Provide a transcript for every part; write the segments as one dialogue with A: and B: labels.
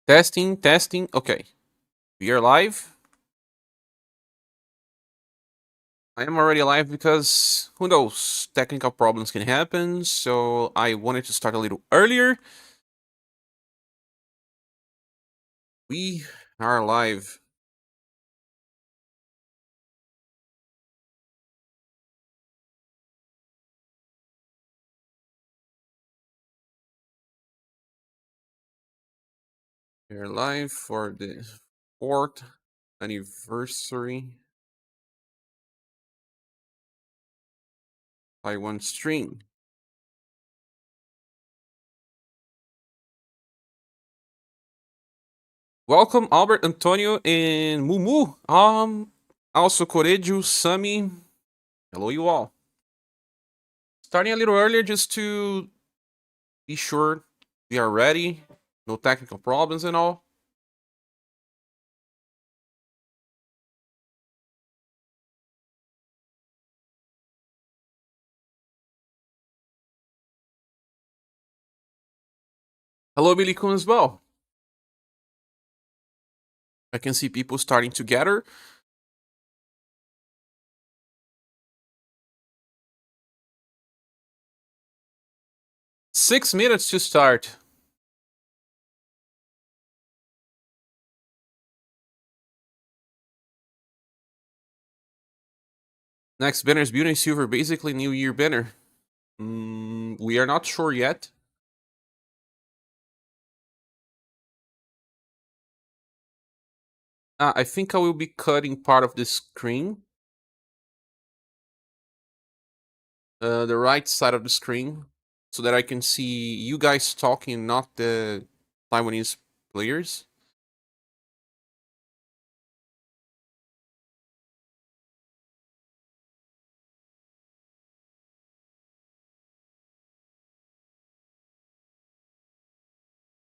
A: Testing, testing. Okay. We are live. I am already live because who knows? Technical problems can happen. So I wanted to start a little earlier. We are live. We are live for the 4th anniversary by one stream. Welcome, Albert, Antonio, and Mumu. Also Corejo, Sami. Hello, you all. Starting a little earlier just to be sure we are ready. No technical problems and all. Hello, Billy Kun as well. I can see people starting to gather. Six minutes to start. Next banner's Beauty and Silver, basically New Year banner. We are not sure yet. I think I will be cutting part of the screen. The right side of the screen. So that I can see you guys talking, not the Taiwanese players.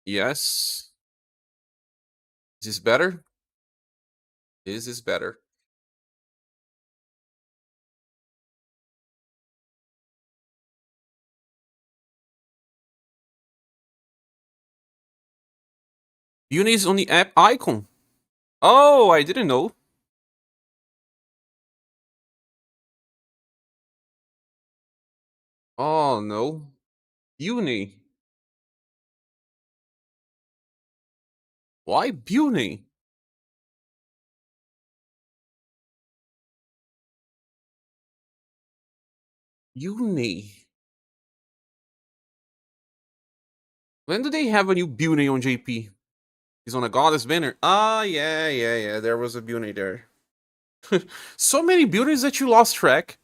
A: Yes. Is this better? This is better. Uni is on the app icon. Oh, I didn't know. Oh no. Uni. Why Buni? Uni. When do they have a new Buni on JP? He's on a goddess banner. Ah, yeah. There was a Buni there. So many Bunis that you lost track.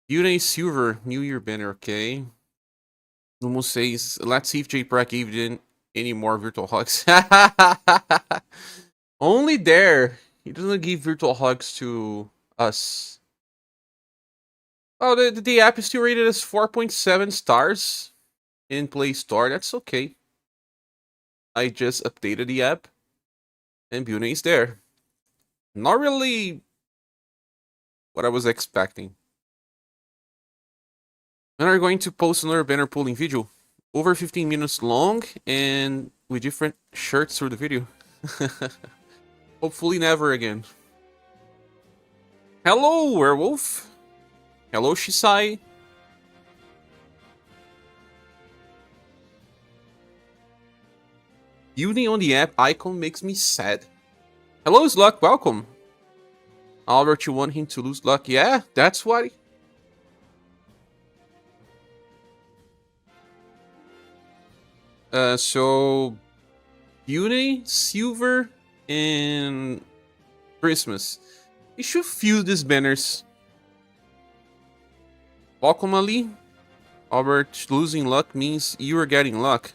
A: Buni Silver, New Year banner, okay. Numo says, let's see if JPRAC gave in any more virtual hugs. Only there. He doesn't give virtual hugs to us. Oh, the app is still rated as 4.7 stars in Play Store. That's okay. I just updated the app and Bune is there. Not really what I was expecting. And we're going to post another banner pulling video. Over 15 minutes long and with different shirts through the video. Hopefully never again. Hello, Werewolf. Hello, Shisai. Beauty on the app icon makes me sad. Hello, Sluck. Welcome. Albert, you want him to lose luck? Yeah, that's why. So Beauty, Silver, and Christmas. We should fuse these banners. Welcome, Ali. Albert, losing luck means you are getting luck.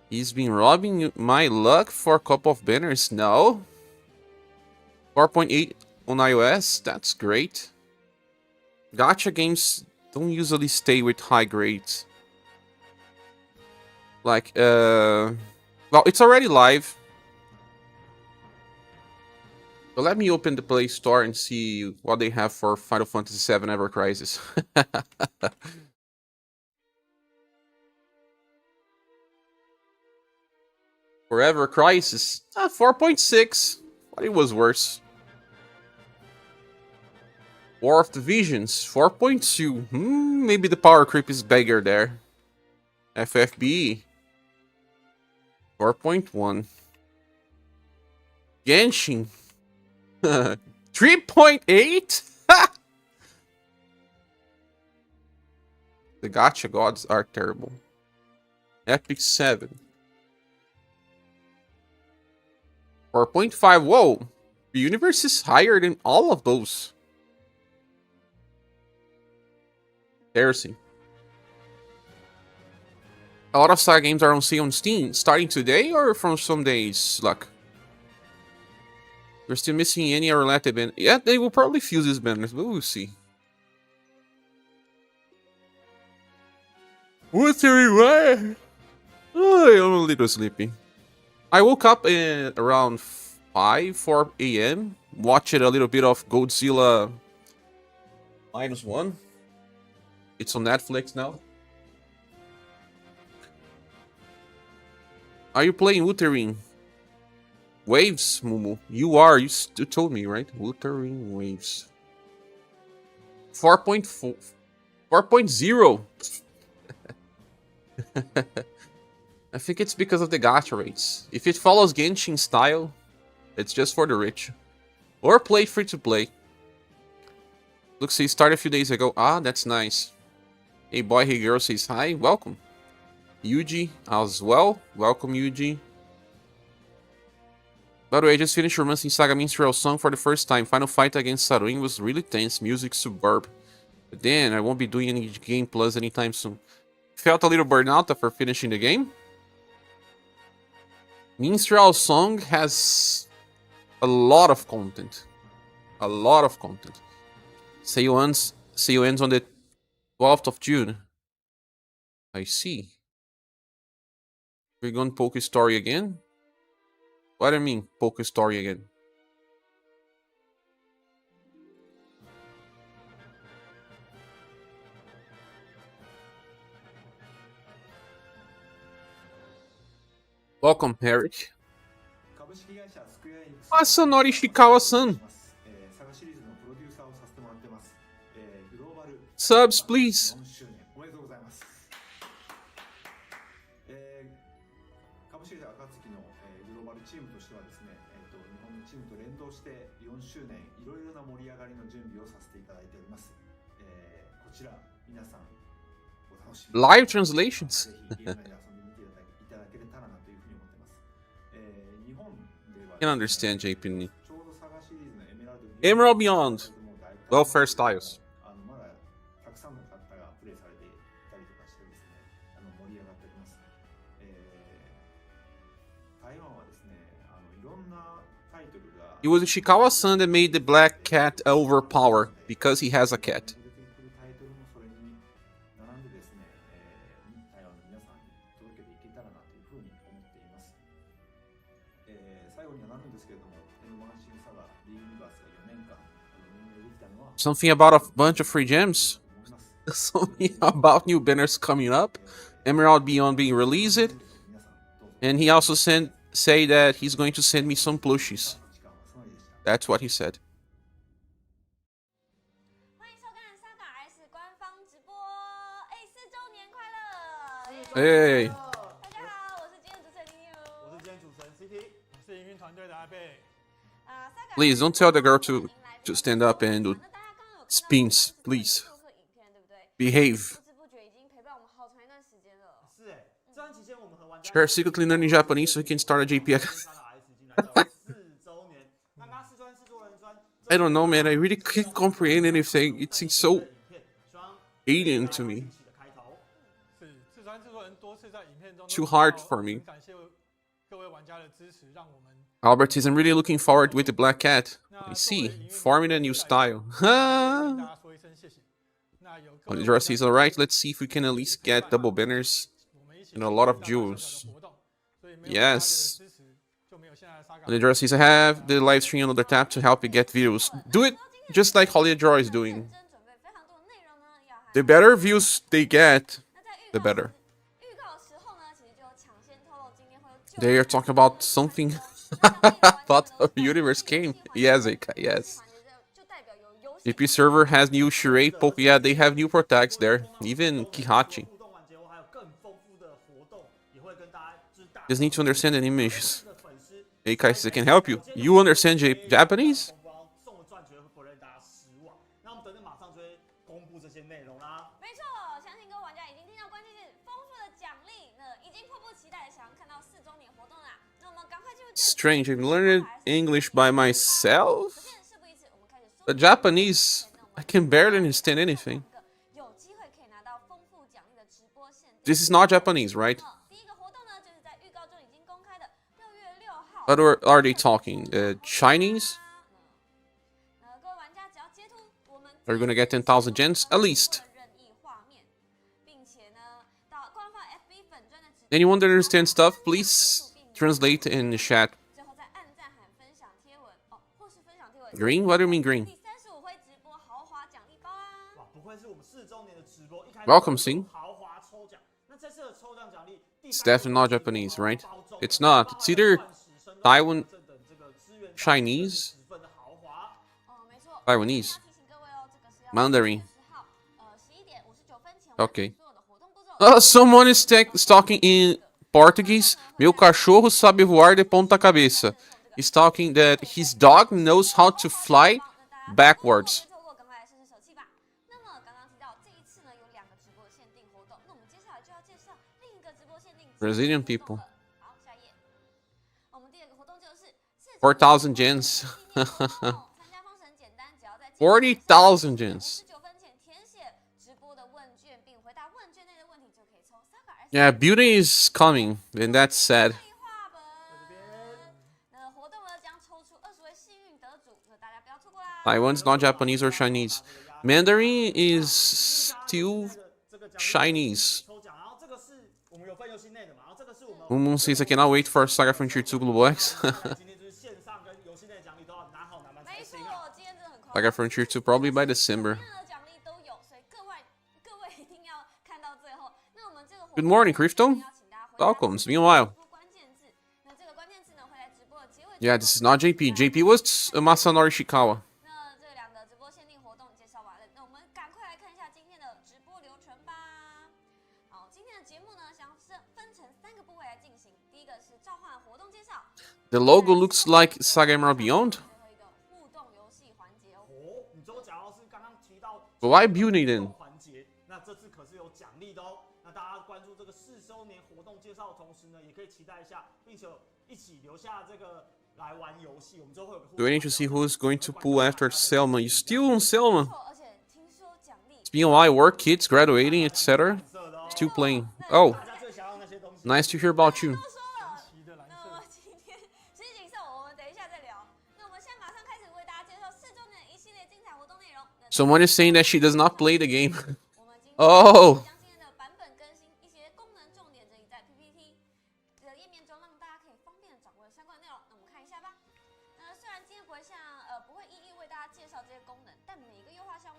A: He's been robbing my luck for a couple of banners. No. 4.8 on iOS. That's great. Gacha games don't usually stay with high grades. Like, well, it's already live. So let me open the Play Store and see what they have for Final Fantasy VII Ever Crisis. Forever Crisis. 4.6. But it was worse. War of the Visions. 4.2. Maybe the power creep is bigger there. FFB. 4.1. Genshin. 3.8? The gacha gods are terrible. Epic 7. 4.5. Whoa. The UniverSe is higher than all of those. Embarrassing. A lot of SaGa games are on sale on Steam. Starting today or from some days, luck? We're still missing any related banners. Yeah, they will probably fuse these banners, but we'll see. What's everywhere? Oh, I'm a little sleepy. I woke up around 4 a.m. Watched a little bit of Godzilla -1. It's on Netflix now. Are you playing Wuthering Waves, Mumu? You are. You told me, right? Wuthering Waves. 4.4. 4.0. I think it's because of the gacha rates. If it follows Genshin style, it's just for the rich. Or play free to play. Looks he started a few days ago. Ah, that's nice. Hey boy, hey girl says hi. Welcome. Yuji as well. Welcome, Yuji. By the way, I just finished romancing SaGa Minstrel Song for the first time. Final fight against Saruin was really tense. Music superb. But then I won't be doing any Game Plus anytime soon. Felt a little burnout after finishing the game. Minstrel Song has a lot of content. A lot of content. Sale ends on the 12th of June. I see. We're going Poke Story again? What do I mean, Poke Story again? Welcome, Eric. Masanori Ishikawa-san. Subs, please. Live translations. Can understand JP. Emerald Beyond. Welfare Styles. It was Ishikawa-san that made the black cat overpower because he has a cat. Something about a bunch of free gems. Something about new banners coming up. Emerald Beyond being released. And he also say that he's going to send me some plushies. That's what he said. Hey. Please don't tell the girl to stand up and do spins, please. Behave. Share secretly learning Japanese so he can start a JP. I don't know, man. I really can't comprehend anything. It seems so alien to me. Too hard for me. Albert is, I'm really looking forward with the Black Cat. I see. Forming a new style. UniverSe is alright. Let's see if we can at least get double banners and a lot of jewels. Yes. UniverSe is, I have the live stream on the tab to help you get views. Do it just like Holiday Draw is doing. The better views they get, the better. They are talking about something. Thought of UniverSe came. Yes, yes. GP server has new Shirei Poke. Yeah, they have new protects there. Even Kihachi. Just need to understand the images. Hey, Kaisi, can help you. You understand Japanese? Strange, I've learned English by myself? But Japanese, I can barely understand anything. This is not Japanese, right? What are they talking? Chinese? Are you gonna get 10,000 gens? At least. Anyone that understands stuff, please translate in the chat. Green? What do you mean green? Welcome, Sing. It's definitely not Japanese, right? It's not. It's either Taiwan, Chinese, Taiwanese, Mandarin. Okay. Someone is talking in Portuguese. Meu cachorro sabe voar de ponta cabeça. He's talking that his dog knows how to fly backwards. Brazilian people. 4,000 gens. 40,000 gens. Yeah, beauty is coming, and that's sad. Taiwan's not Japanese or Chinese. Mandarin is still Chinese. Moon says I cannot wait for SaGa Frontier 2 Global X. SaGa Frontier 2 probably by December. Good morning, Krypton. Welcome, it's been a while. Yeah, this is not JP. JP was Masanori Ishikawa. The logo looks like SaGa Emerald Beyond. But why beauty then? Do I need to see who's going to pull after Selma? You still on Selma? It's been a while. Work, kids, graduating, etc. Still playing. Oh, nice to hear about you. Someone is saying that she does not play the game. Oh.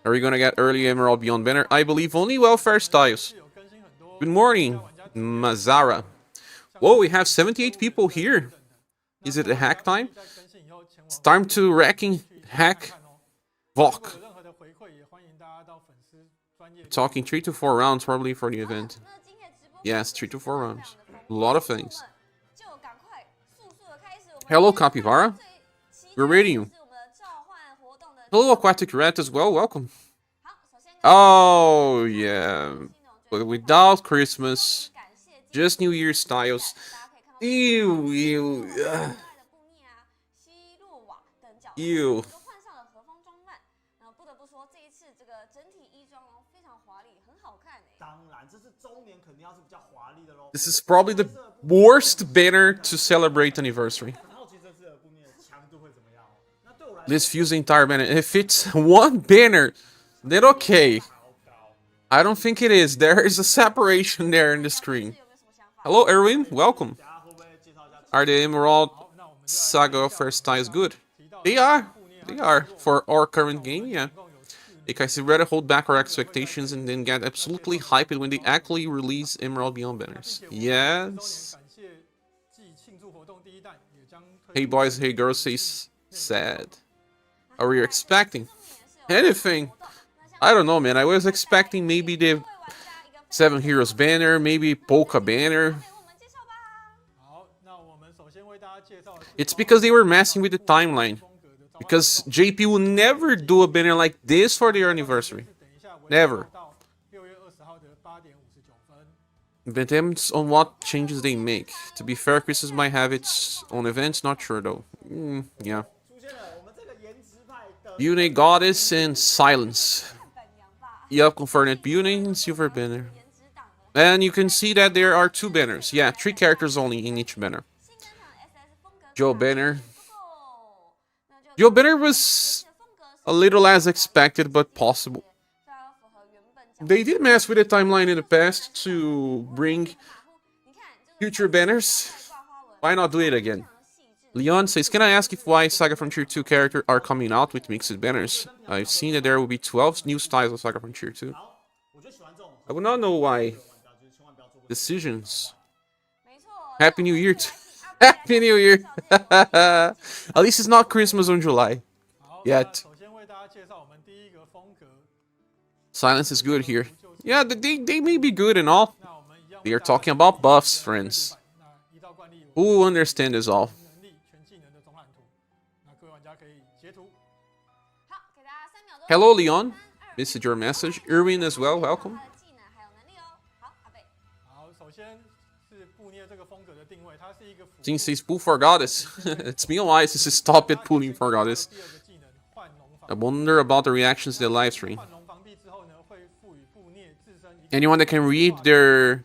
A: Are we gonna get early Emerald Beyond banner? I believe only welfare styles. Good morning, Mazara. Whoa, we have 78 people here. Is it a hack time? It's time to wrecking hack Vok. Talking 3 to 4 rounds probably for the event. Yes, 3 to 4 rounds. A lot of things. Hello, Capivara. We're reading you. Hello, Aquatic Rat as well. Welcome. Oh, yeah. But without Christmas, just New Year styles. Ew, ew. Ew. This is probably the worst banner to celebrate anniversary. Let's fuse the entire banner. If it's one banner, then okay. I don't think it is. There is a separation there in the screen. Hello, Erwin. Welcome. Are the Emerald SaGa first styles good? They are. They are. For our current game, yeah. Because we rather hold back our expectations and then get absolutely hyped when they actually release Emerald Beyond banners. Yes. Hey boys, hey girls, say sad. Are we expecting anything? I don't know, man. I was expecting maybe the 7 Heroes banner, maybe Polka banner. It's because they were messing with the timeline. Because JP will never do a banner like this for their anniversary. Never. Depends on what changes they make. To be fair, Christmas might have its own events, not sure though. Yeah. Beauty, Goddess, and Silence. Yup, confirmed Beauty and Silver banner. And you can see that there are 2 banners. Yeah, 3 characters only in each banner. Joe banner. Joe banner was a little as expected, but possible. They did mess with the timeline in the past to bring future banners. Why not do it again? Leon says, can I ask if why SaGa from Tier 2 characters are coming out with mixed banners? I've seen that there will be 12 new styles of SaGa from Tier 2. I would not know why. Decisions. Happy New Year. Happy New Year. At least it's not Christmas on July. Yet. Silence is good here. Yeah, they may be good and all. They are talking about buffs, friends. Who will understand this all? Hello, Leon. Missed your message. Irwin as well, welcome. Jin says pull for Goddess. It's been a while since I stopped at pulling for Goddess. I wonder about the reactions to the live stream. Anyone that can read their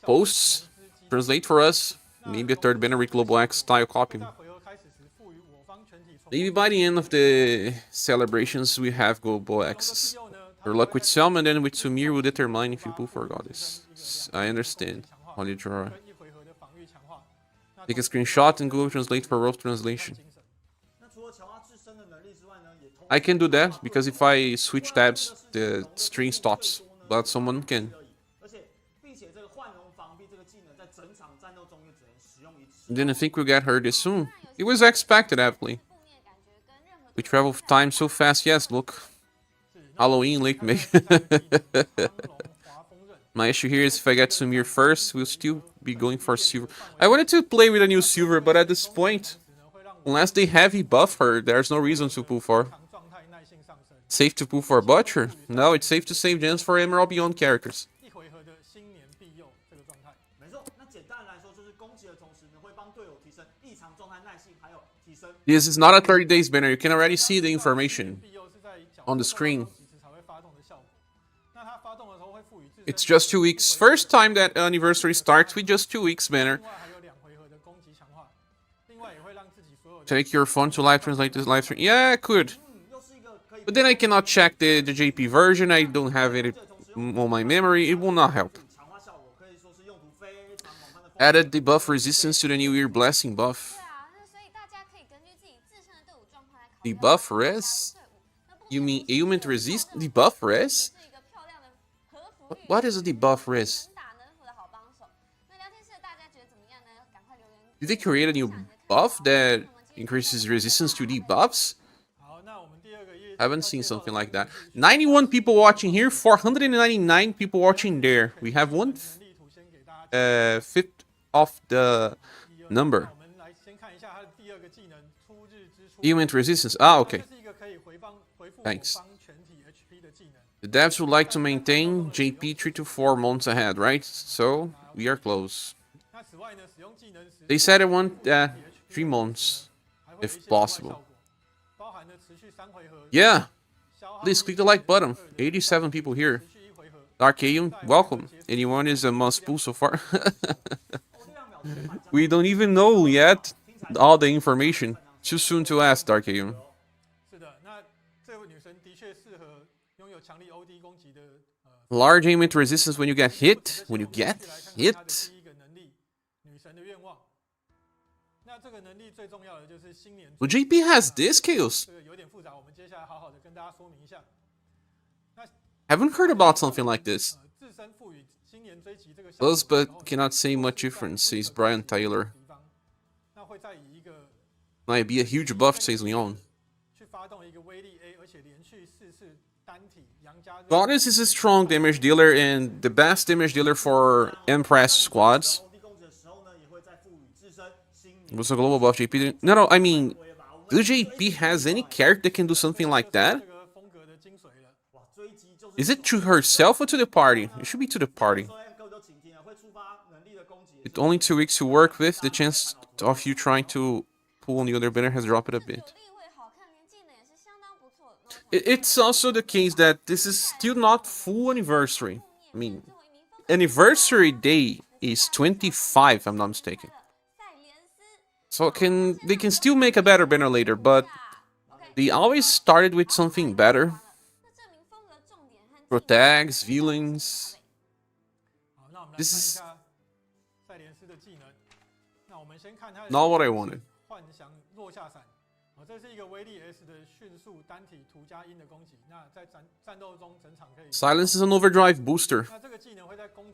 A: posts, translate for us. Maybe a 3rd banner with Global X style copy. Maybe by the end of the celebrations we have Global X's. Your luck with Selma and then with Sumir will determine if you pull for Goddess. I understand. Holy draw. Take a screenshot and Google Translate for rough translation. I can do that because if I switch tabs, the stream stops. But someone can. Didn't think we'll get her this soon. It was expected, actually. We travel time so fast. Yes, look. Halloween, late May. My issue here is if I get Sumir first, we'll still be going for Silver. I wanted to play with a new Silver, but at this point, unless they heavy buff her, there's no reason to pull for. Safe to pull for Butcher? No, it's safe to save gens for Emerald Beyond characters. This is not a 30 days banner. You can already see the information on the screen. It's just 2 weeks. First time that anniversary starts with just 2 weeks banner. Take your phone to live translate this live stream. Yeah, I could. But then I cannot check the JP version. I don't have it on my memory. It will not help. Added the buff resistance to the New Year Blessing buff. The buff res? You mean ailment resist? The buff res? What is a debuff res? Did they create a new buff that increases resistance to debuffs? I haven't seen something like that. 91 people watching here, 499 people watching there. We have 1/5 of the number. Ailment resistance. Ah, okay. Thanks. The devs would like to maintain JP 3 to 4 months ahead, right? So, we are close. They said I want 3 months, if possible. Yeah. Please click the like button. 87 people here. Dark Aeon, welcome. Anyone is a must pull so far? We don't even know yet all the information. Too soon to ask, Dark Aeon. Large ailment resistance when you get hit. When you get hit. Well, JP has this, Chaos. Haven't heard about something like this. Buzz, but cannot say much difference, says Brian Taylor. Might be a huge buff, says Leon. Forneus is a strong damage dealer and the best damage dealer for Empress squads. Was a global buff, JP. No, I mean, do JP has any character that can do something like that? Is it to herself or to the party? It should be to the party. With only 2 weeks to work with, the chance of you trying to pull on the other banner has dropped a bit. It's also the case that this is still not full anniversary. I mean, anniversary day is 25, if I'm not mistaken. So they can still make a better banner later, but they always started with something better. Protags, villains. This is not what I wanted. Silence is an overdrive booster.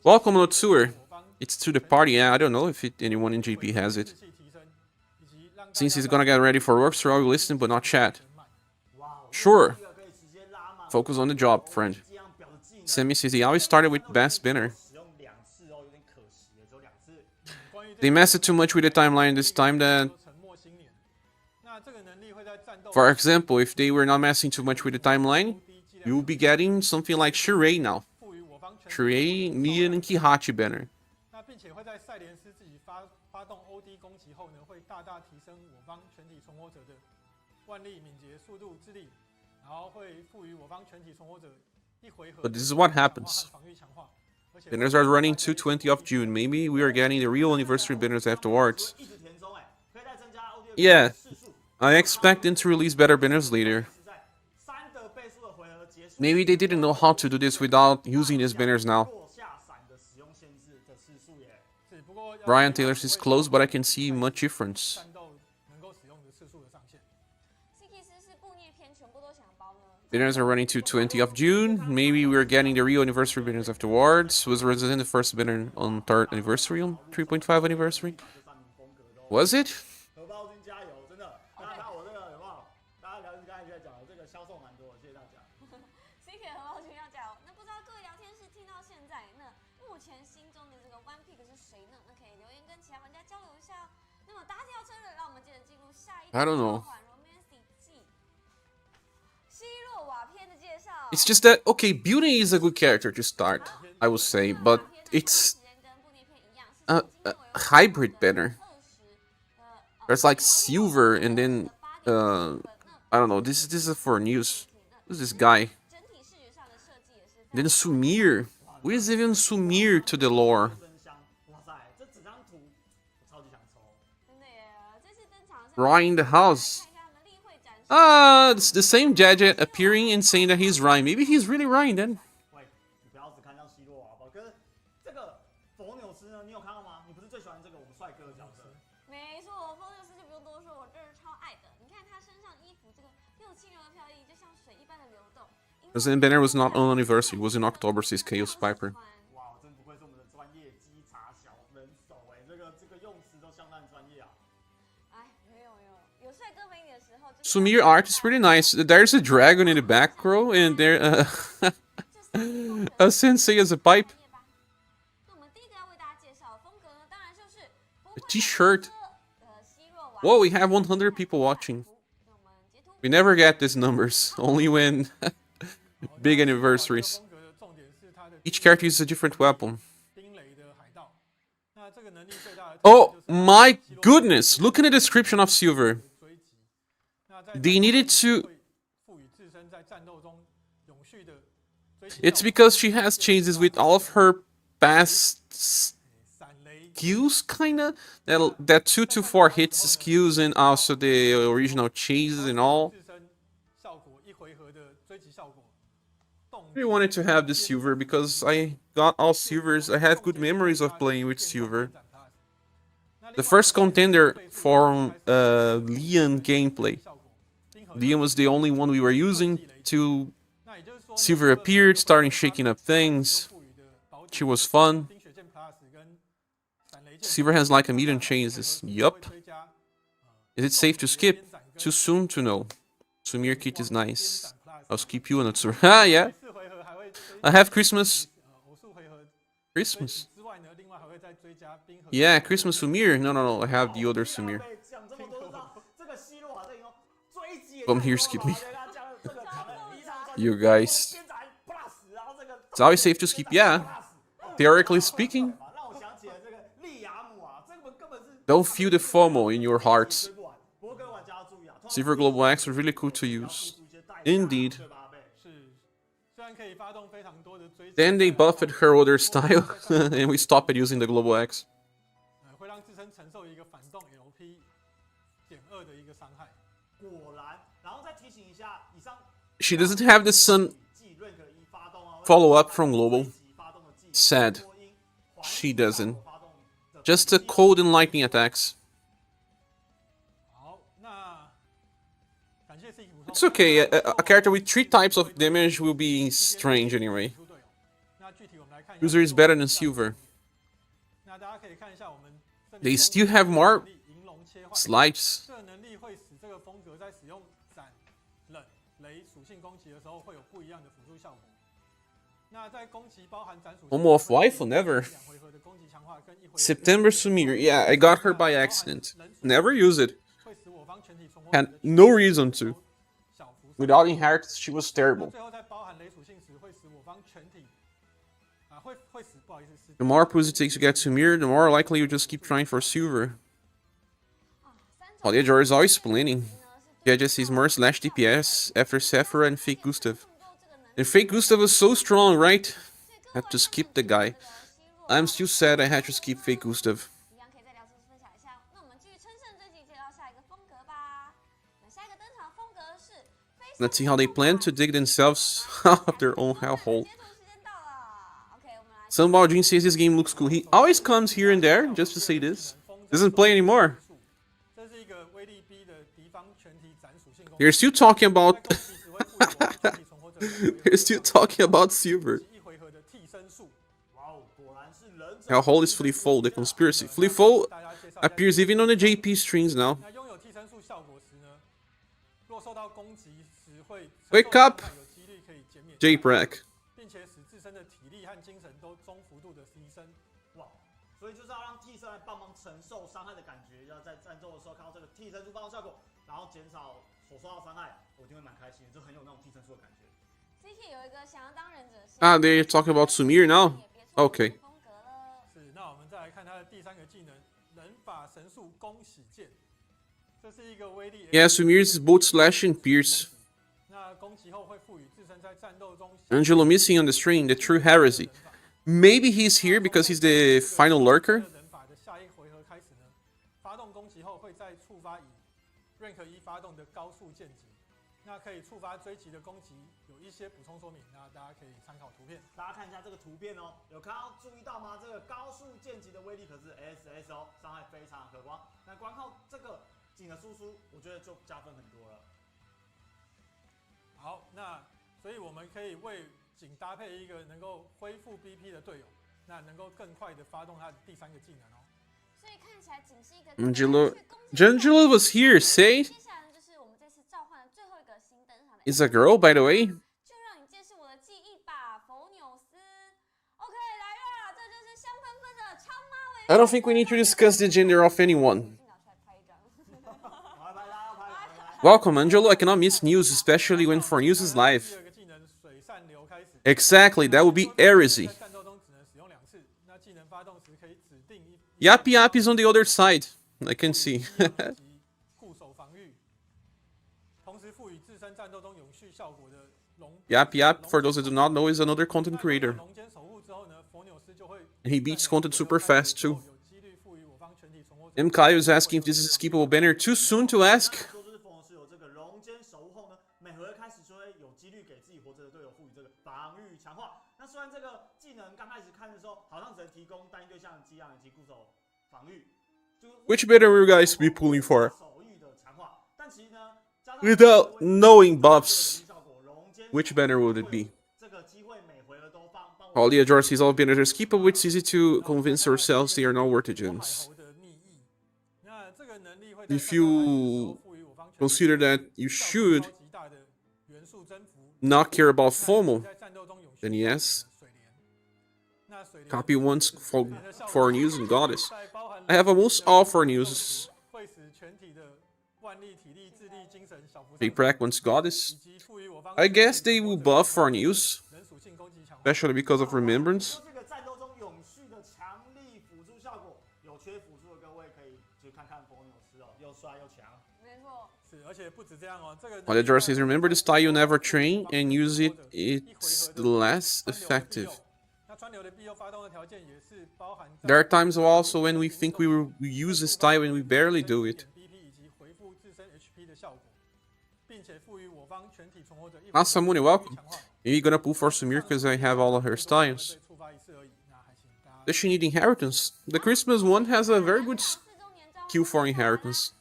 A: Welcome, Notsuer. It's to the party. Yeah, I don't know if anyone in GP has it. Since he's gonna get ready for work, so I will listen but not chat. Sure. Focus on the job, friend. Sammy says he always started with best banner. They messed too much with the timeline this time that... For example, if they were not messing too much with the timeline, you will be getting something like Shirei now. Shirei, Mian, and Kihachi banner. But this is what happens. Banners are running to 20th of June. Maybe we are getting the real anniversary banners afterwards. Yeah, I expect them to release better banners later. Maybe they didn't know how to do this without using these banners now. Brian Taylor is close, but I can see much difference. Banners are running to 20th of June. Maybe we're getting the real anniversary banners afterwards. Was Resident the first banner on 3rd anniversary, on 3.5 anniversary? Was it? I don't know. It's just that, okay, Beauty is a good character to start, I would say, but it's a hybrid banner. There's like Silver and then, I don't know, this is a Forneus. Who's this guy? Then Sumir. Who is even Sumir to the lore? Ryan in the house. It's the same Gadget appearing and saying that he's Ryan. Maybe he's really Ryan then. Resident Banner was not on anniversary, it was in October, says Chaos Piper. Sumir art is pretty nice. There's a dragon in the back row, and there a sensei as a pipe. A t-shirt. Whoa, we have 100 people watching. We never get these numbers, only when big anniversaries. Each character uses a different weapon. Oh my goodness! Look at the description of Silver. They needed to... It's because she has changes with all of her past skills, kinda. That 2 to 4 hits skills and also the original chases and all. I wanted to have the Silver because I got all Silvers. I have good memories of playing with Silver. The first contender for Leon gameplay. Leon was the only one we were using till Silver appeared, starting shaking up things. She was fun. Silver has like a million changes. Yup. Is it safe to skip? Too soon to know. Sumir kit is nice. I'll skip you on it, sir. Ah, yeah. I have Christmas. Christmas. Yeah, Christmas Sumir. No. I have the other Sumir. Come here, skip me. You guys. It's always safe to skip. Yeah. Theoretically speaking. Don't feel the FOMO in your hearts. Silver Global X are really cool to use. Indeed. Then they buffed her other style, and we stopped using the Global X. She doesn't have the Sun follow-up from Global. Sad. She doesn't. Just a cold and lightning attacks. It's okay, a character with 3 types of damage will be strange anyway. User is better than Silver. They still have more slides. Homo of Waifu? Never. September Sumir. Yeah, I got her by accident. Never use it. Had no reason to. Without inheritance, she was terrible. The more pulls it takes to get Sumir, the more likely you just keep trying for Silver. Jar is always planning. Gadget sees more slash DPS after Sephora and Fake Gustav. And Fake Gustav was so strong, right? Had to skip the guy. I'm still sad I had to skip Fake Gustav. Let's see how they plan to dig themselves out of their own hellhole. Some Baldwin says this game looks cool. He always comes here and there just to say this. Doesn't play anymore. They're still talking about... They're still talking about Silver. Hellhole is fully full, the conspiracy. Fully full appears even on the JP streams now. Wake up, J-Brack.
B: 所以就是要让替身来帮忙承受伤害的感觉，要在战斗的时候看到这个替身术帮助效果，然后减少所受到伤害，我一定会蛮开心的，就很有那种替身术的感觉。CK 有一个想要当忍者。
A: Ah, they're talking about Sumir now. Okay.
C: 是，那我们再来看他的第3个技能，人法神术弓喜剑，这是一个威力。
A: Yeah, Sumir's both slash and pierce.
C: 那攻击后会赋予自身在战斗中。
A: Angelo missing on the stream, the true heresy. Maybe he's here because he's the final lurker.
C: 人法的下一回合开始呢，发动攻击后会再触发以 rank 1发动的高速剑击，那可以触发追击的攻击，有一些补充说明，那大家可以参考图片。
B: 大家看一下这个图片哦，有看到注意到吗？这个高速剑击的威力可是 SS 哦，伤害非常可观。那光靠这个技能输出，我觉得就加分很多了。
C: 好，那所以我们可以为仅搭配一个能够恢复 BP 的队友，那能够更快的发动他的第3个技能哦。所以看起来仅是一个
A: Angelo was here, say? Is a girl, by the way?
D: 就让你见识我的技艺吧，佛纽斯。OK， 来啦，这就是香喷喷的长马尾。
A: I don't think we need to discuss the gender of anyone. Welcome, Angelo. I cannot miss news, especially when Forneus is live. Exactly, that would be heresy. Yappy Yappy is on the other side. I can see. Yappy Yappy, for those that do not know, is another content creator. And he beats content super fast too. M. Kyle is asking if this is a skippable banner. Too soon to ask. Which banner will you guys be pulling for? Without knowing buffs, which banner would it be? All the Ajor sees all banners are skippable. It's easy to convince ourselves they are not worth the gems. if you consider that you should not care about FOMO, then yes. Copy once for Forneus and Goddess. I have almost all Forneus. Payprac once Goddess. I guess they will buff Forneus, especially because of Remembrance. Livestream says, remember the style you never train and use it, it's less effective. There are times also when we think we use a style and we barely do it. Masamune, welcome. You're gonna pull for Sumir because I have all of her styles. Does she need inheritance? The Christmas one has a very good skill for inheritance.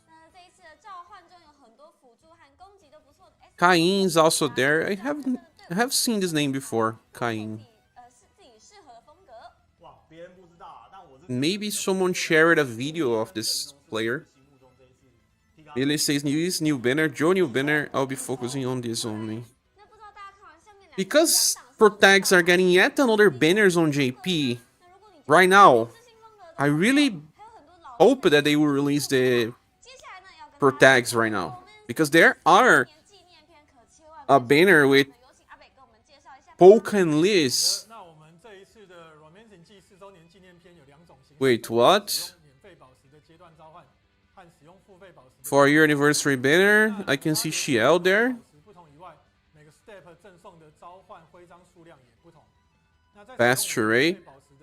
A: Cain is also there. I have seen this name before. Cain. Maybe someone shared a video of this player. Ele says new banner, Joe new banner. I'll be focusing on this only. Because protags are getting yet another banners on JP right now, I really hope that they will release the protags right now. Because there are a banner with Polka and Liz. Wait, what? For your anniversary banner, I can see Shiel there. Fast charade.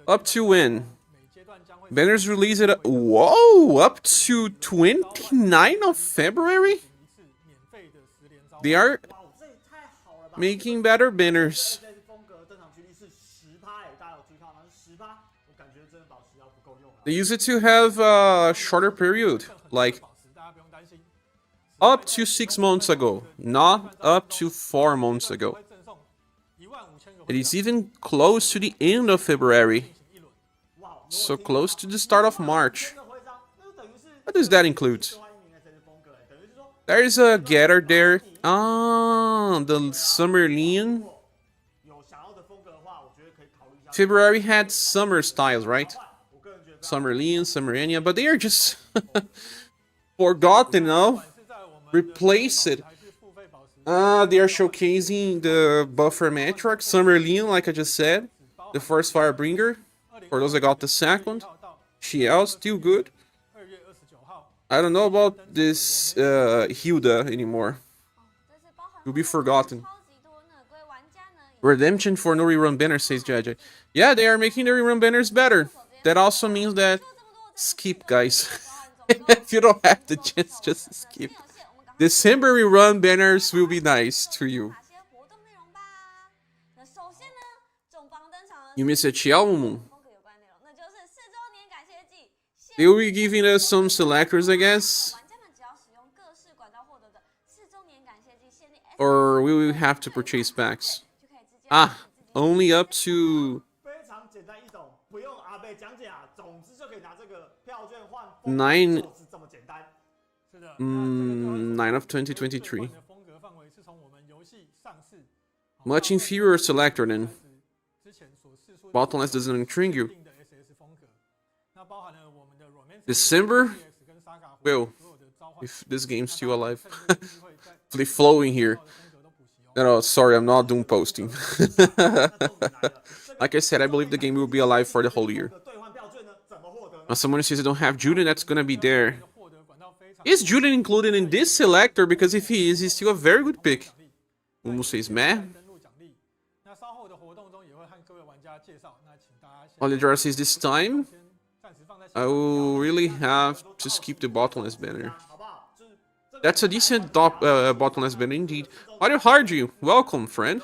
A: Up to when? Banners released at whoa, up to 29th of February? They are making better banners. They use it to have a shorter period, like up to 6 months ago, not up to 4 months ago. It is even close to the end of February, so close to the start of March. What does that include? There is a getter there. Ah, the Summer Lean. February had summer styles, right? Summer Lean, Summer Enya, but they are just forgotten now. Replace it. They are showcasing the buffer metric. Summer Lean, like I just said. The first Firebringer. For those that got the second. Shiel, still good. I don't know about this Hilda anymore. Will be forgotten. Redemption for no rerun banner, says JJ. Yeah, they are making the rerun banners better. That also means that skip, guys. If you don't have the chance, just skip. December rerun banners will be nice to you. You miss a Chiao. They will be giving us some selectors, I guess. Or we will have to purchase packs. Ah, only up to 9 of 2023. Much inferior selector then. Bottleness doesn't intrigue you. December? Well, if this game's still alive. Play flowing here. No, sorry, I'm not doing posting. Like I said, I believe the game will be alive for the whole year. Now someone says I don't have Juden, that's gonna be there. Is Juden included in this selector? Because if he is, he's still a very good pick. Mumu says meh. Livestream says this time I will really have to skip the bottleness banner. That's a decent bottleness banner indeed. Mario Hardy, welcome, friend.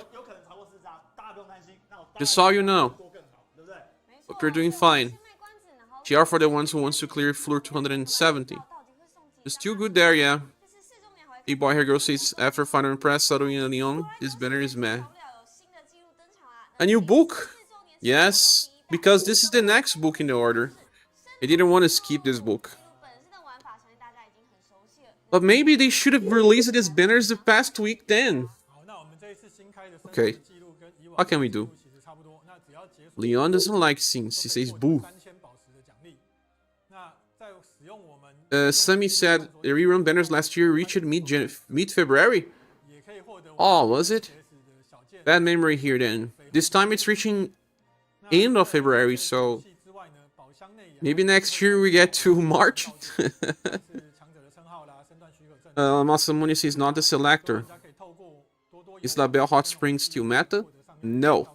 A: Just saw you now. Hope you're doing fine. GR for the ones who wants to clear floor 270. It's still good there, yeah. A boy here girl says after Final Impress settling in Lyon, this banner is meh. A new book? Yes, because this is the next book in the order. I didn't want to skip this book. But maybe they should have released these banners the past week then.
C: 好，那我们这一次新开的升
A: Okay.
C: 级记录跟以往
A: What can we
C: 的记
A: do?
C: 录其实差不多。那只要解锁
A: Leon doesn't like scenes. He
C: 就可以
A: says
C: 获得
A: boo.
C: 3000宝石的奖励。那在使用我们
A: Sammy said the rerun banners last year reached mid-February.
C: 也可以获得
A: Oh, was it?
C: 的小件。
A: Bad memory here then. This time it's reaching end of February, so
C: 之外呢，宝箱内也
A: maybe next year we get to March.
C: 是强者的称号啦，身段许可证。
A: Masamune says not the Selector.
C: 大家可以透过多多
A: Is Label Hot Spring still meta? No.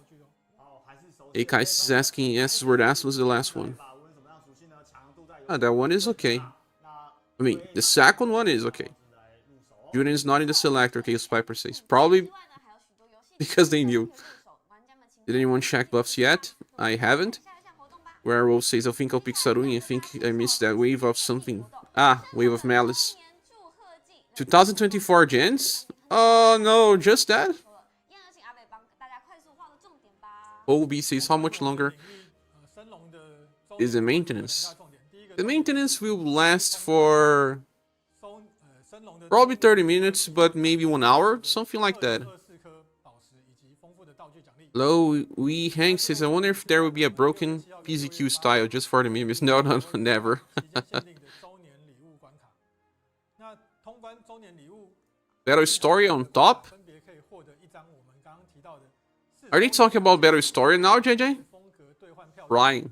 B: 哦，还是熟悉的
A: Akai is asking, yes, word ass was the last one.
B: 法无论什么样属性呢，强度在
A: Ah, that one is okay.
B: 那
A: I mean, the second one is okay.
B: 来入手。
A: Julian is not in the Selector, Chaos Piper says. Probably because they knew. Did anyone check buffs yet? I haven't. Werewolf says, I think I'll pick Saruni. I think I missed that wave of something. Ah, wave of malice. 2024 gens? Oh no, just that? OB says, how much longer
C: 升龙的周
A: is the maintenance? The maintenance will last for
C: 升龙的
A: probably 30 minutes, but maybe 1 hour, something like that.
C: 24颗宝石以及丰富的道具奖励。
A: Low We Hank says, I wonder if there will be a broken PZQ style just for the memes. No, no, never.
C: 期间限定的周年礼物关卡。那通关周年礼物
A: Battle Story on top?
C: 分别可以获得一张我们刚刚提到的
A: Are they talking about Battle Story now, JJ?
C: 风格兑换票
A: Ryan.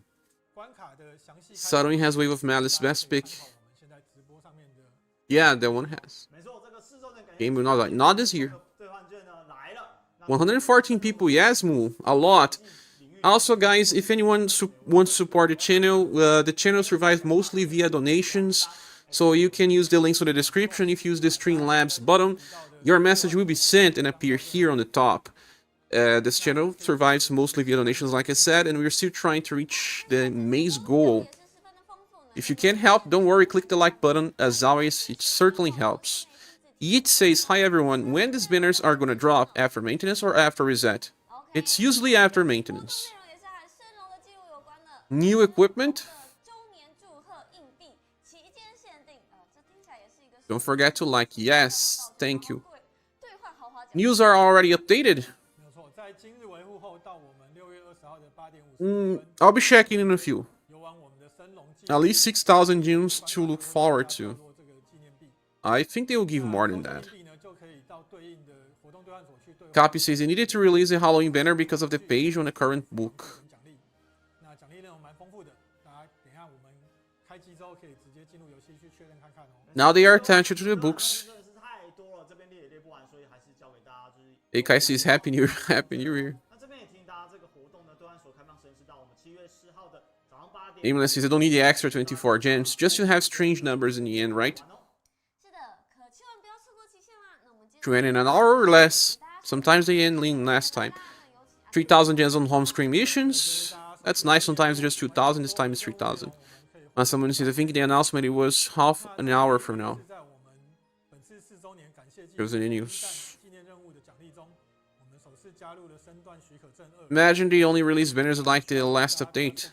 C: 关卡的详细
A: Saruin has Wave of Malice, best pick.
C: 我们现在直播上面的
A: Yeah, that one has.
B: 没错，这个4周年感谢
A: Game will not like, not this year.
B: 兑换券呢来了。那
A: 114 people, yes, Moo, a lot. Also, guys, if anyone wants to support the channel survives mostly via donations, so you can use the links in the description. If you use the Streamlabs button, your message will be sent and appear here on the top. This channel survives mostly via donations, like I said, and we're still trying to reach the maze goal. If you can't help, don't worry, click the like button. As always, it certainly helps. Yeet says, hi everyone, when these banners are gonna drop, after maintenance or after reset? It's usually after maintenance. New equipment? Don't forget to like, yes, thank you. News are already updated.
C: 没有错，在今日维护后到我们6月20号的8点50分，
A: I'll be checking in a few.
C: 游玩我们的升龙记
A: At least 6,000 gems to look forward to.
C: 落这个纪念币。
A: I think they will give more than
C: 纪
A: that.
C: 念币呢就可以到对应的活动兑换所去兑换
A: Copy says they needed to release a Halloween banner because of the page on the current book.
C: 奖励。那奖励内容蛮丰富的，大家等一下我们开机之后可以直接进入游戏去确认看看哦。
A: Now they are attached to the books.
B: 真的是太多了，这边列也列不完，所以还是交给大家就是。
A: Akai says Happy New Year, Happy New Year.
B: 那这边也提醒大家，这个活动呢，兑换所开放时间是到我们7月10号的早上8点。
A: Aimless says I don't need the extra 24 gems, just to have strange numbers in the end, right? 20 in an hour or less. Sometimes they end lean last time. 3,000 gems on home screen missions. That's nice, sometimes just 2,000, this time it's 3,000. Someone says I think the announcement it was half an hour from now.
C: 在我们本次4周年感谢季
A: Here's the news.
C: 纪念任务的奖励中，我们首次加入了身段许可证2。
A: Imagine they only released banners like the last update.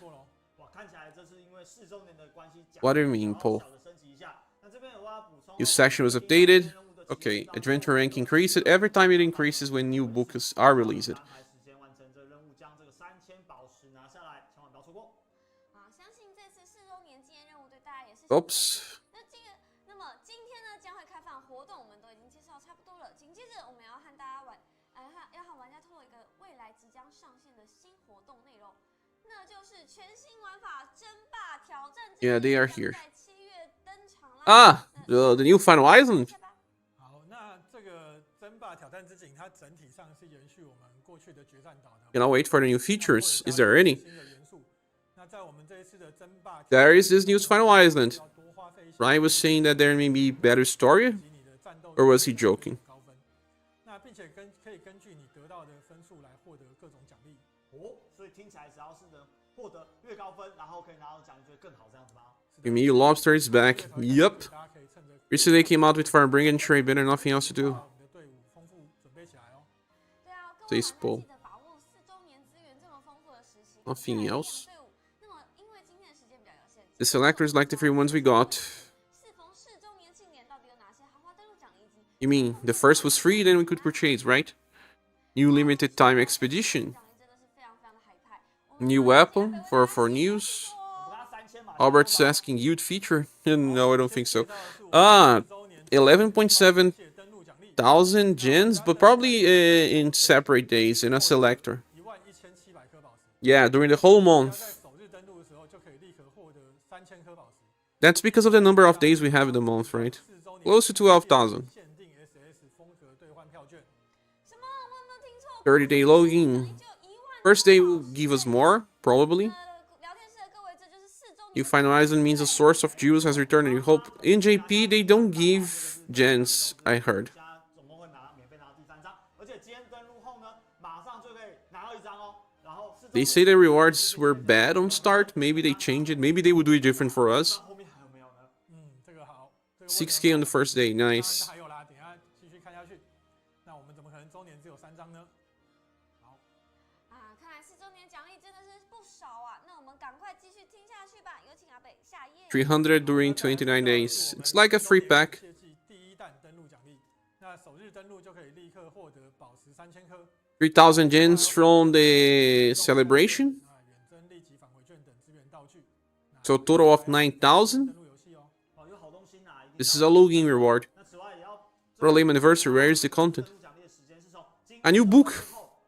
B: 哇，看起来这是因为4周年的关系，
A: What do you mean, Paul?
B: 小的升级一下。那这边有要补充
A: New section was updated. Okay, adventure rank increased every time it increases when new books are released.
B: 安排时间完成这任务，将这个3000宝石拿下来，千万不要错过。
D: 相信这次4周年纪念任务对大家也是
A: Oops.
D: 那么今天呢将会开放活动，我们都已经介绍差不多了。紧接着我们要和大家要和玩家透露一个未来即将上线的新活动内容，那就是全新玩法争霸挑战。
A: Yeah, they are here.
D: 在7月登场啦。
A: Ah, the new Finalizing.
C: 好，那这个争霸挑战之景，它整体上是延续我们过去的决战岛的。
A: Cannot wait for the new features. Is there any?
C: 新的元素。那在我们这一次的争霸，
A: There is this new Final Island.
C: 要多花费一些
A: Ryan was saying that there may be better story,
C: 及你的战斗
A: or was he joking?
C: 高分。那并且可以根据你得到的分数来获得各种奖励。
B: 哦，所以听起来只要是能获得越高分，然后可以拿到奖励就会更好，这样子吗？
A: Emu Lobster is back. Yup.
C: 大家可以趁着
A: Recently they came out with Firebring and Trade Banner, nothing else to do.
C: 把我们的队伍丰富准备起来哦。
D: 对啊，各位玩
A: This
D: 家
A: ball.
D: 记得把握4周年资源这么丰富的时期。
A: Nothing else.
D: 队伍，那么因为今天的时间比较有限，
A: The selectors like the free ones we got.
D: 适逢4周年庆典，到底有哪些
A: You mean the first was free, then we could purchase, right? New limited time expedition.
D: 奖励真的是非常非常的海派。
A: New weapon for Forneus.
B: 我们给他3000嘛。
A: Albert's asking you'd feature. No, I don't think so. 11.7 thousand gens, but probably in separate days in a selector.
C: 11700颗宝石。
A: Yeah, during the whole
C: 只要
A: month.
C: 在首日登录的时候，就可以立刻获得3000颗宝石。
A: That's because of the number of days we have in the month, right? Close to 12,000.
C: 限定 SS 风格兑换票券。
D: 什么？我有没有听错？
A: 30-day login.
D: 就1万。
A: First day will give us more, probably.
D: 聊天室的各位，这就是4周年。
A: You finalizing means a source of jewels has returned and you hope. In JP, they don't give gens, I heard.
B: 总共会免费拿到第3张，而且今天登录后呢，马上就可以拿到1张哦。然后4
A: They say the rewards were bad on start. Maybe they change it. Maybe they would do it different for us.
B: 后面还有没有呢？
C: 这个好。这个问题
A: 6K on the first day.
C: 当然
A: Nice.
C: 还有啦，等一下继续看下去。那我们怎么可能周年只有3张呢？好，
D: 啊，看来4周年奖励真的是不少啊。那我们赶快继续听下去吧。有请阿北下一页。
A: 300 during 29 days. It's like a free pack.
C: 切记第一弹登录奖励，那首日登录就可以立刻获得宝石3000颗。
A: 3,000 gens from the celebration.
C: 远征立即返回券等资源道具。
A: So a total of 9,000.
C: 登录游戏哦。
B: 哦，有好东西拿。
A: This is a login reward.
B: 那此外也要
A: For a lame anniversary, where is the content?
B: 登录奖励的时间是从今
A: A new book.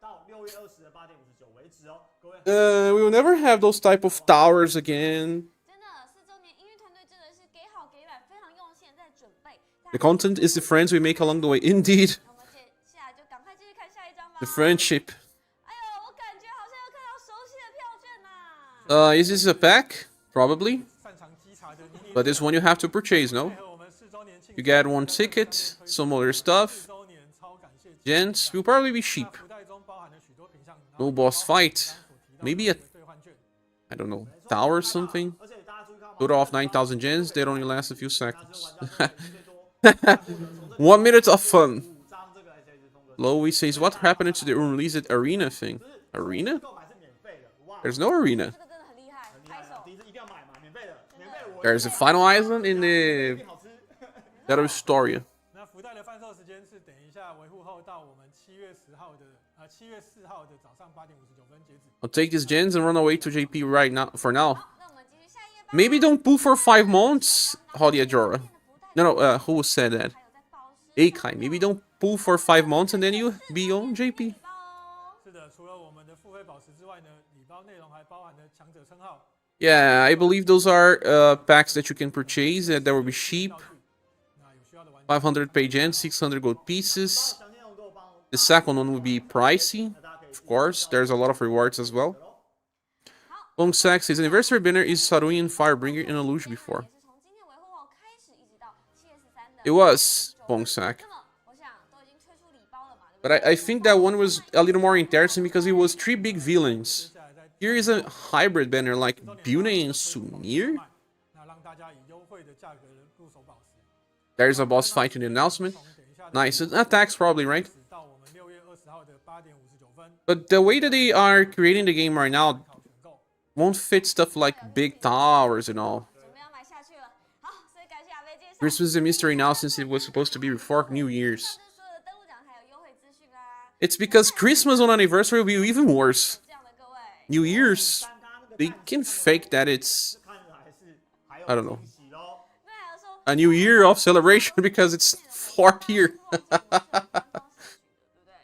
B: 到6月20的8点59为止哦，各位。
A: We will never have those type of towers again.
D: 真的4周年音乐团队真的是给好给满，非常用心地在准备。
A: The content is the friends we make along the way. Indeed.
D: 那我们接下来就赶快继续看下一张吧。
A: The friendship.
D: 哎呦，我感觉好像又看到熟悉的票券呐。
A: Is this a pack? Probably.
C: 擅长稽查的妮妮
A: But this one you have to purchase, no?
C: 配合我们4周年庆
A: You get one ticket, some other stuff.
C: 4周年超感谢
A: Gens will probably be cheap.
C: 福袋中包含了许多品项
A: No boss fight. Maybe a,
C: 兑换券。
A: I don't know, tower or something.
B: 而且大家注意看嘛，
A: Total of 9,000 gens, that only lasts a few seconds.
B: 最多
A: 1 minute of fun.
B: 5张这个 SS 风格。
A: Lowy says, what happened to the unreleased arena thing? Arena?
B: 购买是免费的，哇，
A: There's no arena.
D: 这个真的很厉害，拍手。
B: 第一次一定要买嘛，免费的，免费的我。
A: There's a finalizing in the
B: 好吃。
A: that Astoria.
C: 那福袋的贩售时间是等一下维护后到我们7月4号的早上8点59分截止。
A: I'll take these gens and run away to JP right now. For now.
D: 那我们继续下一页吧。
A: Maybe don't pull for 5 months, Hodiajora. No, who said that?
D: 还有在宝石
A: Akai. Maybe don't pull for 5 months and then you be on JP.
D: 礼包哦。
C: 是的，除了我们的付费宝石之外呢，礼包内容还包含了强者称号。
A: Yeah, I believe those are packs that you can purchase that will be cheap.
C: 那有需要的玩家
A: 500 pay gens, 600 gold pieces.
B: 详细内容都有帮。
A: The second one will be pricey. Of course, there's a lot of rewards as well. Long Sax, his anniversary banner is Saruyan Firebringer and a luge before.
D: 也是从今天维护后开始，一直到7月13的。
A: It was Bongsak.
D: 那么我想都已经推出礼包了嘛，对不
A: But
D: 对？
A: I think that one was a little more interesting because it was 3 big villains.
C: 接下来在
A: Here is a hybrid banner like Bune and Sunir.
C: 那让大家以优惠的价格入手宝石。
A: There's a boss fight in the announcement.
C: 从等一下的
A: Nice. Attacks probably, right?
C: 到我们6月20号的8点59分
A: But the way that they are creating the game right now
C: 考选购。
A: won't fit stuff like big towers and all.
D: 准备要买下去了。好，所以感谢阿贝介绍。
A: Christmas is a mystery now since it was supposed to be before New Year's.
D: 这所有的登录奖还有优惠资讯啦。
A: It's because Christmas on anniversary will be even worse.
D: 这样的各位，
A: New Year's, they can fake that it's,
B: 看来是还有
A: I don't know,
B: 惊喜咯。
D: 那还有说
A: a new year of celebration because it's 4th year.
D: 对不对？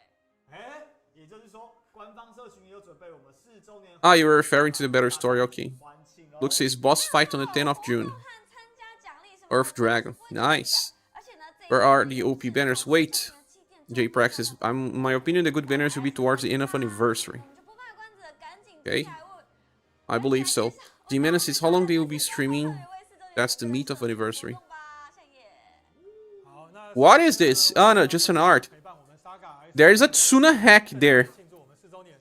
B: 哎，也就是说，官方社群也有准备我们4周年
A: Ah, you were referring to the better story, okay.
B: 欢庆咯。
A: Look says boss fight on the 10th of June.
D: 和参加奖励什么
A: Earth Dragon. Nice.
D: 而且呢，这一
A: Where are the OP banners? Wait. J-Prax says, in my opinion, the good banners will be towards the end of anniversary.
D: 我们就不卖关子了，赶紧
A: Okay.
D: 接下来问
A: I believe so. G-Mana says how long they will be streaming. That's the meat of anniversary.
D: 下一页。
C: 好，那
A: What is this? Oh no, just an art.
C: 陪伴我们 SaGa
A: There's a Tsuna hack there.
C: 庆祝我们4周年。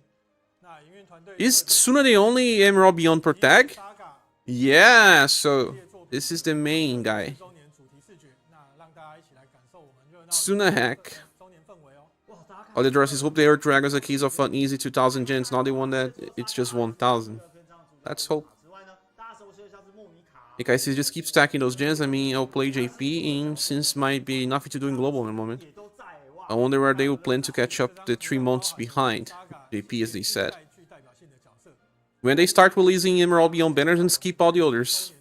C: 那营运团队
A: Is Tsuna the only Emerald Beyond Protag?
C: SaGa
A: Yeah, so this is the main guy.
C: 4周年主题视觉，那让大家一起来感受我们热闹的
A: Tsuna hack.
C: 周年氛围哦。
B: 哇，大家看
A: All the dresses hope the Earth Dragons are keys of an easy 2,000 gens. Now they want that it's just 1,000.
B: 这篇这样子
A: Let's hope.
B: 之外呢，大家熟悉的像是穆尼卡啊，
A: Hey guys, just keep stacking those gens. I mean, I'll play JP in since might be nothing to do in global in the moment. I wonder where they will plan to catch up the 3 months behind JP, as they said. When they start releasing Emerald Beyond banners and skip all the others.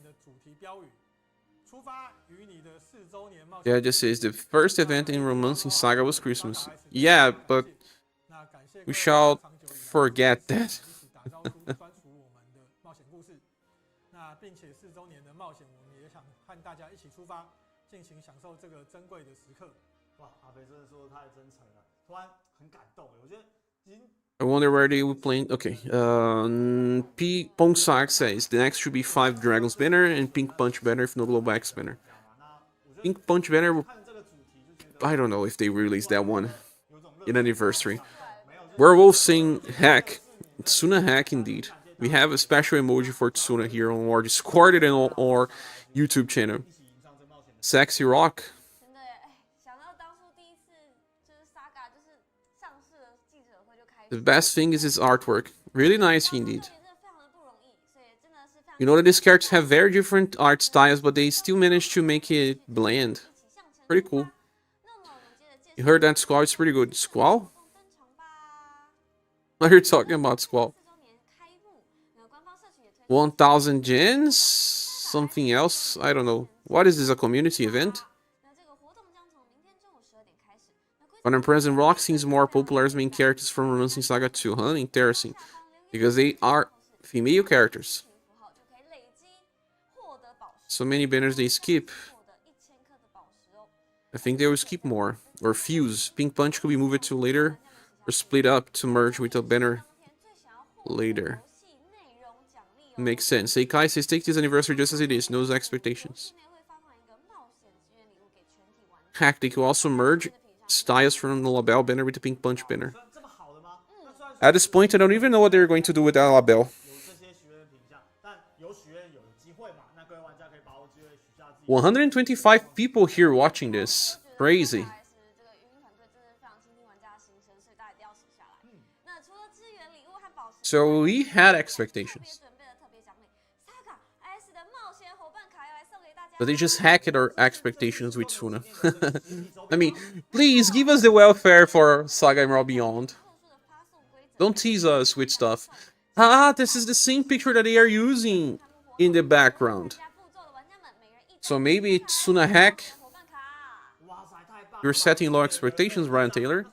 A: Yeah, just says the first event in Romancing Saga was Christmas. Yeah, but we shall forget that.
C: 那并且4周年的冒险，我们也想和大家一起出发，尽情享受这个珍贵的时刻。
B: 哇，阿北真的说的太真诚了，突然很感动。我觉得已经。
A: I wonder where they will play. Okay, P. Pongsak says the next should be 5 Dragons banner and Pink Punch banner if no Global X banner. Pink Punch banner will, I don't know if they release that one in anniversary. Werewolf saying hack. Tsuna hack indeed. We have a special emoji for Tsuna here on our Discord and on our YouTube channel. Sexy Rock. The best thing is his artwork. Really nice indeed. You know that these characters have very different art styles, but they still manage to make it blend. Pretty cool. You heard that Squall is pretty good. Squall? What are you talking about, Squall? 1000 gens? Something else? I don't know. What is this, a community event? Final Present Rock seems more popular as main characters from Romancing Saga 2, huh? Interesting. Because they are female characters. So many banners they skip. I think they will skip more. Or fuse. Pink Punch could be moved to later. Or split up to merge with a banner later. Makes sense. Seikai says take this anniversary just as it is. No expectations. Hack, they could also merge styles from the Label banner with the Pink Punch banner. At this point, I don't even know what they're going to do with that Label. 125 people here watching this. Crazy. So we had expectations. But they just hacked our expectations with Tsuna. I mean, please give us the welfare for SaGa Emerald Beyond. Don't tease us with stuff. Ah, this is the same picture that they are using in the background. So maybe it's Tsuna hack. You're setting low expectations, Ryan Taylor.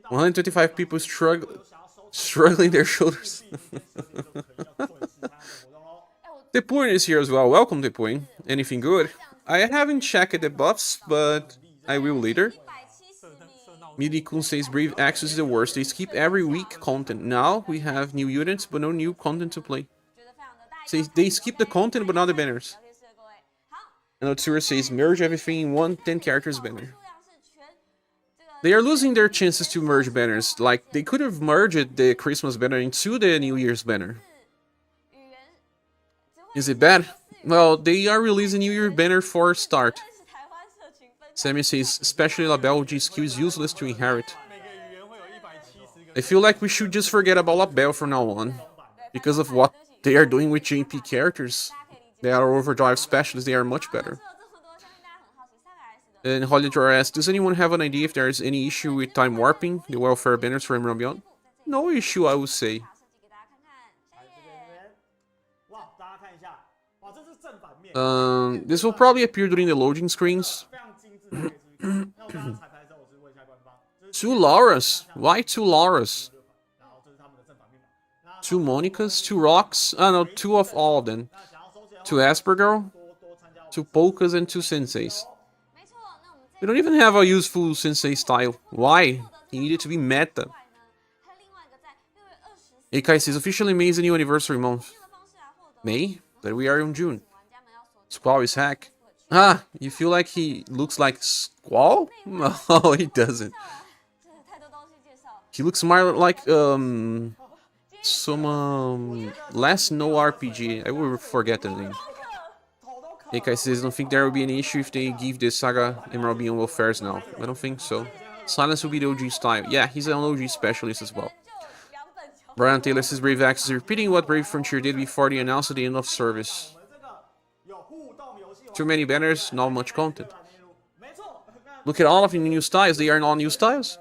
A: 125 people struggling their shoulders. Depuin is here as well. Welcome, Depuin. Anything good? I haven't checked the buffs, but I will later. Midi-kun says Brave Axis is the worst. They skip every week content. Now we have new units, but no new content to play. Says they skip the content, but not the banners. And Otsura says merge everything in one 10 characters banner. They are losing their chances to merge banners. Like, they could have merged the Christmas banner into the New Year's banner. Is it bad? Well, they are releasing New Year banner for a start. Sammy says, especially Label GSQ is useless to inherit. I feel like we should just forget about Label from now on. Because of what they are doing with JP characters. They are overdrive specialists, they are much better. And Holidor asks, does anyone have an idea if there is any issue with time warping the welfare banners for Emerald Beyond? No issue, I would say. This will probably appear during the loading screens. 2 Lauras. Why 2 Lauras? 2 Monicas, 2 Rocks. Ah, no, 2 of all of them. 2 Asperger, 2 Polkas, and 2 Senseis. We don't even have a useful Sensei style. Why? He needed to be meta. Eikai says officially May is a new anniversary month. May? But we are in June. Squall is hack. Ah, you feel like he looks like Squall? No, he doesn't. He looks more like some last no RPG. I will forget the name. Eikai says, I don't think there will be any issue if they give the SaGa Emerald Beyond welfares now. I don't think so. Silence will be the OG style. Yeah, he's an OG specialist as well. Brian Taylor says Brave X is repeating what Brave Frontier did before they announced the end of service. Too many banners, not much content. Look at all of the new styles, they are all new styles.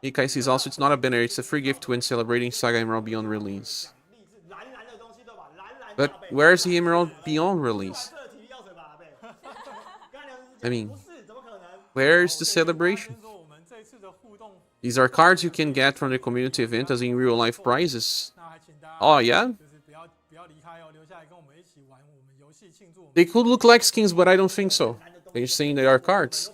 A: Ikai says also it's not a banner, it's a free gift when celebrating SaGa Emerald Beyond release. But where's the Emerald Beyond release? I mean, where's the celebration? These are cards you can get from the community event as in real life prizes. Oh yeah? They could look like skins, but I don't think so. They're saying they are cards.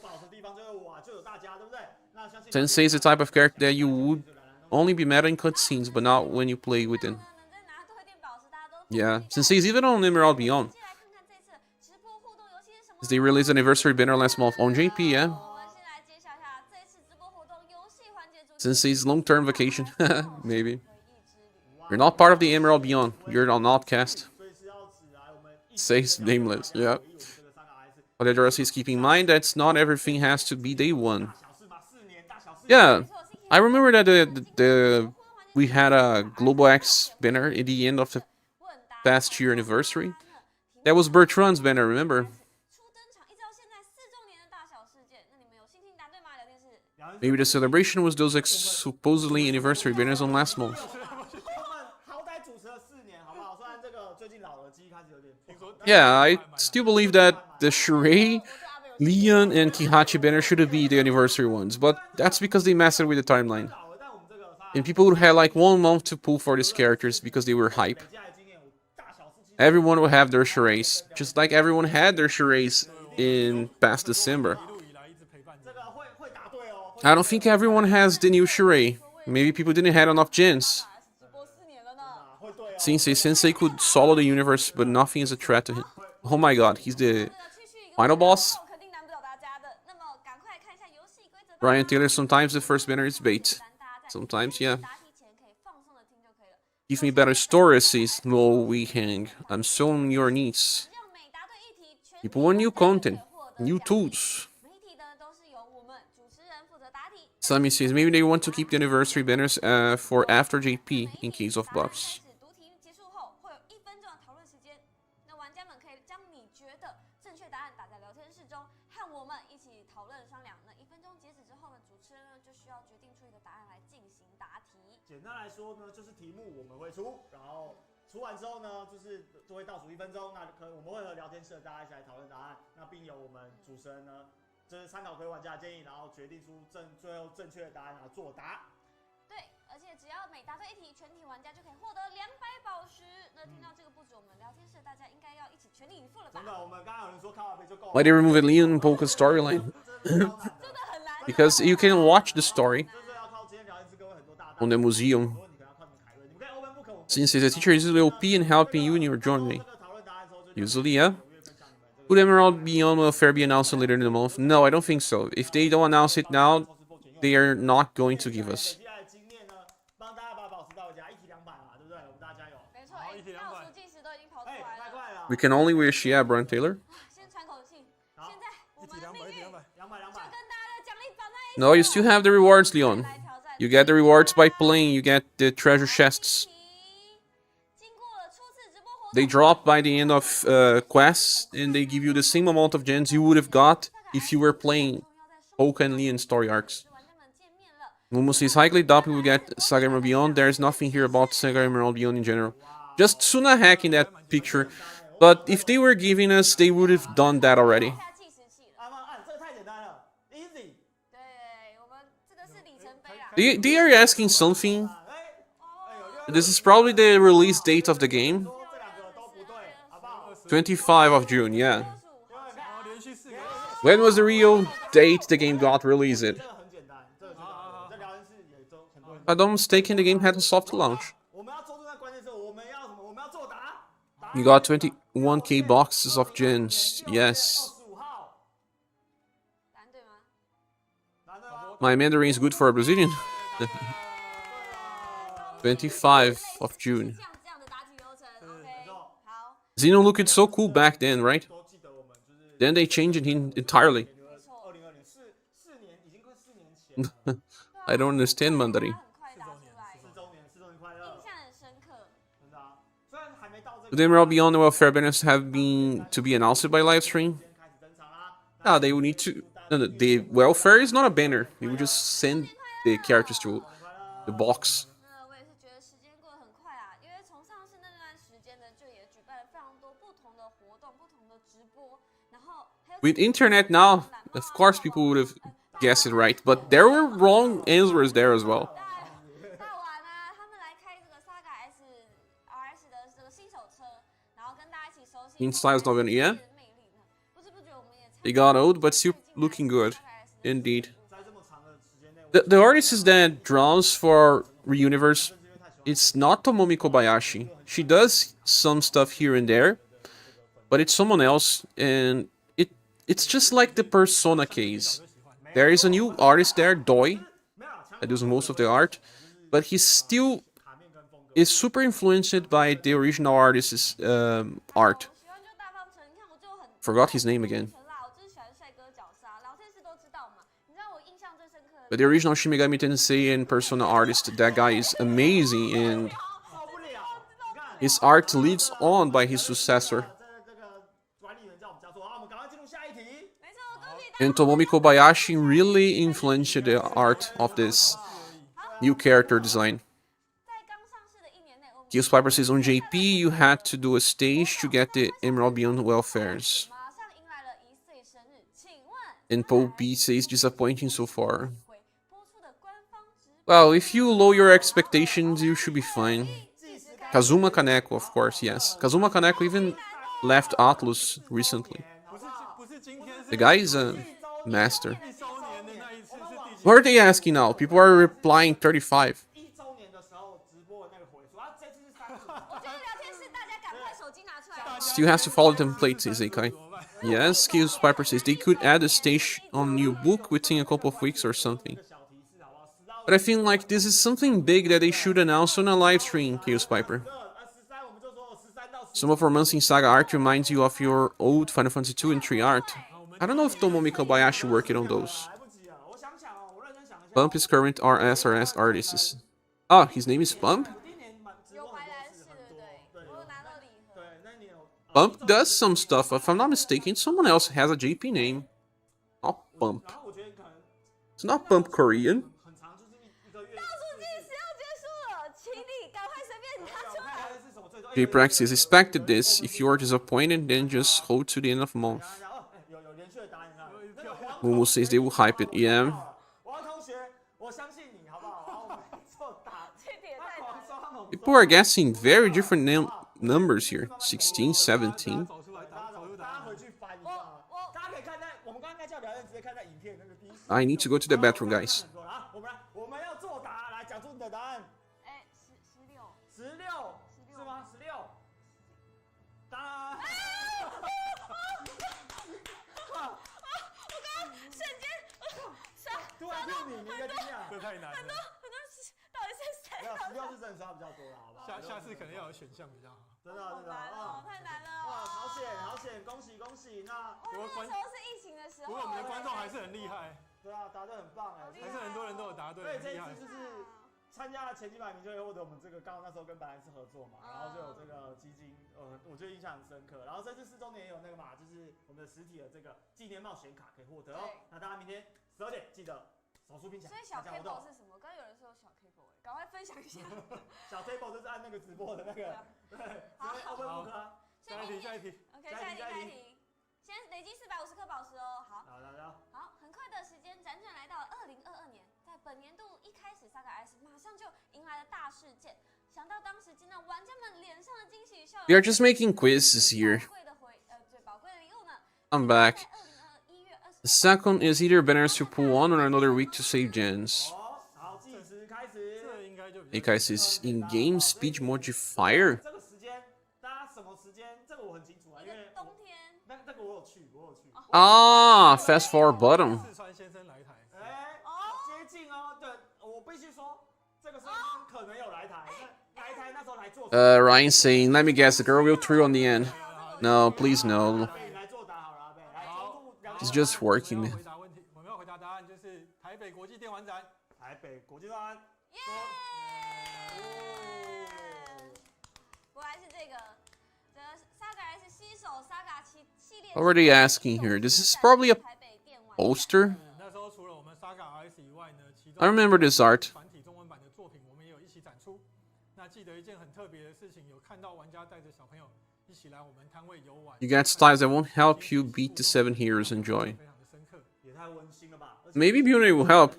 A: Sensei is the type of character that you would only be meta in cutscenes, but not when you play with them. Yeah, Sensei is even on Emerald Beyond. They released an anniversary banner last month on JP, yeah. Sensei's long-term vacation, maybe. You're not part of the Emerald Beyond. You're an outcast. Says nameless, yeah. But the is keeping in mind that not everything has to be day one. Yeah, I remember that we had a Global X banner at the end of the past year anniversary. That was Bertrand's banner, remember? Maybe the celebration was those supposedly anniversary banners on last month. Yeah, I still believe that the Shrey, Leon, and Kihachi banner should be the anniversary ones, but that's because they messed with the timeline. And people would have like 1 month to pull for these characters because they were hype. Everyone will have their Shreys, just like everyone had their Shreys in past December. I don't think everyone has the new Shrey. Maybe people didn't have enough gens. Sensei could solo the universe, but nothing is a threat to him. Oh my god, he's the final boss? Brian Taylor, sometimes the first banner is bait. Sometimes, yeah. Give me better stories, says No We Hang. I'm so on your knees. People want new content, new tools. Sammy says maybe they want to keep the anniversary banners for after JP in case of buffs. Why they removed Leon and Polka's storyline? Because you can watch the story on the museum. Since the teacher is usually OP and helping you in your journey. Usually, yeah. Would Emerald Beyond Welfare be announced later in the month? No, I don't think so. If they don't announce it now, they are not going to give us. We can only wish, yeah, Brian Taylor. No, you still have the rewards, Leon. You get the rewards by playing, you get the treasure chests. They drop by the end of quests, and they give you the same amount of gens you would have got if you were playing Polka and Leon story arcs. Momo says, highly doubt we will get SaGa Emerald Beyond. There's nothing here about SaGa Emerald Beyond in general. Just Suna hack in that picture. But if they were giving us, they would have done that already. They are asking something. This is probably the release date of the game. 25 of June, yeah. When was the real date the game got released? If I'm not mistaken, the game had a soft launch. You got 21k boxes of gens, yes. My Mandarin is good for a Brazilian. 25 of June. Xeno looked so cool back then, right? Then they changed it entirely. I don't understand Mandarin. The Emerald Beyond Welfare banners have been to be announced by Livestream. Ah, they will need to. No, the welfare is not a banner. They will just send the characters to the box.
D: 我也是觉得时间过得很快啊，因为从上市那段时间呢，就也举办了非常多不同的活动、不同的直播，然后还有
A: With internet now, of course people would have guessed it right, but there were wrong answers there as well.
D: 大玩啊，他们来开这个 SaGa SRS 的这个新手车，然后跟大家一起熟悉
A: In styles not even yeah.
D: 魅力呢。不知不觉我们也
A: They got old, but still looking good. Indeed. The artist that draws for UniverSe, it's not Tomomi Kobayashi. She does some stuff here and there, but it's someone else, and it's just like the Persona case. There is a new artist there, Doi, that does most of the art, but he still is super influenced by the original artist's art.
D: 喜欢就大方承认，你看我就很
A: Forgot his name again.
D: 纯啦，我就是喜欢帅哥角色啊，老天师都知道嘛。你知道我印象最深刻的
A: But the original Shin Megami Tensei and Persona artist, that guy is amazing, and his art lives on by his successor.
B: 这个管理员叫我们加速，好，我们赶快进入下一题。
D: 没错，恭喜大
A: And Tomomi Kobayashi really influenced the art of this new character design.
D: 在刚上市的一年内，我们
A: Chaos Piper says on JP, you had to do a stage to get the Emerald Beyond welfares.
D: 马上迎来了1岁生日，请问
A: And Paul B says disappointing so far.
D: 会播出的官方直播
A: Well, if you lower your expectations, you should be fine. Kazuma Kaneko, of course, yes. Kazuma Kaneko even left Atlus recently.
C: 不是今天是
A: The guy is a master.
C: 1周年的那一次是第几？
A: What are they asking now? People are replying 35.
B: 1周年的时候直播的那个回数，啊，这次是30。
D: 我觉得聊天室大家赶快手机拿出来。
A: Still has to follow the template, says Eikai. Yes, Chaos Piper says they could add a stage on new book within a couple of weeks or something.
B: 小提示好不好？10到
A: But I feel like this is something big that they should announce on a live stream, Chaos Piper.
B: 13，我们就说13到15。
A: Some of Romancing Saga art reminds you of your old Final Fantasy 2 and 3 art. I don't know if Tomomi Kobayashi worked on those.
B: 来不及了，我想想哦，我认真想一下。
A: Bump is current RSRS artists. Ah, his name is Bump?
B: 第一年蛮直
D: 有
B: 播很
D: 回来是
B: 多次，很
D: 对不
B: 多
D: 对？我有拿到礼盒。
B: 对，那你有
A: Bump does some stuff. If I'm not mistaken, someone else has a JP name. Not Bump.
B: 然后我觉得可能
A: It's not Bump Korean.
B: 很长，就是一个月。
D: 倒数计时要结束了，请你赶快随便拿出来。
B: 看是什么最多？
A: J Praxis expected this. If you are disappointed, then just hold to the end of the month.
B: 有连续的答案啊。那个黄
A: Momo says they will hype it. Yeah.
B: 王同学，我相信你，好不好？然后我们作答。
D: 这点太难了。
B: 他狂刷猛
A: People are guessing very different numbers here. 16, 17.
C: 走出来答，走出答案
B: 大家回。去翻一下，大家可以看在我们刚刚应该叫聊天，直接看在影片那个第一。
A: I need to go to the bathroom, guys.
B: 好，我们要作答，来讲出你的答案。
D: 哎，16。
B: 16是吗？16。当然。
D: 瞬间，
B: 突然变你一个惊讶。
C: 这太难了，
D: 到底是谁？
B: 没有16是真的刷比较多了，好不好？
C: 下次可能要有选项比较好。
B: 真的真的
D: 难哦，
B: 啊！
D: 太难了
B: 哇，
D: 哦。
B: 好险好险，恭喜恭喜！那
D: 哇，那时候是疫情的时候。
C: 不过我们的观众还是很厉害，
B: 对啊，答对很棒哎，
C: 还是很多人都有答对，
B: 对，这
C: 很厉害
B: 一次。就是参加了前几百名就会获得我们这个刚好那时候跟白兰氏合作嘛，然后就有这个基金，我觉得印象很深刻。然后这次4周年也有那个嘛，就是我们的实体的这个纪念冒险卡可以获得哦。那大家明天12点记得手速拼起来，
D: 所以小
B: 参加活动
D: cable 是什么？刚刚有人说有小 cable，赶快分享一下。
B: 小 table 就是按那个直播的那个，对，直接 open book 啊。
C: 下一题，下一题。
D: OK， 下一题。现在累积450颗宝石哦。好，好，很快的时间辗转来到了2022年，在本年度一开始 ，SaGa S 马上就迎来了大事件。想到当时见到玩家们脸上的惊喜与笑容
A: We are just making quizzes here.
D: 最宝贵的礼物呢？
A: I'm back.
D: 在1月
A: The second is either banners to pull on or another week to save gens.
B: 好，计时开始。
C: 这应该就比
A: Hey
C: 较
A: guys, is in-game speed modifier?
B: 这个时间，大家什么时间？这个我很清楚啊，因为
D: 冬天。
B: 那个我有去。
A: Ah, fast forward button.
C: 四川先生来台。
B: 哎，接近哦。对，我必须说，这个时候可能有来台。来台那时候来做。
A: Ryan saying, let me guess, the girl will through on the end. No, please no.
B: 来作答好了，阿贝。来，
A: He's just working,
C: 我们
A: man.
C: 要回答问题，我们要回答答案就是台北国际电玩展。
B: 台北国际端。
D: 耶！果然是这个。
A: What were they asking here? This is probably a poster.
C: 那时候除了我们 SaGa RS 以外呢，其中
A: I remember this art.
C: 繁体中文版的作品，我们也有一起展出。那记得一件很特别的事情，有看到玩家带着小朋友一起来我们摊位游玩。
A: You got styles that won't help you beat the 7 heroes. Enjoy.
C: 非常的深刻。
B: 也太温馨了吧！
A: Maybe Beauty will help.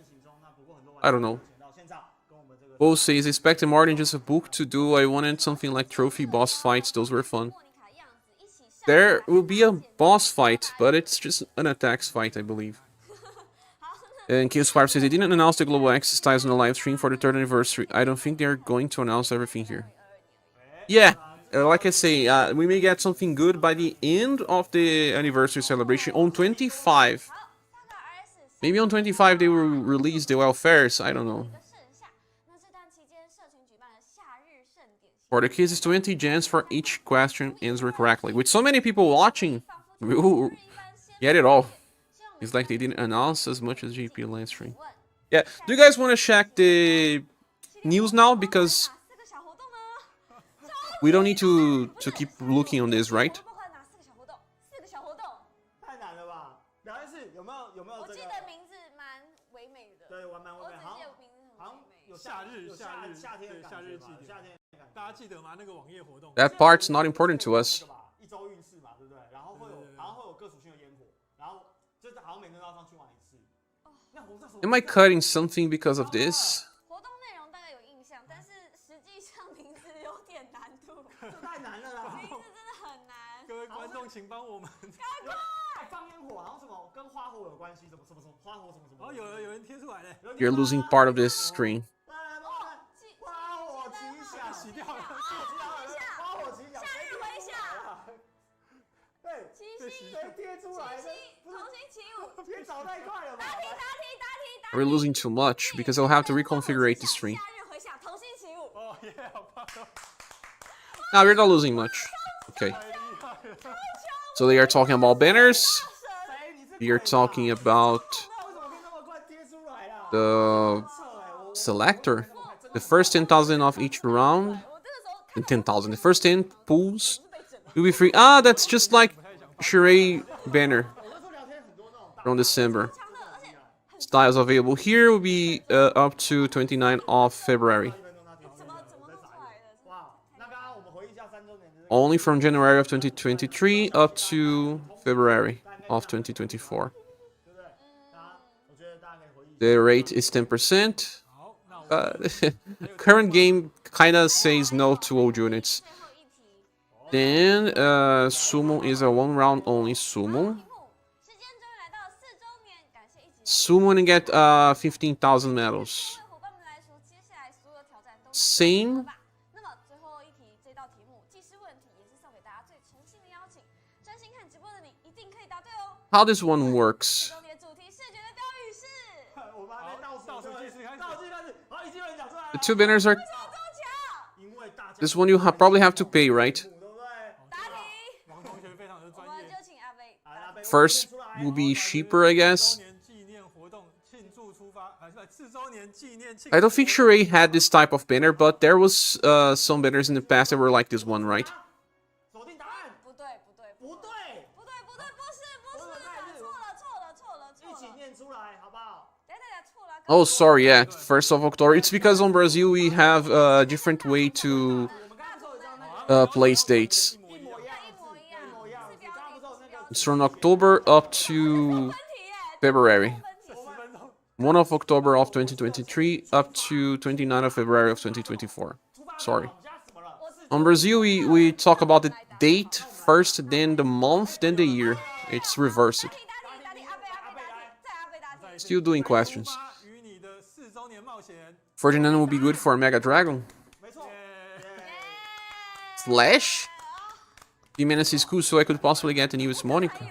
A: I don't know. Bo says, expecting more than just a book to do. I wanted something like trophy boss fights. Those were fun. There will be a boss fight, but it's just an attacks fight, I believe. And Chaos5 says, they didn't announce the Global Access styles on the live stream for the 3rd anniversary. I don't think they're going to announce everything here. Yeah, like I say, we may get something good by the end of the anniversary celebration on 25. Maybe on 25 they will release the welfares, I don't know. For the kids, it's 20 gens for each question answered correctly. With so many people watching, we will get it all. It's like they didn't announce as much as GP live stream. Yeah, do you guys want to check the news now? Because we don't need to keep looking on this, right?
B: 太难了吧？聊天室有没有
D: 我
B: 这个？
D: 记得名字蛮唯美的，
B: 对，玩蛮唯美，好像有夏天的感觉吧，夏天的感觉。
C: 大家记得吗？那个网页活动。
A: That part's not important to us.
B: 一周运势嘛，对不对？然后会有各属性的烟火，然后就是好像每天都要上去玩一次。
A: Am I cutting something because of this?
D: 活动内容大概有印象，但是实际上名字有点难度，
B: 这太难了啦！
D: 名字真的很难。
C: 各位观众，请帮我们。
B: 放烟火好像什么跟花火有关系，什么花火什么。
C: 哦，有人贴出来嘞。
A: You're losing part of this screen.
B: 花火吉祥，
C: 洗掉了。
B: 花火吉祥，
D: 夏日回响。
B: 对，
D: 七夕，
B: 谁贴出来的？
D: 同心起舞，
B: 贴找太快了吧？
D: 答题。
A: We're losing too much because I'll have to reconfigure the stream.
D: 夏日回响，同心起舞。
C: 哦耶，好棒哦！
A: Now we're not losing much. Okay. So they are talking about banners. We are talking about the Selector. The first 10,000 of each round. And 10,000. The first 10 pools will be free. Ah, that's just like Charade banner from December. Styles available here will be up to 29 of February. Only from January of 2023 up to February of 2024. The rate is 10%. Current game kinda says no to old units. Then Summon is a 1 round only Summon. Summon and get 15,000 medals. Same. How this one works. The 2 banners are... This one you probably have to pay, right? First will be cheaper, I guess. I don't think Charade had this type of banner, but there was some banners in the past that were like this one, right? Oh, sorry, yeah. 1st of October. It's because on Brazil we have a different way to place dates. It's from October up to February. 1 of October of 2023 up to 29 of February of 2024. Sorry. On Brazil, we talk about the date first, then the month, then the year. It's reversed. Still doing questions. Ferdinand will be good for Mega Dragon. Slash? The menace is cool, so I could possibly get the newest Monica.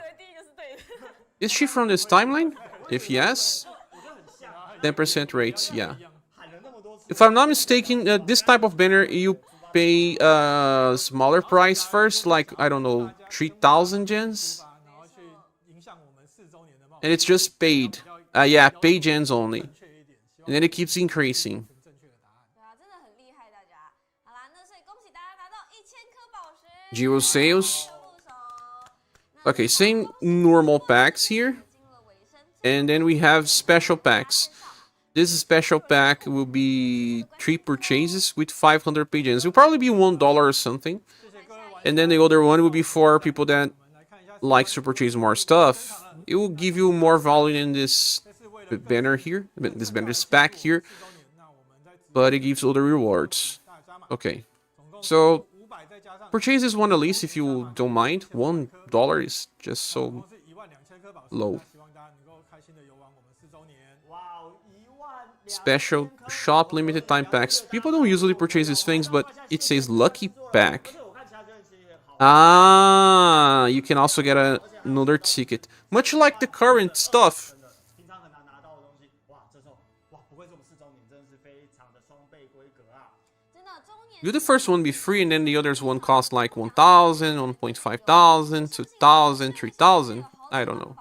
A: Is she from this timeline? If yes, 10% rates, yeah. If I'm not mistaken, this type of banner, you pay a smaller price first, like, I don't know, 3,000 gens? And it's just paid. Yeah, paid gens only. And then it keeps increasing. Geo sales. Okay, same normal packs here. And then we have special packs. This special pack will be 3 purchases with 500 pages. It will probably be $1 or something.
C: 谢谢各位玩家。
A: And then the other one will be for people that likes to purchase more stuff. It will give you more value in this banner here, this banner's pack here, but it gives other rewards. Okay, so purchase this one at least if you don't mind. $1 is just so low. Special shop limited time packs. People don't usually purchase these things, but it says lucky pack. Ah, you can also get another ticket. Much like the current stuff.
B: 平常很难拿到的东西，哇，这时候哇，不愧是我们4周年，真的是非常的双倍规格啊！
A: You the first one be free, and then the others one cost like 1,000, 1,500, 2,000, 3,000. I don't know.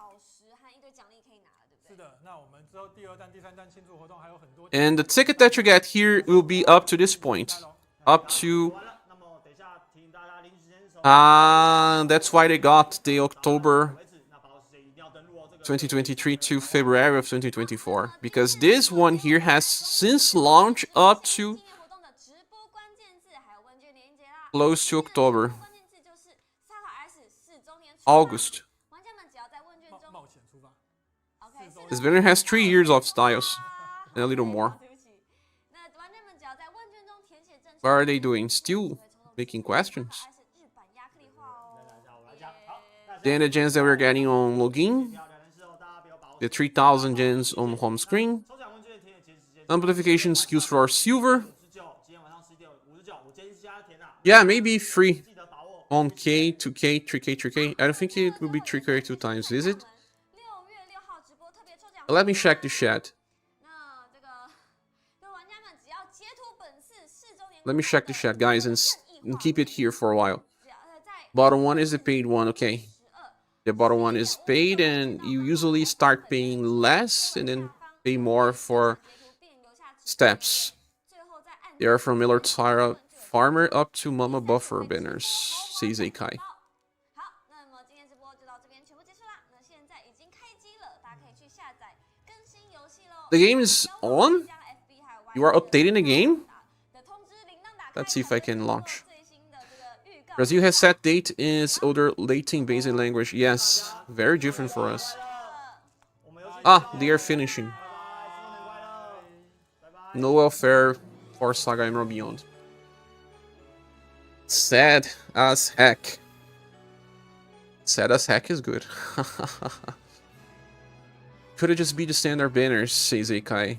A: And the ticket that you get here will be up to this point. Up to... that's why they got the October 2023 to February of 2024. Because this one here has since launch up to close to October. August. This banner has 3 years of styles. And a little more. What are they doing? Still making questions? Then the gens that we're getting on login. The 3,000 gens on home screen. Amplification skills for our silver. Yeah, maybe free on K, 2K, 3K, 3K. I don't think it will be 3K 2 times, is it? Let me check the chat. Let me check the chat, guys, and keep it here for a while. Bottom one is the paid one, okay. The bottom one is paid, and you usually start paying less and then pay more for steps. They are from Miller Tara Farmer up to Mama Buffer banners, says Akai. The game is on? You are updating the game? Let's see if I can launch. Brazil has set date is older Latin basic language. Yes, very different for us. Ah, they are finishing. No welfare for SaGa Emerald Beyond. Sad as heck. Sad as heck is good. Could it just be the standard banners, says Akai.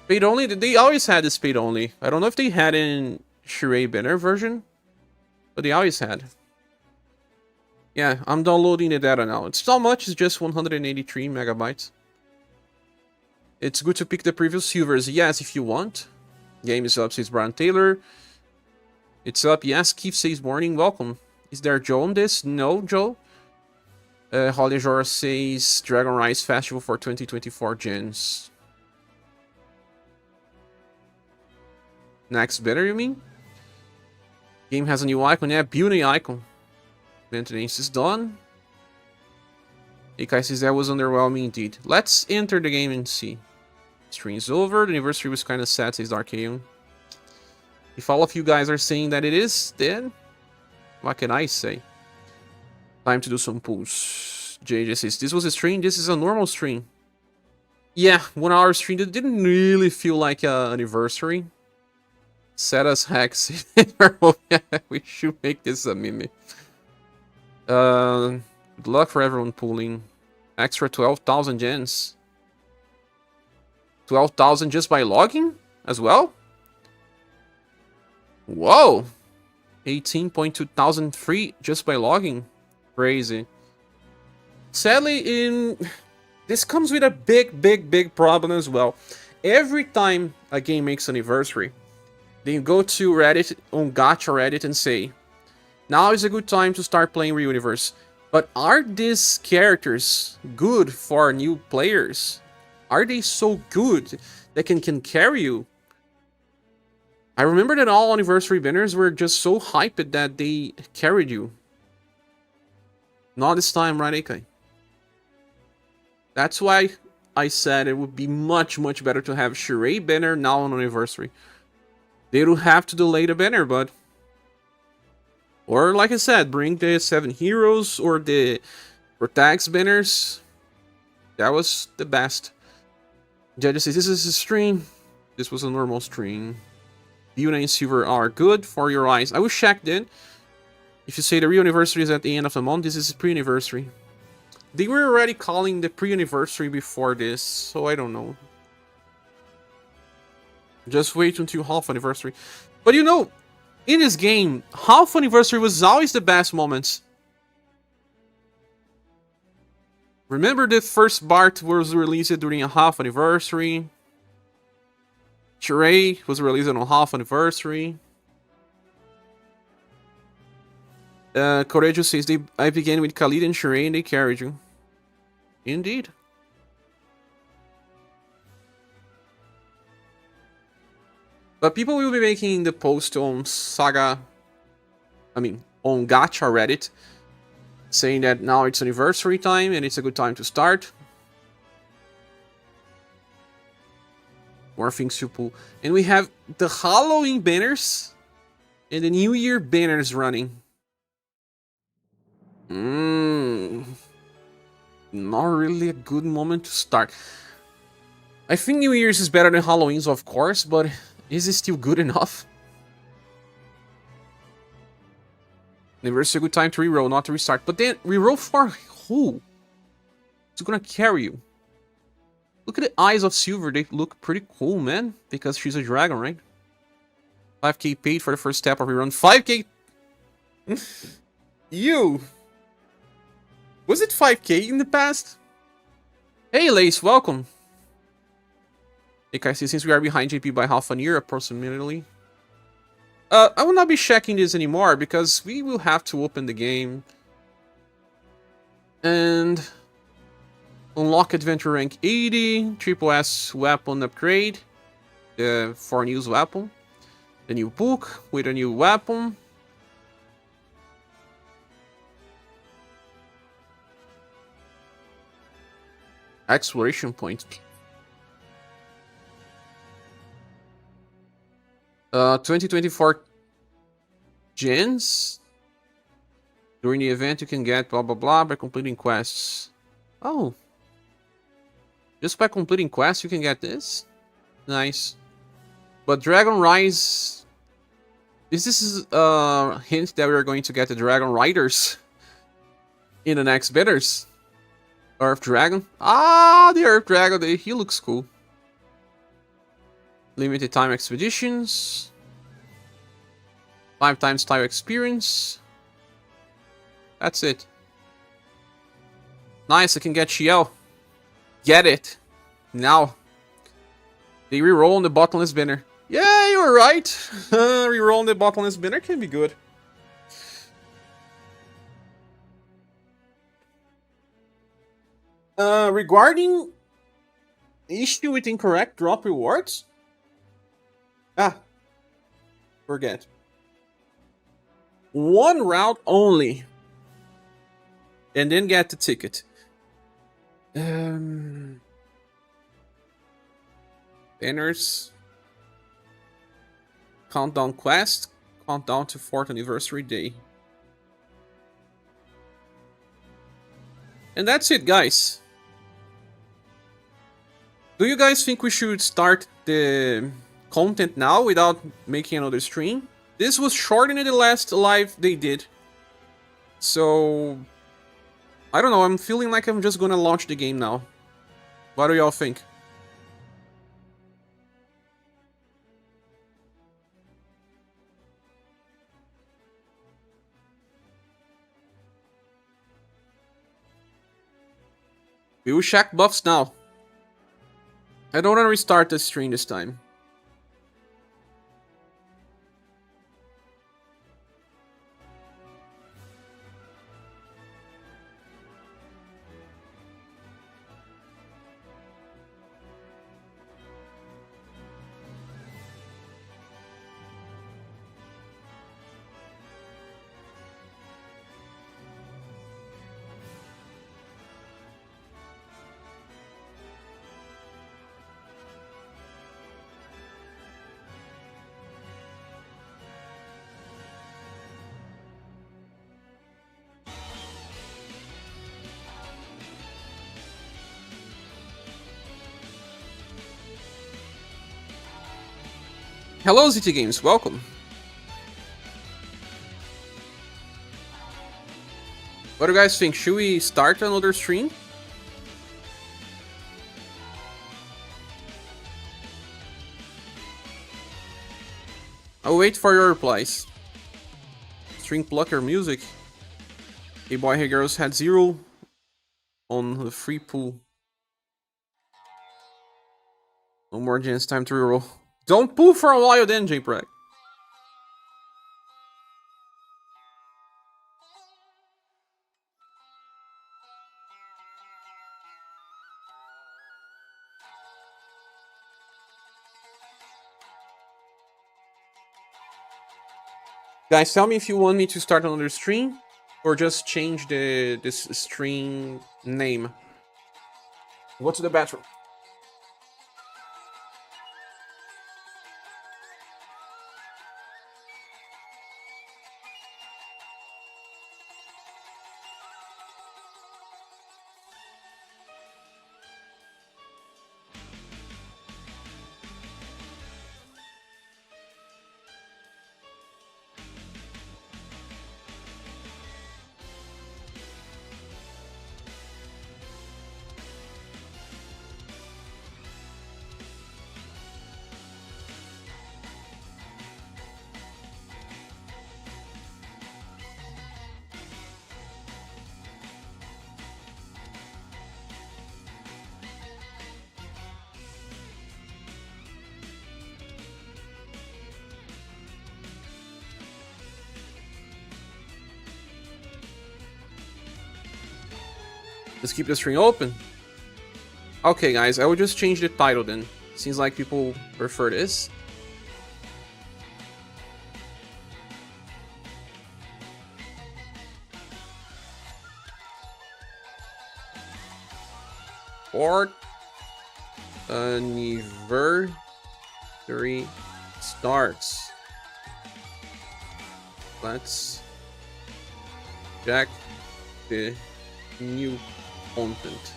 A: Paid only? They always had this paid only. I don't know if they had in Sheree banner version, but they always had. Yeah, I'm downloading the data now. It's not much, it's just 183 megabytes. It's good to pick the previous silvers. Yes, if you want. Game is up, says Brian Taylor. It's up, yes. Keith says morning, welcome. Is there Joe on this? No, Joe. Holly Jora says Dragon Rise Festival for 2024 gens. Next banner, you mean? Game has a new icon. Yeah, beauty icon. Maintenance is done. Ikai says that was underwhelming indeed. Let's enter the game and see. Stream's over. The anniversary was kind of sad, says Darkaeon. If all of you guys are saying that it is, then what can I say? Time to do some pulls. JJ says this was a stream. This is a normal stream. Yeah, 1 hour stream. That didn't really feel like an anniversary. Set us hacks. We should make this a meme. Good luck for everyone pulling. Extra 12,000 gens. 12,000 just by logging as well? Whoa! 18.2 thousand free just by logging. Crazy. Sadly, this comes with a big problem as well. Every time a game makes an anniversary, they go to Reddit, on Gacha Reddit, and say, now is a good time to start playing ReUniverse. But are these characters good for new players? Are they so good that can carry you? I remember that all anniversary banners were just so hyped that they carried you. Not this time, right, AK? That's why I said it would be much, much better to have Charade banner now on anniversary. They don't have to delay the banner, but... Or, like I said, bring the 7 heroes or the Protects banners. That was the best. Judge says, this is a stream. This was a normal stream. Una and Silver are good for your eyes. I will check then. If you say the real anniversary is at the end of the month, this is pre-anniversary. They were already calling the pre-anniversary before this, so I don't know. Just wait until half anniversary. But you know, in this game, half anniversary was always the best moments. Remember the first Bart was released during a half anniversary. Charade was released on a half anniversary. Courageous says, I began with Khalid and Charade and they carried you. Indeed. But people will be making the post on SaGa, on Gacha Reddit, saying that now it's anniversary time and it's a good time to start. More things to pull. And we have the Halloween banners and the New Year banners running. Not really a good moment to start. I think New Year's is better than Halloween's, of course, but is it still good enough? Anniversary, a good time to reroll, not to restart. But then, reroll for who? It's gonna carry you. Look at the eyes of Silver, they look pretty cool, man. Because she's a dragon, right? 5k paid for the first step of rerun. 5k? You! Was it 5k in the past? Hey, Lace, welcome. Hey, guys, since we are behind JP by half a year, approximately. I will not be checking this anymore, because we will have to open the game. And... unlock Adventure Rank 80, Triple S weapon upgrade. The Forneus weapon. The new book with a new weapon. Exploration point. 2024 gens. During the event you can get blah blah blah by completing quests. Oh. Just by completing quests you can get this? Nice. But Dragon Rise... Is this a hint that we're going to get the Dragon Riders in the next bidders? Earth Dragon. Ah, the Earth Dragon. He looks cool. Limited time expeditions. 5 times time experience. That's it. Nice, I can get Shiel. Get it. Now. They reroll on the bottomless binner. Yeah, you were right. Reroll on the bottomless binner can be good. Regarding issue with incorrect drop rewards. Forget. 1 route only. And then get the ticket. Banners. Countdown quest. Countdown to 4th anniversary day. And that's it, guys. Do you guys think we should start the content now without making another stream? This was shorter than the last live they did. So... I don't know, I'm feeling like I'm just gonna launch the game now. What do y'all think? We will check buffs now. I don't want to restart the stream this time. Hello, ZT Games, welcome. What do you guys think? Should we start another stream? I'll wait for your replies. String plucker music. Hey boy, hey girls, had 0 on the free pool. No more gens, time to reroll. Don't pull for a while then, JPreg. Guys, tell me if you want me to start another stream or just change this stream name. Go to the bathroom. Let's keep the string open. Okay, guys, I will just change the title then. Seems like people prefer this. Fourth anniversary starts. Let's check the new content.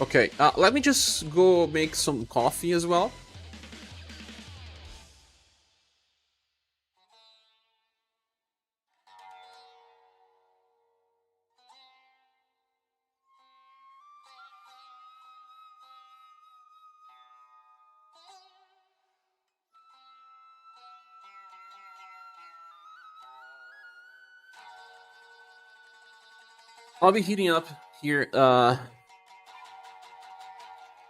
A: Okay, let me just go make some coffee as well. I'll be heating up here, and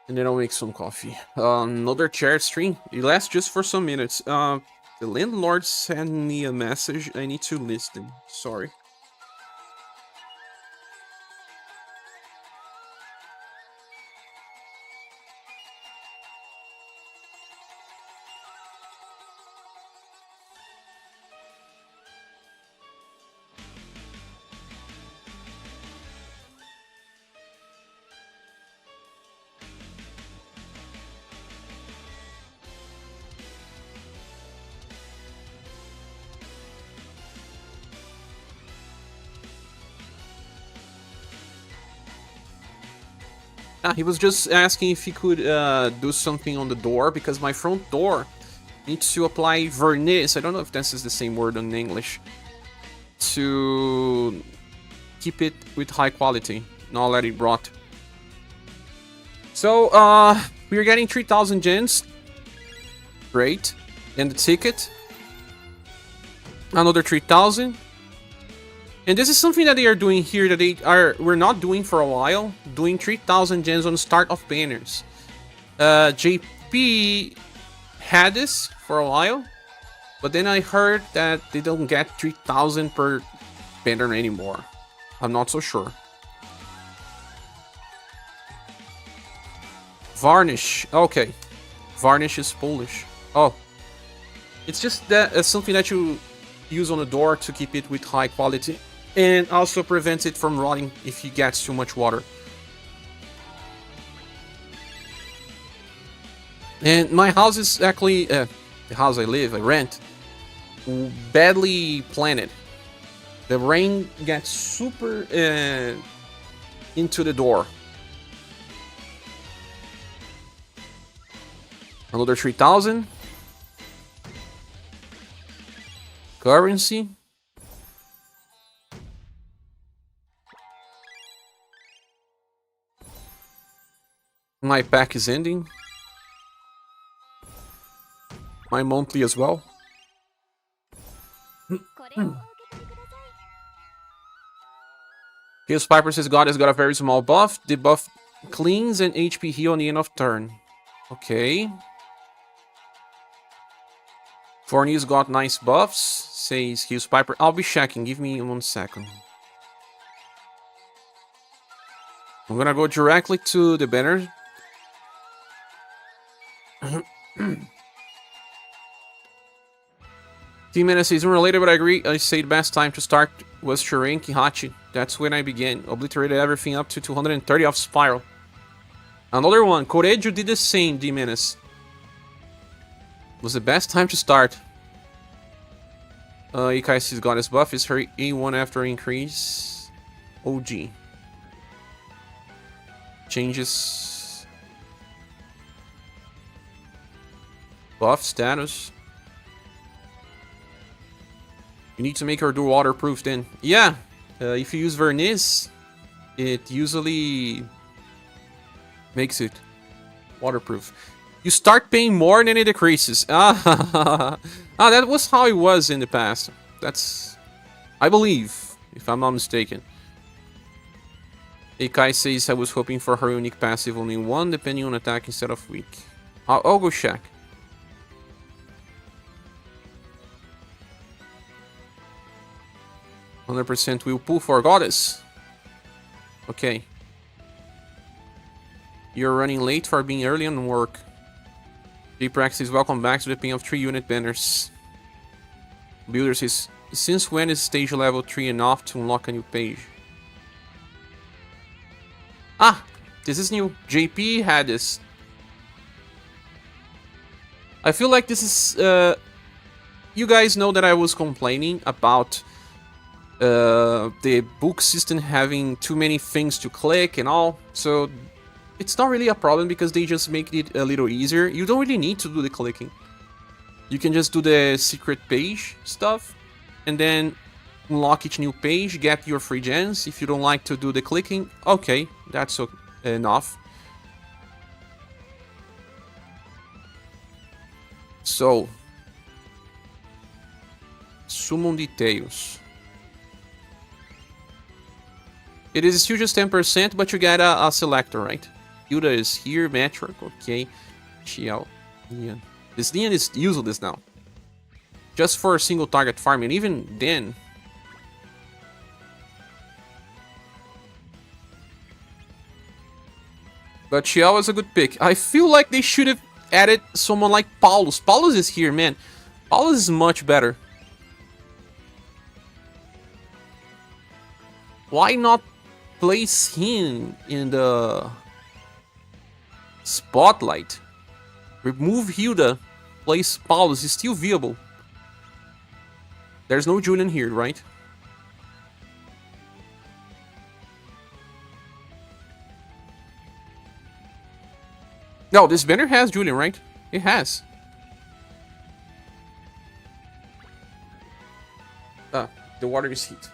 A: then I'll make some coffee. Another chat stream. It lasts just for some minutes. The landlord sent me a message. I need to listen. Sorry. He was just asking if he could do something on the door, because my front door needs to apply Forneus. I don't know if this is the same word in English. To keep it with high quality, not let it rot. So, we are getting 3,000 gens. Great. And the ticket. Another 3,000. And this is something that they are doing here that we're not doing for a while. Doing 3,000 gens on the start of banners. JP had this for a while, but then I heard that they don't get 3,000 per banner anymore. I'm not so sure. Varnish. Okay. Varnish is Polish. Oh. It's just that something that you use on the door to keep it with high quality. and also prevents it from rotting if he gets too much water. And my house is actually the house I rent, badly planted. The rain gets super into the door. Another 3,000. Currency. My pack is ending. My monthly as well. His Piper says God has got a very small buff. The buff cleans and HP heal on the end of turn. Okay. Forneus got nice buffs. Says Hughes Piper. I'll be checking. Give me 1 second. I'm gonna go directly to the banner. T-Mana says unrelated, but I agree. I say the best time to start was Shiren Kihachi. That's when I began. Obliterated everything up to 230 off Spiral. Another one. Koreju did the same, D-Menace. Was the best time to start. Ikai's got his buff. Is her A1 after increase. OG. Changes. Buff status. You need to make her do waterproof then. Yeah. If you use verniz, it usually makes it waterproof. You start paying more and then it decreases. That was how it was in the past. That's, I believe, if I'm not mistaken. Ikai says I was hoping for her unique passive only one, depending on attack instead of weak. I'll go check. %, will pull for Goddess. Okay. You're running late for being early on work. Praxis, welcome back to the ping of 3 unit banners. Builder says, since when is stage level 3 enough to unlock a new page? Ah, this is new. JP had this. I feel like this is... you guys know that I was complaining about the book system having too many things to click and all. So it's not really a problem because they just make it a little easier. You don't really need to do the clicking. You can just do the secret page stuff and then unlock each new page, get your free gens. If you don't like to do the clicking, okay, that's enough. So, summon details. It is still just 10%, but you get a selector, right? Hilda is here, metric, okay. Xiao, Nian. This Nian is useless now. Just for a single target farm, and even then... But Xiao is a good pick. I feel like they should have added someone like Paulus. Paulus is here, man. Paulus is much better. Why not place him in the spotlight? Remove Hilda, place Paulus, is still viable. There's no Julian here, right? No, this banner has Julian, right? It has. Ah, the water is heat.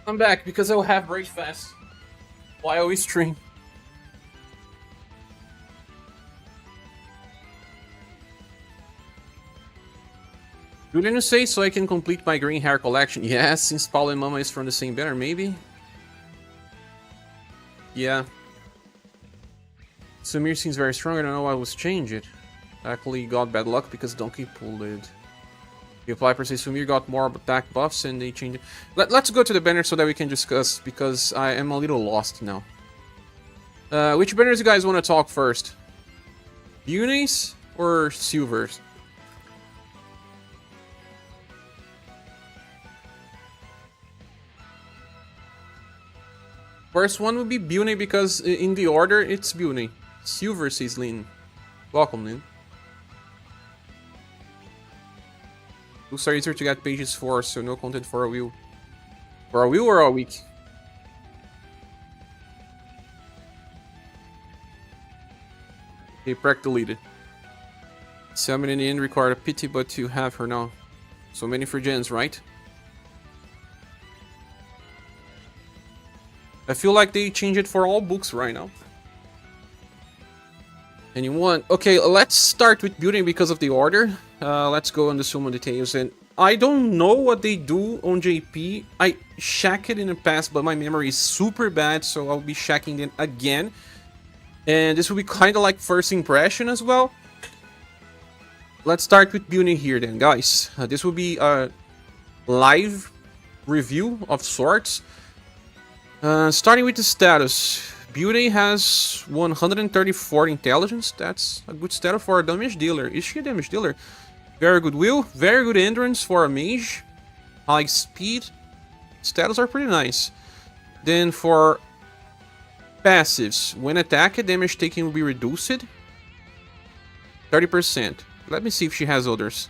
A: I'm back because I'll have breakfast while we stream. You didn't say so I can complete my green hair collection. Yes, since Paul and Mama is from the same banner, maybe? Yeah. Samir seems very strong. I don't know why I was change it. Actually got bad luck because Donkey pulled it. The apply per se Sumir got more attack buffs and they changed it. Let's go to the banner so that we can discuss because I am a little lost now. Which banners you guys want to talk first? Unis or Silvers? First one would be Bune because in the order it's Bune. Silver says Lin. Welcome, Lin. Looks are easier to get pages for, so no content for a wheel. For a wheel or a week? Okay, Prec deleted. Summon in the end required a pity, but you have her now. So many for gens, right? I feel like they change it for all books right now. Anyone? Okay, let's start with building because of the order. Let's go on the summon details. And I don't know what they do on JP. I checked it in the past, but my memory is super bad, so I'll be checking it again. And this will be kind of like first impression as well. Let's start with building here then, guys. This will be a live review of sorts. Starting with the status. Beauty has 134 intelligence. That's a good status for a damage dealer. Is she a damage dealer? Very good will. Very good endurance for a mage. High speed. Status are pretty nice. Then for passives. When attacked, damage taken will be reduced. 30%. Let me see if she has others.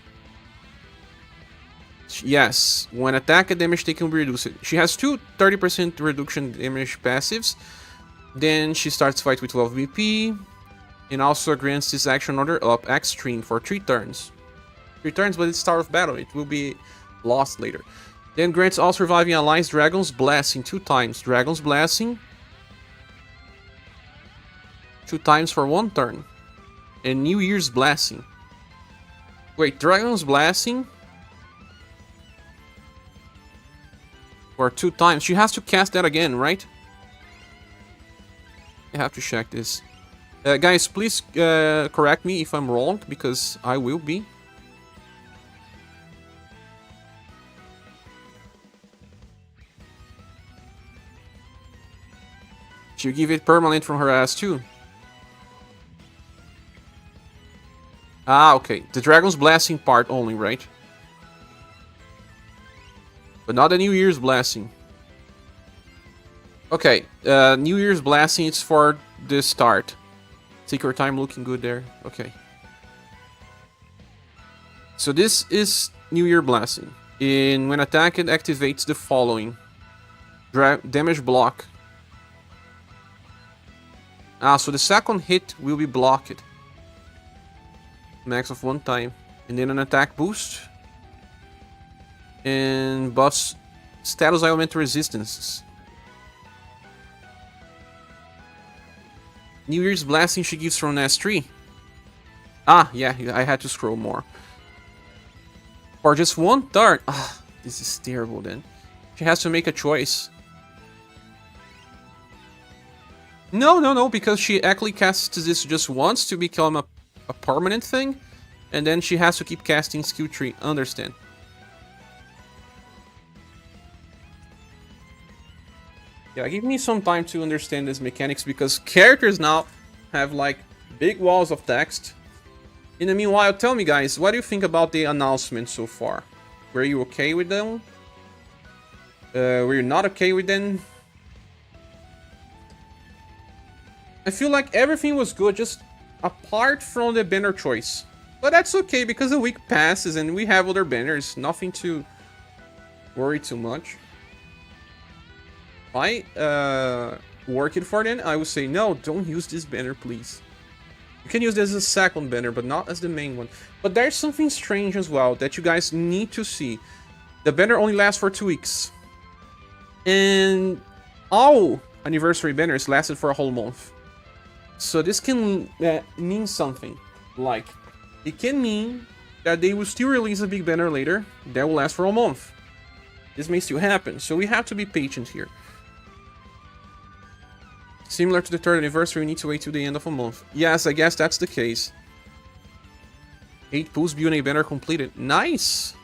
A: Yes, when attacked, damage taken will be reduced. She has two 30% reduction damage passives. Then she starts fight with 12 BP. And also grants this action order up extreme for 3 turns. 3 turns, but it's start of battle. It will be lost later. Then grants all surviving allies Dragon's Blessing 2 times. Dragon's Blessing 2 times for 1 turn. And New Year's Blessing. Wait, Dragon's Blessing for 2 times. She has to cast that again, right? I have to check this. Guys, please correct me if I'm wrong, because I will be. She'll give it permanent from her ass too. Ah, okay. The Dragon's Blessing part only, right? But not the New Year's Blessing. Okay, New Year's Blessing is for the start. Take your time, looking good there. Okay. So this is New Year Blessing. When attacked, it activates the following. Damage block. Ah, so the second hit will be blocked. Max of 1 time. And then an attack boost. And buffs status element resistances. New Year's Blessing she gives from S3. Ah, yeah, I had to scroll more. For just 1 turn. Ah, this is terrible then. She has to make a choice. No, because she actually casts this just once to become a permanent thing. And then she has to keep casting skill tree. Understand. Yeah, give me some time to understand these mechanics because characters now have like big walls of text. In the meanwhile, tell me guys, what do you think about the announcement so far? Were you okay with them? Were you not okay with them? I feel like everything was good just apart from the banner choice. But that's okay because the week passes and we have other banners. Nothing to worry too much. If I work it for them, I would say, no, don't use this banner, please. You can use this as a second banner, but not as the main one. But there's something strange as well that you guys need to see. The banner only lasts for 2 weeks. And all anniversary banners lasted for a whole month. So this can mean something. Like, it can mean that they will still release a big banner later that will last for a month. This may still happen, so we have to be patient here. Similar to the 3rd anniversary, we need to wait till the end of a month. Yes, I guess that's the case. 8 pulls, BUNA banner completed. Nice!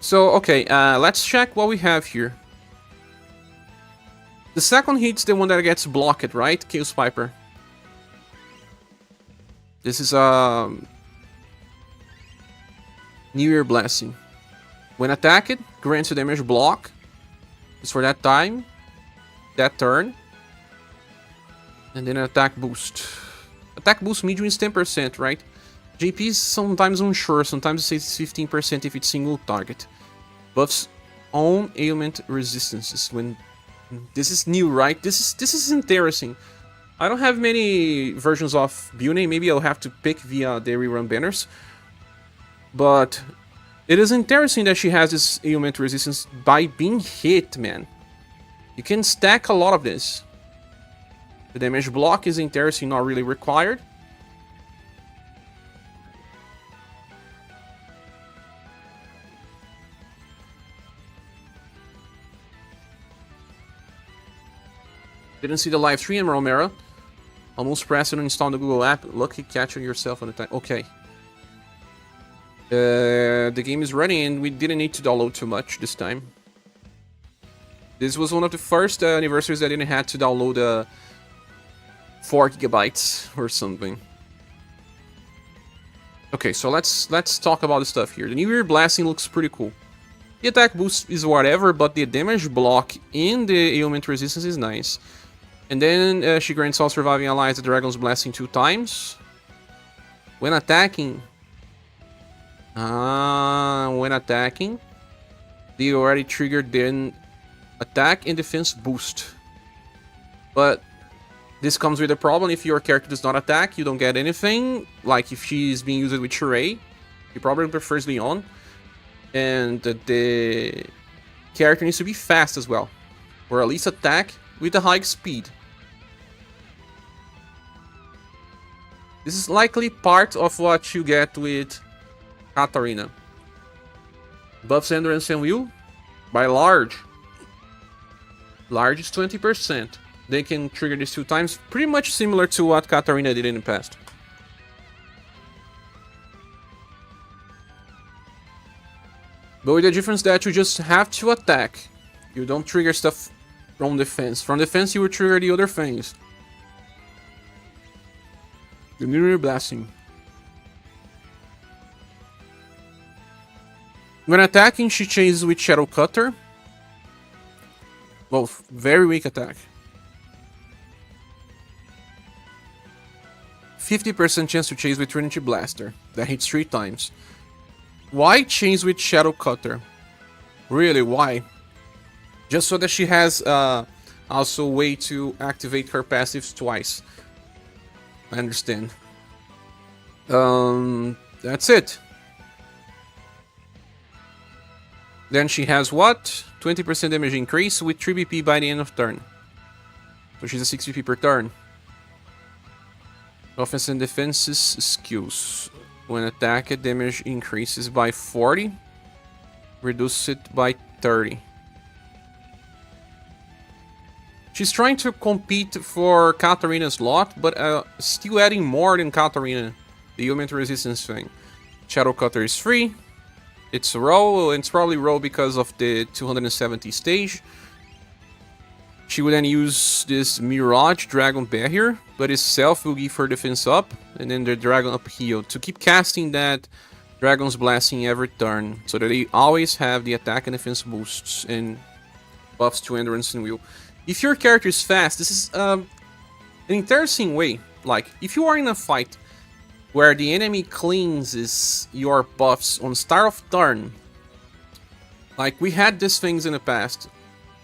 A: So, okay, let's check what we have here. The second hit's the one that gets blocked, right? Chaos Piper. This is New Year Blessing. When attacked, grants a damage block. Just for that time. That turn. And then an attack boost. Attack boost medium is 10%, right? JP is sometimes unsure, sometimes it says 15% if it's single target. Buffs own ailment resistances. When this is new, right? This is interesting. I don't have many versions of BUNA, maybe I'll have to pick via the rerun banners. But it is interesting that she has this ailment resistance by being hit, man. You can stack a lot of this. The damage block is interesting, not really required. Didn't see the live stream, Romero. Almost pressed and install the Google app. Lucky catching yourself on the time. Okay. The game is running and we didn't need to download too much this time. This was one of the first anniversaries that didn't have to download 4 gigabytes or something. Okay, so let's talk about the stuff here. The New Year Blasting looks pretty cool. The attack boost is whatever, but the damage block in the ailment resistance is nice. And then she grants all surviving allies the Dragon's Blessing 2 times. When attacking, they already triggered then attack and defense boost. But this comes with a problem. If your character does not attack, you don't get anything. Like if she's being used with Sheree, he probably prefers Leon. And the character needs to be fast as well, or at least attack with a high speed. This is likely part of what you get with Katarina. Buffs endurance and will by large. Large is 20%. They can trigger this 2 times, pretty much similar to what Katarina did in the past. But with the difference that you just have to attack. You don't trigger stuff from defense. From defense you will trigger the other things. The New Year Blasting. When attacking, she chases with Shadow Cutter. Well, very weak attack. 50% chance to chase with Trinity Blaster. That hits 3 times. Why chase with Shadow Cutter? Really, why? Just so that she has also a way to activate her passives twice. I understand. That's it. Then she has what? 20% damage increase with 3 BP by the end of turn. So she's a 6 BP per turn. Offense and defenses skills. When attacked, damage increases by 40. Reduce it by 30. She's trying to compete for Katarina's lot, but still adding more than Katarina. The ailment resistance thing. Shadow Cutter is free. It's roll, and it's probably roll because of the 270 stage. She would then use this Mirage Dragon Barrier, but itself will give her defense up, and then the Dragon up heal to keep casting that Dragon's Blessing every turn, so that they always have the attack and defense boosts and buffs to endurance and will. If your character is fast, this is an interesting way. Like, if you are in a fight where the enemy cleanses your buffs on start of turn, like we had these things in the past,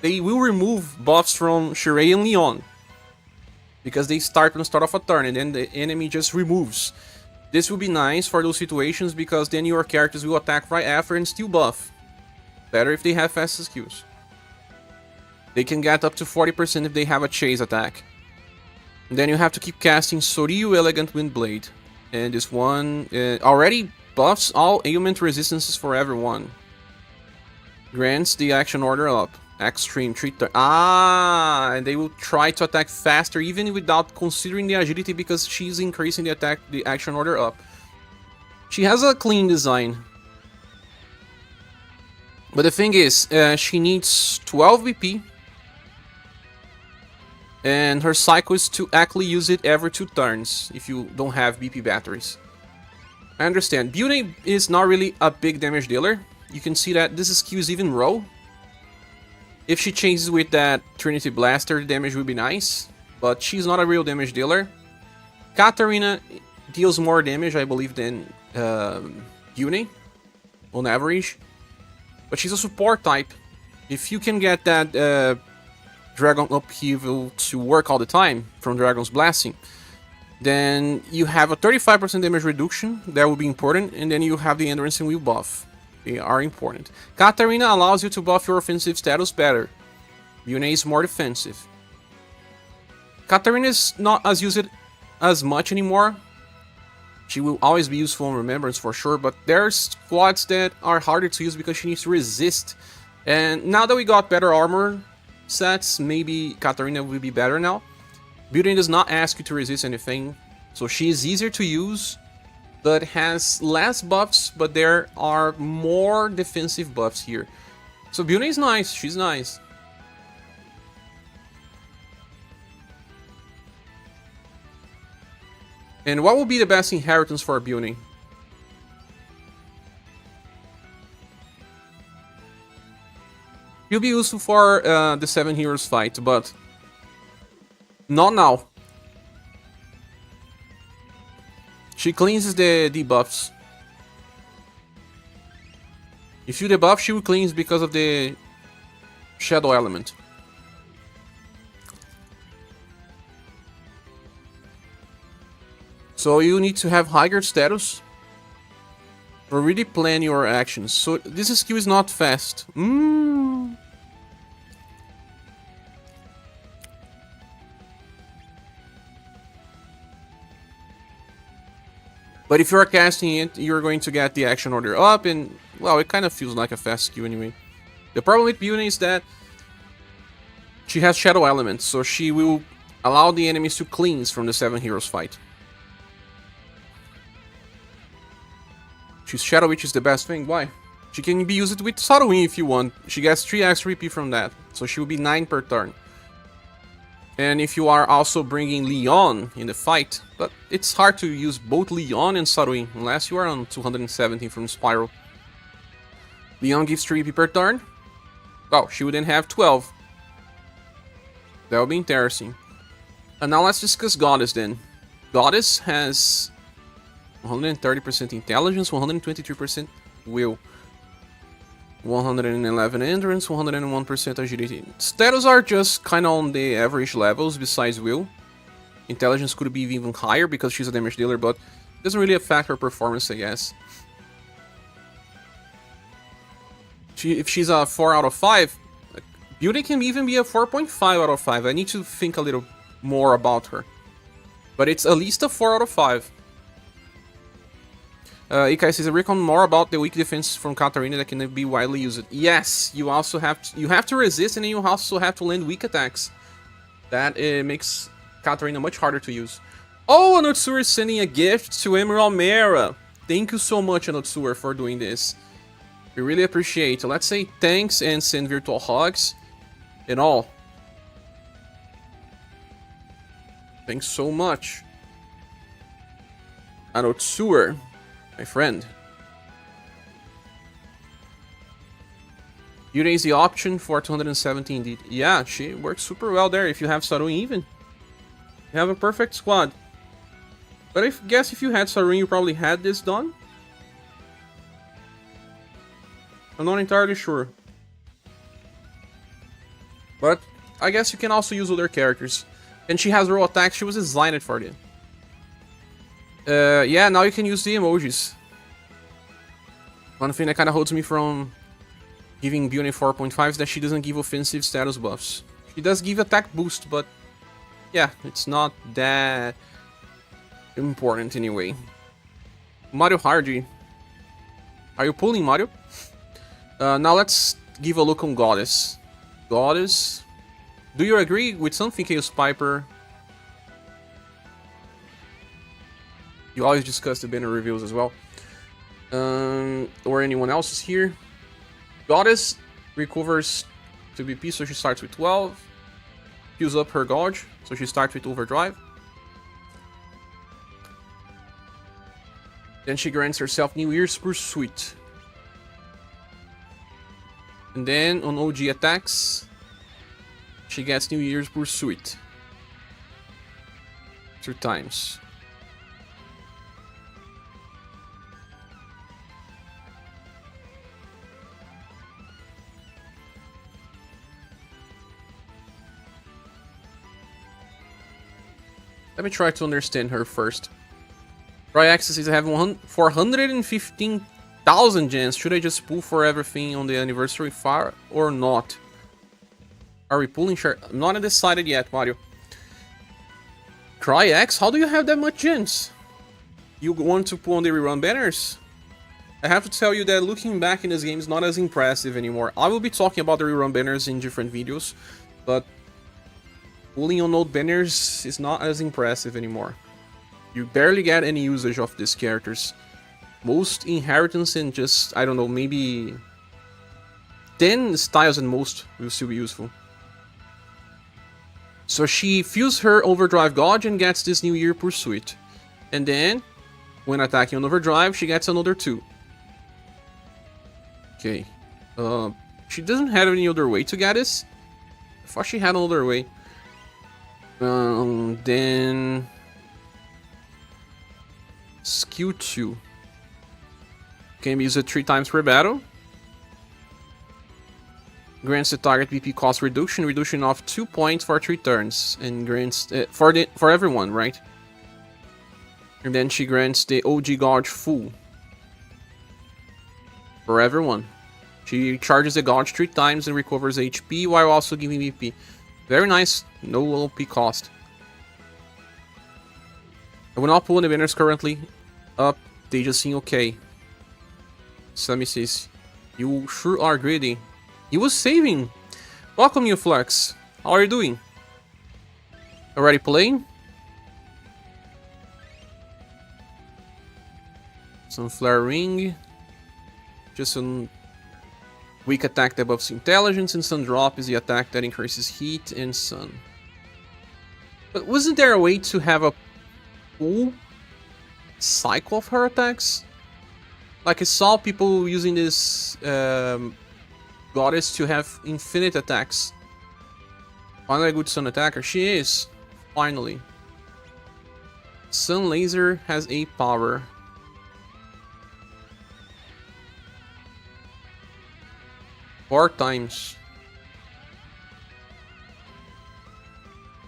A: they will remove buffs from Sheree and Leon because they start on the start of a turn and then the enemy just removes. This will be nice for those situations because then your characters will attack right after and still buff. Better if they have fast skills. They can get up to 40% if they have a chase attack. And then you have to keep casting Soryu Elegant Windblade. And this one already buffs all ailment resistances for everyone. Grants the action order up. Extreme treat. And they will try to attack faster even without considering the agility because she's increasing the action order up. She has a clean design. But the thing is, she needs 12 BP. And her cycle is to actually use it every 2 turns if you don't have BP batteries. I understand. Beauty is not really a big damage dealer. You can see that this skill is even raw. If she changes with that Trinity Blaster, the damage will be nice. But she's not a real damage dealer. Katarina deals more damage, I believe, than Beauty on average. But she's a support type. If you can get that Dragon Upheaval to work all the time from Dragon's Blessing, then you have a 35% damage reduction. That will be important. And then you have the Endurance and Will buff. They are important. Katarina allows you to buff your offensive status better. Yune is more defensive. Katarina is not as used as much anymore. She will always be useful in Remembrance for sure, but there's squads that are harder to use because she needs to resist. And now that we got better armor sets, maybe Katarina will be better now. Beauty does not ask you to resist anything, so she is easier to use, but has less buffs, but there are more defensive buffs here. So Beauty is nice, she's nice. And what will be the best inheritance for Beauty? He'll be useful for the 7 Heroes fight, but not now. She cleanses the debuffs. If you debuff, she will cleanse because of the Shadow Element. So you need to have higher status or really plan your actions. So this skill is not fast. But if you're casting it, you're going to get the action order up, and, well, it kind of feels like a fast skill anyway. The problem with Beauty is that she has Shadow Elements, so she will allow the enemies to cleanse from the 7 Heroes fight. She's Shadow Witch is the best thing. Why? She can be used with Saruin if you want. She gets 3 extra EP from that, so she will be 9 per turn. And if you are also bringing Leon in the fight, but it's hard to use both Leon and Saruin unless you are on 217 from Spiral. Leon gives 3 EP per turn. Well, she would then have 12. That would be interesting. And now let's discuss Goddess then. Goddess has 130% intelligence, 123% will, 111 endurance, 101% agility. Status are just kind of on the average levels besides will. Intelligence could be even higher because she's a damage dealer, but it doesn't really affect her performance, I guess. If she's a 4 out of 5, Beauty can even be a 4.5 out of 5. I need to think a little more about her. But it's at least a 4 out of 5. Ikai says, recon more about the weak defense from Katarina that can be widely used. Yes, you also have to resist, and then you also have to land weak attacks. That makes Katarina much harder to use. Oh, Anotsur is sending a gift to Emerald Mera. Thank you so much, Anotsur, for doing this. We really appreciate it. Let's say thanks and send virtual hugs and all. Thanks so much, Anotsur. My friend. Yuri is the option for 217 indeed. Yeah, she works super well there if you have Saruin even. You have a perfect squad. But I guess if you had Saruin, you probably had this done. I'm not entirely sure. But I guess you can also use other characters. And she has raw attacks, she was designed for it. Yeah, now you can use the emojis. One thing that kind of holds me from giving Beauty 4.5 is that she doesn't give offensive status buffs. She does give attack boost, but yeah, it's not that important anyway. Mario Hardy. Are you pulling, Mario? Now let's give a look on Goddess. Goddess. Do you agree with something, Chaos Piper? You always discuss the banner reviews as well. Or anyone else is here. Goddess recovers to BP, so she starts with 12. Fills up her gauge, so she starts with Overdrive. Then she grants herself New Year's Pursuit. And then on OG attacks, she gets New Year's Pursuit 2 times. Let me try to understand her first. Try access is having 415,000 gens. Should I just pull for everything on the anniversary fire or not? Are we pulling share? I'm not decided yet, Mario. Cryax, how do you have that much gens? You want to pull on the rerun banners? I have to tell you that looking back in this game is not as impressive anymore. I will be talking about the rerun banners in different videos, but pulling on old banners is not as impressive anymore. You barely get any usage of these characters. Most inheritance and just, I don't know, maybe 10 styles and most will still be useful. So she fills her Overdrive Gauge and gets this New Year Pursuit. And then, when attacking on Overdrive, she gets another 2. Okay. She doesn't have any other way to get this. I thought she had another way. Then... Skill 2. Can be used 3 times per battle. Grants the target BP cost reduction of 2 points for 3 turns, and grants for everyone, right? And then she grants the OG Gauge full for everyone. She charges the Gauge 3 times and recovers HP while also giving BP. Very nice, no OP cost. I will not pull the banners currently up. They just seem okay. So let me see. You sure are greedy. He was saving. Welcome, you Flex. How are you doing? Already playing? Some Flare Ring. Just some weak attack that buffs intelligence, and Sun Drop is the attack that increases heat and sun. But wasn't there a way to have a full cycle of her attacks? Like I saw people using this Goddess to have infinite attacks. Finally a good Sun attacker. She is. Finally. Sun Laser has a power. Four times.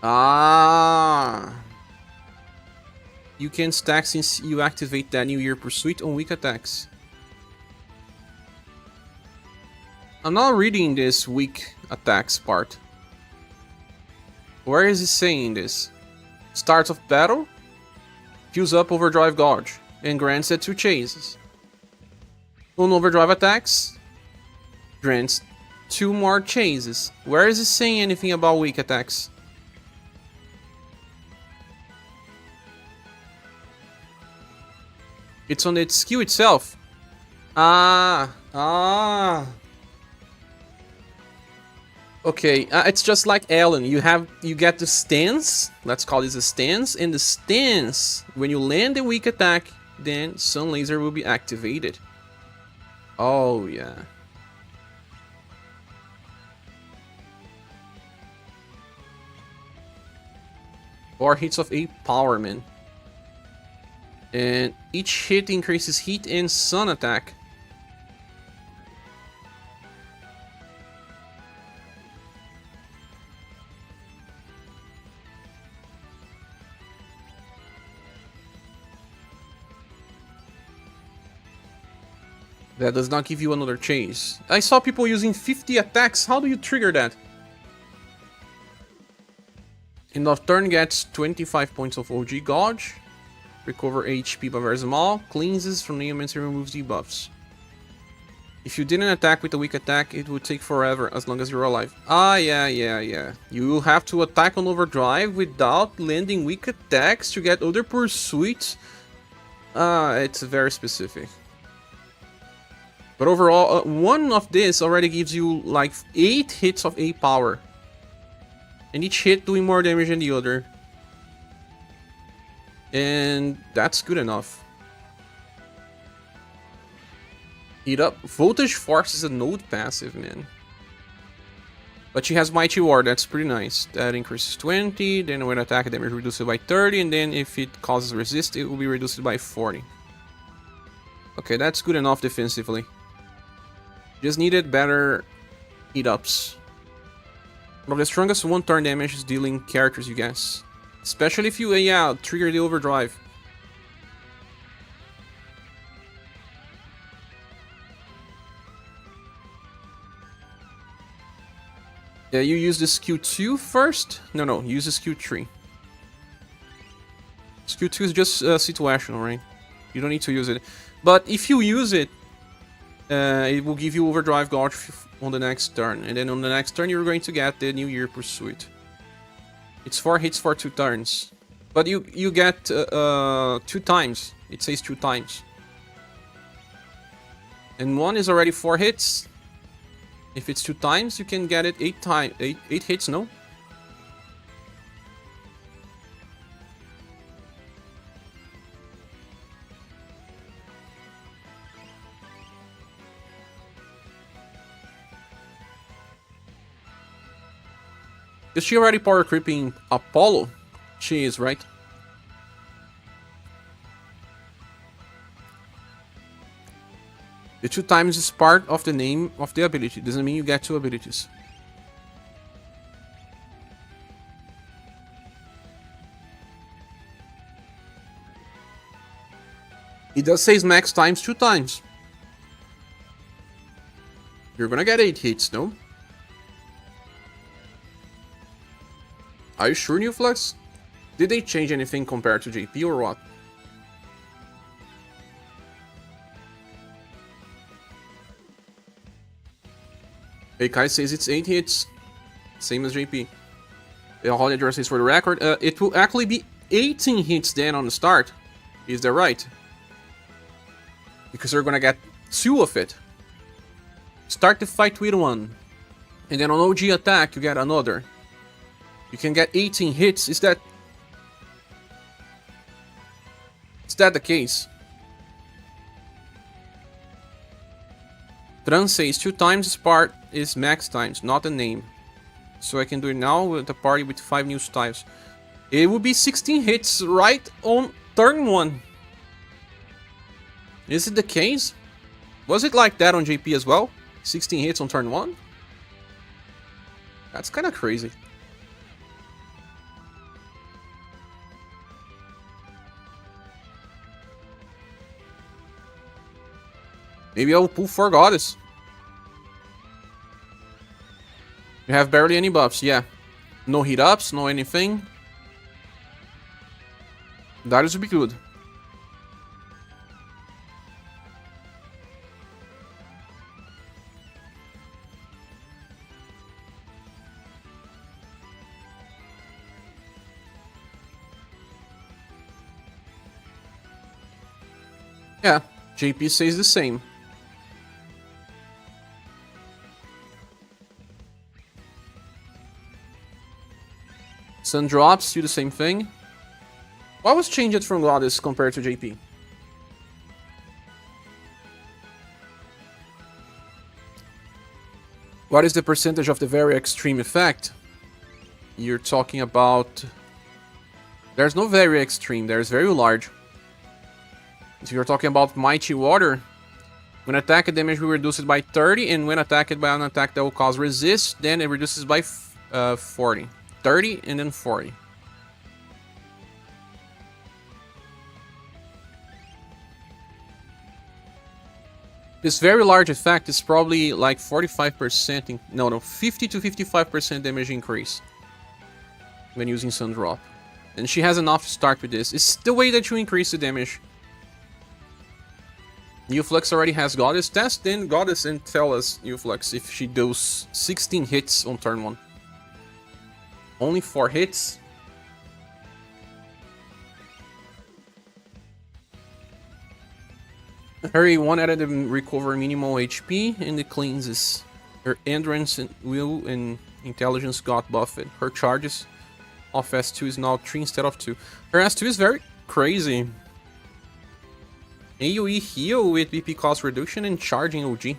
A: Ah. You can stack since you activate that New Year Pursuit on weak attacks. I'm not reading this weak attacks part. Where is it saying this? Starts of battle, fills up Overdrive Gauge, and grants it 2 chases. On Overdrive attacks, grants 2 more chases. Where is it saying anything about weak attacks? It's on its skill itself. Okay, it's just like Ellen. You get the stance. Let's call this a stance. And the stance, when you land a weak attack, then Sun Laser will be activated. Oh yeah. Four hits of a Powerman. And each hit increases heat and sun attack. That does not give you another chase. I saw people using 50 attacks. How do you trigger that? End of turn gets 25 points of OG Gouge. Recover HP by very small. Cleanses from the elements and removes debuffs. If you didn't attack with a weak attack, it would take forever as long as you're alive. Ah, yeah. You will have to attack on overdrive without landing weak attacks to get other pursuits. Ah, it's very specific. But overall, one of this already gives you like 8 hits of A power. And each hit doing more damage than the other. And that's good enough. Heat up. Voltage Force is a node passive, man. But she has Mighty War, that's pretty nice. That increases 20, then when attack damage reduced by 30, and then if it causes resist, it will be reduced by 40. Okay, that's good enough defensively. Just needed better heat ups. One of the strongest one-turn damage is dealing characters, you guess. Especially if you, trigger the overdrive. Yeah, you use this Q2 first? No, use this Q3. This Q2 is just situational, right? You don't need to use it. But if you use it, it will give you Overdrive Gouge on the next turn. And then on the next turn, you're going to get the New Year Pursuit. It's 4 hits for 2 turns. But you get 2 times. It says 2 times. And 1 is already 4 hits. If it's 2 times, you can get it 8 hits, no? Is she already power creeping Apollo? She is, right? The 2 times is part of the name of the ability. Doesn't mean you get 2 abilities. It does say max times 2 times. You're gonna get 8 hits, no? Are you sure, New Flux? Did they change anything compared to JP or what? Hey, Kai says it's 8 hits. Same as JP. The Holiday address is for the record. It will actually be 18 hits then on the start. Is that right? Because they're gonna get 2 of it. Start the fight with 1. And then on OG attack, you get another. You can get 18 hits. Is that the case? Tran says 2 times this part is max times, not a name. So I can do it now with a party with 5 new styles. It would be 16 hits right on turn 1. Is it the case? Was it like that on JP as well? 16 hits on turn 1? That's kind of crazy. Maybe I'll pull 4 Goddess. You have barely any buffs, yeah. No heat ups, no anything. That would be good. Yeah, JP says the same. Sun drops, do the same thing. What was changed from Goddess compared to JP? What is the percentage of the very extreme effect? You're talking about... There's no very extreme, there's very large. If you're talking about Mighty Water, when attack damage will reduce it by 30, and when attacked by an attack that will cause resist, then it reduces by 40. 30 and then 40. This very large effect is probably like 45%, no, 50 to 55% damage increase when using Sun Drop. And she has enough to start with this. It's the way that you increase the damage. Newflux already has Goddess. Test then Goddess and tell us, Newflux, if she does 16 hits on turn 1. Only 4 hits. Her 1 added to recover minimal HP and it cleanses. Her endurance and will and intelligence got buffed. Her charges of S2 is now 3 instead of 2. Her S2 is very crazy. AoE heal with BP cost reduction and charging OG.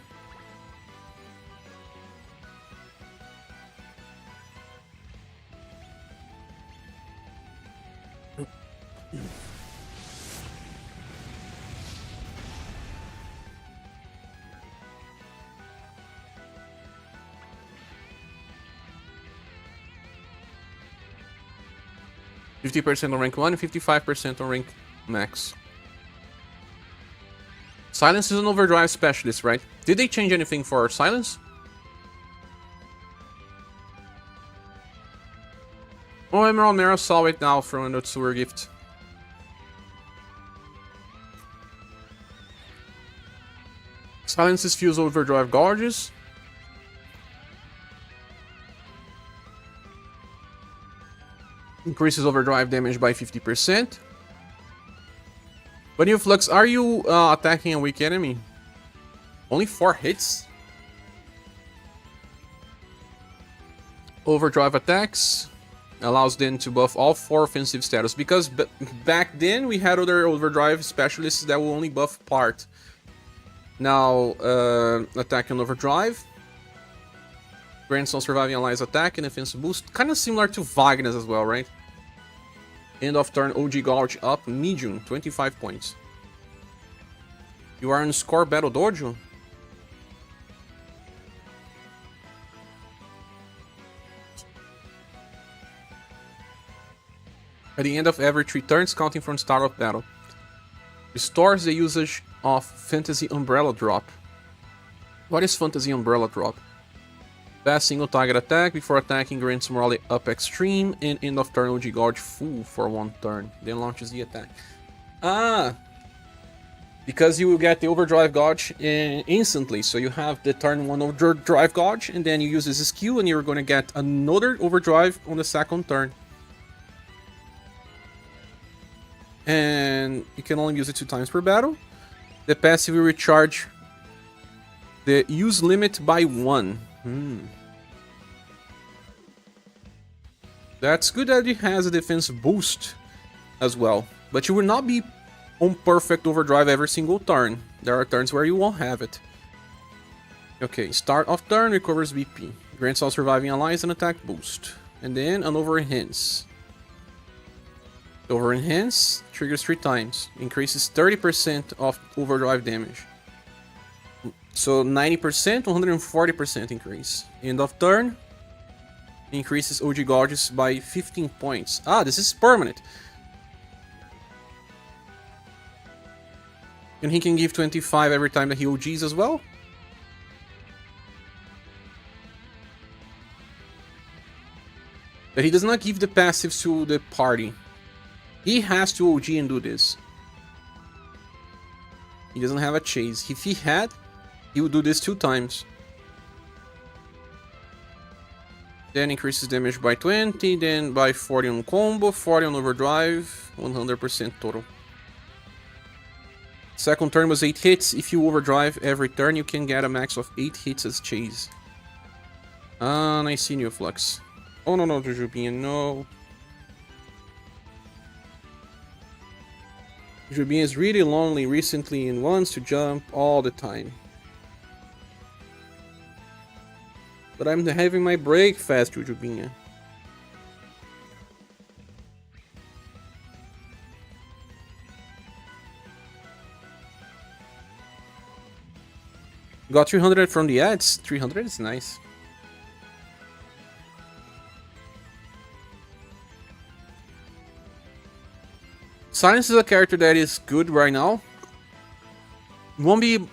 A: %50 on rank 1 and 55% on rank max. Silence is an overdrive specialist, right? Did they change anything for Silence? Oh, Emerald Mara saw it now from a Notsur gift. Silences fuse overdrive gauges. Increases overdrive damage by 50%. But Newflux, are you attacking a weak enemy? Only 4 hits? Overdrive attacks allows them to buff all 4 offensive status. Because back then we had other overdrive specialists that will only buff part. Now, attack and overdrive. Grants on surviving allies attack and defense boost. Kind of similar to Wagner's as well, right? End of turn OG Gouge up, medium, 25 points. You are in Score Battle Dojo? At the end of every 3 turns, counting from start of battle. Restores the usage of Fantasy Umbrella Drop. What is Fantasy Umbrella Drop? Fast single target attack before attacking grants morale up extreme and end of turn OG Gouge full for 1 turn. Then launches the attack. Ah! Because you will get the overdrive gouge instantly. So you have the turn 1 overdrive gouge and then you use this skill and you're going to get another overdrive on the second turn. And you can only use it 2 times per battle. The passive will recharge the use limit by 1. That's good that it has a defense boost as well. But you will not be on perfect overdrive every single turn. There are turns where you won't have it. Okay, start of turn recovers BP. Grants all surviving allies an attack boost. And then an over-enhance. Over-enhance triggers 3 times. Increases 30% of overdrive damage. So 90%, 140% increase. End of turn. Increases OG Gouges by 15 points. Ah, this is permanent. And he can give 25 every time that he OGs as well. But he does not give the passives to the party. He has to OG and do this. He doesn't have a chase. If he had, he would do this 2 times. Then increases damage by 20, then by 40 on combo, 40 on overdrive, 100% total. Second turn was 8 hits. If you overdrive every turn, you can get a max of 8 hits as chase. And I see Newflux. Oh no, Jujubinha, no. Jujubinha is really lonely recently and wants to jump all the time. But I'm having my break fast, Jujubinha. Got 300 from the ads. 300 is nice. Silence is a character that is good right now. Won't be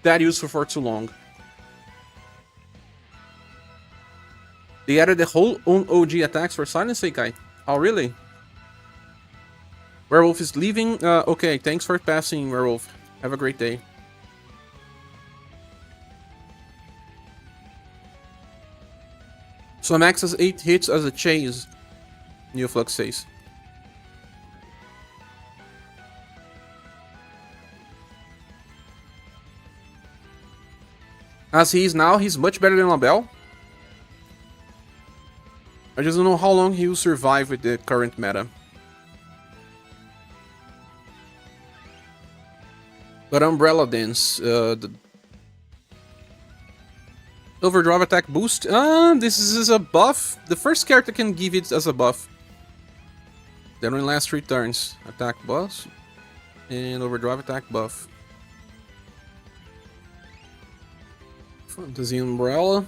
A: that useful for too long. They added the whole own OG attacks for Silence Sekai. Oh, really? Werewolf is leaving. Okay, thanks for passing, Werewolf. Have a great day. So Max has 8 hits as a chase. Neoflux says. As he is now, he's much better than Labelle. I just don't know how long he will survive with the current meta. But Umbrella Dance, the Overdrive attack boost. This is a buff. The first character can give it as a buff. Then when last 3 turns, attack buff and Overdrive attack buff. Fantasy Umbrella.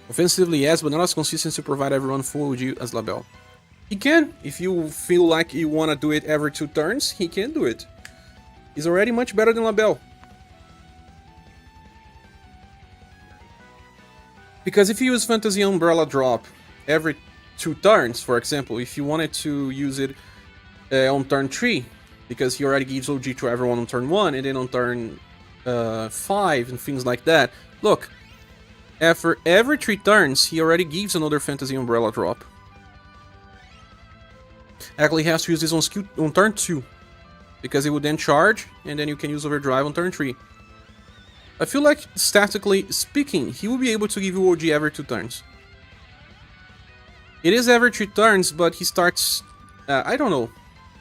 A: Offensively, yes, but not as consistent to provide everyone full OG as Labelle. He can. If you feel like you want to do it every 2 turns, he can do it. He's already much better than Labelle. Because if you use Fantasy Umbrella drop every 2 turns, for example, if you wanted to use it on turn 3, because he already gives OG to everyone on turn 1, and then on turn 5 and things like that. Look, after every 3 turns, he already gives another Fantasy Umbrella drop. Actually, he has to use this on turn 2, because it would then charge, and then you can use Overdrive on turn 3. I feel like, statically speaking, he will be able to give you OG every 2 turns. It is every 3 turns, but he starts... I don't know.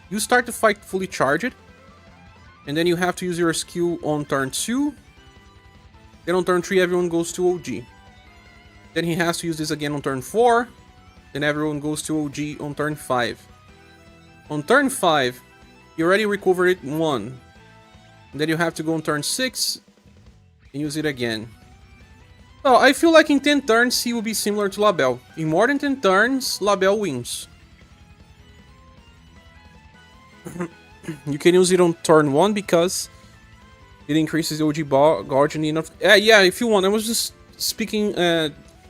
A: You start the fight fully charged, and then you have to use your skill on turn 2. Then on turn 3, everyone goes to OG. Then he has to use this again on turn 4. Then everyone goes to OG on turn 5. On turn 5, you already recovered it 1. And then you have to go on turn 6 and use it again. Well, I feel like in 10 turns he will be similar to Labelle. In more than 10 turns, Labelle wins. You can use it on turn 1 because it increases the OG Guardian enough. Yeah, if you want. I was just speaking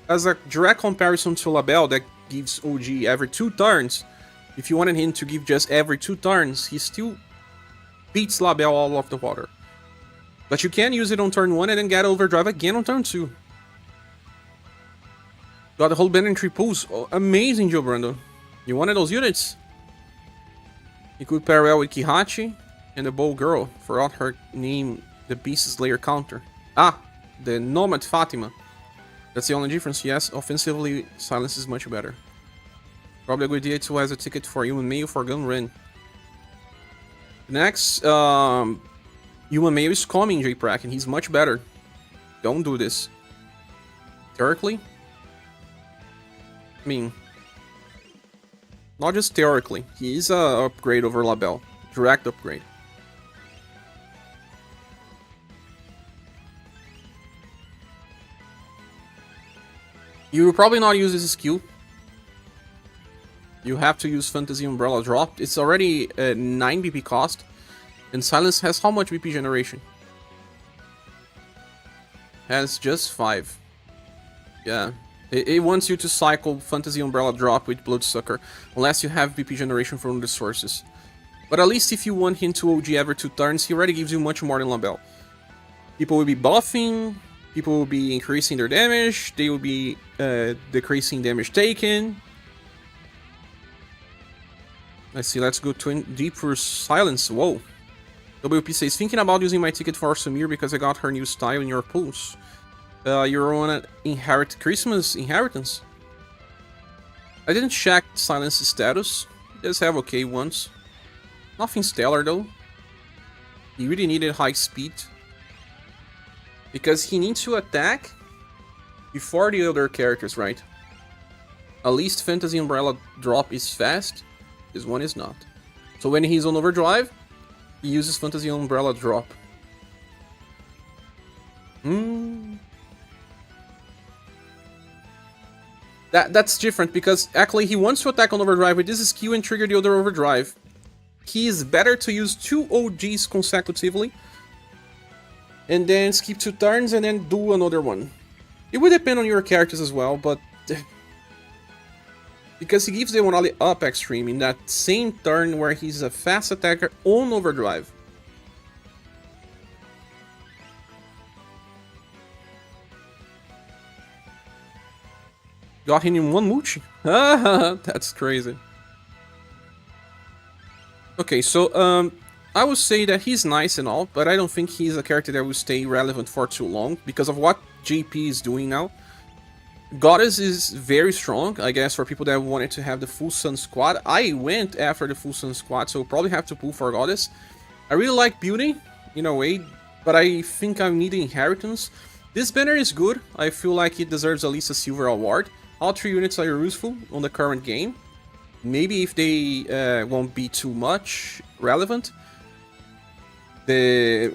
A: as a direct comparison to Labelle that gives OG every 2 turns. If you wanted him to give just every 2 turns, he still beats Labelle all off the water. But you can use it on turn 1 and then get Overdrive again on turn 2. Got the whole band and 3 pulls. Oh, amazing, Joe Brando. You wanted those units? You could pair well with Kihachi and the Bow Girl. Forgot her name, the Beast Slayer counter. Ah, the Nomad Fatima. That's the only difference, yes. Offensively, Silence is much better. Probably a good idea to have a ticket for Human Mail for Gun Ren. Next, Human Mail is coming, J-Prack, and he's much better. Don't do this. Theoretically? I mean, not just theoretically. He is a upgrade over Labelle. Direct upgrade. You will probably not use this skill. You have to use Fantasy Umbrella drop. It's already 9 BP cost. And Silence has how much BP generation? Has just 5. Yeah. It wants you to cycle Fantasy Umbrella drop with Bloodsucker, unless you have BP generation from the sources. But at least if you want him to OG every 2 turns, he already gives you much more than Labelle. People will be buffing, people will be increasing their damage, they will be decreasing damage taken. Let's see, let's go deep for Silence. Whoa. WP says, thinking about using my ticket for Samir because I got her new style in your pools. You're on an inherit Christmas inheritance. I didn't check Silence's status. He does have okay ones. Nothing stellar though. He really needed high speed. Because he needs to attack before the other characters, right? At least Fantasy Umbrella drop is fast. This one is not. So when he's on Overdrive, he uses Fantasy Umbrella drop. That's different because actually he wants to attack on Overdrive with this skill and trigger the other Overdrive. he is better to use 2 OGs consecutively and then skip 2 turns and then do another one. It would depend on your characters as well, but because he gives the one up extreme in that same turn where he's a fast attacker on overdrive. Got him in one Moochie. That's crazy. Okay, so I would say that he's nice and all, but I don't think he's a character that will stay relevant for too long because of what JP is doing now. Goddess is very strong, I guess, for people that wanted to have the full Sun squad. I went after the full Sun squad, so probably have to pull for Goddess. I really like Beauty, in a way, but I think I need the Inheritance. This banner is good. I feel like it deserves at least a silver award. All 3 units are useful on the current game. Maybe if they won't be too much relevant, the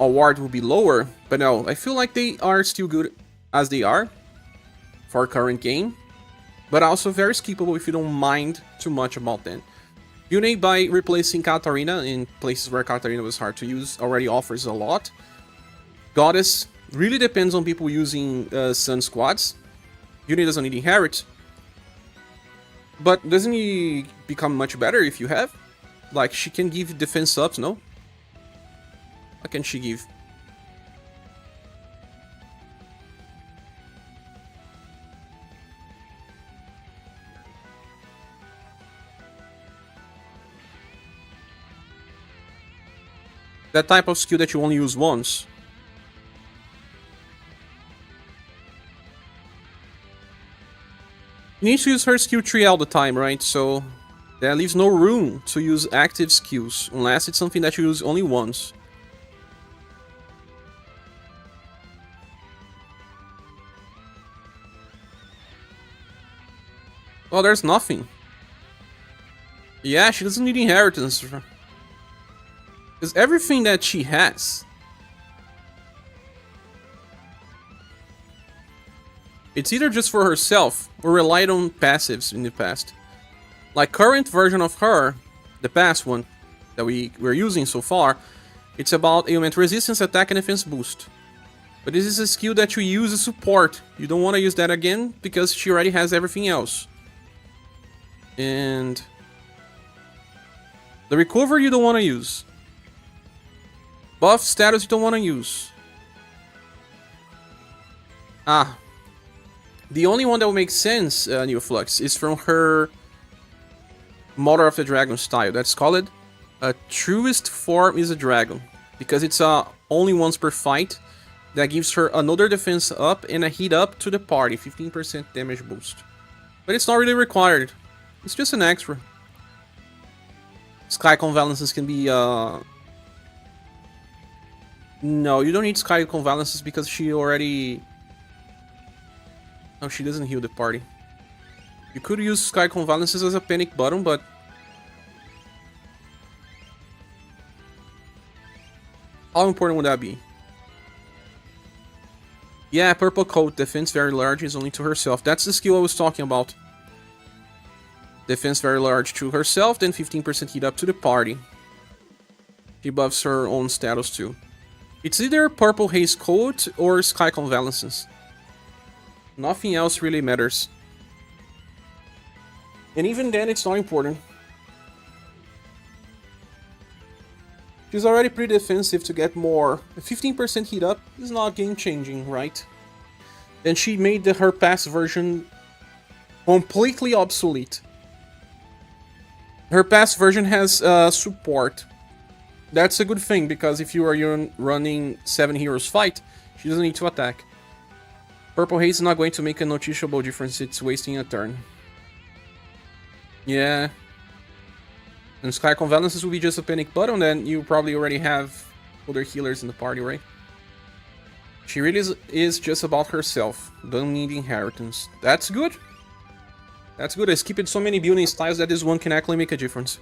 A: award will be lower. But no, I feel like they are still good as they are for current game, but also very skippable if you don't mind too much about them. Yune, by replacing Katarina in places where Katarina was hard to use, already offers a lot. Goddess really depends on people using Sun squads. Yune doesn't need Inherit, but doesn't he become much better if you have? Like, she can give defense ups, no? What can she give? That type of skill that you only use once. You need to use her skill tree all the time, right? So that leaves no room to use active skills, unless it's something that you use only once. Oh, there's nothing. Yeah, she doesn't need Inheritance. Because everything that she has, it's either just for herself or relied on passives in the past. Like current version of her, the past one that we're using so far, it's about ailment resistance, attack, and defense boost. But this is a skill that you use as support. You don't want to use that again because she already has everything else. And the recovery you don't want to use. Buff status you don't want to use. The only one that will make sense, New Flux, is from her Mother of the Dragon style. That's called a truest form is a dragon. Because it's only once per fight. That gives her another defense up and a hit up to the party. 15% damage boost. But it's not really required. It's just an extra. Sky Convalences can be... No, you don't need Sky Convalences because she already... No, she doesn't heal the party. You could use Sky Convalences as a panic button, but... How important would that be? Yeah, Purple Coat, defense very large is only to herself. That's the skill I was talking about. Defense very large to herself, then 15% hit up to the party. She buffs her own status too. It's either Purple Haze Coat or Sky Convalences. Nothing else really matters. And even then, it's not important. She's already pretty defensive to get more. A 15% hit up is not game changing, right? And she made her past version completely obsolete. Her past version has support. That's a good thing, because if you are running 7 heroes fight, she doesn't need to attack. Purple Haze is not going to make a noticeable difference, it's wasting a turn. Yeah. And Sky Convalences will be just a panic button, then you probably already have other healers in the party, right? She really is just about herself, don't need Inheritance. That's good. That's good, I skipped so many building styles that this one can actually make a difference.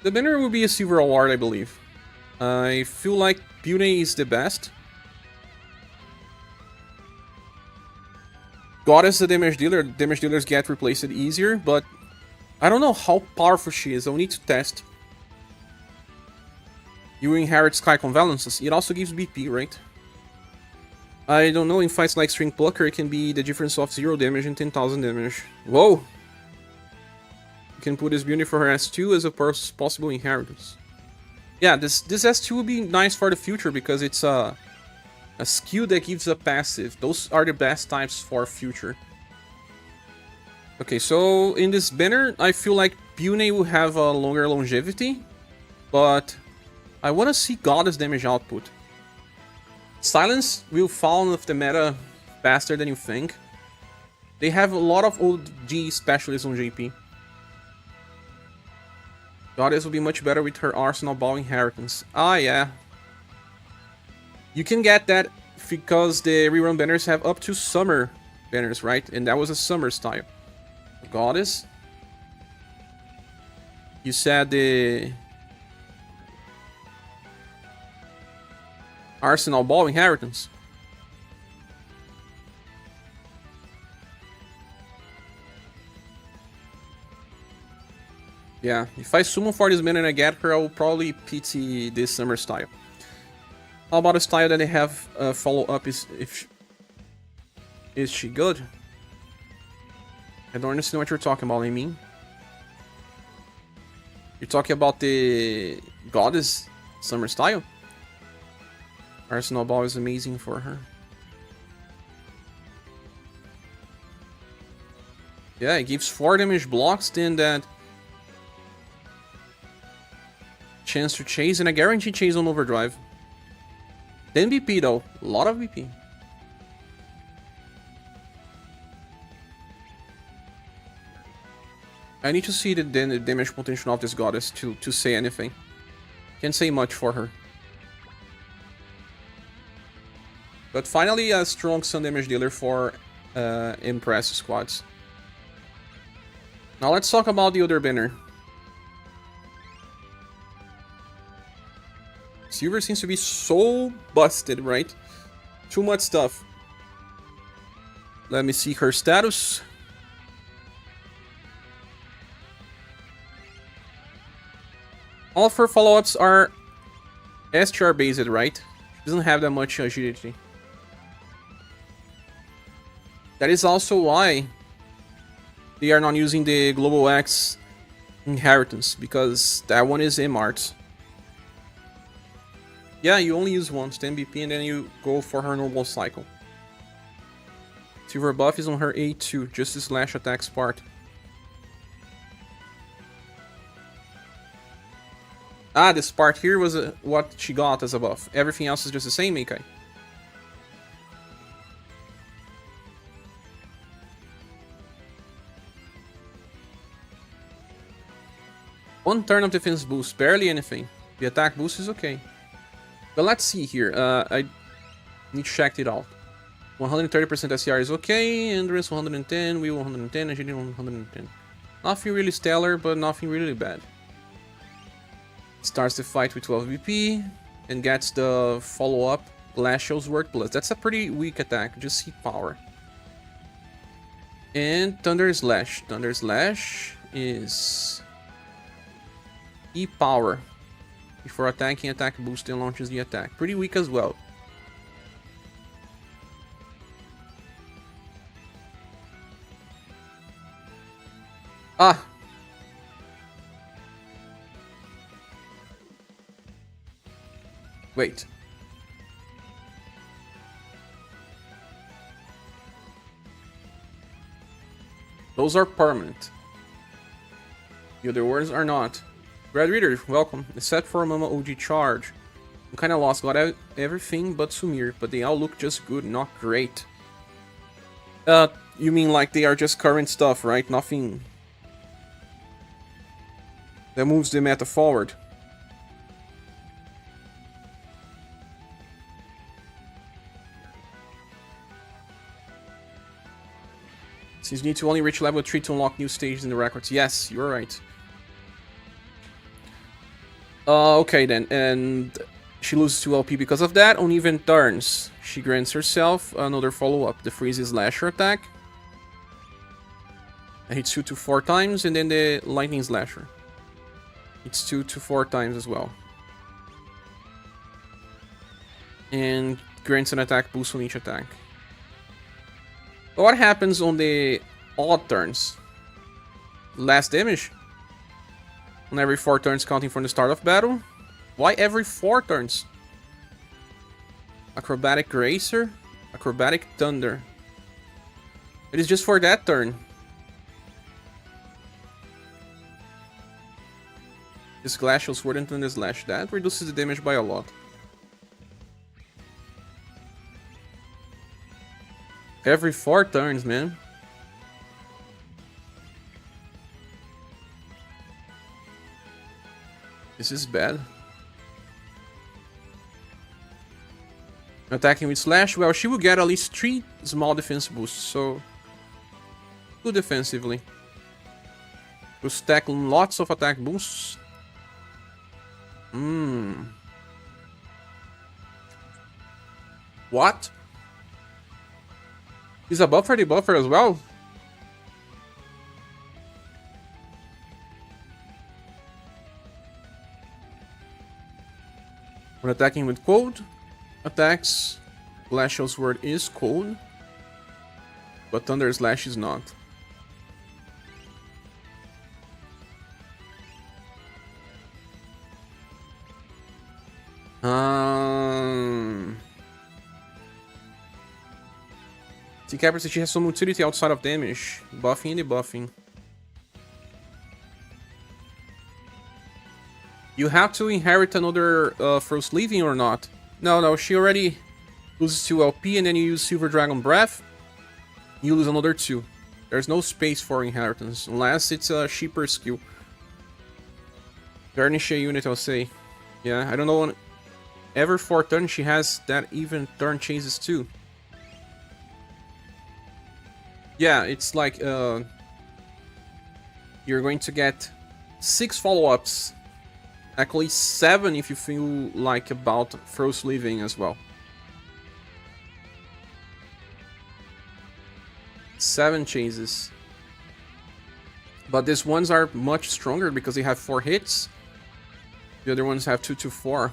A: The banner will be a silver award, I believe. I feel like Beauty is the best. Goddess the damage dealer. Damage dealers get replaced easier, but I don't know how powerful she is. I'll need to test. You inherit Sky Convalences. It also gives BP, right? I don't know, in fights like String Plucker, it can be the difference of 0 damage and 10,000 damage. Whoa! You can put this beauty for her S2 as a possible inheritance. Yeah, this S2 will be nice for the future because it's a skill that gives a passive. Those are the best types for future. Okay, so in this banner, I feel like Bune will have a longer longevity, but I want to see Goddess damage output. Silence will fall off the meta faster than you think. They have a lot of OG specialists on JP. Goddess will be much better with her Arsenal Ball inheritance. Ah, yeah. You can get that because the rerun banners have up to summer banners, right? And that was a summer style. Goddess. You said the Arsenal Ball inheritance. Yeah, if I summon for this banner and I get her, I will probably pity this summer style. How about a style that they have follow-up? Is she good? I don't understand what you're talking about, I mean. You're talking about the Goddess summer style? Arsenal Ball is amazing for her. Yeah, it gives 4 damage blocks, then that chance to chase, and a guaranteed chase on overdrive. 10 BP though, a lot of BP. I need to see the damage potential of this Goddess to say anything. Can't say much for her. But finally, a strong Sun damage dealer for Impress squads. Now let's talk about the other banner. Silver seems to be so busted, right? Too much stuff. Let me see her status. All of her follow-ups are ScherBR based, right? She doesn't have that much agility. That is also why they are not using the Global X inheritance, because that one is MArt. Yeah, you only use once, 10 BP, and then you go for her normal cycle. Silver buff is on her A2, just the slash attacks part. Ah, this part here was what she got as a buff. Everything else is just the same, Meikai. One turn of defense boost, barely anything. The attack boost is okay. But let's see here. I need to check it out. 130% SCR is okay. Endurance 110, Will 110, Agility 110. Nothing really stellar, but nothing really bad. Starts the fight with 12 BP and gets the follow-up Glacial's Word Plus. That's a pretty weak attack, just see power. And Thunder Slash. Thunder Slash is E-Power. Before attacking, attack boost and launches the attack. Pretty weak as well. Ah! Wait. Those are permanent. The other words are not. Red Reader, welcome. Except for Mama OG Charge. I'm kinda lost, got everything but Sumir, but they all look just good, not great. You mean like they are just current stuff, right? Nothing that moves the meta forward. Since you need to only reach level 3 to unlock new stages in the records. Yes, you're right. Okay then, and she loses 2 LP because of that. On even turns, she grants herself another follow-up, the Freeze Slasher attack. That hits 2 to 4 times, and then the lightning slasher. It's 2 to 4 times as well. And grants an attack boost on each attack. What happens on the odd turns? Less damage? On every 4 turns counting from the start of battle? Why every 4 turns? Acrobatic Racer? Acrobatic Thunder. It is just for that turn. This Glacial Sword and Thunder Slash. That reduces the damage by a lot. Every 4 turns, man. This is bad. Attacking with Slash, well, she will get at least 3 small defense boosts, so good defensively. We'll stack lots of attack boosts. What? Is a buffer the buffer as well? When attacking with cold attacks, Glacial Sword is cold, but Thunder Slash is not. T-Capper says she has some utility outside of damage, buffing and debuffing. You have to inherit another Frost Leaving or not? No, she already loses 2 LP and then you use Silver Dragon Breath. You lose another 2. There's no space for inheritance, unless it's a cheaper skill. Varnish unit, I'll say. Yeah, I don't know. Every 4 turns she has that even turn chases too. Yeah, it's like you're going to get 6 follow-ups. Actually 7 if you feel like about Frost Leaving as well. 7 chases. But these ones are much stronger because they have 4 hits. The other ones have 2 to 4.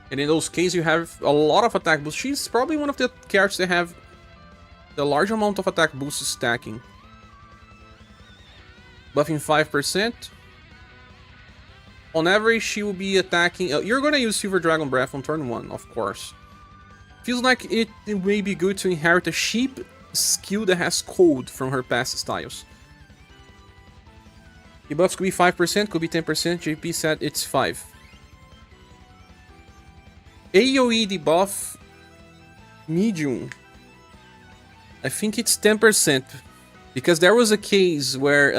A: And in those cases you have a lot of attack boosts. She's probably one of the characters that have the large amount of attack boosts stacking. Buffing 5%. On average, she will be attacking... you're gonna use Silver Dragon Breath on turn 1, of course. Feels like it may be good to inherit a cheap skill that has cold from her past styles. Debuffs could be 5%, could be 10%. JP said it's 5. AoE debuff medium. I think it's 10%. Because there was a case where,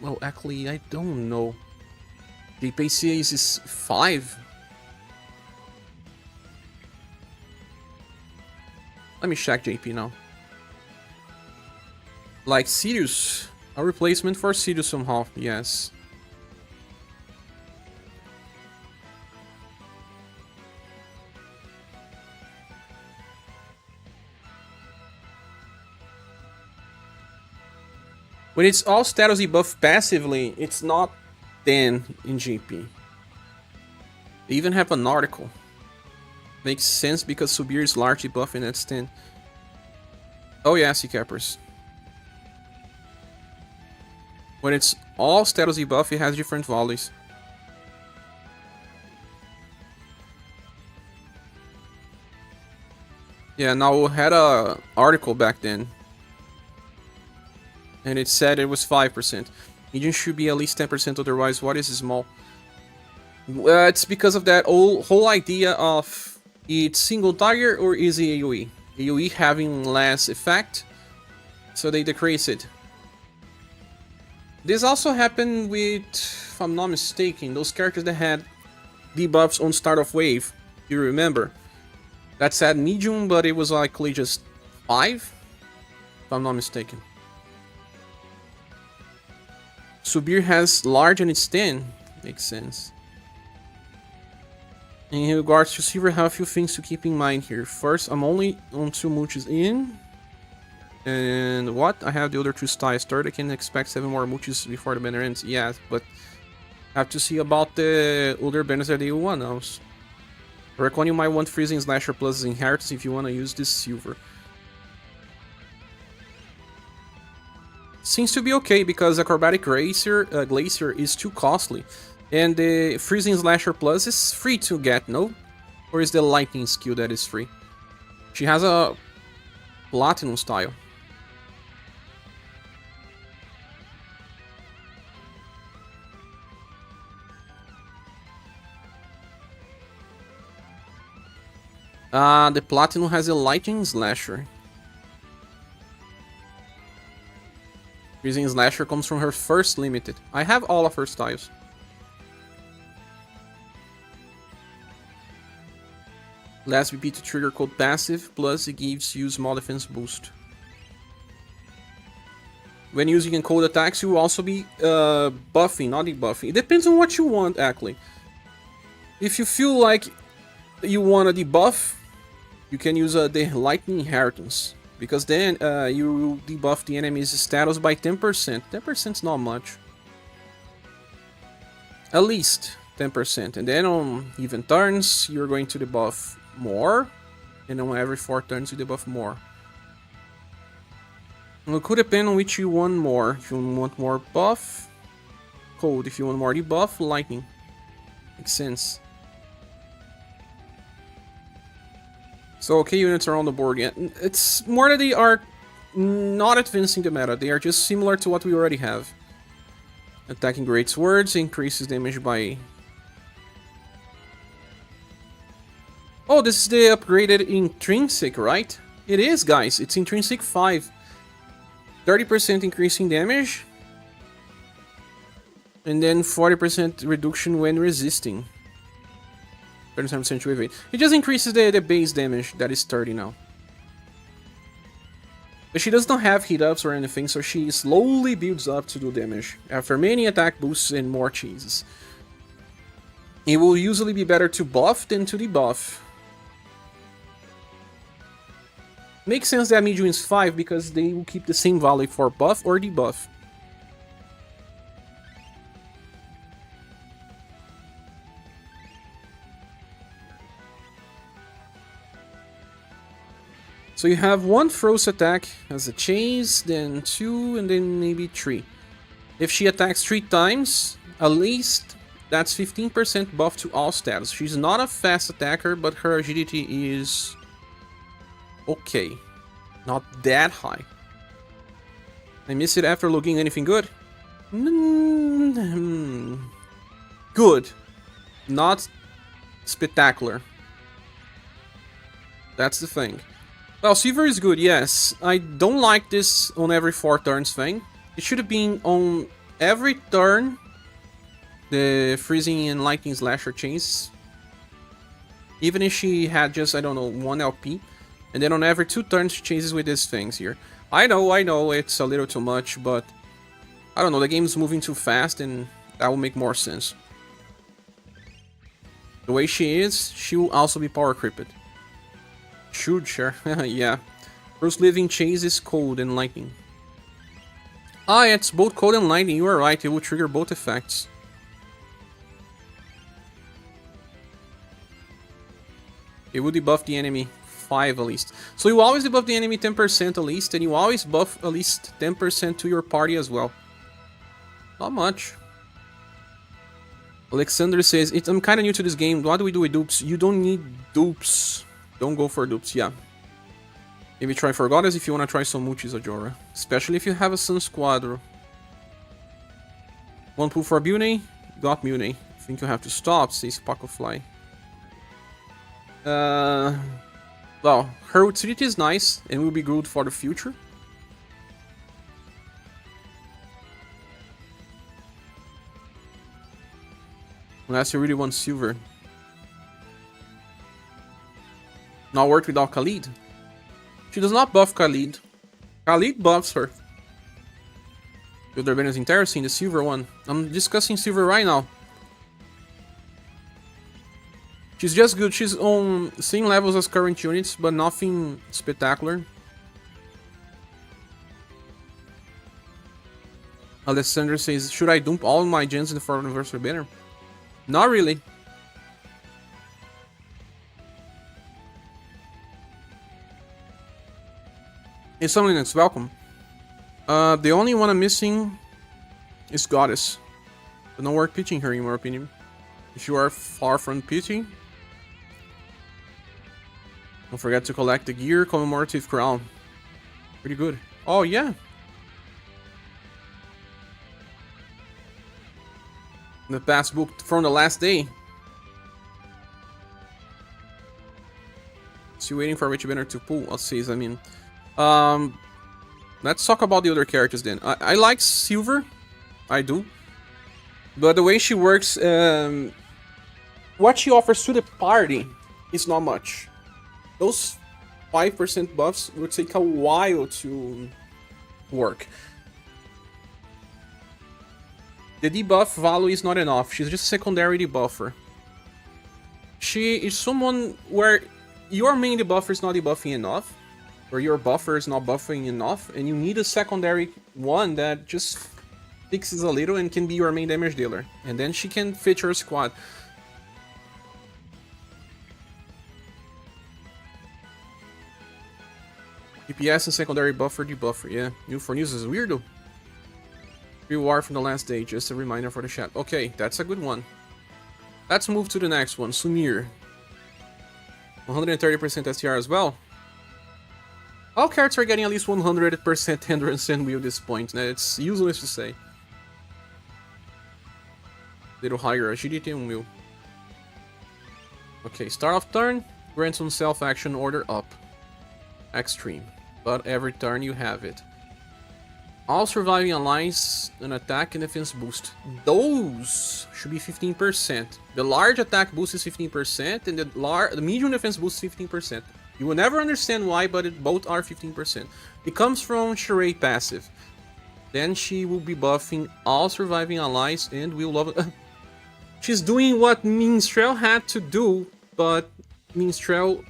A: well, actually, I don't know. The PCAs is 5. Let me check JP now. Like Sirius. A replacement for Sirius somehow, yes. When it's all status debuff passively, it's not 10 in GP. They even have an article. Makes sense because ScherBR is large debuff and that's 10. Oh yeah, Sea-Cappers. When it's all status debuff, it has different values. Yeah, now we had a article back then. And it said it was 5%. Medium should be at least 10%, otherwise what is small? It's because of that whole idea of it's single target or easy AoE. AoE having less effect, so they decrease it. This also happened with, if I'm not mistaken, those characters that had debuffs on start of wave. You remember? That said medium, but it was likely just 5, if I'm not mistaken. ScherBR has large and it's 10. Makes sense. In regards to Silver, I have a few things to keep in mind here. First, I'm only on 2 multis in. And what? I have the other 2 styles. Third, I can expect 7 more multis before the banner ends. Yeah, but have to see about the other banners that you want now. I reckon you might want Freezing Slasher plus Inheritance if you want to use this silver. Seems to be okay because Acrobatic Glacier is too costly. And the Freezing Slasher plus is free to get, no? Or is the Lightning skill that is free? She has a Platinum style. The Platinum has a Lightning Slasher. Freezing Slasher comes from her first limited. I have all of her styles. Last BP to trigger code passive, plus it gives you small defense boost. When using in cold attacks, you will also be buffing, not debuffing. It depends on what you want, actually. If you feel like you want a debuff, you can use the Lightning Inheritance. Because then you will debuff the enemy's status by 10%. 10% is not much. At least 10%. And then on even turns, you're going to debuff more. And on every 4 turns, you debuff more. And it could depend on which you want more. If you want more buff, cold. If you want more debuff, lightning. Makes sense. So, okay, units are on the board yet. It's more that they are not advancing the meta. They are just similar to what we already have. Attacking Great Swords increases damage by... Oh, this is the upgraded Intrinsic, right? It is, guys. It's Intrinsic 5. 30% increasing damage. And then 40% reduction when resisting. 37% to evade. It just increases the base damage, that is 30 now. But she does not have heat ups or anything, so she slowly builds up to do damage, after many attack boosts and more chases. It will usually be better to buff than to debuff. Makes sense that medium is 5 because they will keep the same value for buff or debuff. So you have 1 frost attack as a chase, then 2, and then maybe 3. If she attacks 3 times, at least that's 15% buff to all stats. She's not a fast attacker, but her agility is okay. Not that high. I miss it after looking anything good? Good. Not spectacular. That's the thing. Well, silver is good, yes. I don't like this on every 4 turns thing. It should have been on every turn. The freezing and lightning slasher chains. Even if she had just, I don't know, 1 LP. And then on every 2 turns she chases with these things here. I know, it's a little too much, but... I don't know, the game's moving too fast and that will make more sense. The way she is, she will also be power creeped. Should, sure. Yeah. First living chase is cold and lightning. Ah, it's both cold and lightning, you are right, it will trigger both effects. It will debuff the enemy 5 at least. So you always debuff the enemy 10% at least, and you always buff at least 10% to your party as well. Not much. Alexander says, I'm kinda new to this game, what do we do with dupes? You don't need dupes. Don't go for dupes, yeah. Maybe try for goddess if you wanna try some multis, Ajora. Especially if you have a Sun Squadron. 1 pull for Mune, got Mune. I think you have to stop, says Pacofly. Well, her utility is nice and will be good for the future. Unless you really want silver. Not work without Khalid. She does not buff Khalid. Khalid buffs her. The other banner is interesting, the silver one. I'm discussing silver right now. She's just good. She's on same levels as current units, but nothing spectacular. Alessandro says, should I dump all my gens in the Forneus banner? Not really. Hey, someone that's welcome. The only one I'm missing is Goddess. But no worth pitching her, in my opinion. If you are far from pitching, don't forget to collect the gear commemorative crown. Pretty good. Oh, yeah. The passbook from the last day. Still waiting for which banner to pull. Let's see. I mean, let's talk about the other characters then. I like Silver. I do. But the way she works, what she offers to the party is not much. Those 5% buffs would take a while to work. The debuff value is not enough. She's just a secondary debuffer. She is someone where your main debuffer is not debuffing enough, or your buffer is not buffing enough, and you need a secondary one that just fixes a little and can be your main damage dealer. And then she can fit your squad. DPS and secondary buffer, debuffer, yeah. New Forneus is weirdo. Reward from the last day, just a reminder for the chat. Okay, that's a good one. Let's move to the next one, Sumir. 130% STR as well. All characters are getting at least 100% hindrance and wheel at this point. It's useless to say. Little higher agility and wheel. Okay, start of turn, grants on self-action order up. Extreme. But every turn you have it. All surviving allies an attack and defense boost. Those should be 15%. The large attack boost is 15%, and the medium defense boost is 15%. You will never understand why, but both are 15%. It comes from Charade passive. Then she will be buffing all surviving allies and will love it. She's doing what Minstrel had to do, but Minstrel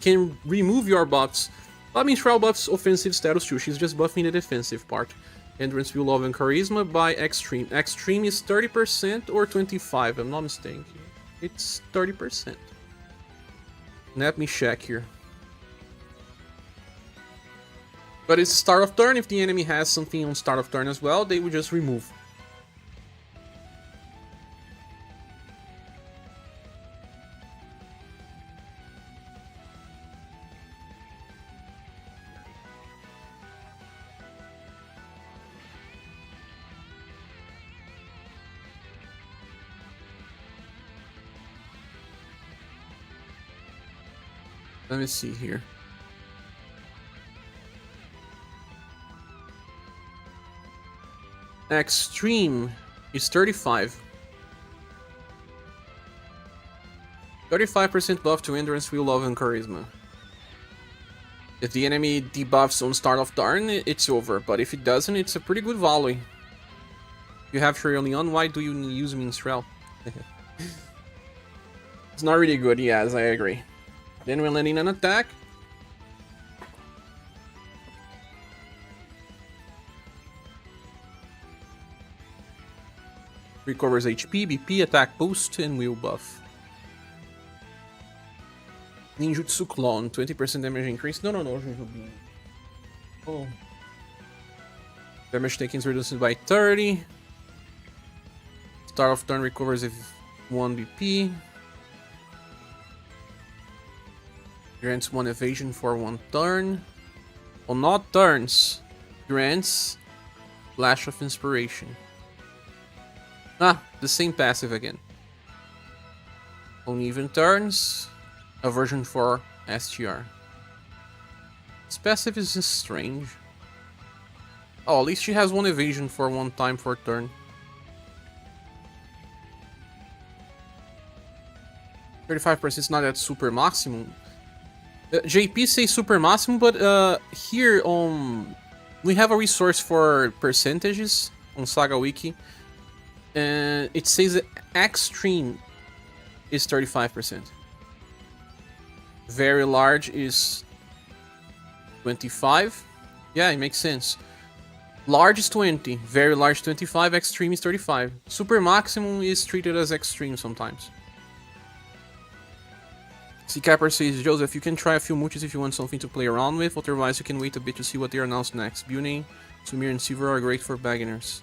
A: can remove your buffs. But Minstrel buffs offensive status too. She's just buffing the defensive part. Endurance, Will, Love, and Charisma by Extreme. Extreme is 30% or 25%, I'm not mistaken. It's 30%. Let me check here. But it's start of turn. If the enemy has something on start of turn as well, they will just remove. Let me see here. Extreme is 35. 35% buff to Endurance, Will, Love, and Charisma. If the enemy debuffs on start of turn, it's over. But if it doesn't, it's a pretty good volley. You have Shirley Leon, why do you use Minstrel? It's not really good, yes, I agree. Then we're landing an attack. Recovers HP, BP, attack boost, and wheel buff. Ninjutsu Clone, 20% damage increase. No, Jujubin. Oh. Damage taken is reduced by 30. Start of turn recovers if 1 BP. Grants 1 evasion for 1 turn. On odd turns, grants Flash of Inspiration. Ah, the same passive again. On even turns, aversion for SGR. This passive is just strange. Oh, at least she has 1 evasion for 1 time for turn. 35% is not at super maximum. JP says super maximum, but here on we have a resource for percentages on SaGa Wiki, and it says that extreme is 35%. Very large is 25. Yeah, it makes sense. Large is 20, very large 25, extreme is 35. Super maximum is treated as extreme sometimes. C. Capper says, Joseph, you can try a few multis if you want something to play around with, otherwise you can wait a bit to see what they announce next. Building, Sumir, and Silver are great for beginners.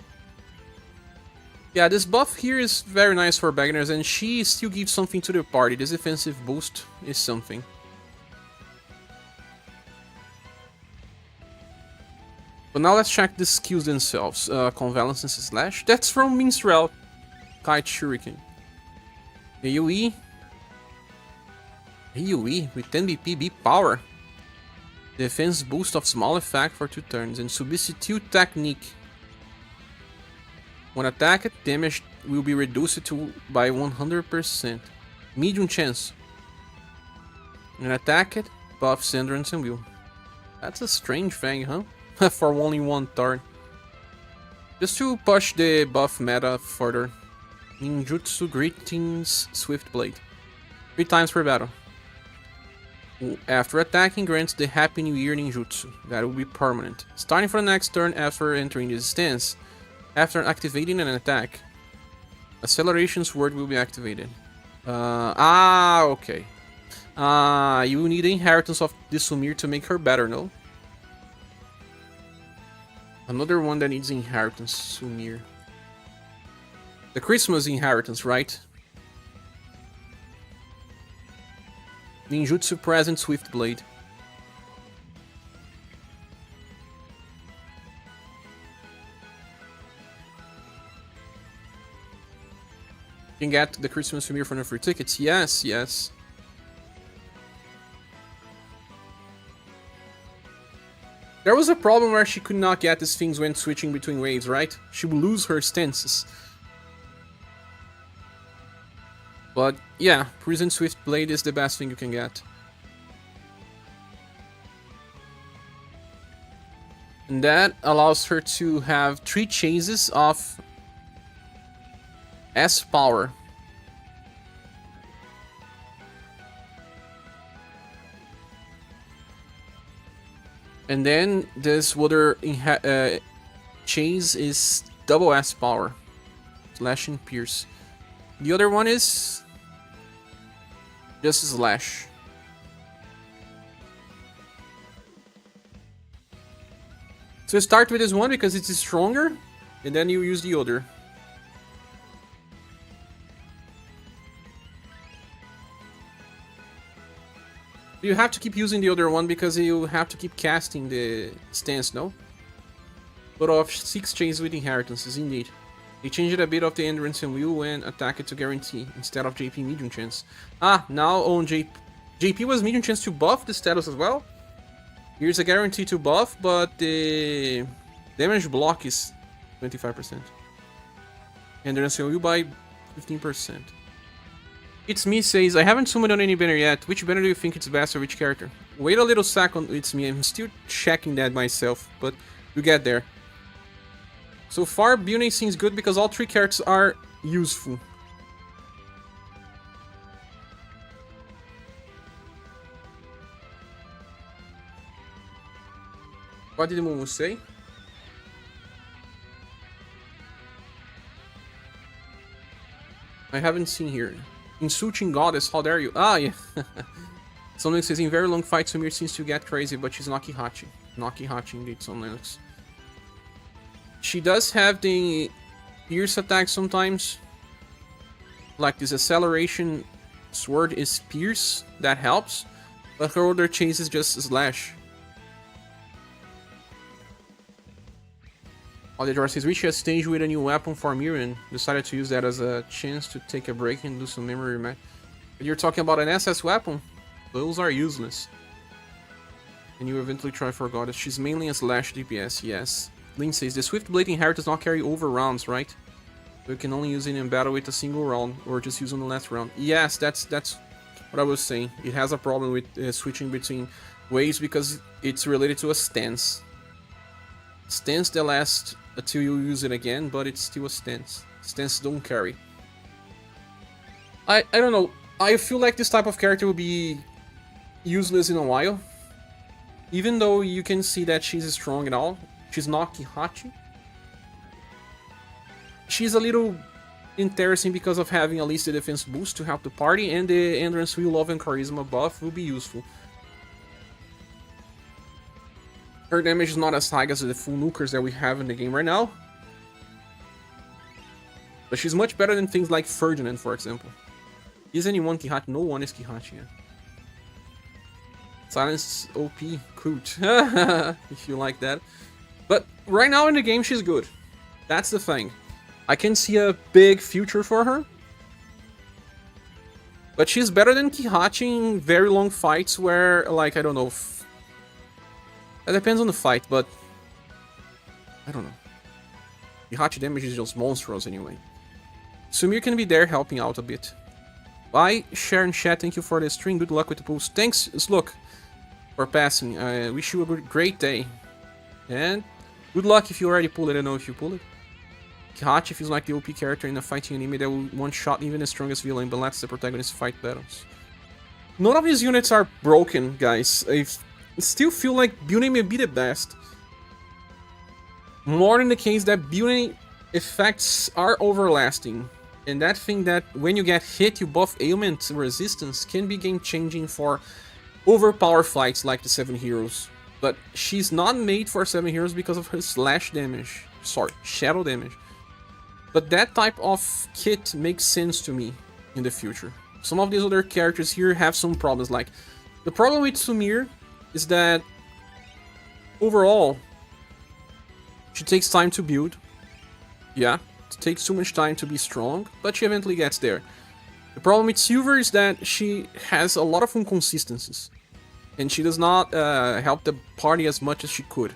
A: Yeah, this buff here is very nice for beginners, and she still gives something to the party. This defensive boost is something. But now let's check the skills themselves. Convalescence and Slash. That's from Minstrel. Kite Shuriken. AoE. AoE with 10 BP, B power. Defense boost of small effect for 2 turns. And Substitute Technique. When attacked, damage will be reduced by 100%. Medium chance. When attacked, buffs endurance and will. That's a strange thing, huh? For only 1 turn. Just to push the buff meta further. Ninjutsu Greetings Swift Blade. 3 times per battle. After attacking, grants the Happy New Year ninjutsu. That will be permanent. Starting for the next turn after entering this stance. After activating an attack, Acceleration Sword will be activated. Okay. You need the inheritance of the Sumir to make her better, no? Another one that needs inheritance, Sumir. The Christmas inheritance, right? Ninjutsu Present Swift Blade. You can get the Christmas Sumir from the free tickets. Yes, yes. There was a problem where she could not get these things when switching between waves, right? She would lose her stances. But yeah, Prison Swift Blade is the best thing you can get. And that allows her to have 3 chases of S power. And then this other chase is double S power. Slash and Pierce. The other one is just Slash. So start with this one because it's stronger, and then you use the other. You have to keep using the other one because you have to keep casting the stance, no? But of 6 chains with inheritances, indeed. They changed a bit of the endurance and will when attacked to guarantee, instead of JP medium chance. Now on JP was medium chance to buff the status as well. Here's a guarantee to buff, but the damage block is 25%. Endurance and will by 15%. It's me says, I haven't summoned on any banner yet. Which banner do you think is best for which character? Wait a little second, it's me. I'm still checking that myself, but you get there. So far, Bune seems good because all 3 characters are useful. What did Mumu say? I haven't seen here. Insulting Goddess, how dare you? Yeah. Some says in very long fights, Sumir seems to get crazy, but she's Nokihachi. Nokihachi indeed, some Linux. She does have the Pierce attack sometimes. Like this acceleration sword is Pierce, that helps. But her other chase is just Slash. Audidor says, reach a stage with a new weapon for Miran. Decided to use that as a chance to take a break and do some memory match. But you're talking about an SS weapon? Those are useless. And you eventually try for Goddess. She's mainly a Slash DPS, yes. Link says, the Swift Blade inherit does not carry over rounds, right? So you can only use it in battle with a single round, or just use on the last round. Yes, that's what I was saying. It has a problem with switching between waves because it's related to a stance. Stance that lasts until you use it again, but it's still a stance. Stance don't carry. I don't know. I feel like this type of character will be useless in a while. Even though you can see that she's strong and all, She's not Kihachi. She's a little interesting because of having at least the defense boost to help the party, and the Endurance Wheel, Love and Charisma buff will be useful. Her damage is not as high as the full nukers that we have in the game right now. But she's much better than things like Ferdinand, for example. Is anyone Kihachi? No one is Kihachi yet. Silence OP Coot, if you like that. But right now in the game, she's good. That's the thing. I can see a big future for her. But she's better than Kihachi in very long fights where, like, I don't know. That depends on the fight, but I don't know. Kihachi damage is just monstrous anyway. Sumir can be there helping out a bit. Bye, Sharon Chat. Thank you for the stream. Good luck with the post. Thanks, Sluk, for passing. I wish you a great day. And good luck if you already pull it. I don't know if you pull it. Kihachi feels like the OP character in a fighting anime that will one-shot even the strongest villain, but lets the protagonist fight battles. None of these units are broken, guys. I still feel like building may be the best. More in the case that building effects are overlasting. And that thing that when you get hit, you buff ailment resistance can be game-changing for overpowered fights like the 7 heroes. But she's not made for 7 heroes because of her slash damage. Sorry, shadow damage. But that type of kit makes sense to me in the future. Some of these other characters here have some problems. Like, the problem with Sumir is that overall, she takes time to build. Yeah, it takes too much time to be strong, but she eventually gets there. The problem with Silver is that she has a lot of inconsistencies, and she does not help the party as much as she could.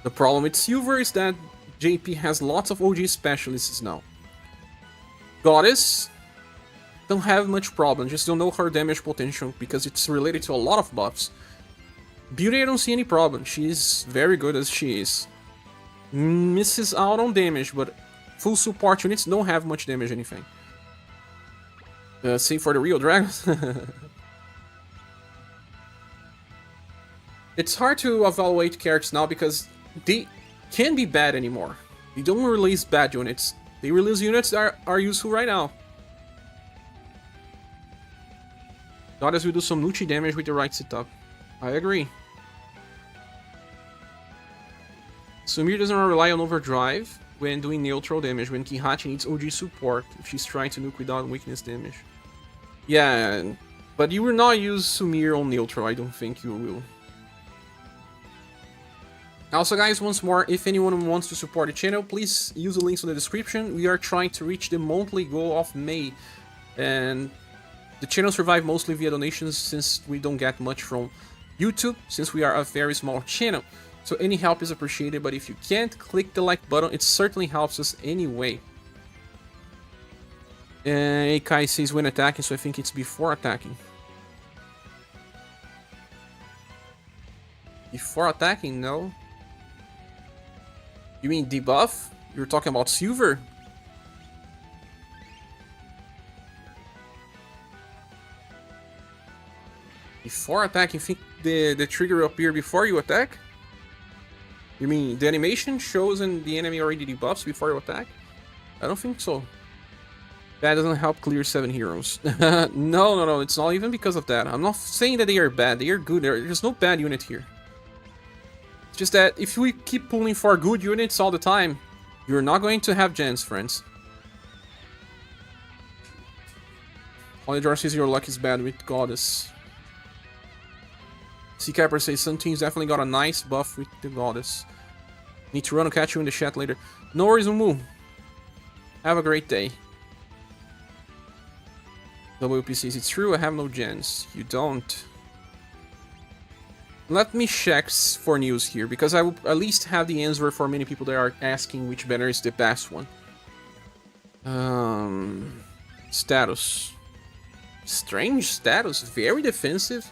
A: The problem with Silver is that JP has lots of OG specialists now. Goddess don't have much problem, just don't know her damage potential because it's related to a lot of buffs. Beauty, I don't see any problem. She's very good as she is. Misses out on damage, but full support units don't have much damage anything. Same for the real dragons. It's hard to evaluate characters now because they can't be bad anymore. They don't release bad units. They release units that are useful right now. Goddess will do some Nuchi damage with the right setup. I agree. Sumir doesn't rely on overdrive when doing neutral damage, when Kihachi needs OG support if she's trying to nuke without weakness damage. Yeah, but you will not use Sumir on neutral, I don't think you will. Also guys, once more, if anyone wants to support the channel, please use the links in the description. We are trying to reach the monthly goal of May, and the channel survives mostly via donations since we don't get much from YouTube, since we are a very small channel. So any help is appreciated, but if you can't, click the like button, it certainly helps us anyway. Akai says when attacking, so I think it's before attacking. Before attacking, no. You mean debuff? You're talking about Silver? Before attacking, think the trigger will appear before you attack? You mean the animation shows and the enemy already debuffs before you attack? I don't think so. That doesn't help clear 7 heroes. No, it's not even because of that. I'm not saying that they are bad, they are good. There's no bad unit here. It's just that if we keep pulling for good units all the time, you're not going to have gens, friends. Polydor says your luck is bad with Goddess. Seacapper says some teams definitely got a nice buff with the Goddess. Need to run, I'll catch you in the chat later. No worries, Umu. Have a great day. WP says it's true, I have no gens. You don't. Let me check Forneus here, because I will at least have the answer for many people that are asking which banner is the best one. Status. Strange status, very defensive.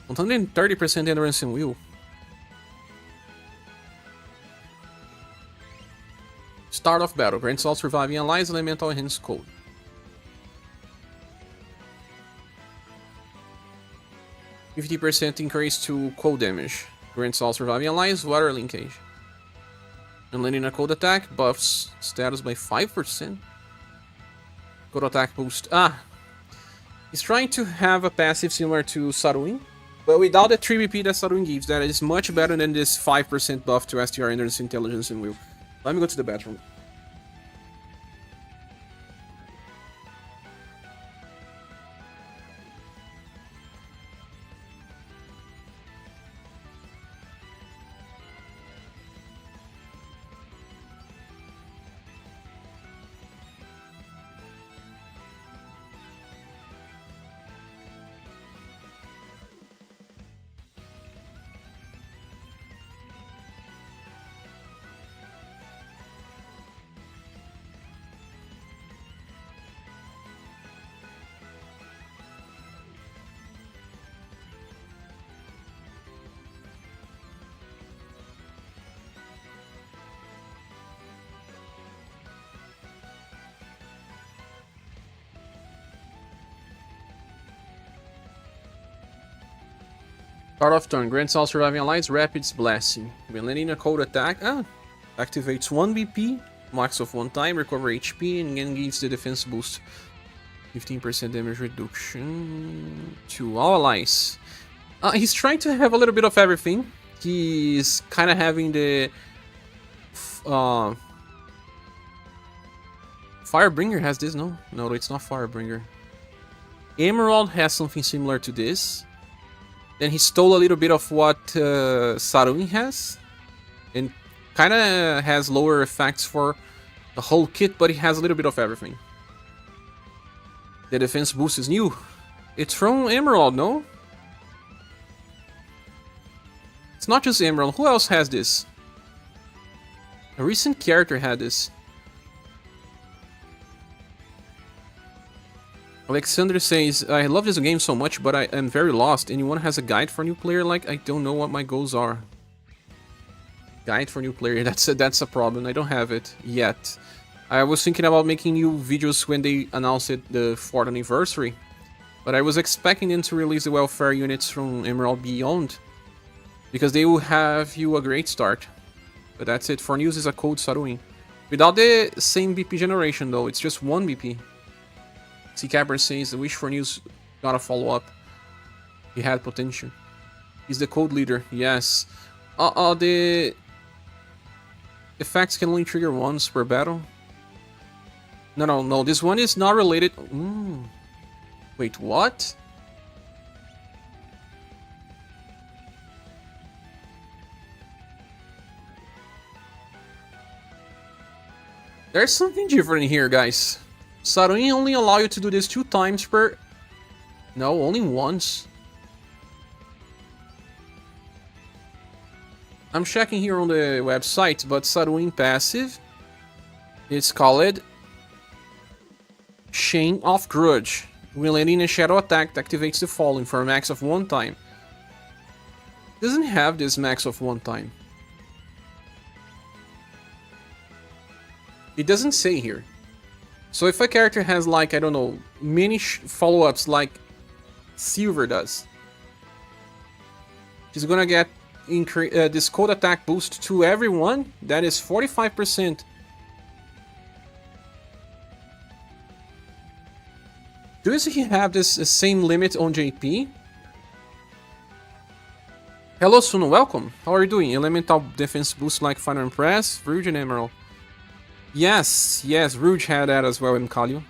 A: 130% endurance and wheel. Start of battle. Grants all surviving allies elemental hands cold. %50 increase to cold damage. Grants all surviving allies, water linkage. And landing a cold attack buffs status by 5%. Cold attack boost. Ah! He's trying to have a passive similar to Saruin, but without the 3 BP that Saruin gives. That is much better than this 5% buff to STR, Endurance, Intelligence, and Will. Let me go to the bathroom. Start off turn. Grants all surviving allies Rapid's Blessing. When landing a cold attack, activates 1 BP, max of 1 time, recover HP, and again gives the defense boost. 15% damage reduction to all allies. He's trying to have a little bit of everything. He's kind of having the Firebringer has this, no? No, it's not Firebringer. Emerald has something similar to this. Then he stole a little bit of what Saruin has. And kind of has lower effects for the whole kit, but he has a little bit of everything. The defense boost is new. It's from Emerald, no? It's not just Emerald. Who else has this? A recent character had this. Alexander says, I love this game so much, but I am very lost. Anyone has a guide for a new player? Like, I don't know what my goals are. Guide for new player, that's a problem. I don't have it yet. I was thinking about making new videos when they announced it, the 4th anniversary. But I was expecting them to release the welfare units from Emerald Beyond. Because they will have you a great start. But that's it. Forneus is a cold Saruin. Without the same BP generation though, it's just 1 BP. SeaGa says, I wish Forneus got a follow-up. He had potential. He's the code leader, yes. The effects can only trigger once per battle. No, this one is not related. Wait, what? There's something different here, guys. Saruin only allow you to do this 2 times per... No, only once. I'm checking here on the website, but Saruin passive, it's called Chain of Grudge. When landing a shadow attack, activates the following for a max of 1 time. Doesn't have this max of 1 time. It doesn't say here. So if a character has, like, I don't know, many follow-ups like Silver does, he's gonna get this cold attack boost to everyone. That is 45%. Does he have this same limit on JP? Hello Suno, welcome. How are you doing? Elemental defense boost like Final Impress, Rouge and Emerald. Yes, Rouge had that as well in Kalio.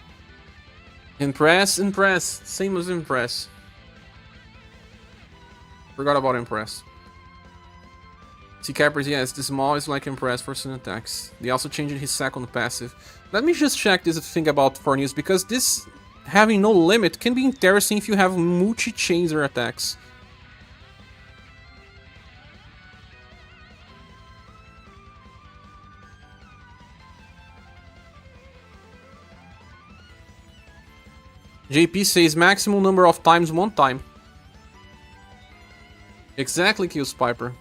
A: Impress, same as Impress. Forgot about Impress. SeaGa, yes, the small is like Impress for some attacks. They also changed his second passive. Let me just check this thing about Forneus, because this having no limit can be interesting if you have multi-chaser attacks. JP says maximum number of times 1 time. Exactly, Kills Piper.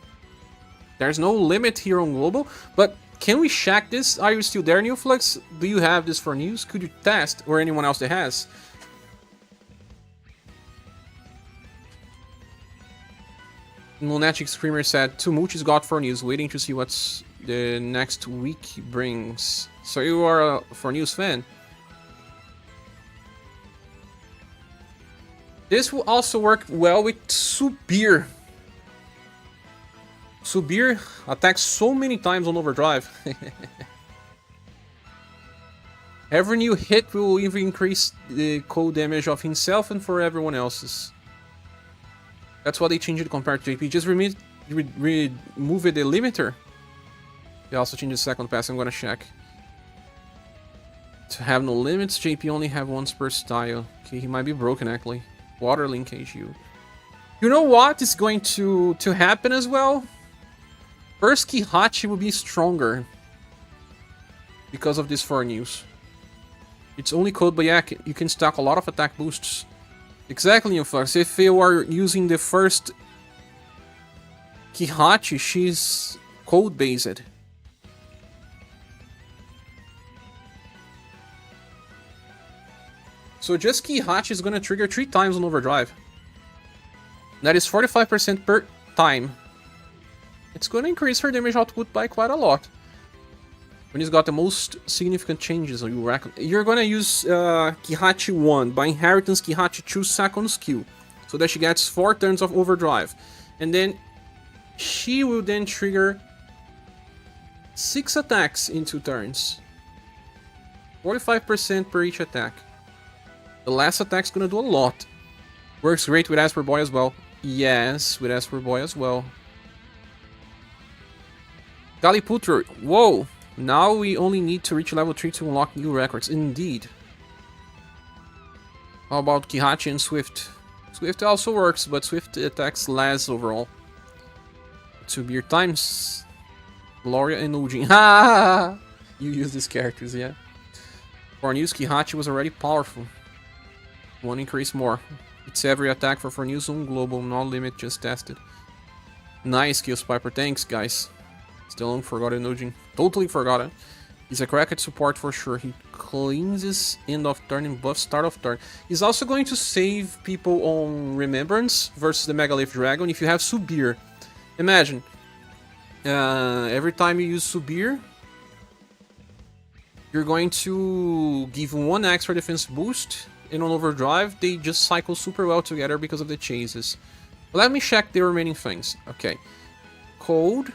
A: There's no limit here on global, but can we check this? Are you still there, Newflux? Do you have this for news? Could you test, or anyone else that has? Lunatic Screamer said, Tumultu's got Forneus, waiting to see what's the next week brings. So you are a Forneus fan? This will also work well with ScherBR. ScherBR attacks so many times on overdrive. Every new hit will even increase the cold damage of himself and for everyone else's. That's why they changed it compared to JP. Just remove the limiter. They also changed the second pass. I'm gonna check. To have no limits, JP only have once per style. Okay, he might be broken actually. Water linkage you. You know what is going to happen as well? First Kihachi will be stronger because of this Forneus. It's only code, but yeah, you can stack a lot of attack boosts. Exactly, Influx. If you are using the first Kihachi, she's code based. So just Kihachi is gonna trigger 3 times on overdrive. That is 45% per time. It's gonna increase her damage output by quite a lot. When he's got the most significant changes, you're gonna use Kihachi 1 by inheritance Kihachi 2 second skill, so that she gets 4 turns of overdrive, and then she will then trigger 6 attacks in 2 turns. 45% per each attack. The last attack's gonna do a lot. Works great with Asper Boy as well. Yes, with Asper Boy as well. Galiputro, whoa! Now we only need to reach level 3 to unlock new records. Indeed. How about Kihachi and Swift? Swift also works, but Swift attacks less overall. ScherBR times Gloria and Ujin. Ha! You use these characters, yeah. Forneus Kihachi was already powerful. One increase more. It's every attack for Forneus on global, no limit, just tested. Nice kills, Piper. Thanks, guys. Still long forgotten Ujin. Totally forgotten. He's a cracked support for sure. He cleanses end of turn and buffs start of turn. He's also going to save people on Remembrance versus the Megalith Dragon if you have ScherBR. Imagine. Every time you use ScherBR, you're going to give 1 extra defense boost, and on overdrive, they just cycle super well together because of the chases. But let me check the remaining things. Okay. Cold.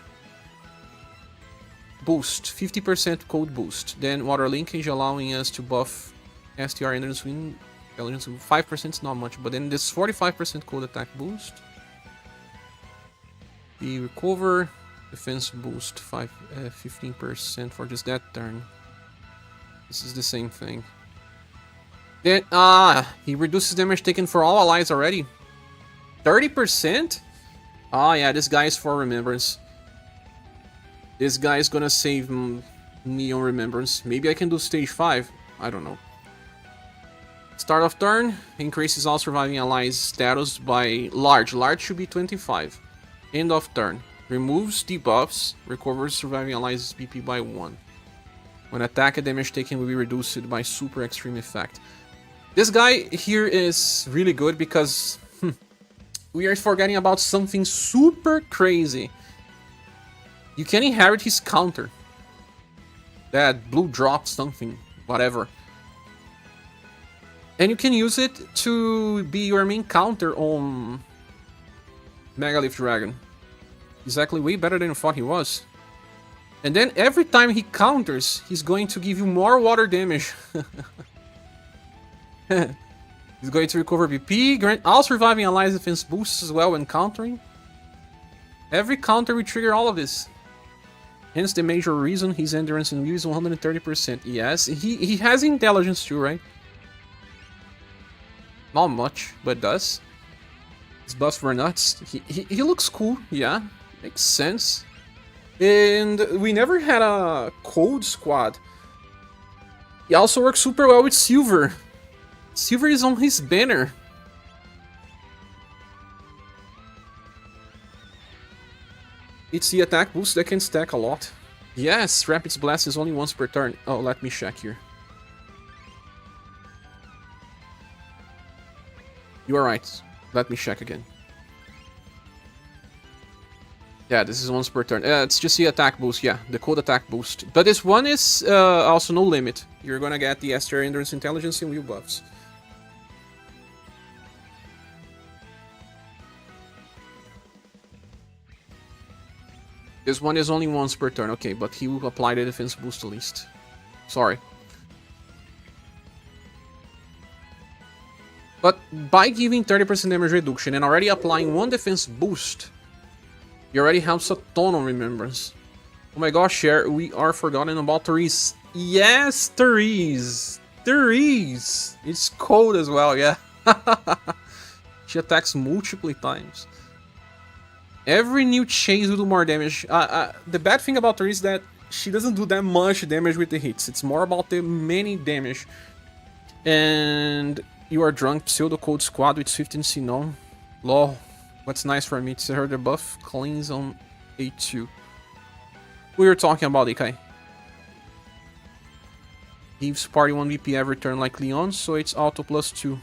A: Boost. 50% cold boost. Then water linkage, allowing us to buff STR endurance win. 5% is not much, but then this 45% cold attack boost. The recover. Defense boost. 15% for just that turn. This is the same thing. Then, he reduces damage taken for all allies already. 30%? Ah, yeah, this guy is for Remembrance. This guy is gonna save me on Remembrance. Maybe I can do stage 5. I don't know. Start of turn. Increases all surviving allies' status by large. Large should be 25. End of turn. Removes debuffs. Recovers surviving allies' BP by 1. When attack and damage taken will be reduced by super extreme effect. This guy here is really good because we are forgetting about something super crazy. You can inherit his counter. That blue drop something, whatever. And you can use it to be your main counter on Megalith Dragon. He's actually way better than I thought he was. And then every time he counters, he's going to give you more water damage. He's going to recover BP, grant all surviving allies defense boosts as well when countering. Every counter will trigger all of this. Hence the major reason his endurance in Wii is 130%. Yes, he has intelligence too, right? Not much, but does. His buffs were nuts. He looks cool, yeah. Makes sense. And we never had a cold squad. He also works super well with Silver. Silver is on his banner. It's the attack boost that can stack a lot. Yes, Rapid's Blast is only once per turn. Oh, let me check here. You are right. Let me check again. Yeah, this is once per turn. It's just the attack boost, yeah, the cold attack boost. But this one is also no limit. You're gonna get the ScherBR Endurance Intelligence and wheel buffs. This one is only once per turn, okay, but he will apply the defense boost at least. Sorry. But by giving 30% damage reduction and already applying one defense boost, he already helps a ton on Remembrance. Oh my gosh, Cher, we are forgotten about Therese. Yes, Therese! Therese! It's cold as well, yeah. She attacks multiple times. Every new chase will do more damage. The bad thing about her is that she doesn't do that much damage with the hits. It's more about the many damage. And you are drunk, pseudo cold squad with Swift and Sinon. Lol. What's nice for me, it's her the buff cleans on A2. We were talking about Ikai. Gives party 1 BP every turn like Leon, so it's auto +2.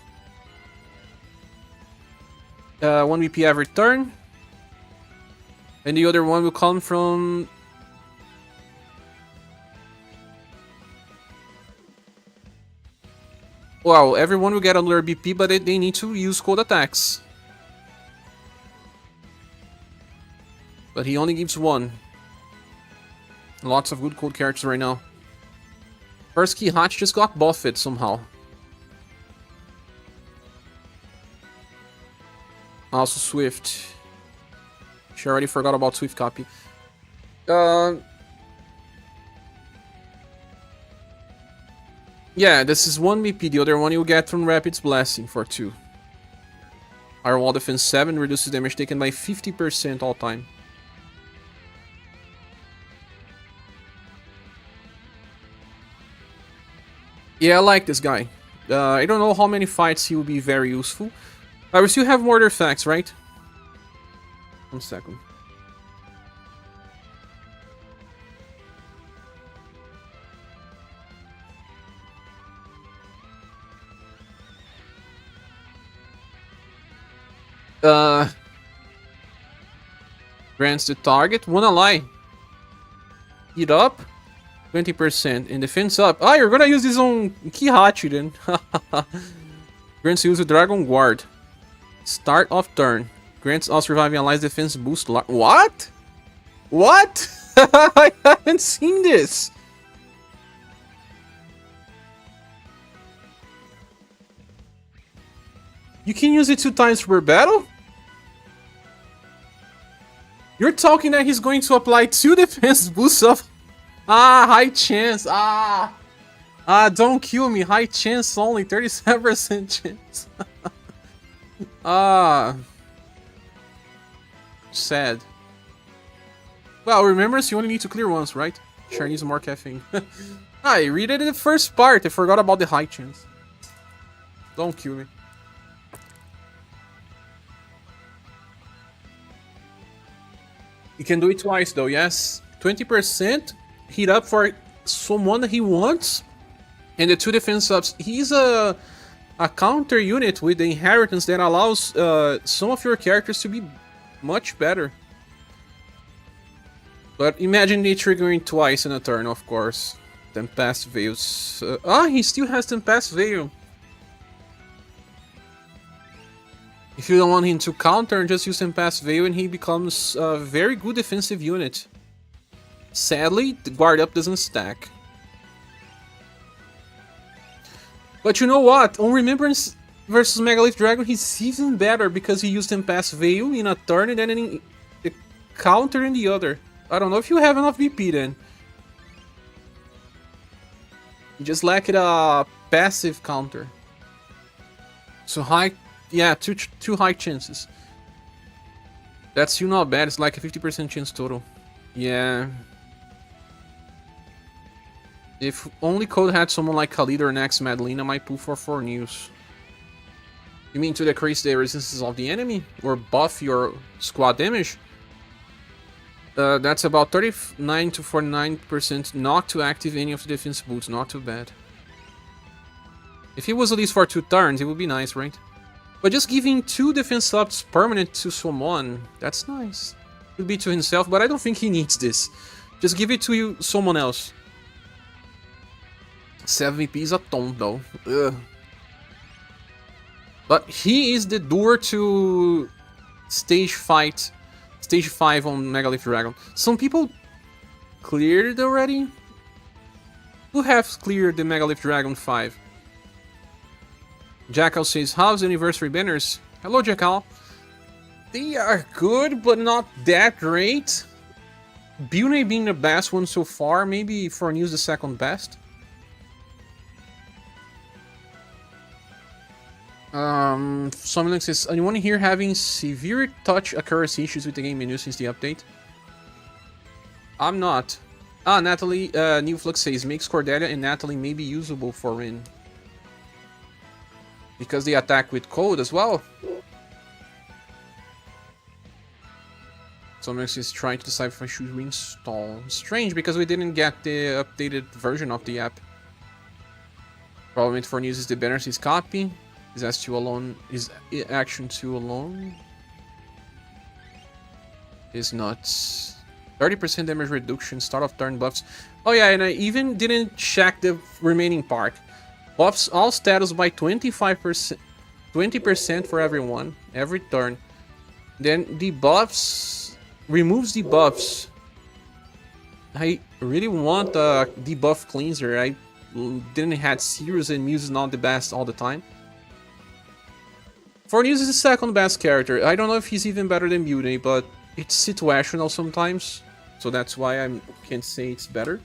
A: 1 BP every turn. And the other one will come from... Well, everyone will get another BP, but they need to use cold attacks. But he only gives 1. Lots of good cold characters right now. First key Hatch just got buffed somehow. Also Swift. She already forgot about Swift copy. Yeah, this is 1 BP. The other one you'll get from Rapid's Blessing for 2. Our wall defense 7 reduces damage taken by 50% all time. Yeah, I like this guy. I don't know how many fights he will be very useful. We still have more artifacts, right? 1 second. Grants the target. Wanna lie. Eat up. 20% and defense up. Ah, you're gonna use this on Kihachi then. Grants use a Dragon Guard. Start of turn. Grants all surviving allies defense boost. What? What? I haven't seen this. You can use it 2 times per battle? You're talking that he's going to apply 2 defense boosts of... Ah, high chance. Don't kill me. High chance only. 37% chance. Sad. Well, remember, you only need to clear once, right? Sure, needs more caffeine. I read it in the first part. I forgot about the high chance. Don't kill me. You can do it twice, though, yes. 20%. Heat up for someone that he wants. And the 2 defense ups. He's a counter unit with the inheritance that allows some of your characters to be much better. But imagine it triggering twice in a turn, of course. Tempest Veils. He still has Tempest Veil. If you don't want him to counter, just use Tempest Veil and he becomes a very good defensive unit. Sadly, the guard up doesn't stack. But you know what? On Remembrance versus Megalith Dragon, he's even better because he used Tempest Veil in a turn and then in a counter in the other. I don't know if you have enough BP then. You just lack it a passive counter. So high, yeah, two high chances. That's still not bad. It's like a 50% chance total. Yeah. If only Code had someone like Khalid or Nex Madeline, I might pull for Forneus. You mean to decrease the resistances of the enemy? Or buff your squad damage? That's about 39 to 49% not to active any of the defense boots. Not too bad. If it was at least for 2 turns, it would be nice, right? But just giving 2 defense ups permanent to someone, that's nice. Could be to himself, but I don't think he needs this. Just give it to you, someone else. 7 VP is a ton, though. Ugh. But he is the door to stage 5 on Megalith Dragon. Some people cleared it already. Who have cleared the Megalith Dragon 5? Jackal says, how's anniversary banners? Hello, Jackal. They are good, but not that great. Bune being the best one so far. Maybe Forneus the second best. Someone says, anyone here having severe touch accuracy issues with the game menu since the update? I'm not. Ah, Natalie, New Flux says, makes Cordelia and Natalie maybe usable for Rin. Because they attack with code as well. Someone is trying to decide if I should reinstall. Strange, because we didn't get the updated version of the app. Problem with Forneus is the banners is copy. Is S2 alone? Is action 2 alone? Is not. 30% damage reduction, start of turn buffs. Oh yeah, and I even didn't check the remaining part. Buffs all status by 25%. 20% for everyone, every turn. Then debuffs removes debuffs. I really want a debuff cleanser. I didn't have Sirius and Muse is not the best all the time. Forneus is the second best character. I don't know if he's even better than Beauty, but it's situational sometimes. So that's why I can't say it's better.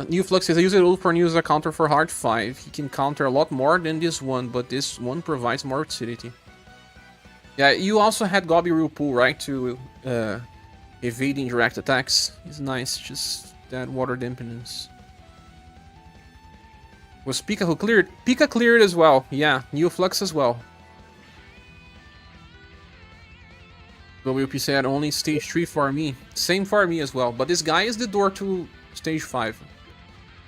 A: New Flux says, I use it all Forneus as a counter for Hard 5. He can counter a lot more than this one, but this one provides more utility. Yeah, you also had Gobby Rule Pool, right? To evading direct attacks. It's nice, just that water dampenance. Was Pika who cleared? Pika cleared as well. Yeah, New Flux as well. WP said only stage 3 for me. Same for me as well. But this guy is the door to stage 5.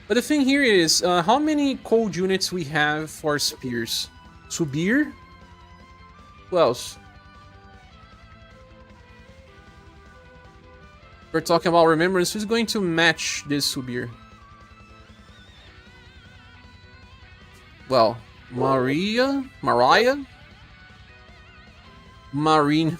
A: But the thing here is, how many cold units we have for spears? Subir? Who else? We're talking about Remembrance. Who's going to match this Subir? Well, Mariah? Marine.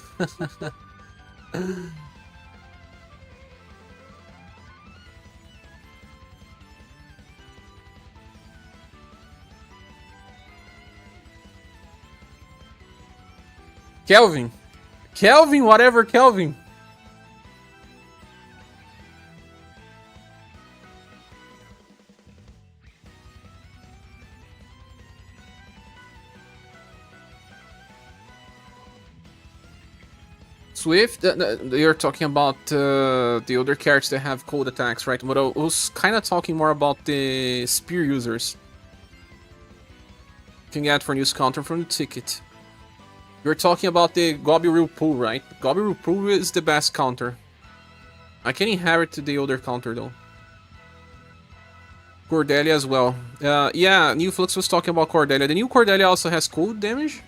A: Kelvin. Kelvin, whatever, Kelvin. Swift, you're talking about the other characters that have cold attacks, right? But I was kind of talking more about the spear users. You can get Forneus counter from the ticket. You're talking about the Gobby Rule Pool, right? Gobby Rule Pool is the best counter. I can inherit the other counter though. Cordelia as well. Yeah, New Flux was talking about Cordelia. The new Cordelia also has cold damage?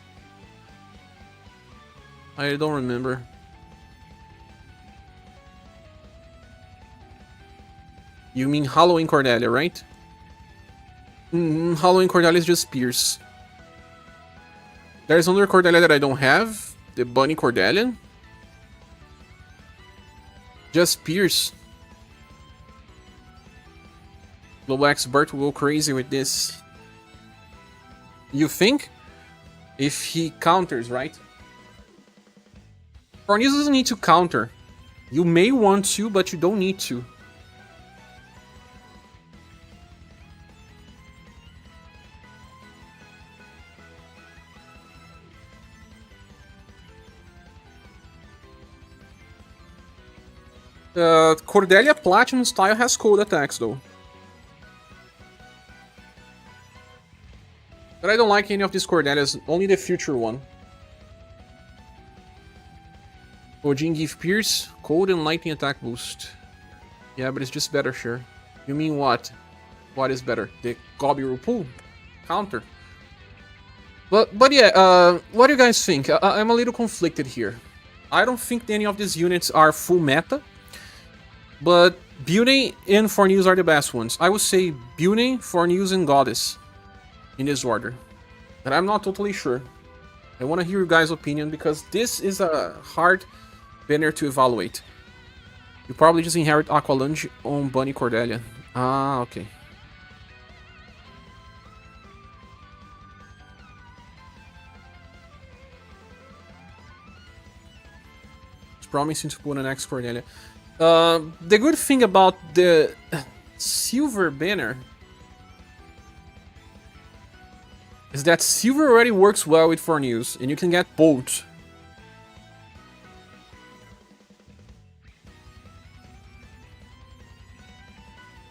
A: I don't remember. You mean Halloween Cordelia, right? Halloween Cordelia is just spears. There's another Cordelia that I don't have. The Bunny Cordelia. Just spears. Global Expert will go crazy with this. You think? If he counters, right? Forneus doesn't need to counter. You may want to, but you don't need to. Cordelia Platinum style has cold attacks though. But I don't like any of these Cordelias, only the future one. Odin give Pierce, cold and lightning attack boost. Yeah, but it's just better, sure. You mean what? What is better? The Gobby Rule Pool? counter. But yeah, what do you guys think? I'm a little conflicted here. I don't think any of these units are full meta, but Beauty and Forneus are the best ones. I would say Beauty, Forneus, and Goddess in this order. And I'm not totally sure. I want to hear your guys' opinion because this is a hard banner to evaluate. You probably just inherit Aqualunge on Bunny Cordelia. Ah, okay. It's promising to put an next Cordelia. The good thing about the silver banner is that silver already works well with Forneus, and you can get both.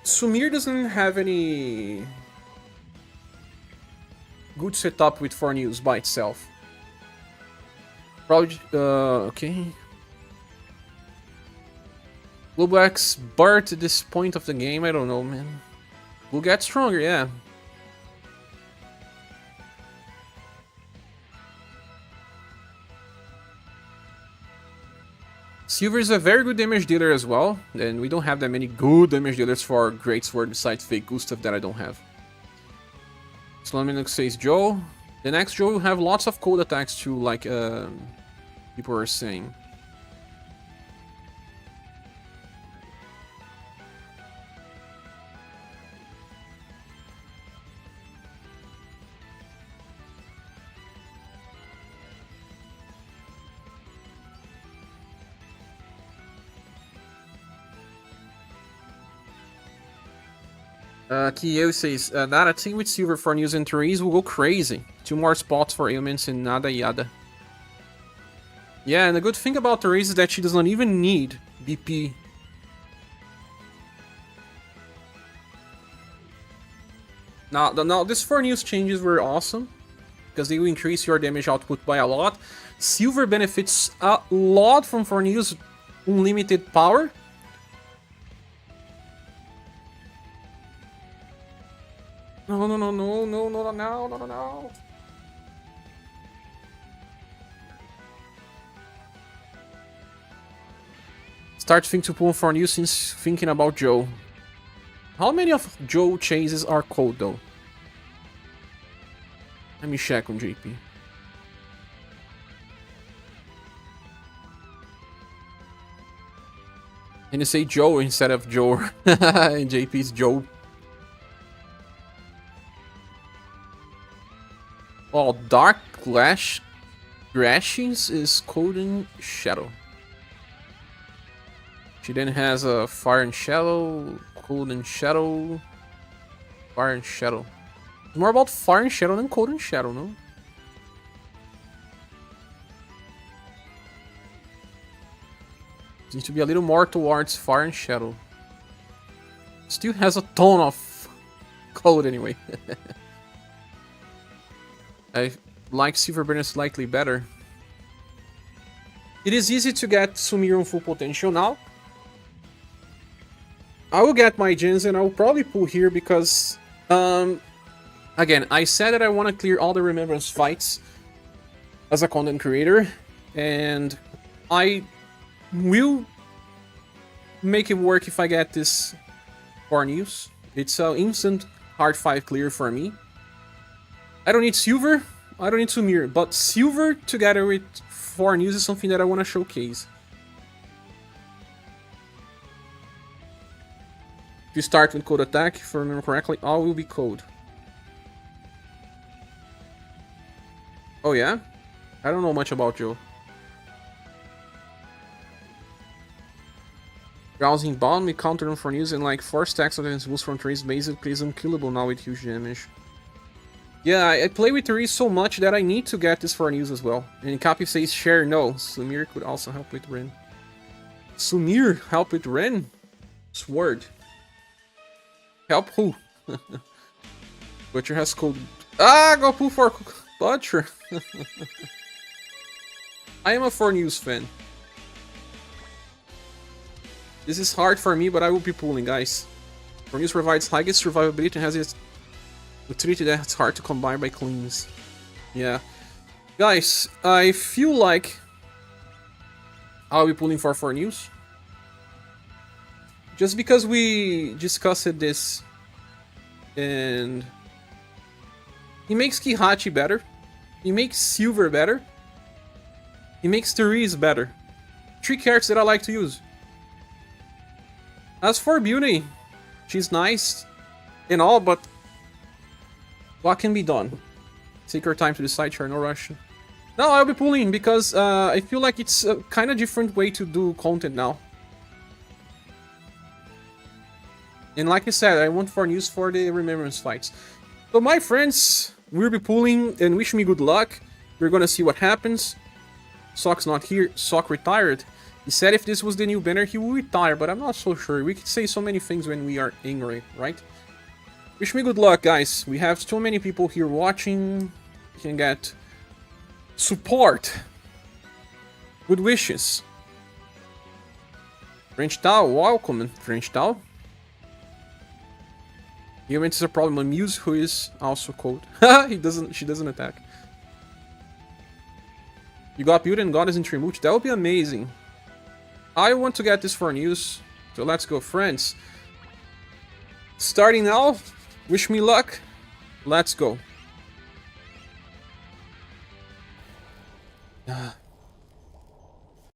A: Sumir doesn't have any good setup with Forneus by itself. Probably, okay. Blue Black's Bart at this point of the game, I don't know, man. Blue gets stronger, yeah. Silver is a very good damage dealer as well, and we don't have that many good damage dealers for Great Sword besides Fake Gustav that I don't have. Slumminux says Joe. The next Joe will have lots of cold attacks too, like people are saying. Kiyo says, Nada, team with Silver Forneus and Therese will go crazy. 2 more spots for ailments and nada yada. Yeah, and the good thing about Therese is that she does not even need BP. Now this Forneus changes were awesome, because they will increase your damage output by a lot. Silver benefits a lot from Forneus' unlimited power. No. Start thinking to pull for you since thinking about Joe. How many of Joe chases are cold though? Let me check on JP. And you say Joe instead of Joe. And JP's Joe. Oh, Dark Grashings is Cold and Shadow. She then has a Fire and Shadow, Cold and Shadow, Fire and Shadow. It's more about Fire and Shadow than Cold and Shadow, no? Seems to be a little more towards Fire and Shadow. Still has a ton of Cold anyway. I like Silverburn slightly better. It is easy to get Sumir on full potential now. I will get my gens and I will probably pull here because... again, I said that I want to clear all the Remembrance fights as a content creator. And I will make it work if I get this Forneus. It's an instant hard 5 clear for me. I don't need Silver, I don't need Sumir, but Silver together with Forneus is something that I want to showcase. If you start with Cold Attack, if I remember correctly, all will be Cold. Oh yeah? I don't know much about Joe. Rousing Bomb, we counter on Forneus and like 4 stacks of defense boost from Therese basically is unkillable now with huge damage. Yeah, I play with Therese so much that I need to get this Forneus as well. And Capi says share no. Sumir could also help with Ren. Sumir help with Ren? Sword. Help who? Butcher has cold. Ah, go pull for Butcher. I am a Forneus fan. This is hard for me, but I will be pulling, guys. Forneus provides highest survivability and has its Utility that's hard to combine by cleans. Yeah. Guys, I feel like I'll be pulling for Forneus. Just because we discussed this, and he makes Kihachi better, he makes Silver better, he makes Therese better. 3 characters that I like to use. As for Beauty, she's nice and all, but what can be done? Take your time to decide, sure, no rush. No, I'll be pulling because I feel like it's a kind of different way to do content now. And like I said, I want Forneus for the Remembrance fights. So my friends, we'll be pulling and wish me good luck. We're gonna see what happens. Sock's not here. Sock retired. He said if this was the new banner, he will retire, but I'm not so sure. We can say so many things when we are angry, right? Wish me good luck, guys. We have so many people here watching. You can get support. Good wishes. French Tao, welcome, French Tao. Humans is a problem on Muse, who is also cold. She doesn't attack. You got Beauty and Goddess in Trimuch. That would be amazing. I want to get this for news. So let's go, friends. Starting now. Wish me luck. Let's go.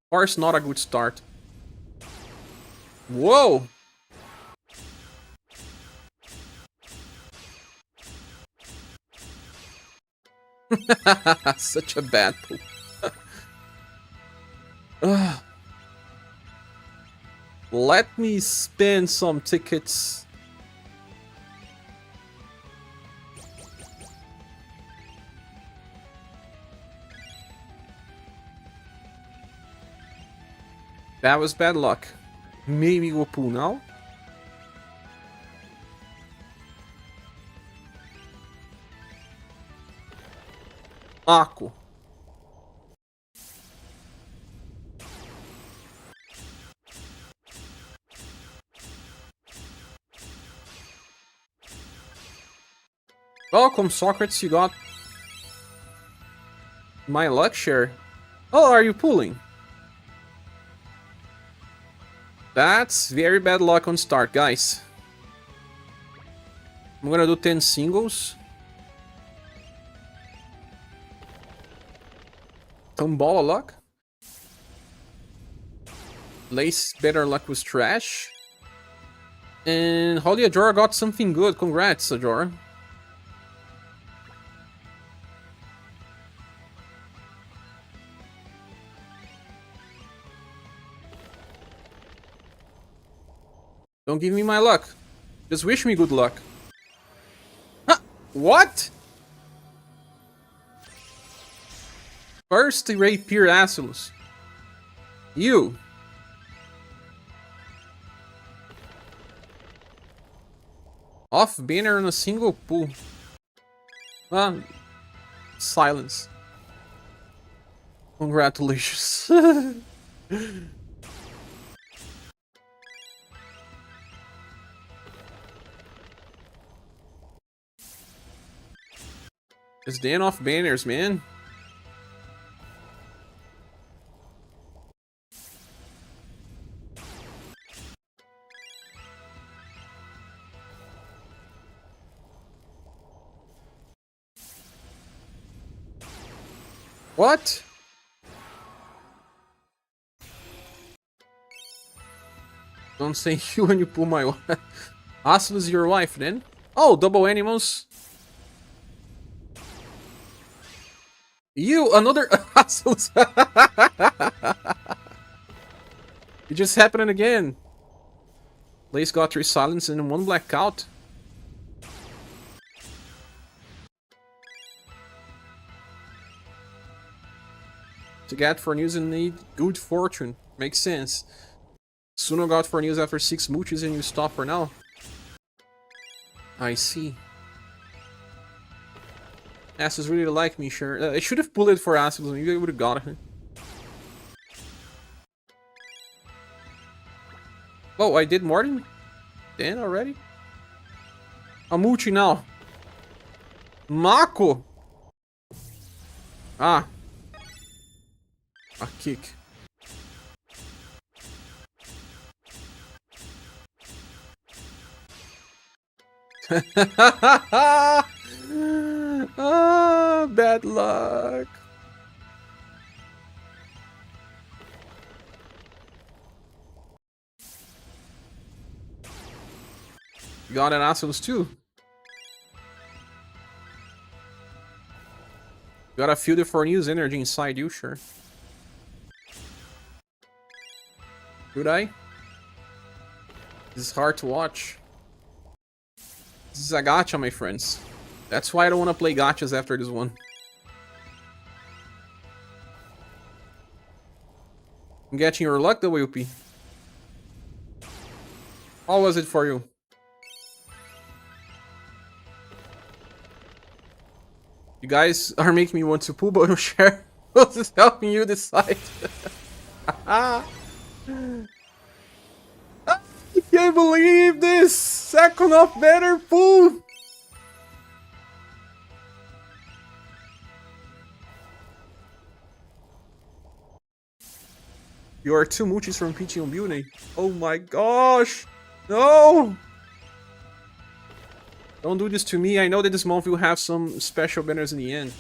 A: Course, not a good start. Whoa! Such a bad pool. Let me spin some tickets. That was bad luck. Maybe we'll pull now. Aku. Welcome, Socrates. You got my luck share. Oh, are you pulling? That's very bad luck on start, guys. I'm gonna do 10 singles. Tombola luck. Lace better luck was trash. And Holy Ajora got something good. Congrats, Ajora. Don't give me my luck. Just wish me good luck. Huh? What? First Rapier Asylus. You. Off banner on a single pull. Silence. Congratulations. It's Dan off banners, man. What? Don't say you when you pull my wife. Asl is your wife then? Oh, double animals. You, another Asl. It just happened again. Lace got 3 silence and 1 blackout. To get Forneus and need good fortune. Makes sense. Suno got Forneus after 6 mooches and you stop for now. I see. Asses really like me, sure. I should have pulled it for Asses, maybe I would have got it. Oh, I did more than 10 already? I'm mooching now. Mako! Ah. A kick. Ah, bad luck. You got an assholes too. Gotta feel the Forneus energy inside you, sure. Could I? This is hard to watch. This is a gacha, my friends. That's why I don't want to play gachas after this one. I'm getting your luck, though, Wilpy. How was it for you? You guys are making me want to poo, but share what is helping you decide. I can't believe this! Second of better poo! You are 2 multis from pitching on building. Oh my gosh! No! Don't do this to me. I know that this month will have some special banners in the end.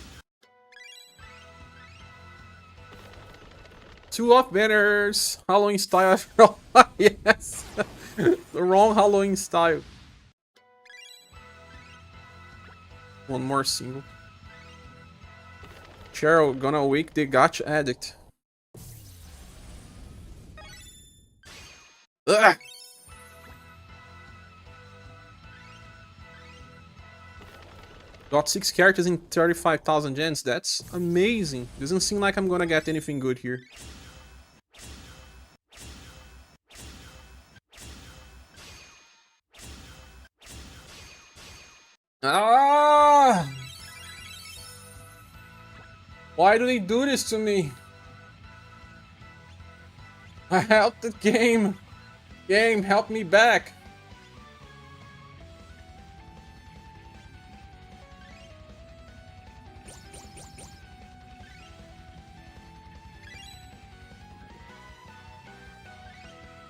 A: 2 off banners! Halloween style after all. Yes! The wrong Halloween style. One more single. Cheryl gonna wake the gacha addict. Ugh! Got 6 characters in 35,000 gens. That's amazing. Doesn't seem like I'm gonna get anything good here. Ah! Why do they do this to me? I helped the game. Game, help me back.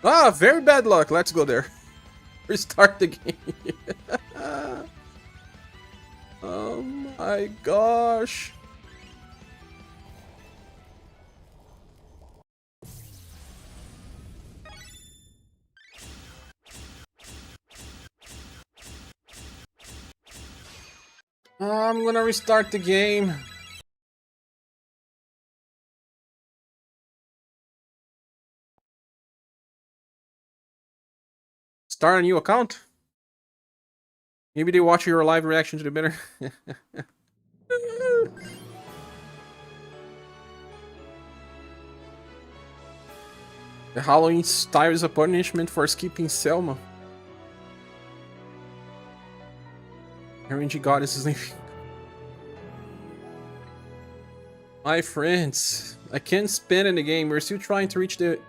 A: Ah, very bad luck. Let's go there. Restart the game. Oh my gosh. I'm gonna restart the game. Start a new account? Maybe they watch your live reaction to the banner. The Halloween style is a punishment for skipping Selma. RNG goddess is leaving. My friends, I can't spend in the game. We're still trying to reach the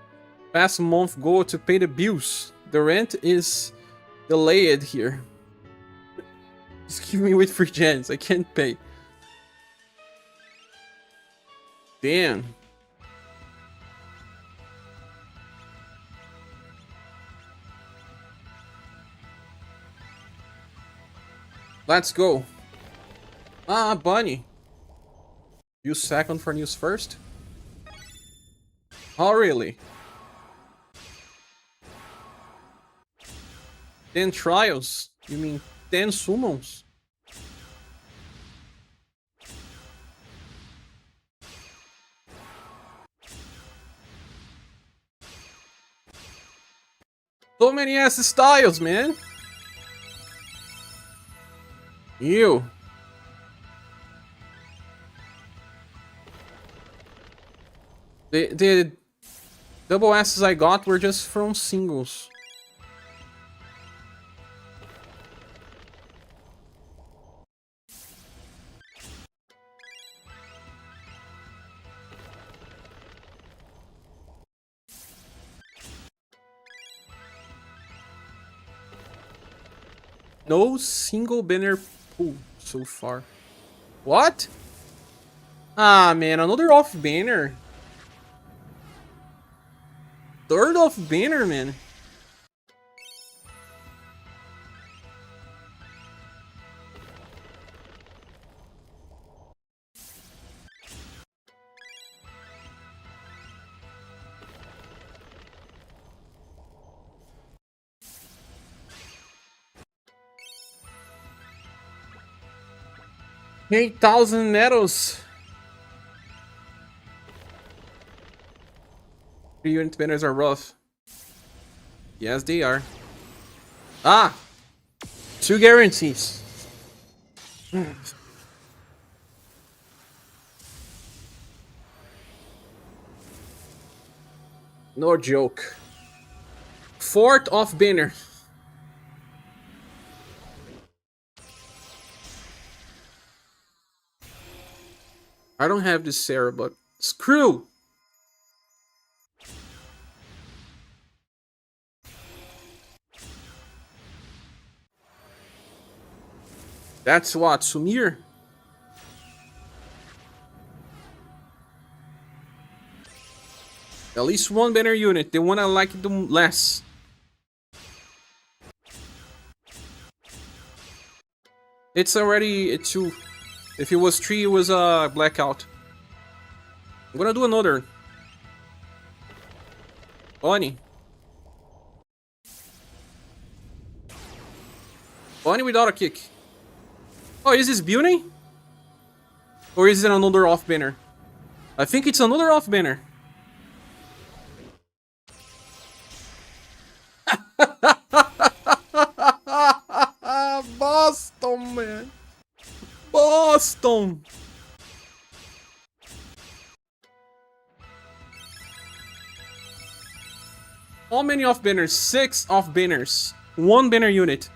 A: past month goal to pay the bills. The rent is delayed here. Just give me with free gens. I can't pay. Damn. Let's go. Ah, Bunny. You second for news first? Oh, really? 10 trials? You mean 10 summons? So many ass styles, man. Ew. The double S's I got were just from singles. No single banner pull so far. What? Ah, man, another off banner. Third off banner, man. $8,000 medals. 3-unit banners are rough. Yes, they are. Ah! 2 guarantees. No joke. 4th off banner. I don't have this Sarah, but screw! That's what, Sumir? At least 1 banner unit, the one I like the less. It's already 2. If it was 3, it was a blackout. I'm gonna do another. Bonnie. Bonnie without a kick. Oh, is this Beauty? Or is it another off banner? I think it's another off banner. Boston, man. Boston. How many off banners? 6 off banners. 1 banner unit.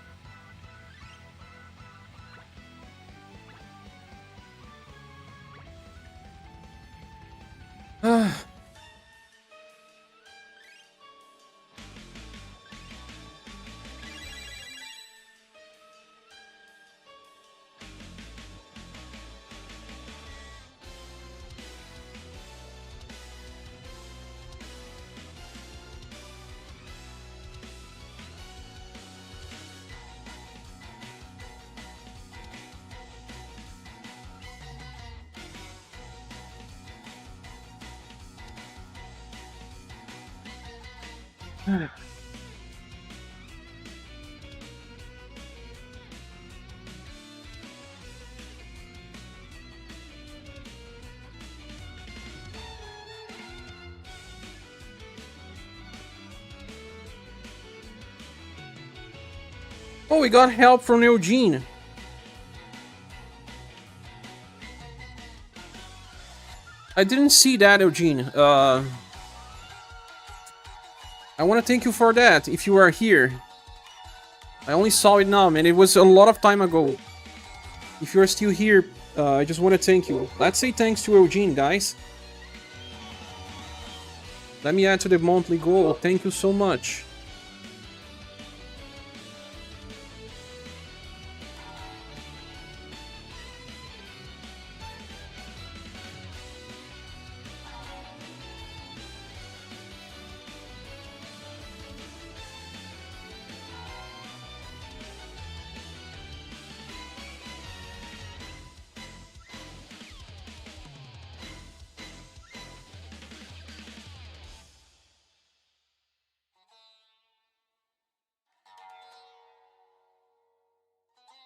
A: Oh, we got help from Eugene. I didn't see that, Eugene. I want to thank you for that, if you are here. I only saw it now, man. It was a lot of time ago. If you're still here, I just want to thank you. Let's say thanks to Eugene, guys. Let me add to the monthly goal. Thank you so much.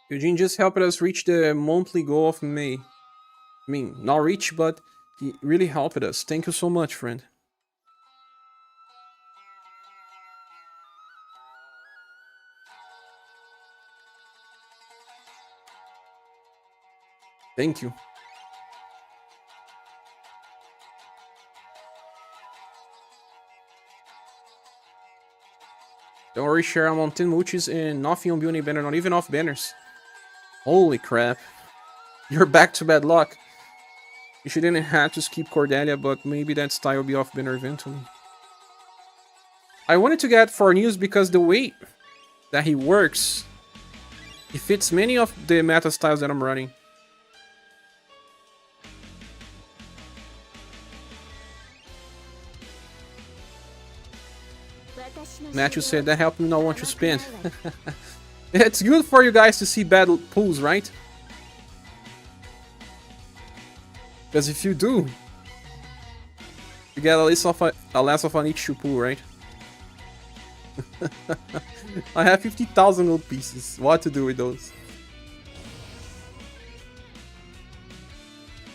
A: Eugene just helped us reach the monthly goal of May. I mean, not reach, but he really helped us. Thank you so much, friend. Thank you. Don't worry, share. I'm on 10 multis and nothing on Beauty banner, not even off banners. Holy crap. You're back to bad luck. You shouldn't have to skip Cordelia, but maybe that style will be off banner eventually. I wanted to get Forneus because the way that he works, It fits many of the meta styles that I'm running. Matthew said that helped me not want to spend. It's good for you guys to see bad pulls, right? Because if you do, you get a less of an itch to pull, right? I have 50,000 gold pieces. What to do with those?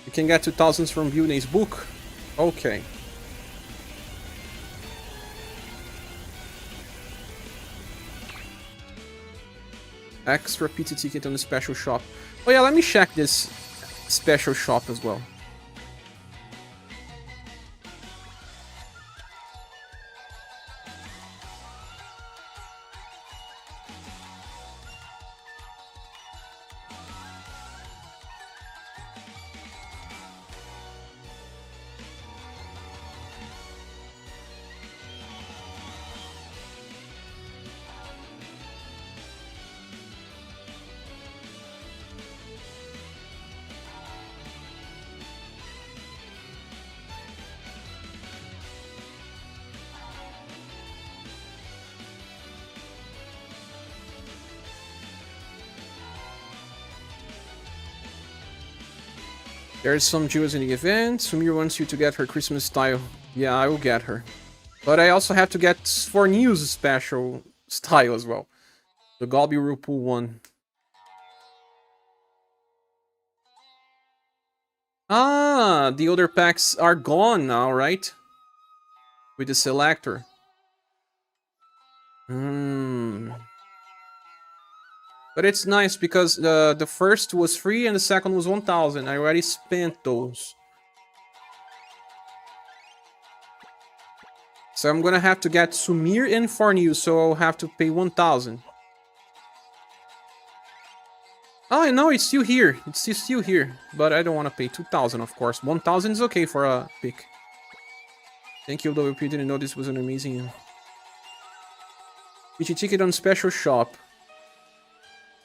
A: You can get 2,000 from Bune's book? Okay. Extra pizza ticket on the special shop. Oh yeah, let me check this special shop as well. There's some jewels in the event. Sumir wants you to get her Christmas style. Yeah, I will get her. But I also have to get Forneus special style as well. The Galbi Rupu one. Ah, the other packs are gone now, right? With the Selector. But it's nice because the first was free and the second was 1,000. I already spent those. So I'm gonna have to get Sumir and Forneus, so I'll have to pay 1,000. Oh, no, it's still here. It's still here. But I don't want to pay 2,000, of course. 1,000 is okay for a pick. Thank you, WP. Didn't know this was an amazing... Get your ticket on special shop.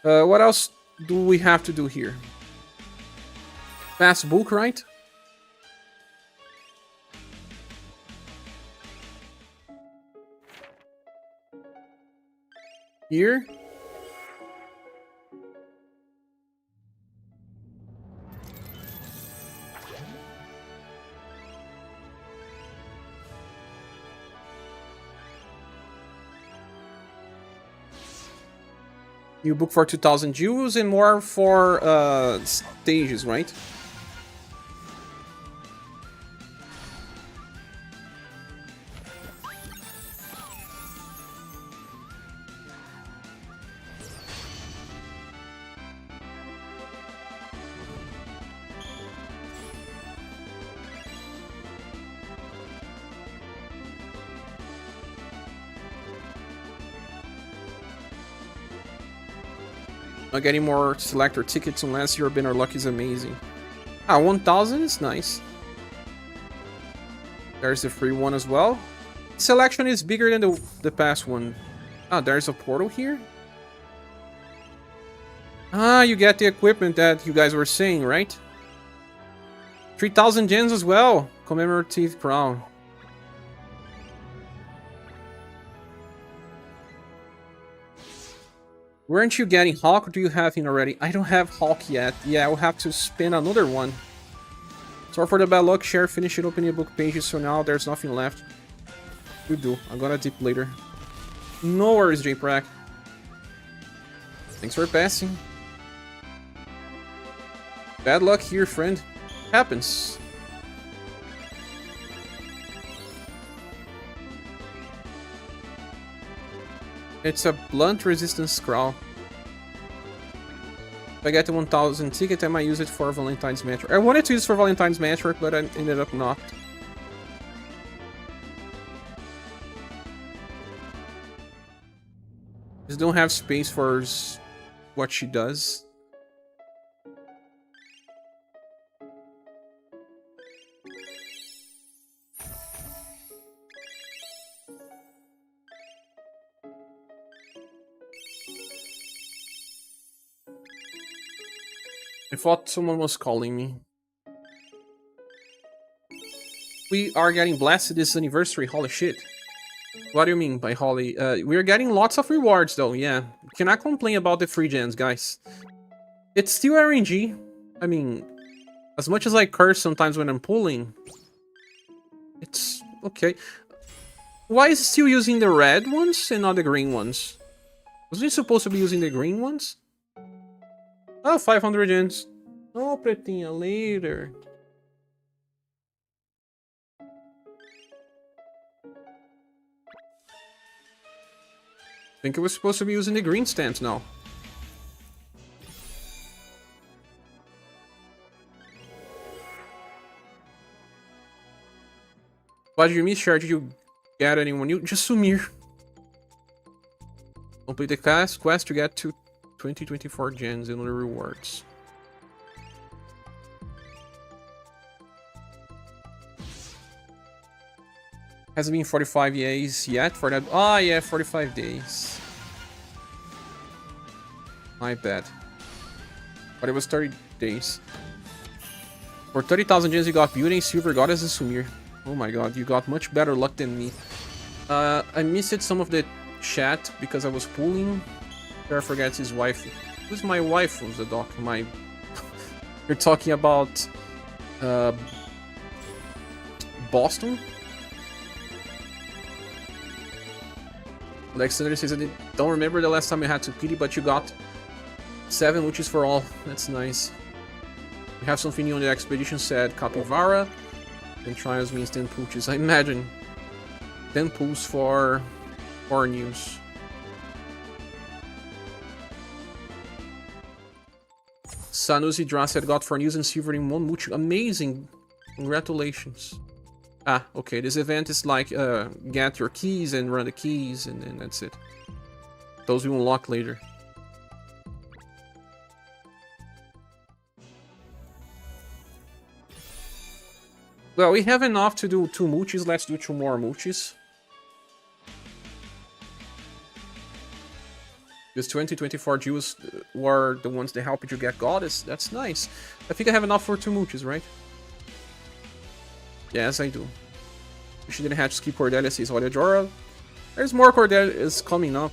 A: What else do we have to do here? Fast book, right? Here. You book for 2,000 jewels and more for stages, right? Not getting more Selector tickets unless your banner luck is amazing. Ah, 1,000 is nice. There's the free one as well. Selection is bigger than the past one. Ah, there's a portal here. Ah, you get the equipment that you guys were saying, right? 3,000 gems as well. Commemorative crown. Weren't you getting Hawk, or do you have him already? I don't have Hawk yet. Yeah, I'll have to spin another one. Sorry for the bad luck, share, finish it opening book pages, so now there's nothing left. You do. I'm gonna dip later. No worries, J-Prac. Thanks for passing. Bad luck here, friend. Happens. It's a blunt resistance scroll. If I get the 1,000 ticket, I might use it for Valentine's Matchwork. I wanted to use it for Valentine's Matchwork, but I ended up not. Just don't have space for what she does. I thought someone was calling me. We are getting blasted this anniversary. Holy shit. What do you mean by holy? We're getting lots of rewards though, yeah. Cannot complain about the free gens, guys. It's still RNG. I mean, as much as I curse sometimes when I'm pulling, it's okay. Why is it still using the red ones and not the green ones? Wasn't it supposed to be using the green ones? Oh, 500 gens. Oh, pretinha, later. I think it was supposed to be using the green stamps now. What did you miss, Char? Did you get anyone new? Just Sumir. Complete the quest to get to 2024 gens and other rewards. Hasn't been 45 days yet for that. Ah, yeah, 45 days. My bad. But it was 30 days. For 30,000 gens, you got Beauty, Silver Goddess, and Sumir. Oh my god, you got much better luck than me. I missed some of the chat because I was pulling. Sarah forgets his wife. Who's my wife? Was the doc? My. You're talking about Boston? Alexander says, I don't remember the last time I had to pity, but you got 7, which is for all. That's nice. We have something new on the expedition, said Capivara. And trials means 10 pooches. I imagine 10 pools for Forneus. Sanusi Dra said got Forneus and Silver in 1 mooch. Amazing. Congratulations. Ah, okay. This event is like get your keys and run the keys, and then that's it. Those we unlock later. Well, we have enough to do 2 mooches. Let's do 2 more mooches. Because 2024 jewels were the ones that helped you get Goddess. That's nice. I think I have enough for 2 mooches, right? Yes, I do. She didn't have to skip Cordelia, says Jora. There's more Cordelia's coming up.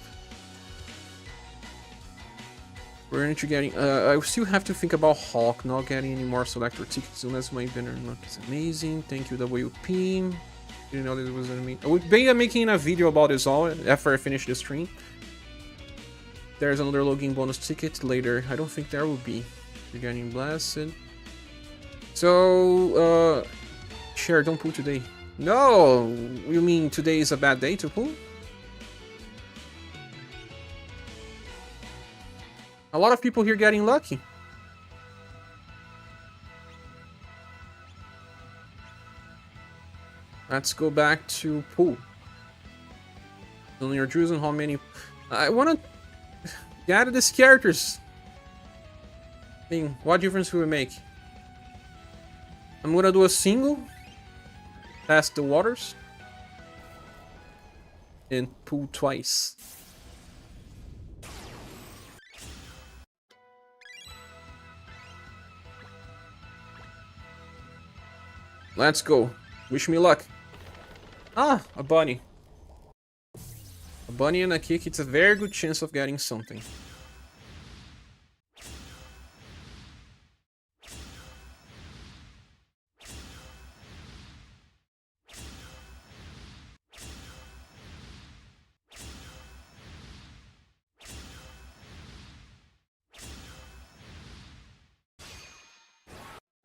A: Where aren't you getting? I still have to think about Hawk not getting any more Selector tickets unless my vendor luck is amazing. Thank you, WP. Didn't know this was amazing. I would be making a video about this all after I finish the stream. There's another login bonus ticket later. I don't think there will be. You're getting blasted. So, Cher, don't pull today. No! You mean today is a bad day to pull? A lot of people here getting lucky. Let's go back to pool. Only you're choosing how many. I want to gather these characters. I mean, what difference will it make? I'm gonna do a single. Test the waters. And pool twice. Let's go. Wish me luck. Ah, a bunny. A bunny and a kick, it's a very good chance of getting something.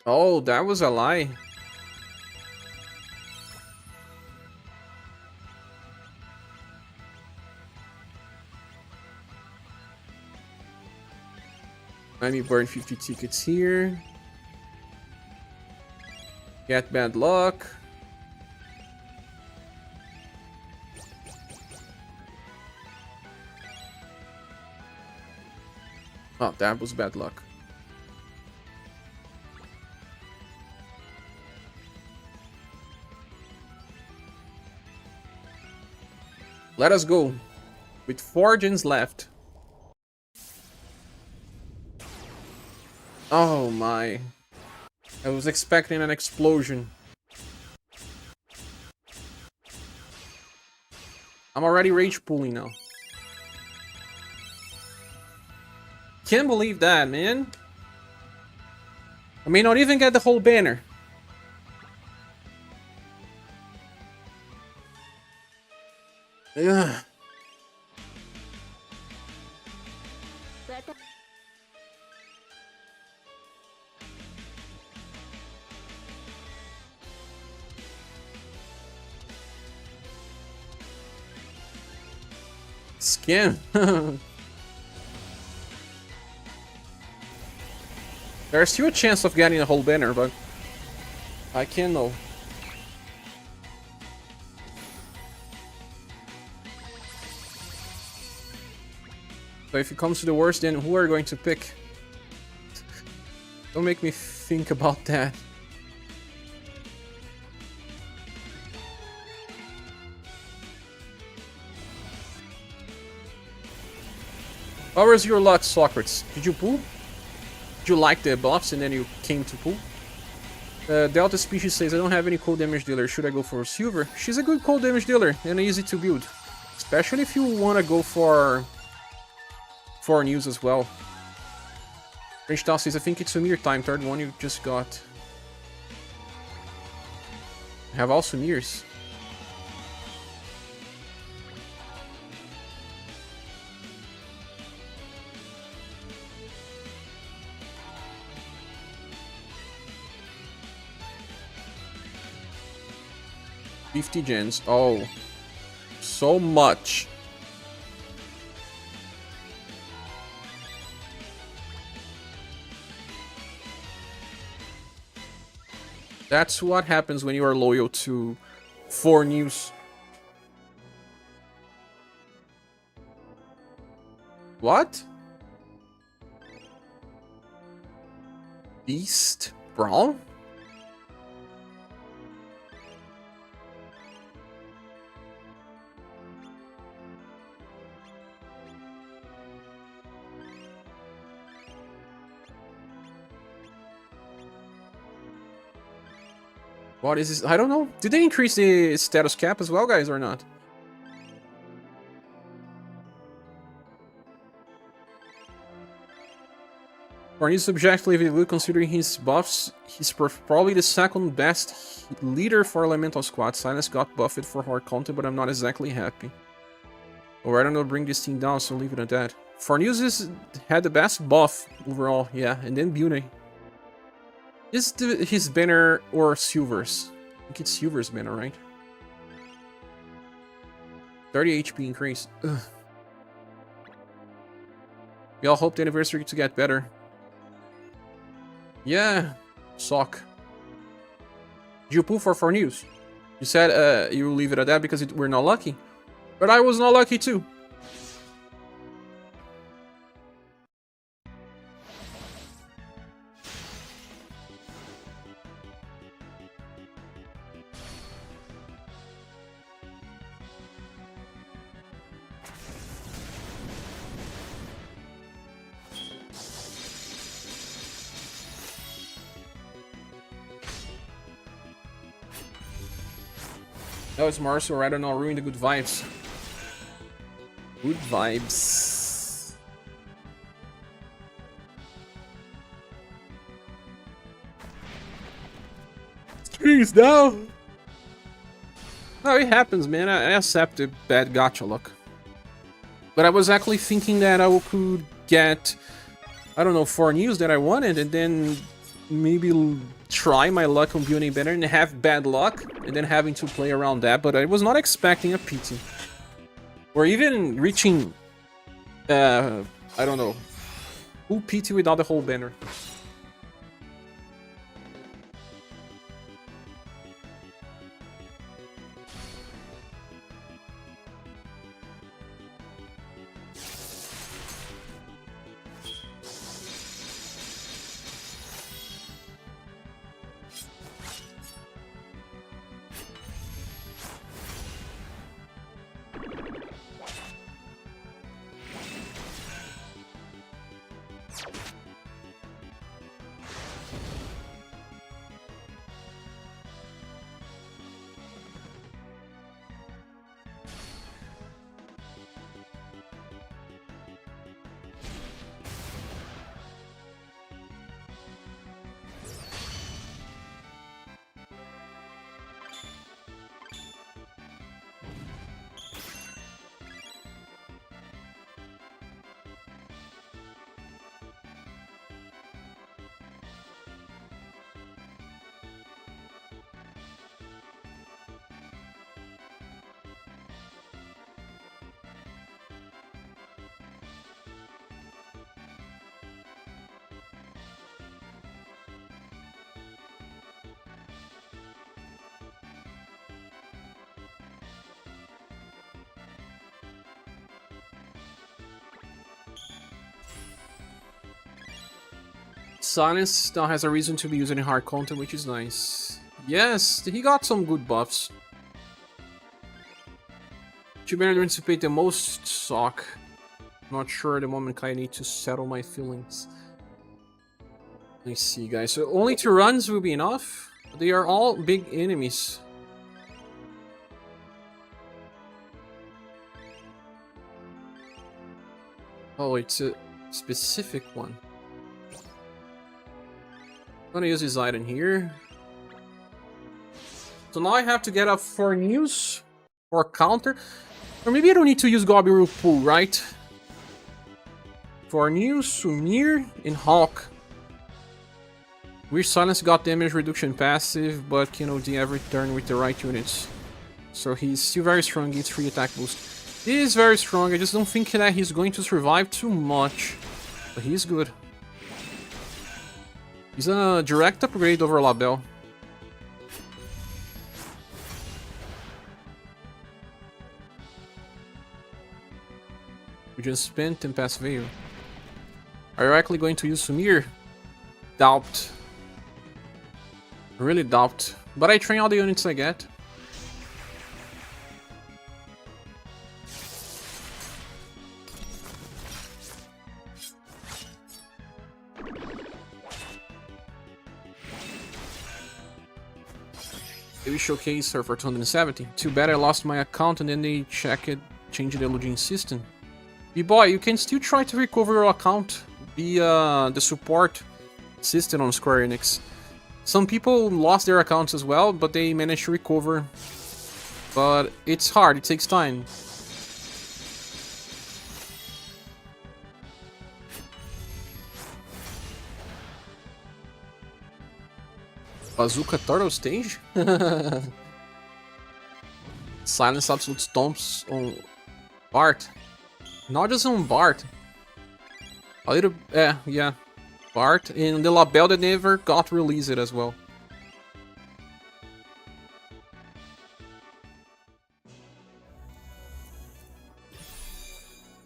A: Oh, that was a lie. Let me burn 50 tickets here. Get bad luck. Oh, that was bad luck. Let us go. With 4 gens left. Oh my. I was expecting an explosion. I'm already rage pulling now. Can't believe that, man. I may not even get the whole banner. Ugh. Skin. There's still a chance of getting a whole banner, but I can't know. So if it comes to the worst, then who are you going to pick? Don't make me think about that. How was your luck, Socrates? Did you pull? Did you like the buffs and then you came to pull? Delta Species says, I don't have any cold damage dealer. Should I go for Silver? She's a good cold damage dealer and easy to build. Especially if you want to go for Forneus as well. French Town says, I think it's Sumir time. Third one you just got. I have all Sumirs. $50 gens. Oh. So much. That's what happens when you are loyal to Forneus. What? Beast Brawl? What is this? I don't know. Did they increase the status cap as well, guys, or not? Forneus subjectively good considering his buffs. He's probably the second best leader for Elemental Squad. Silence got buffed for hard content, but I'm not exactly happy. Or I don't know, bring this team down, so leave it at that. Forneus had the best buff overall, yeah, and then Beauty. Is his banner or Silver's? I think it's Silver's banner, right? 30 HP increase. Ugh. We all hope the anniversary to get better. Yeah, sock. Did you pull for Forneus? You said you will leave it at that because we're not lucky. But I was not lucky too. That was Marcel, I don't know, ruin the good vibes. Good vibes. Jeez, no! No, it happens, man. I accept the bad gacha luck. But I was actually thinking that I could get, I don't know, 4 news that I wanted, and then maybe try my luck on building better and have bad luck, and then having to play around that, but I was not expecting a PT. Or even reaching, I don't know, full PT without the whole banner. Silence now has a reason to be using hard content, which is nice. Yes, he got some good buffs. To better anticipate the most sock. Not sure at the moment. I need to settle my feelings. Let's see, guys. So only 2 runs will be enough. They are all big enemies. Oh, it's a specific one. I'm gonna use this item here. So now I have to get a Forneus or counter. Or maybe I don't need to use Goblin Pool, right? Forneus, Sumir, and Hawk. Weird Silence got damage reduction passive, but can OD every turn with the right units. So he's still very strong, gets free attack boost. He is very strong, I just don't think that he's going to survive too much. But he's good. He's a direct upgrade over Label. We just spent Tempest Veil. Are you actually going to use Sumir? Doubt. Really doubt. But I train all the units I get. Maybe showcase her for 270. Too bad I lost my account and then they changed the login system. B-boy, you can still try to recover your account via the support system on Square Enix. Some people lost their accounts as well, but they managed to recover. But it's hard, it takes time. Bazooka Turtle stage? Silence absolute stomps on Bart. Not just on Bart. A little... yeah. Bart. And the label that never got released as well.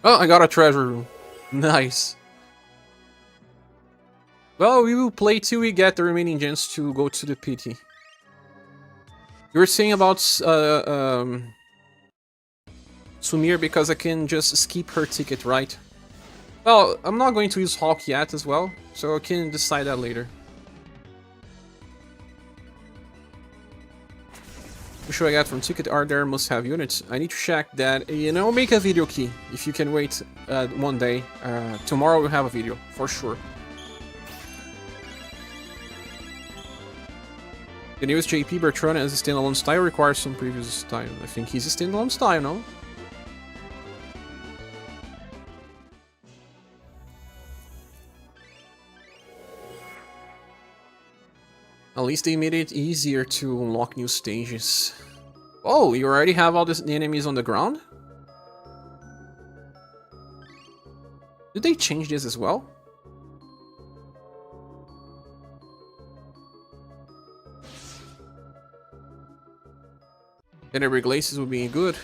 A: Oh, I got a treasure room. Nice. Well, we will play till we get the remaining gens to go to the PT. You were saying about Sumir because I can just skip her ticket, right? Well, I'm not going to use Hawk yet as well, so I can decide that later. What should I get from ticket? Are there must-have units? I need to check that, and I'll make a video key if you can wait one day. Tomorrow we'll have a video, for sure. The newest JP Bertrand as a standalone style requires some previous style. I think he's a standalone style, no? At least they made it easier to unlock new stages. Oh, you already have all the enemies on the ground? Did they change this as well? And the glaces will be good.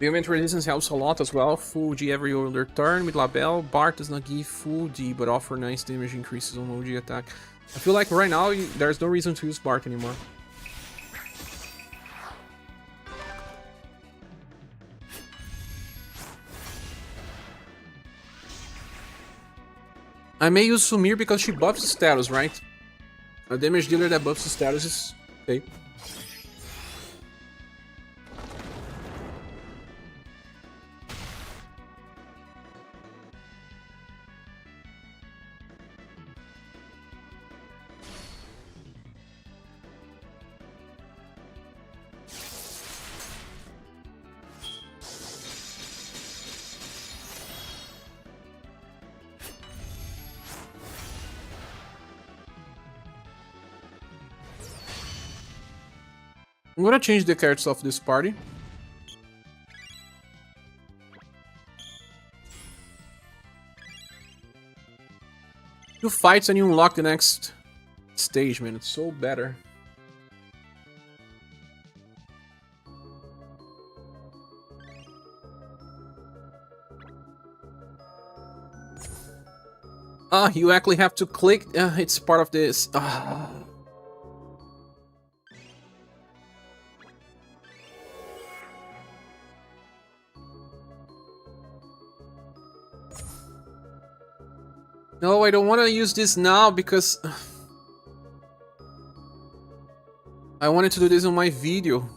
A: The event resistance helps a lot as well. Full G every other turn with Label. Bart does not give full D but offer nice damage increases on low G attack. I feel like right now there's no reason to use Bart anymore. I may use Sumir because she buffs the status, right? A damage dealer that buffs the status is okay. I'm gonna change the characters of this party. Two fights and you unlock the next stage, man. It's so better. Ah, you actually have to click. It's part of this. Ah. No, I don't want to use this now because I wanted to do this on my video.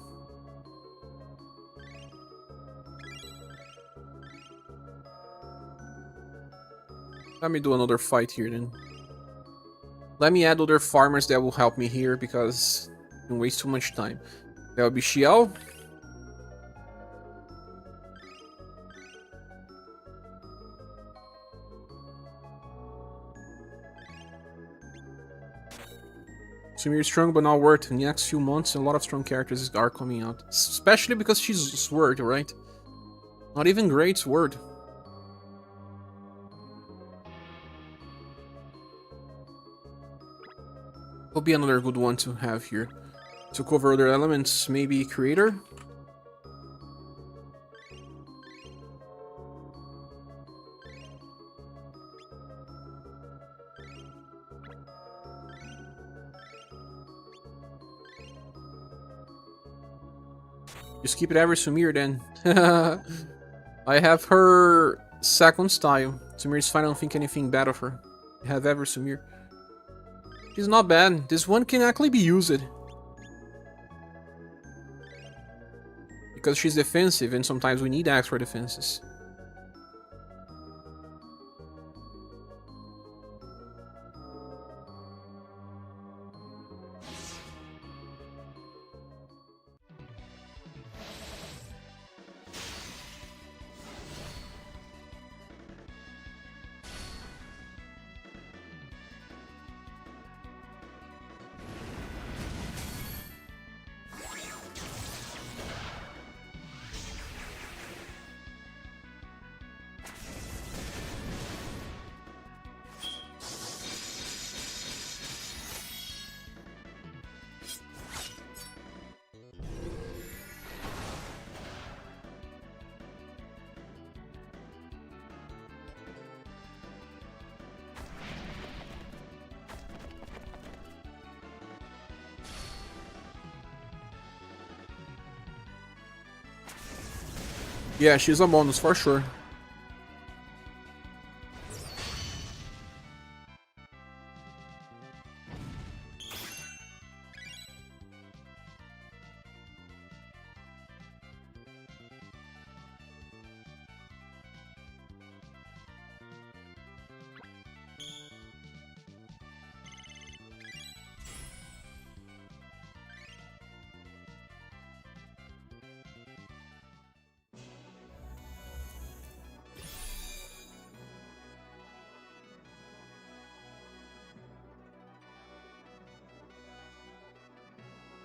A: Let me do another fight here then. Let me add other farmers that will help me here because I don't waste too much time. That will be Xiao. Sumir is strong but not worth. In the next few months, a lot of strong characters are coming out. Especially because she's Sword, right? Not even great Sword. Will be another good one to have here. To cover other elements, maybe Creator? Just keep it every Sumir then. I have her second style. Sumir's fine, I don't think anything bad of her. I have every Sumir. She's not bad. This one can actually be used. Because she's defensive and sometimes we need extra defenses. Yeah, she's a bonus for sure.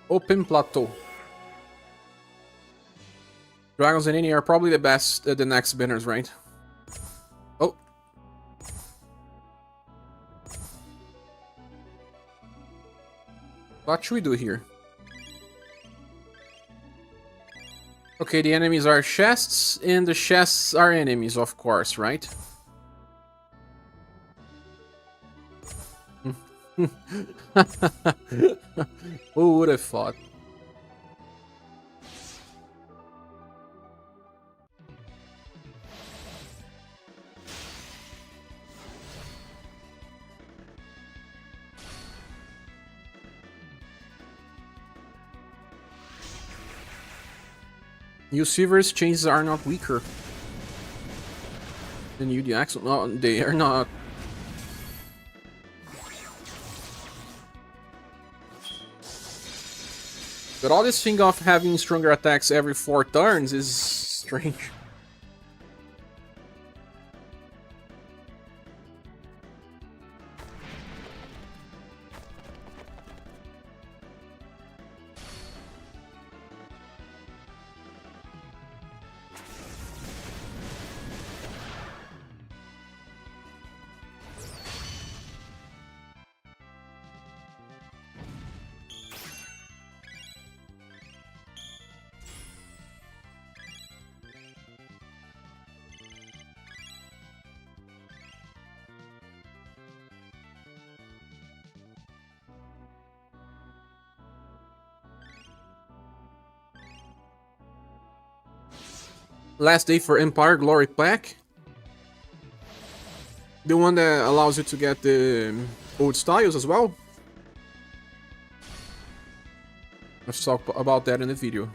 A: Open Plateau. Dragons and Any are probably the best, the next banners, right? Oh. What should we do here? Okay, the enemies are chests, and the chests are enemies, of course, right? Who would have thought? New Silver's changes are not weaker than UD Axel. No, they are not. But all this thing of having stronger attacks every 4 turns is strange. Last day for Empire Glory Pack. The one that allows you to get the old styles as well. Let's talk about that in the video.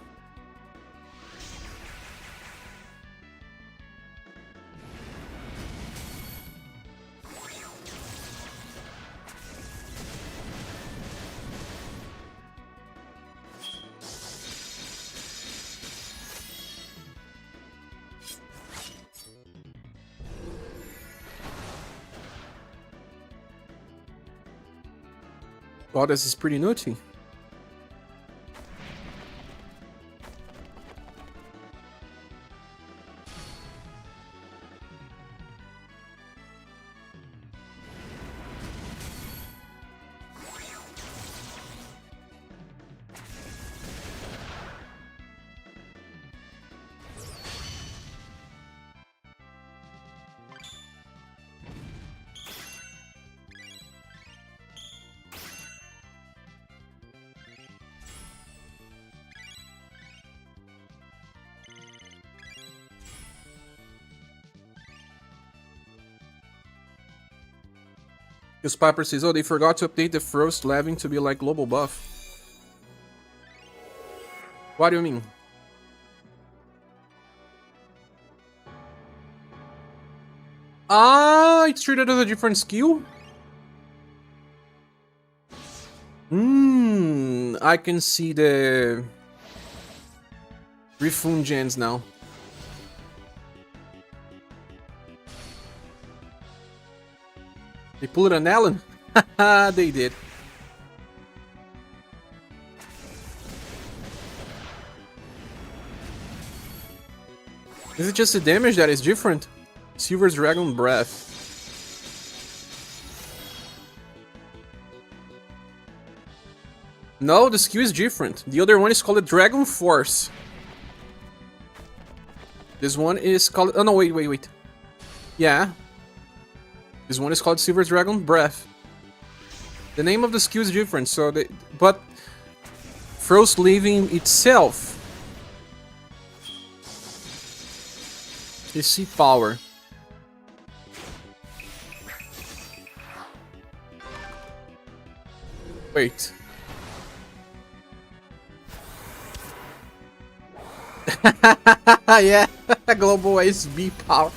A: Wow, this is pretty nutty. Because Piper says, oh, they forgot to update the Frost Levin to be like global buff. What do you mean? Ah, it's treated as a different skill? I can see the refund gens now. They pulled an Allen? Haha, they did. Is it just the damage that is different? Silver's Dragon Breath. No, the skill is different. The other one is called Dragon Force. This one is called... Oh no, wait. Yeah. This one is called Silver Dragon Breath. The name of the skill is different, so they... But... Frost Living itself... is Sea Power. Wait. Yeah, global SB power.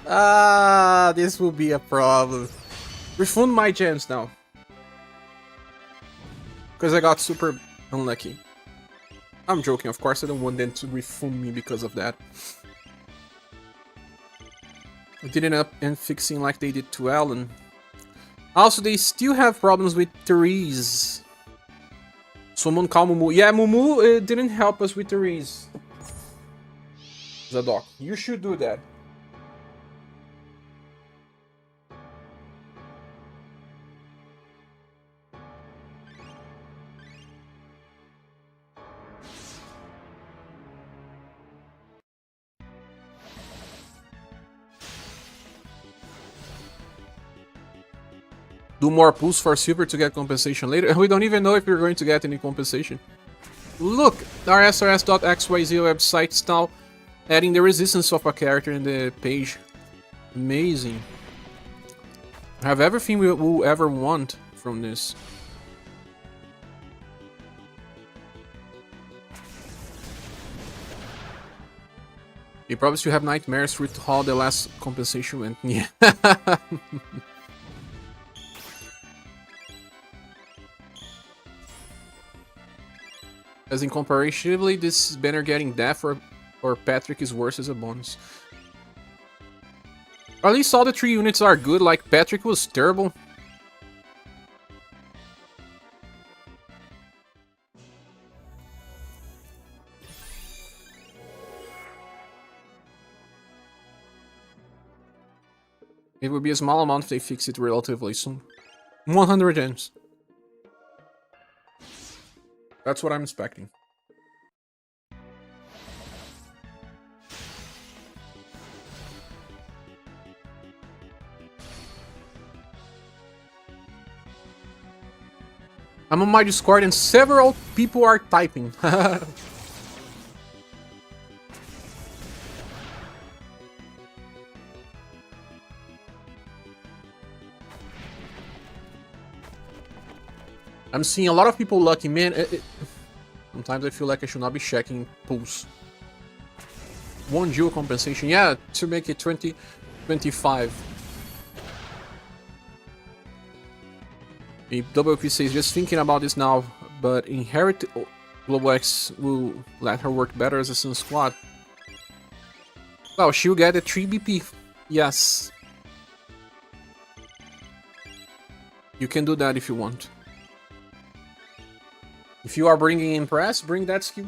A: Ah, this will be a problem. Refund my gems now. Because I got super unlucky. I'm joking, of course, I don't want them to refund me because of that. I didn't end up in fixing like they did to Alan. Also, they still have problems with Therese. Someone call Mumu. Yeah, Mumu didn't help us with Therese. Zadok, you should do that. do more pulls for silver to get compensation later. We don't even know if we're going to get any compensation. Look, our SRS.xyz website is now adding the resistance of a character in the page. Amazing. I have everything we will ever want from this. You probably still have nightmares with how the last compensation went. Yeah. As in comparatively, this banner getting death or Patrick is worse as a bonus. Or at least all the 3 units are good, like Patrick was terrible. It would be a small amount if they fix it relatively soon. 100 gems. That's what I'm expecting. I'm on my Discord and several people are typing. I'm seeing a lot of people lucky, man. Sometimes I feel like I should not be checking pulls. 1 jewel compensation, yeah, to make it 20-25. The WP says, just thinking about this now, but inherit Global X will let her work better as a Sun Squad. Well, she'll get a 3 BP. Yes. You can do that if you want. If you are bringing Impress, bring that skill.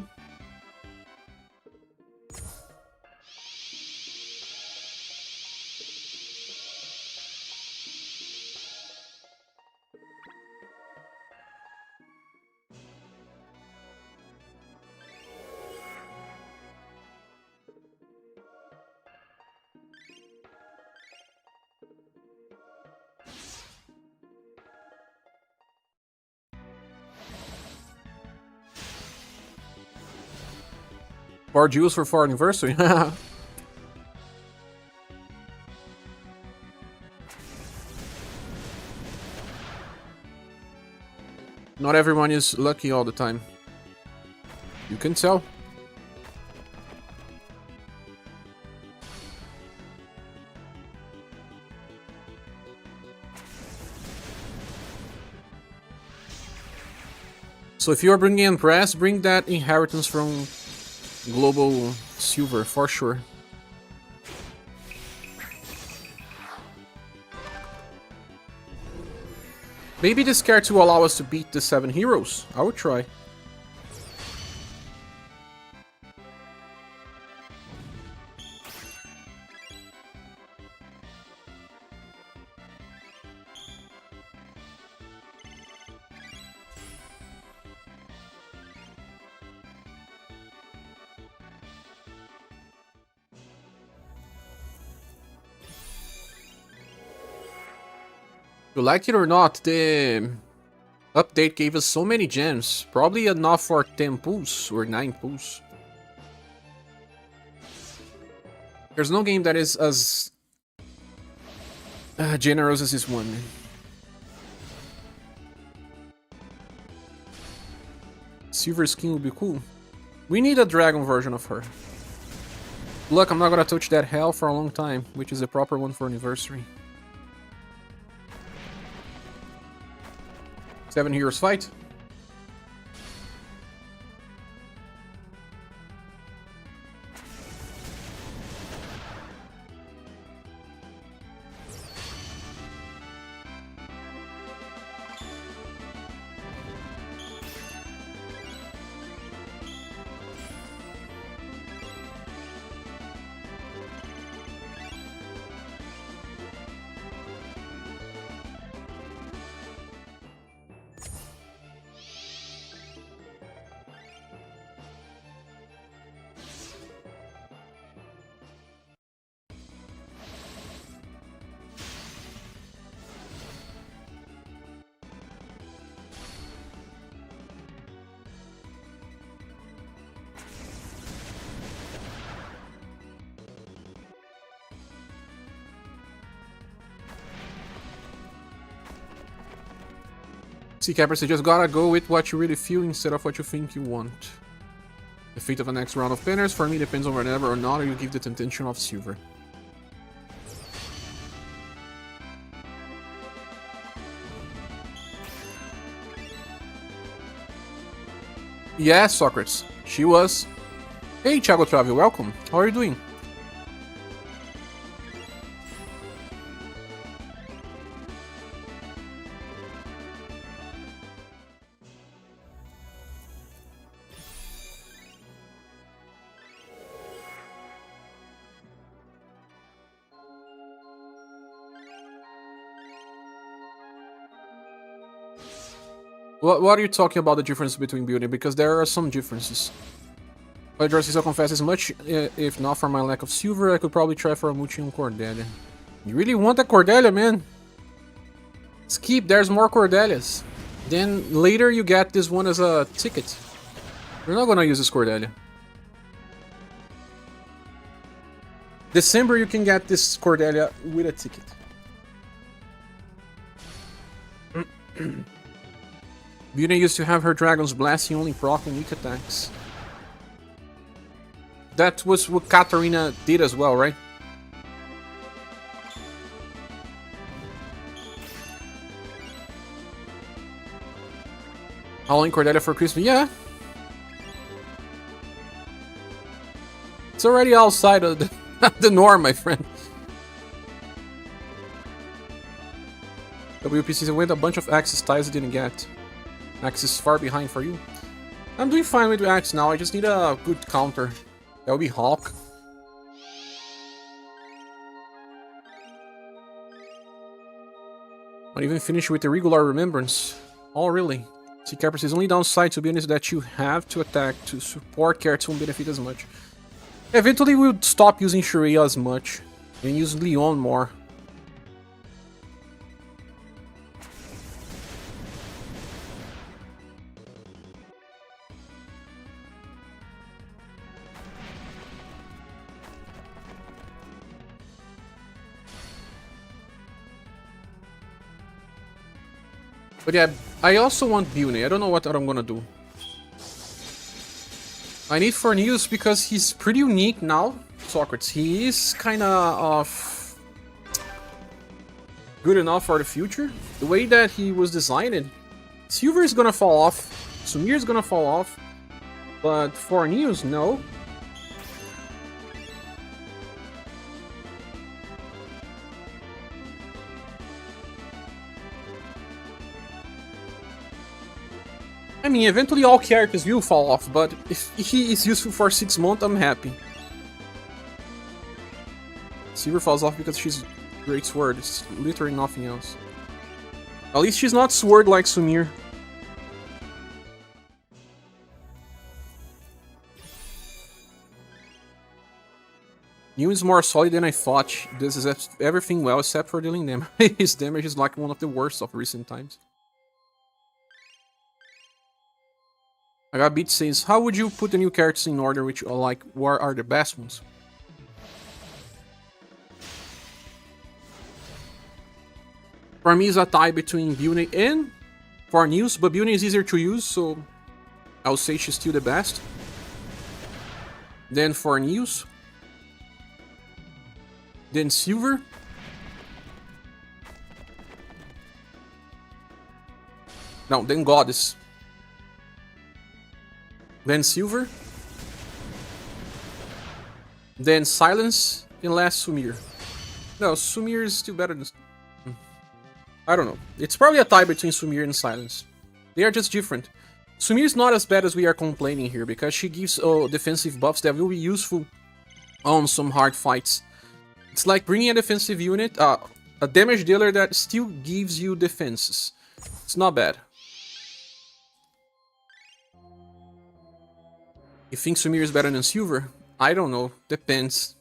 A: More jewels for anniversary. Not everyone is lucky all the time. You can tell. So if you are bringing Impress, bring that inheritance from Global Silver for sure. Maybe this character will allow us to beat the 7 heroes. I would try. You like it or not, the update gave us so many gems. Probably enough for 10 pulls or 9 pulls. There's no game that is as generous as this one. Silver skin would be cool. We need a dragon version of her. Look, I'm not gonna touch that hell for a long time, which is the proper one for anniversary. 7 heroes fight. See, Capers, you just gotta go with what you really feel instead of what you think you want. The fate of the next round of banners for me depends on whether or not you give the temptation of silver. Yes, Socrates, she was. Hey, Thiago Travel, welcome. How are you doing? What are you talking about the difference between building? Because there are some differences. My dress is, I'll confess, as much, if not for my lack of silver, I could probably try for a multi on Cordelia. You really want a Cordelia, man? Skip, there's more Cordelias. Then later you get this one as a ticket. We're not gonna use this Cordelia. December you can get this Cordelia with a ticket. Beauty used to have her Dragon's Blasting only proc on weak attacks. That was what Katarina did as well, right? Howling Cordelia for Christmas, yeah. It's already outside of the norm, my friend. WPC went a bunch of Axis ties I didn't get. Axis is far behind for you. I'm doing fine with Axe now, I just need a good counter. That would be Hawk. Not even finished with the regular Remembrance. Oh, really? See, Capers, is only downside to be honest that you have to attack to support cards won't benefit as much. Eventually, we'll stop using Shreya as much and use Leon more. But yeah, I also want Bune. I don't know what I'm gonna do. I need Forneus because he's pretty unique now, Socrates. He is kind of good enough for the future. The way that he was designed, Silver is gonna fall off, Sumir is gonna fall off, but Forneus, no. I mean, eventually all characters will fall off, but if he is useful for 6 months, I'm happy. Silver falls off because she's great sword, it's literally nothing else. At least she's not sword like Sumir. New is more solid than I thought. She does everything well except for dealing damage. His damage is like one of the worst of recent times. I got Beat says, how would you put the new characters in order, which are like, what are the best ones? For me, it's a tie between Bune and Forneus, but Bune is easier to use, so I would say she's still the best. Then Forneus. Then Silver. No, then Goddess. Then Silver. Then Silence. And last Sumir. No, Sumir is still better than... I don't know. It's probably a tie between Sumir and Silence. They are just different. Sumir is not as bad as we are complaining here, because she gives defensive buffs that will be useful on some hard fights. It's like bringing a defensive unit, a damage dealer that still gives you defenses. It's not bad. You think Sumir is better than Silver? I don't know. Depends.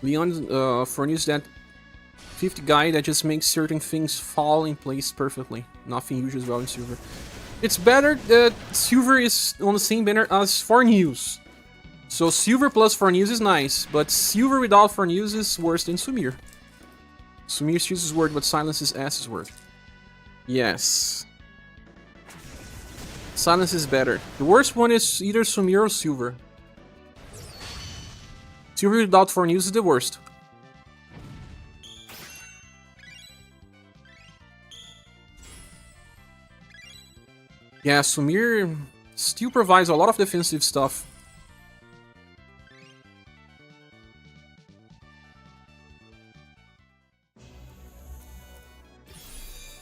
A: Leon Forneus that 50 guy that just makes certain things fall in place perfectly. Nothing usually well in Silver. It's better that Silver is on the same banner as Forneus. So Silver plus Forneus is nice, but Silver without Forneus is worse than Sumir. Sumir steals his word, but silences S's word. Yes. Silence is better. The worst one is either Sumir or Silver. Silver without Forneus is the worst. Yeah, Sumir still provides a lot of defensive stuff.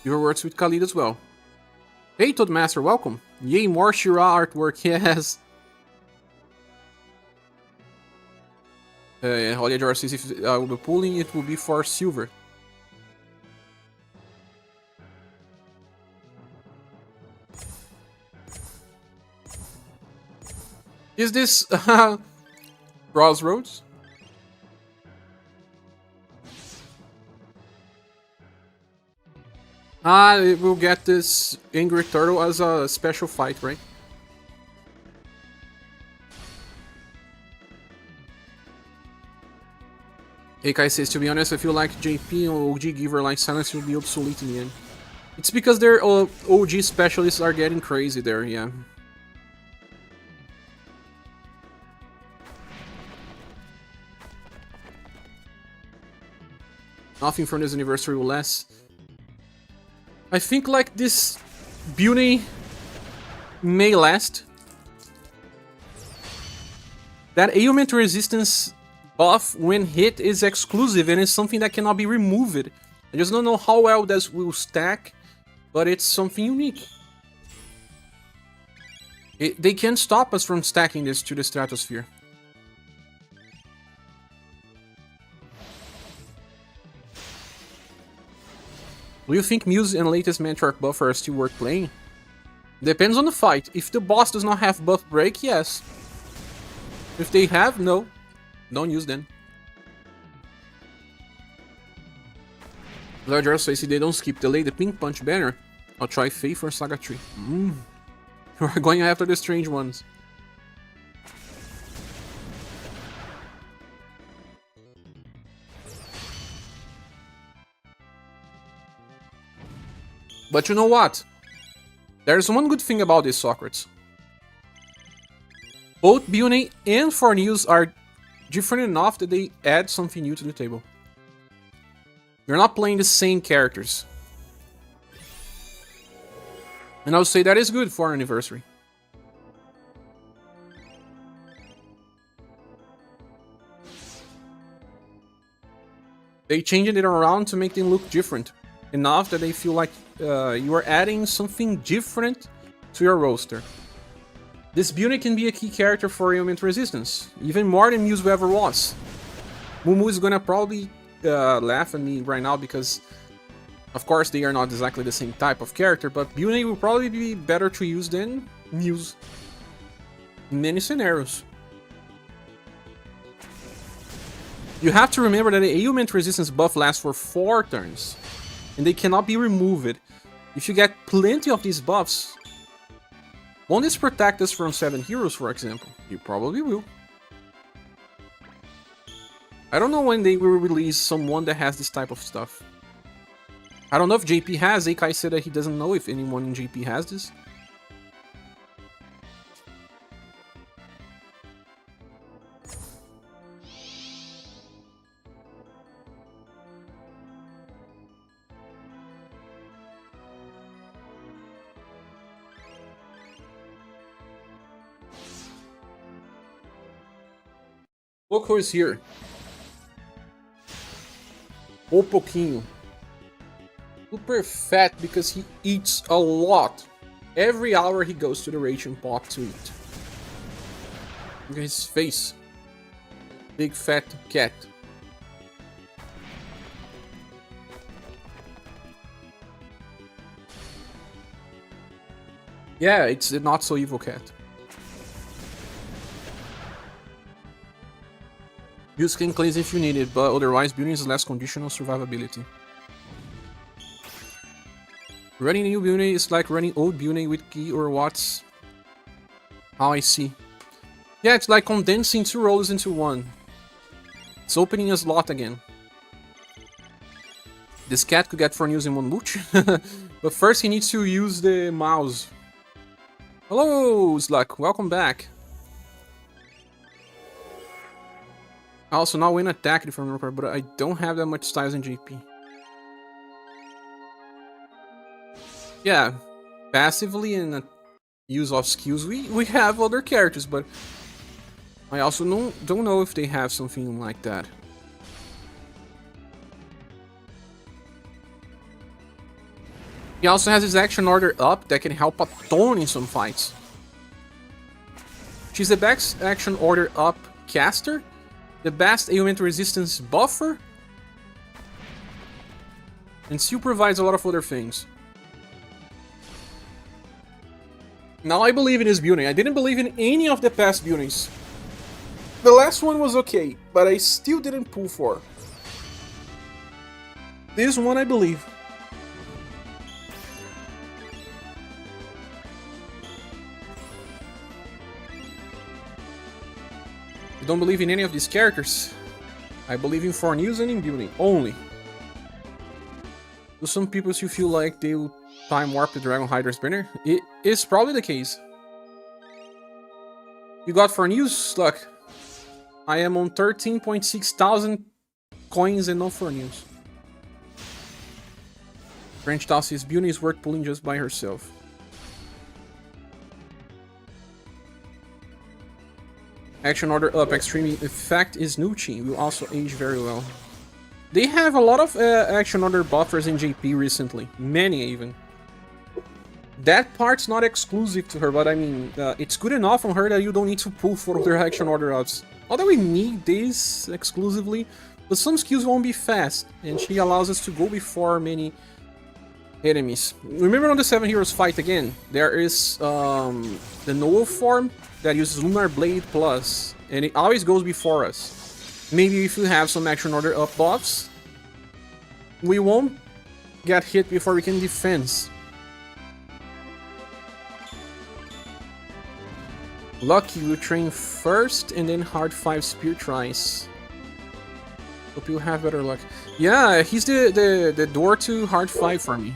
A: Silver works with Khalid as well. Hey, Toadmaster, welcome. Yay, more Shira artwork, yes. Holy Jar says if I will be pulling, it will be for Silver. Is this Crossroads? We'll get this Angry Turtle as a special fight, right? Hey Kai says, to be honest, I feel like JP and OG Giver like Silence will be obsolete in the end. It's because their OG specialists are getting crazy there, yeah. Nothing from this anniversary will last. I think like this beauty may last. That ailment resistance buff when hit is exclusive and it's something that cannot be removed. I just don't know how well this will stack, but it's something unique. They can't stop us from stacking this to the stratosphere. Do you think Muse and latest Matriarch buff are still worth playing? Depends on the fight. If the boss does not have buff break, yes. If they have, no. Don't use them. Larger says if they don't skip delay the pink punch banner, I'll try Faith or SaGa Tree. We're going after the strange ones. But you know what? There's one good thing about this, Socrates. Both Bione and Forneus are different enough that they add something new to the table. You're not playing the same characters. And I would say that is good for an anniversary. They changed it around to make them look different. Enough that they feel like you are adding something different to your roster. This Bione can be a key character for ailment resistance, even more than Muse ever was. Mumu is gonna probably laugh at me right now because, of course, they are not exactly the same type of character, but Bione will probably be better to use than Muse in many scenarios. You have to remember that the ailment resistance buff lasts for 4 turns. And they cannot be removed. If you get plenty of these buffs, won't this protect us from 7 heroes, for example? You probably will. I don't know when they will release someone that has this type of stuff. I don't know if JP has. Akai said that he doesn't know if anyone in JP has this. Look who is here. O pouquinho. Super fat because he eats a lot. Every hour he goes to the ration pot to eat. Look at his face. Big fat cat. Yeah, it's a not so evil cat. Use can cleanse if you need it, but otherwise building is less conditional survivability. Running new Bione is like running old Bione with key or watts. How I see. Yeah, it's like condensing 2 roles into one. It's opening a slot again. This cat could get Forneus in one boot. But first he needs to use the mouse. Hello, Slug. Welcome back. Also, now win attack if I remember, but I don't have that much styles in GP. Yeah, passively and use of skills, we have other characters, but I also don't know if they have something like that. He also has his action order up that can help a ton in some fights. She's the best action order up caster, the best ailment resistance buffer, and still provides a lot of other things. Now I believe in this building. I didn't believe in any of the past buildings. The last one was okay, but I still didn't pull for. This one I believe. You don't believe in any of these characters? I believe in Forneus and in building only. Do some people still feel like they will time warp the Dragon Hydra's banner? It is probably the case. You got Forneus? Look, I am on 13.6 thousand coins and no Forneus. French Toss says building is worth pulling just by herself. Action order up, extreme effect is Nucci, will also age very well. They have a lot of action order buffers in JP recently, many even. That part's not exclusive to her, but I mean, it's good enough on her that you don't need to pull for other action order ups. Not that we need this exclusively, but some skills won't be fast, and she allows us to go before many enemies. Remember on the 7 Heroes fight again, there is the Noel form that uses Lunar Blade Plus, and it always goes before us. Maybe if you have some action order up buffs, we won't get hit before we can defense. Lucky will train first and then hard 5 spear tries. Hope you have better luck. Yeah, he's the door to hard 5 for me.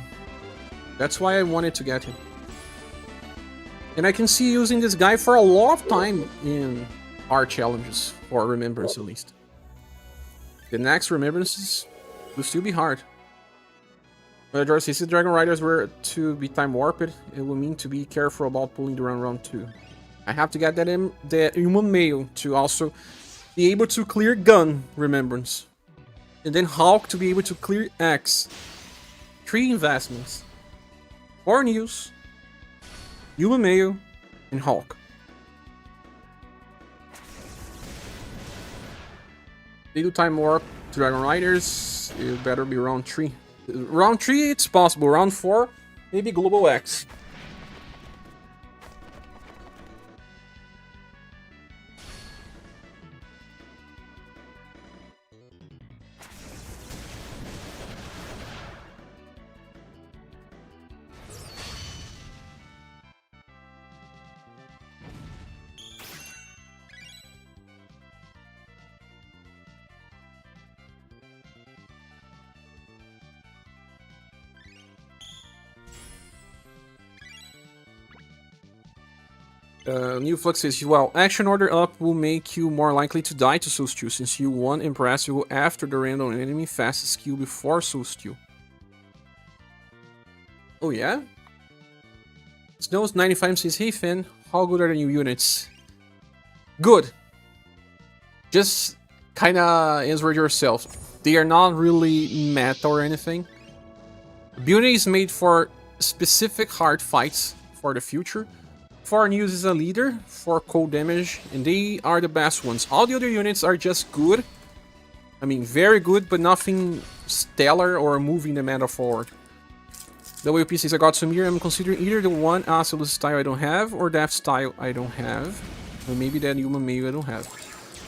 A: That's why I wanted to get him. And I can see using this guy for a lot of time in hard challenges, or Remembrance at least. The next Remembrances will still be hard. But George says if Dragon Riders were to be time warped, it would mean to be careful about pulling the round 2. I have to get that human male to also be able to clear gun Remembrance. And then Hulk to be able to clear X. 3 investments. Forneus, human male, and Hulk. They do time warp to Dragon Riders, it better be round 3. Round 3 it's possible, round 4 maybe Global X. New Flux says, well, action order up will make you more likely to die to Soul Steal, since you 1 Impress you go after the random enemy fast skill before Soul Steal. Oh yeah? Snows 95 says, hey Finn, how good are the new units? Good. Just kinda answer yourself. They are not really meta or anything. Building is made for specific hard fights for the future. Forneus is a leader for cold damage, and they are the best ones. All the other units are just good. I mean, very good, but nothing stellar or moving the meta forward. WP says, I got some here. I'm considering either the one Absolute style I don't have, or Death style I don't have. Or maybe that human male I don't have.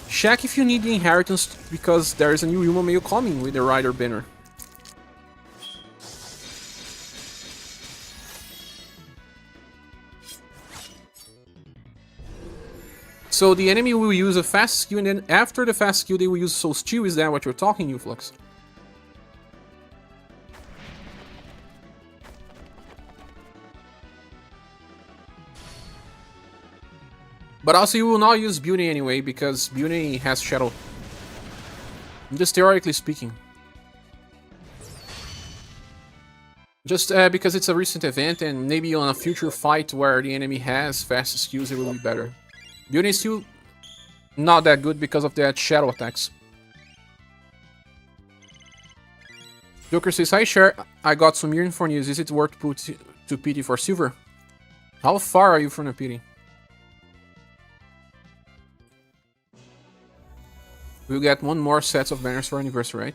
A: Check if you need the inheritance, because there is a new human male coming with the Rider banner. So the enemy will use a fast skill, and then after the fast skill they will use Soul Steal. Is that what you're talking, Uflux? But also you will not use Beauty anyway, because Beauty has Shadow. Just theoretically speaking. Just because it's a recent event, and maybe on a future fight where the enemy has fast skills, it will be better. Beauty is still not that good because of that Shadow attacks. Joker says, hi Cher, I got some urine for news. Is it worth put to pity for silver? How far are you from the pity? We'll get one more set of banners for anniversary, right?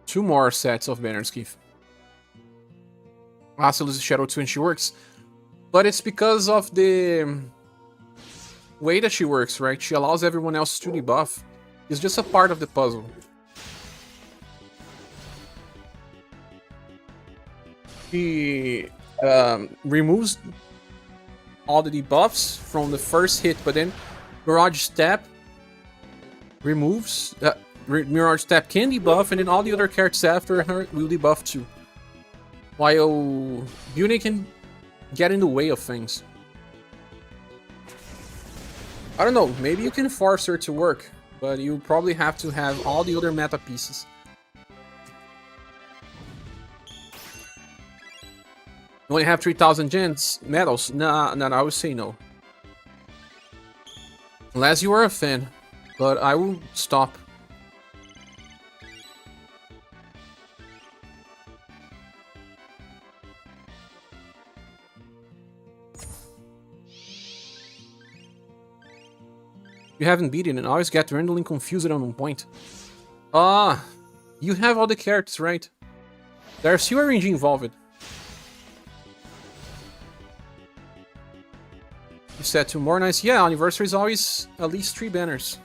A: 2 more sets of banners, Keith. Asa loses Shadow 2 and she works. But it's because of the way that she works, right? She allows everyone else to debuff. It's just a part of the puzzle. She removes all the debuffs from the first hit, but then Mirage Step removes... Mirage Step can debuff, and then all the other characters after her will debuff too. While Beauty can get in the way of things. I don't know, maybe you can force her to work, but you probably have to have all the other meta pieces. You only have 3,000 gens, medals? Nah, I would say no. Unless you are a fan, but I will stop. You haven't beaten and always get randomly confused on one point. Ah, you have all the characters, right? There's still RNG involved. You said 2 more nice. Yeah, anniversary is always at least 3 banners.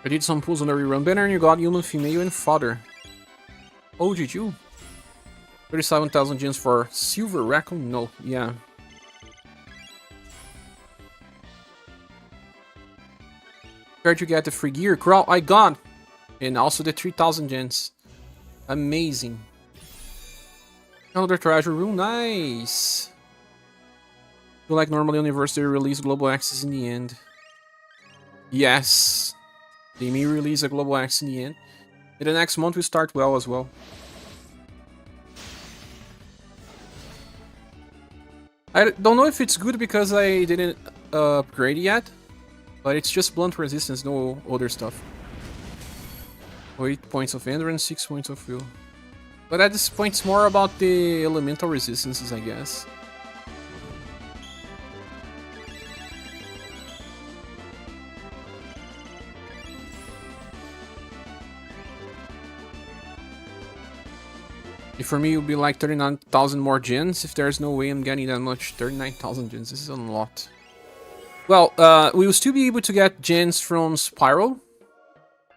A: I did some pulls on the rerun banner and you got human, female, and father. Oh, did you? 37,000 gems for silver raccoon? No, yeah. Where'd you get the free gear? Crawl, I got! And also the 3,000 gems. Amazing. Another treasure room, nice! Feel like normally UniverSe release global access in the end. Yes. They may release a global access in the end. And the next month we start well as well. I don't know if it's good because I didn't upgrade yet. But it's just blunt resistance, no other stuff. 8 points of endurance, 6 points of fuel. But at this point it's more about the elemental resistances, I guess. For me, it would be like 39,000 more gens. If there's no way I'm getting that much, 39,000 gens. This is a lot. Well, we will still be able to get gens from Spiral.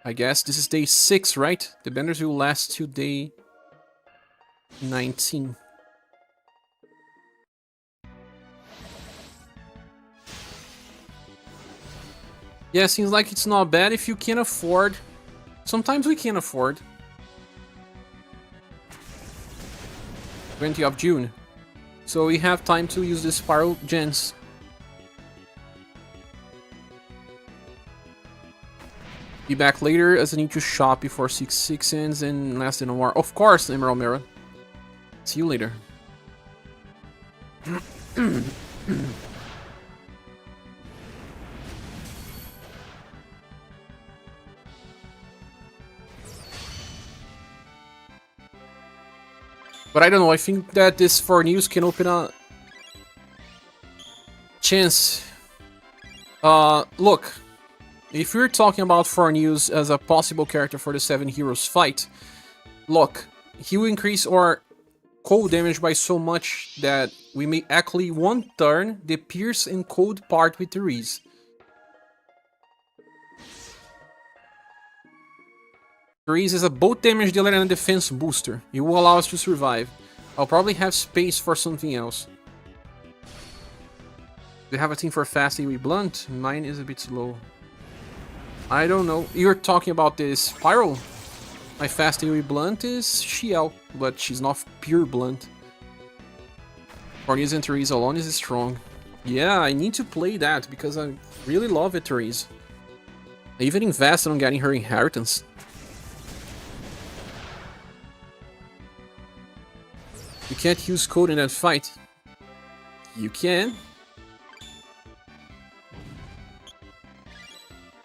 A: I guess this is day 6, right? The banners will last till day 19. Yeah, seems like it's not bad if you can afford. Sometimes we can afford. 20th of June. So we have time to use the Spiral gens. Be back later as I need to shop before 6 ends and less than an hour. Of course, Emerald Mirror. See you later. But I don't know, I think that this Forneus can open a chance. Look, if we're talking about Forneus as a possible character for the 7 Heroes fight, look, he will increase our cold damage by so much that we may actually one turn the pierce and cold part with Therese. Therese is a both damage dealer and a defense booster. It will allow us to survive. I'll probably have space for something else. Do you have a team for fast AoE blunt? Mine is a bit slow. I don't know. You're talking about this Spiral? My fast AoE blunt is Shiel, but she's not pure blunt. Forneus and Therese alone is strong. Yeah, I need to play that because I really love it, Therese. I even invested on getting her inheritance. You can't use code in that fight. You can.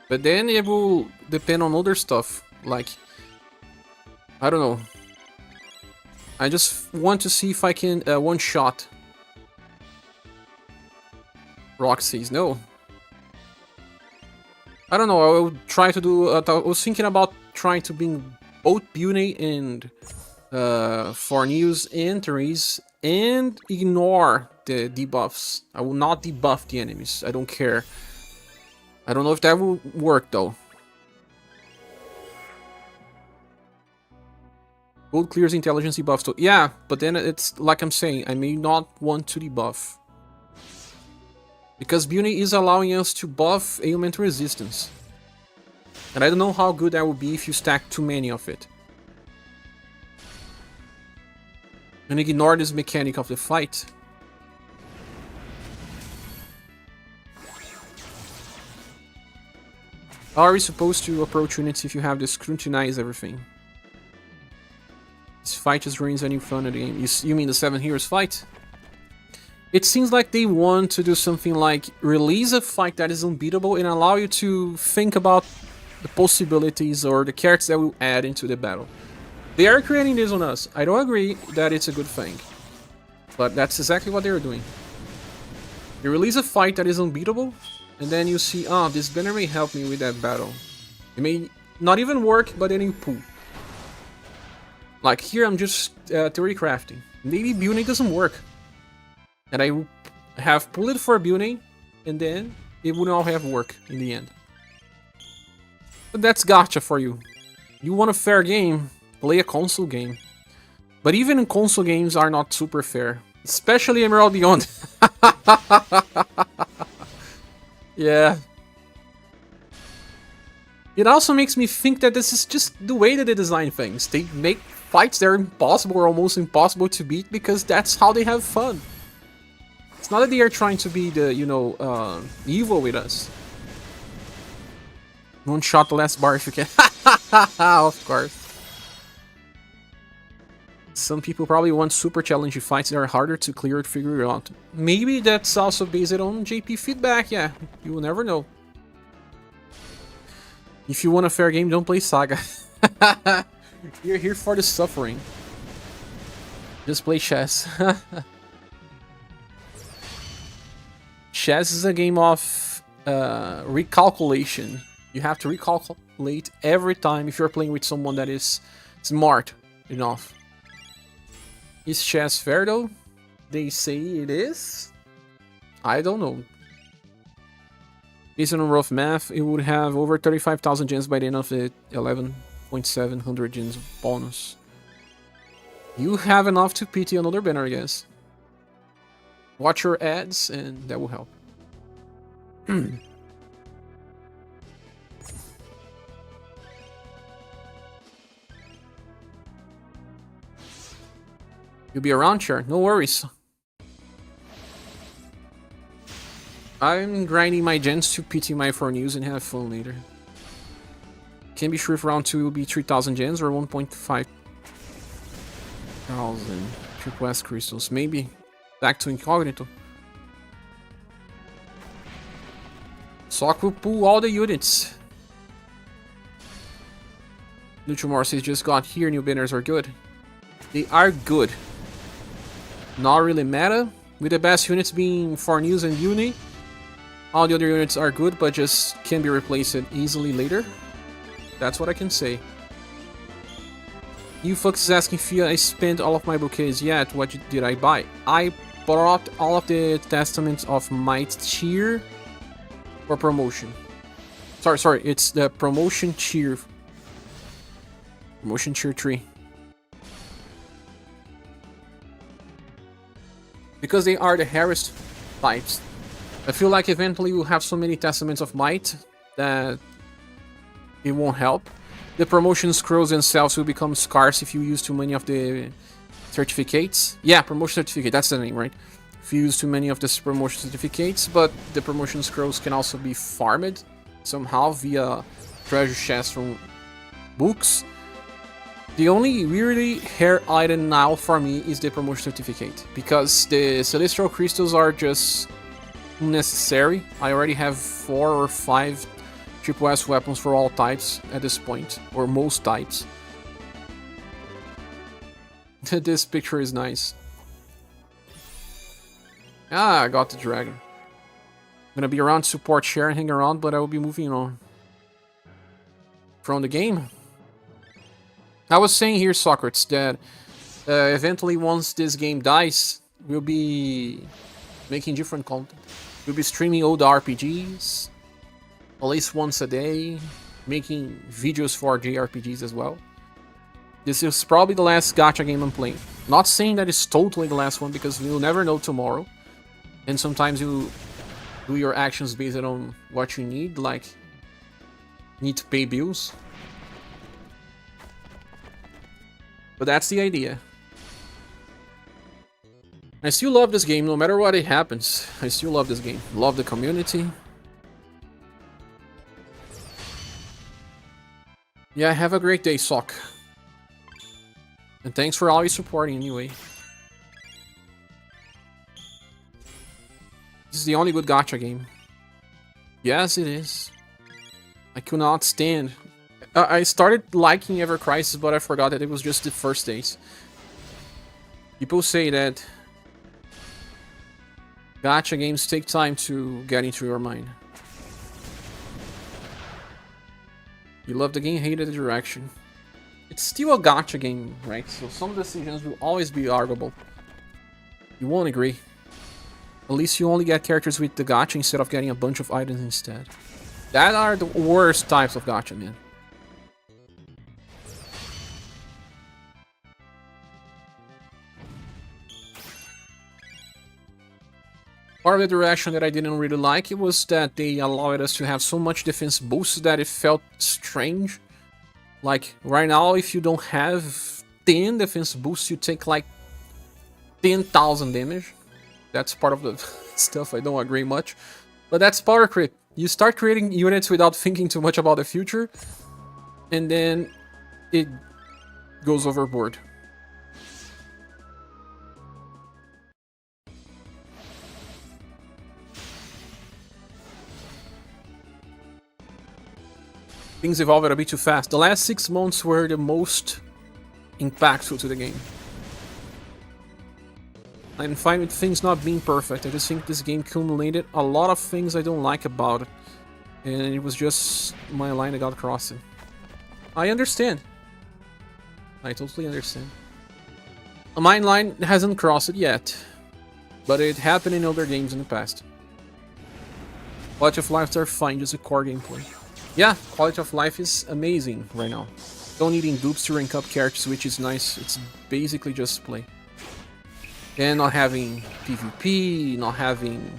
A: But then it will depend on other stuff, like, I don't know. I just want to see if I can one-shot. Rock says no. I don't know, I will try to do, I was thinking about trying to bring both Beauty and Forneus and Therese and ignore the debuffs. I will not debuff the enemies, I don't care. I don't know if that will work though. Gold clears intelligence debuffs too. Yeah, but then it's like I'm saying, I may not want to debuff. Because Beauty is allowing us to buff ailment resistance. And I don't know how good that would be if you stack too many of it. And ignore this mechanic of the fight. How are we supposed to approach units if you have to scrutinize everything? This fight just ruins any fun of the game. You mean the 7 Heroes fight? It seems like they want to do something like release a fight that is unbeatable and allow you to think about the possibilities or the characters that will add into the battle. They are creating this on us. I don't agree that it's a good thing. But that's exactly what they're doing. You release a fight that is unbeatable, and then you see, oh, this banner may help me with that battle. It may not even work, but then you pull. Like here, I'm just theory crafting. Maybe Beauty doesn't work. And I have pulled it for Beauty, and then it wouldn't all have work in the end. But that's gacha for you. You want a fair game, play a console game. But even console games are not super fair. Especially Emerald Beyond. Yeah. It also makes me think that this is just the way that they design things. They make fights that are impossible or almost impossible to beat because that's how they have fun. It's not that they are trying to be the, you know, evil with us. One shot the last bar if you can. Of course. Some people probably want super challenging fights that are harder to clear to figure out. Maybe that's also based on JP feedback, yeah. You will never know. If you want a fair game, don't play SaGa. You're here for the suffering. Just play chess. Chess is a game of recalculation. You have to recalculate every time if you're playing with someone that is smart enough. Is chess fair though? They say it is? I don't know. Based on rough math, it would have over 35,000 gens by the end of the 11.700 gens bonus. You have enough to pity another banner, I guess. Watch your ads and that will help. You'll be around, sure. No worries. I'm grinding my gens to pity my Forneus and have fun later. Can't be sure if round 2 will be 3,000 gens or 1.5 thousand triple S crystals. Maybe. Back to incognito. Sock will pull all the units. Luchomorses just got here. New banners are good. They are good. Not really meta, with the best units being Forneus and Uni. All the other units are good, but just can be replaced easily later. That's what I can say. You folks is asking if I spent all of my bouquets yet. What did I buy? I bought all of the Testaments of Might Cheer for promotion. Sorry, it's the promotion cheer. Promotion tier 3. Because they are the Harris types, I feel like eventually we'll have so many Testaments of Might that it won't help. The promotion scrolls themselves will become scarce if you use too many of the certificates. Yeah, promotion certificate, that's the name, right? If you use too many of the promotion certificates, but the promotion scrolls can also be farmed somehow via treasure chests from books. The only really rare item now for me is the promotion certificate, because the celestial crystals are just unnecessary. I already have 4 or 5 triple S weapons for all types at this point, or most types. This picture is nice. Ah, I got the dragon. I'm gonna be around to support, share, and hang around, but I will be moving on from the game. I was saying here, Socrates, that eventually once this game dies, we'll be making different content. We'll be streaming old RPGs, at least once a day, making videos for JRPGs as well. This is probably the last gacha game I'm playing. Not saying that it's totally the last one, because we'll never know tomorrow. And sometimes you do your actions based on what you need, like need to pay bills. But that's the idea. I still love this game, no matter what it happens. I still love this game. Love the community. Yeah, have a great day, Sock. And thanks for always supporting anyway. This is the only good gacha game. Yes, it is. I could not stand. I started liking Ever Crisis, but I forgot that it was just the first days. People say that gacha games take time to get into your mind. You love the game, hated the direction. It's still a gacha game, right? So some decisions will always be arguable. You won't agree. At least you only get characters with the gacha instead of getting a bunch of items instead. That are the worst types of gacha, man. Part of the direction that I didn't really like, it was that they allowed us to have so much defense boost that it felt strange. Like, right now, if you don't have 10 defense boosts, you take like 10,000 damage. That's part of the stuff I don't agree much. But that's power creep. You start creating units without thinking too much about the future, and then it goes overboard. Things evolved a bit too fast. The last 6 months were the most impactful to the game. I'm fine with things not being perfect. I just think this game accumulated a lot of things I don't like about it. And it was just my line that got crossed. I understand. I totally understand. My line hasn't crossed it yet. But it happened in other games in the past. Quality of life are fine, just a core gameplay. Yeah, quality of life is amazing right now. Don't need dupes to rank up characters, which is nice. It's basically just play. And not having PvP, not having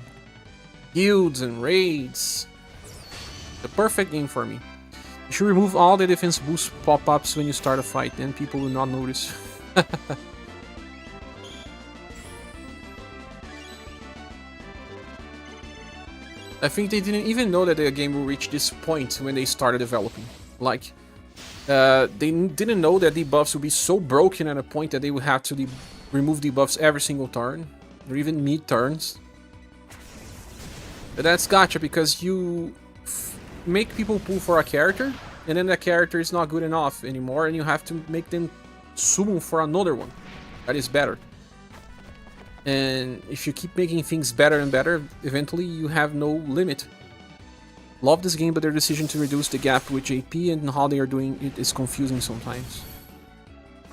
A: guilds and raids. The perfect game for me. You should remove all the defense boost pop-ups when you start a fight, then people will not notice. I think they didn't even know that the game will reach this point when they started developing. Like, they didn't know that debuffs would be so broken at a point that they would have to remove debuffs every single turn, or even mid-turns. But that's gacha, because you make people pull for a character, and then that character is not good enough anymore, and you have to make them summon for another one that is better. And if you keep making things better and better, eventually you have no limit. Love this game, but their decision to reduce the gap with JP and how they are doing it is confusing sometimes.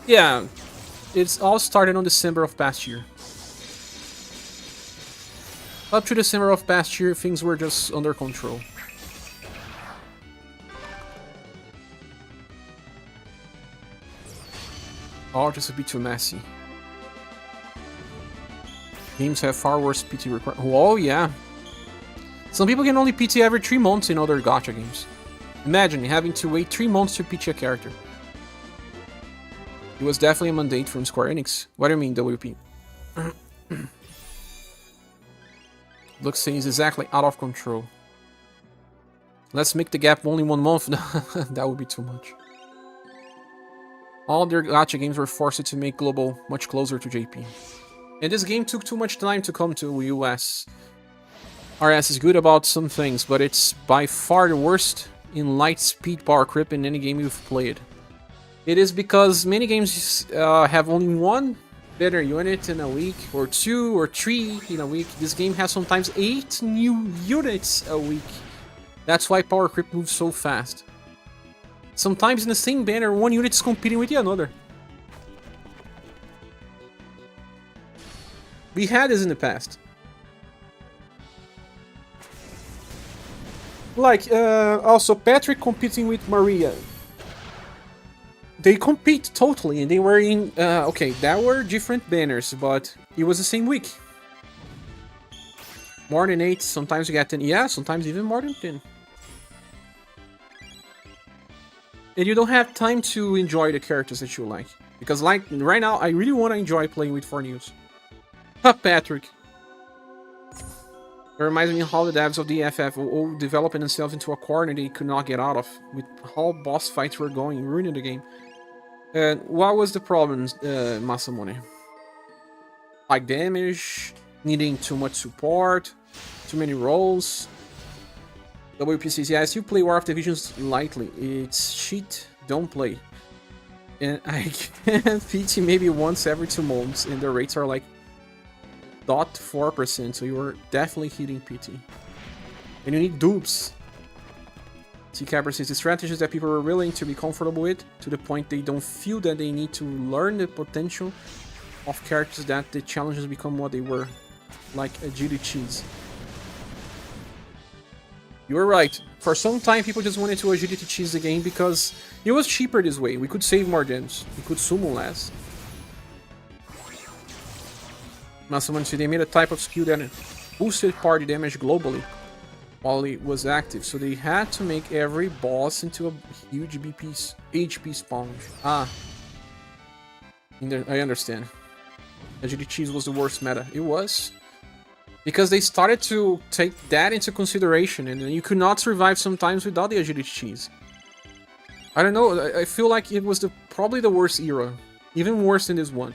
A: Yeah, it's all started on December of past year. Up to December of past year, things were just under control. Oh, just a bit too messy. Games have far worse PT requirements. Oh, yeah. Some people can only PT every 3 months in other gacha games. Imagine having to wait 3 months to PT a character. It was definitely a mandate from Square Enix. What do you mean, WP? Looks seems exactly out of control. Let's make the gap only 1 month. That would be too much. All their gacha games were forced to make global much closer to JP. And this game took too much time to come to US. RS is good about some things, but it's by far the worst in light speed power creep in any game you've played. It is because many games have only 1 better unit in a week, or 2 or 3 in a week. This game has sometimes 8 new units a week. That's why power creep moves so fast. Sometimes in the same banner, 1 unit is competing with the another. We had this in the past. Like, also Patrick competing with Maria. They compete totally, and they were in, okay, that were different banners, but it was the same week. More than 8, sometimes you get 10, yeah, sometimes even more than 10. And you don't have time to enjoy the characters that you like. Because like, right now, I really want to enjoy playing with Forneus. Ha, Patrick. It reminds me of how the devs of the FF developing themselves into a corner they could not get out of, with how boss fights were going, ruining the game. And what was the problem, Masamune? Like damage, needing too much support, too many rolls. WPCs, yes, you play War of the Visions lightly. It's shit, don't play. And I can PT maybe once every 2 months, and the rates are like 0.4%, so you are definitely hitting PT. And you need dupes. T-Capper says the strategies that people are willing to be comfortable with, to the point they don't feel that they need to learn the potential of characters, that the challenges become what they were, like agility cheese. You were right. For some time, people just wanted to agility cheese the game because it was cheaper this way. We could save more gems. We could summon less. Now someone said they made a type of skill that boosted party damage globally while it was active, so they had to make every boss into a huge HP sponge. Ah. I understand. Agility cheese was the worst meta. It was. Because they started to take that into consideration, and you could not survive sometimes without the agility cheese. I don't know, I feel like it was probably the worst era. Even worse than this one.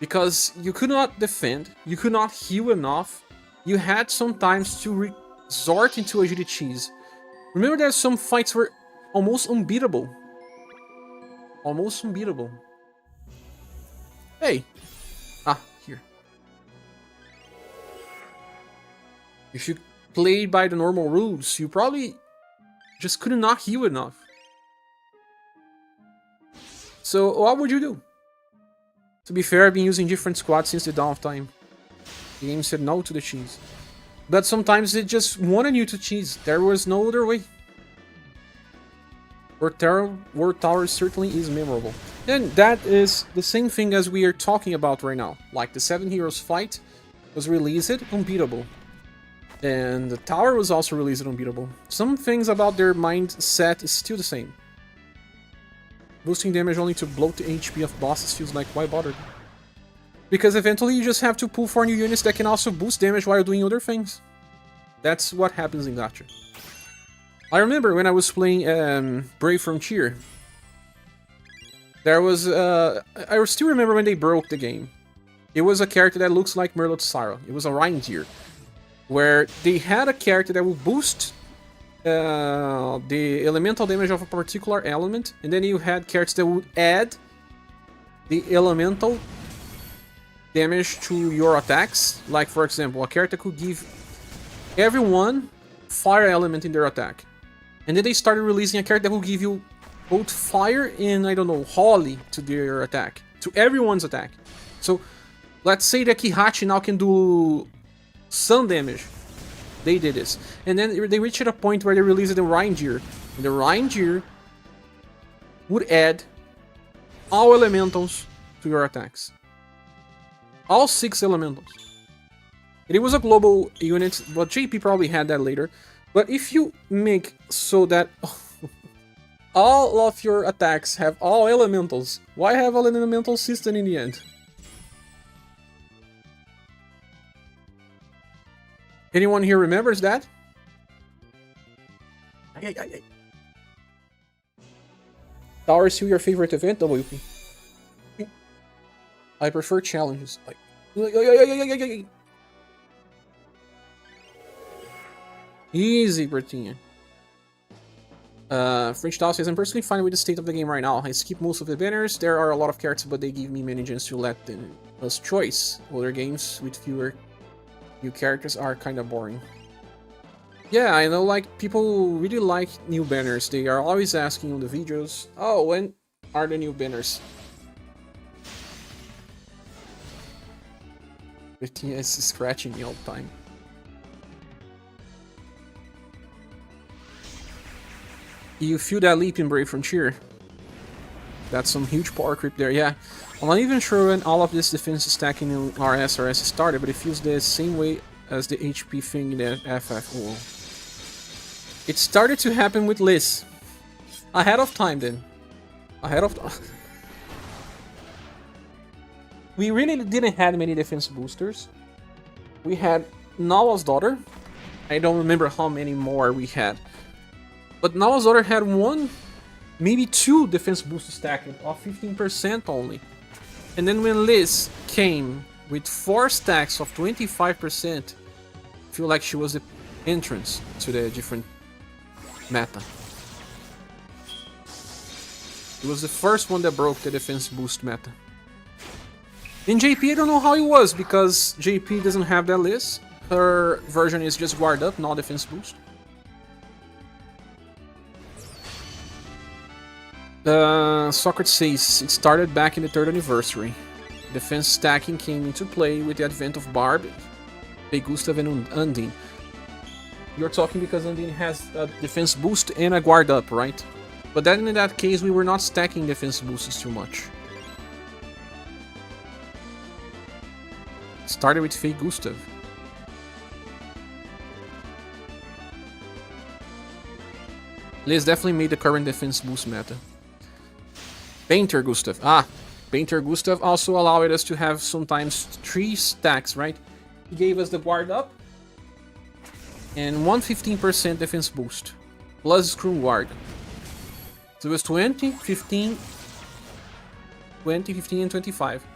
A: Because you could not defend, you could not heal enough, you had sometimes to resort into agility cheese. Remember that some fights were almost unbeatable. Almost unbeatable. Hey! Ah, here. If you played by the normal rules, you probably just could not heal enough. So what would you do? To be fair, I've been using different squads since the dawn of time. The game said no to the cheese. But sometimes it just wanted you to cheese. There was no other way. War Tower certainly is memorable. And that is the same thing as we are talking about right now. Like the 7 Heroes fight was released unbeatable. And the tower was also released unbeatable. Some things about their mindset is still the same. Boosting damage only to bloat the HP of bosses feels like, why bother? Because eventually you just have to pull 4 new units that can also boost damage while doing other things. That's what happens in gacha. I remember when I was playing Brave Frontier. There was, I still remember when they broke the game. It was a character that looks like Merlot Syra. It was a reindeer. Where they had a character that would boost the elemental damage of a particular element, and then you had characters that would add the elemental damage to your attacks. Like, for example, a character could give everyone fire element in their attack. And then they started releasing a character that will give you both fire and, I don't know, holy to their attack. To everyone's attack. So, let's say that Kihachi now can do sun damage. They did this. And then they reached a point where they released the Reindeer. And the Reindeer would add all elementals to your attacks. All 6 elementals. It was a global unit, but JP probably had that later. But if you make so that all of your attacks have all elementals, why have an elemental system in the end? Anyone here remembers that? Tower is still your favorite event, WP? I prefer challenges. Like, easy, Bertinha. French Doll says, I'm personally fine with the state of the game right now. I skip most of the banners. There are a lot of characters, but they give me many chances to let us choice. Other games with fewer new characters are kind of boring. Yeah, I know, like, people really like new banners. They are always asking on the videos, oh, when are the new banners? Bertinha is scratching me all the time. You feel that leap in Brave Frontier? That's some huge power creep there, yeah. I'm not even sure when all of this defense stacking in RS started, but it feels the same way as the HP thing in the FFO. It started to happen with Liz. Ahead of time then. Ahead of time. We really didn't have many defense boosters. We had Nawa's daughter. I don't remember how many more we had. But Nawa's daughter had 1, maybe 2 defense boosters stacked of 15% only. And then when Liz came with 4 stacks of 25%, I feel like she was the entrance to the different meta. It was the first one that broke the defense boost meta. In JP, I don't know how it was, because JP doesn't have that list. Her version is just guard up, not defense boost. Socrates says, it started back in the 3rd anniversary. Defense stacking came into play with the advent of Barb, Gustav, and Undine. You're talking because Undine has a defense boost and a guard up, right? But then in that case, we were not stacking defense boosts too much. Started with Fake Gustav. Liz definitely made the current defense boost meta. Painter Gustav. Painter Gustav also allowed us to have sometimes 3 stacks, right? He gave us the guard up and 115% defense boost plus screw guard. So it was 20, 15, 20, 15, and 25.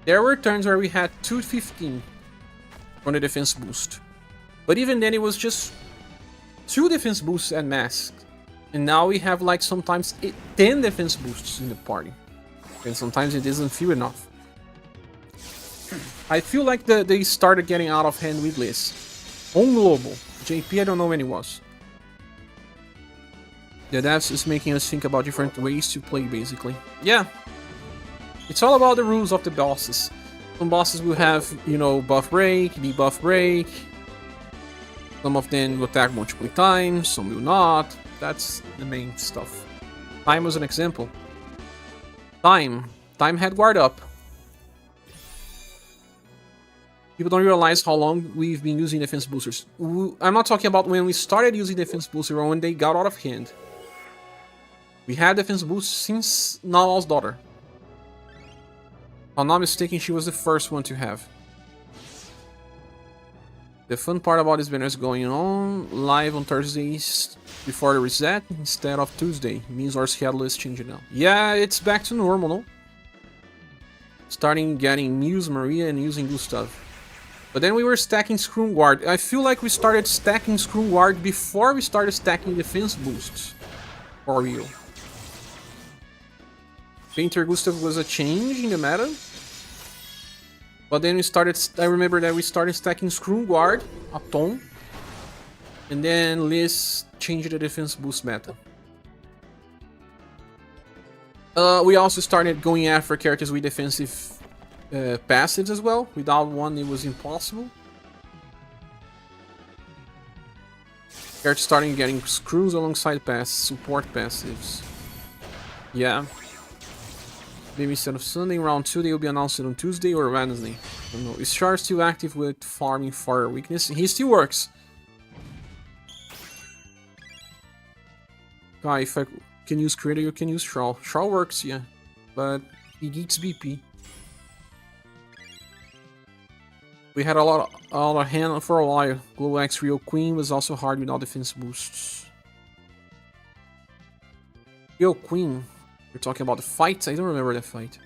A: There were turns where we had 215 on the defense boost. But even then it was just 2 defense boosts and mask. And now we have like sometimes 10 defense boosts in the party. And sometimes it doesn't feel enough. I feel like they started getting out of hand with Liz. On global. JP, I don't know when it was. The devs is making us think about different ways to play, basically. Yeah. It's all about the rules of the bosses. Some bosses will have, you know, buff break, debuff break. Some of them will attack multiple times, some will not. That's the main stuff. Time was an example. Time had guard up. People don't realize how long we've been using defense boosters. I'm not talking about when we started using defense boosters or when they got out of hand. We had defense boosts since Nawal's daughter. If I'm not mistaken, she was the first one to have. The fun part about this banner is going on live on Thursdays before the reset instead of Tuesday. It means our schedule is changing now. Yeah, it's back to normal, no? Starting getting Muse, Maria, and using Gustav. But then we were stacking Screw Guard. I feel like we started stacking Screw Guard before we started stacking defense boosts. For real. Painter Gustav was a change in the meta. But then we started, I remember that we started stacking Screw Guard, a ton. And then Liz changed the defense boost meta. We also started going after characters with defensive passives as well. Without one, it was impossible. Characters starting getting screws alongside support passives. Yeah. Maybe instead of Sunday, round 2, they will be announced on Tuesday or Wednesday. I don't know. Is Char still active with farming fire weakness? He still works. Guy, if I can use Creator, you can use Shraw. Shraw works, yeah. But he needs BP. We had a lot of hand for a while. Global X Real Queen was also hard without defense boosts. Real Queen? You're talking about the fight? I don't remember that fight.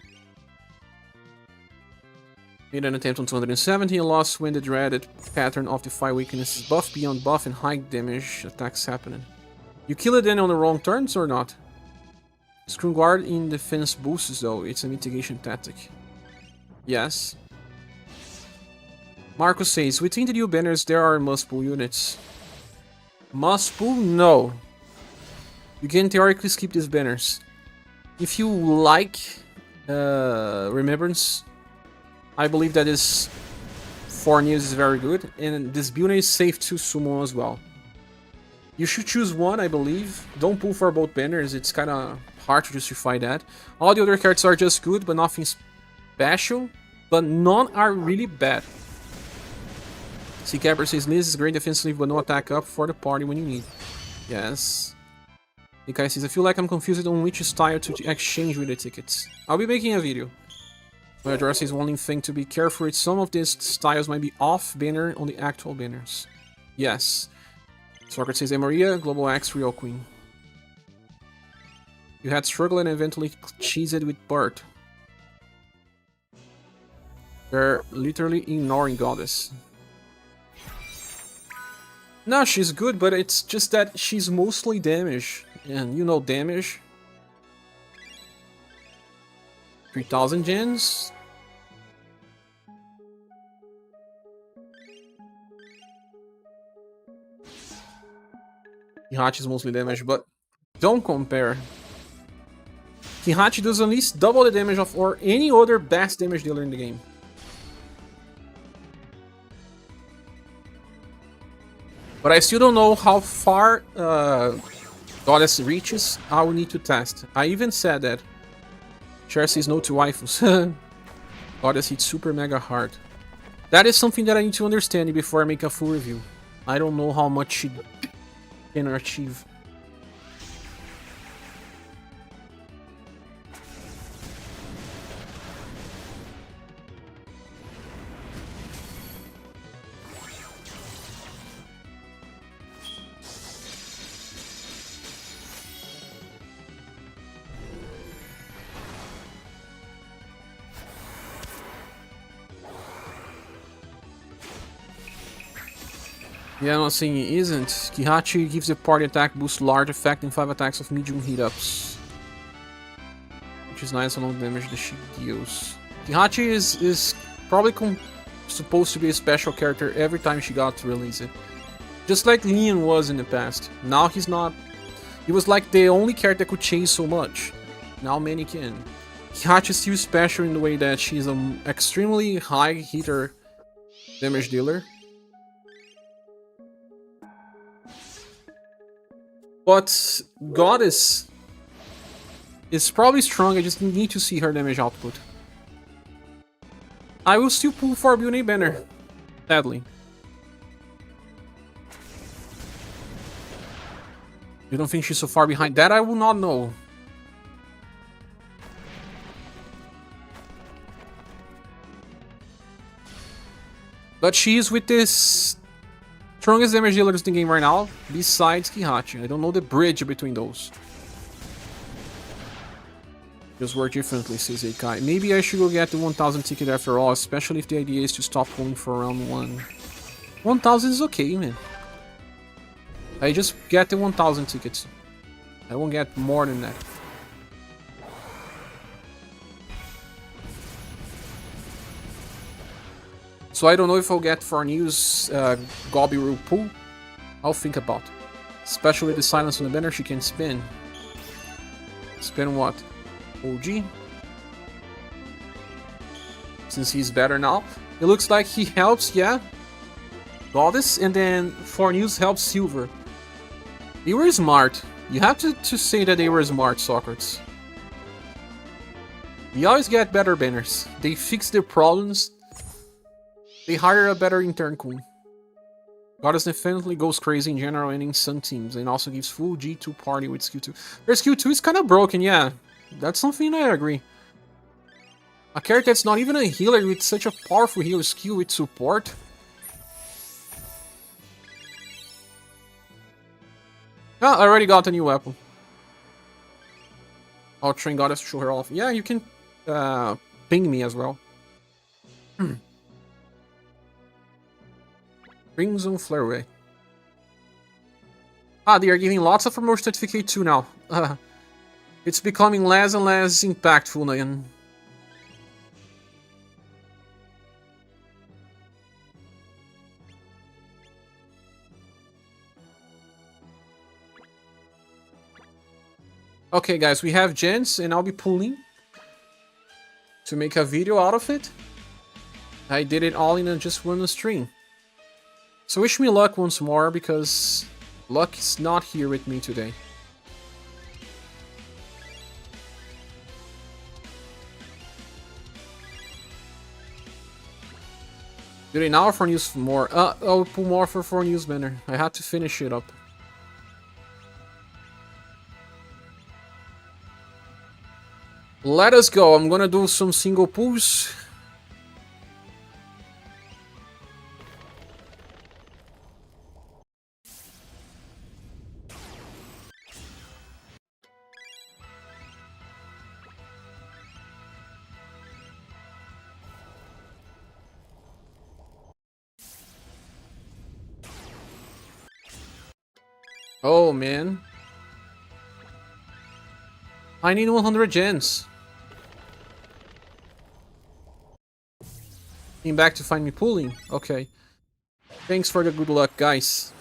A: Made an attempt on 270 and lost when the dreaded pattern of the 5 weaknesses buff beyond buff and high damage attacks happening. You kill it then on the wrong turns or not? Screen guard in defense boosts though, it's a mitigation tactic. Yes. Marcos says, within the new banners there are must-pull units. Must-pull? No. You can theoretically skip these banners. If you like Remembrance, I believe that this Forneus is very good, and this build is safe to summon as well. You should choose one, I believe. Don't pull for both banners, it's kinda hard to justify that. All the other cards are just good, but nothing special, but none are really bad. C-Capper says, Liz is great defensively, but no attack up for the party when you need. Yes. Nikai says, I feel like I'm confused on which style to exchange with the tickets. I'll be making a video. My address is one thing to be careful with. Some of these styles might be off banner on the actual banners. Yes. Socrates says, Maria, Global X, Real Queen. You had struggled and eventually cheesed with Bert. They're literally ignoring Goddess. No, she's good, but it's just that she's mostly damage. And you know damage. 3000 gens. Kihachi is mostly damage, but don't compare. Kihachi does at least double the damage of or any other best damage dealer in the game. But I still don't know how far Goddess reaches. I will need to test. I even said that. Cher says no to waifus. Goddess hits super mega hard. That is something that I need to understand before I make a full review. I don't know how much she can achieve. Yeah, I'm not saying it isn't. Kihachi gives the party attack boost large effect and 5 attacks of medium heat-ups. Which is nice along the damage that she deals. Kihachi is probably supposed to be a special character every time she got to release it. Just like Leon was in the past. Now he's not. He was like the only character that could chase so much. Now many can. Kihachi is still special in the way that she's an extremely high hitter damage dealer. But Goddess is probably strong, I just need to see her damage output. I will still pull for Beauty Banner, sadly. You don't think she's so far behind? That I will not know. But she is with this strongest damage dealers in the game right now, besides Kihachi. I don't know the bridge between those. Just work differently, says Eikai. Maybe I should go get the 1000 ticket after all, especially if the idea is to stop pulling for round 1. 1000 is okay, man. I just get the 1000 tickets. I won't get more than that. So I don't know if I'll get Forneus Gobby Rule Pool. I'll think about it. Especially with the silence on the banner, she can spin. Spin what? OG? Since he's better now. It looks like he helps, yeah. Goddess, and then Forneus helps Silver. They were smart. You have to say that they were smart, Socrates. We always get better banners. They fix their problems. They hire a better intern queen. Goddess definitely goes crazy in general and in some teams, and also gives full G2 party with skill 2. Their skill 2 is kind of broken, yeah. That's something I agree. A character that's not even a healer with such a powerful healer skill with support. Ah, I already got a new weapon. I'll train Goddess to show her off. Yeah, you can ping me as well. Crimson Flare. Ah, they are giving lots of promotion certificate too now. It's becoming less and less impactful now. Okay, guys, we have gens, and I'll be pulling to make a video out of it. I did it all in just one stream. So wish me luck once more, because luck is not here with me today. Do they now Forneus more? I'll pull more for Forneus banner. I have to finish it up. Let us go. I'm gonna do some single pulls. Oh man. I need 100 gens. Came back to find me pulling. Okay. Thanks for the good luck, guys.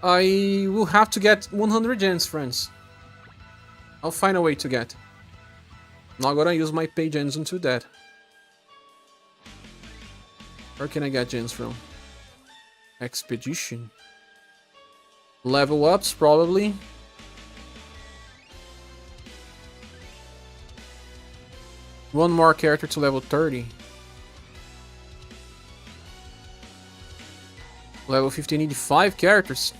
A: I will have to get 100 gens, friends. I'll find a way to get. Not gonna use my pay gens into that. Where can I get gens from? Expedition. Level ups, probably. One more character to level 30. Level 50, I need 5 characters.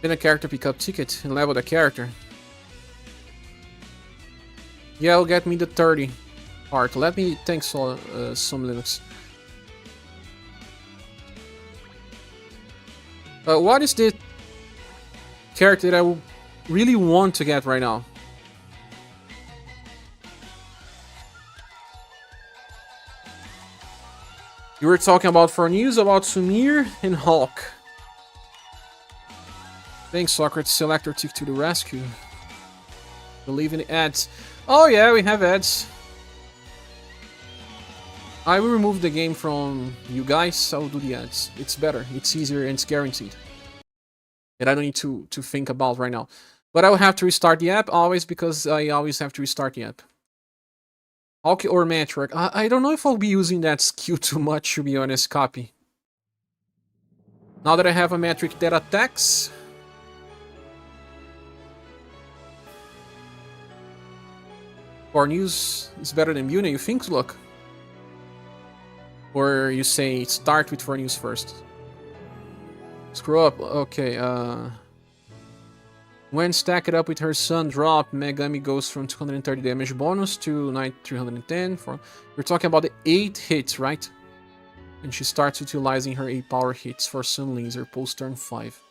A: Then a character pick up ticket and level the character. Yeah, it'll get me the 30 part. Let me thanks some Linux. What is the character that I really want to get right now? You were talking about Forneus, about Sumir, and Hulk. Thanks, Socrates. Selector took to the rescue. Believe in the ads. Oh yeah, we have ads. I will remove the game from you guys. I will do the ads. It's better. It's easier and it's guaranteed. And I don't need to think about right now. But I will have to restart the app always, because I always have to restart the app. Okay, or Metric. I don't know if I'll be using that skill too much, to be honest. Copy. Now that I have a metric that attacks. Forneus is better than Buna, you think? Look. Or you say start with Forneus first. Screw up. Okay, when stacked up with her son drop, Megami goes from 230 damage bonus to 310. We're talking about the 8 hits, right? And she starts utilizing her 8 power hits for Sun Laser post turn 5.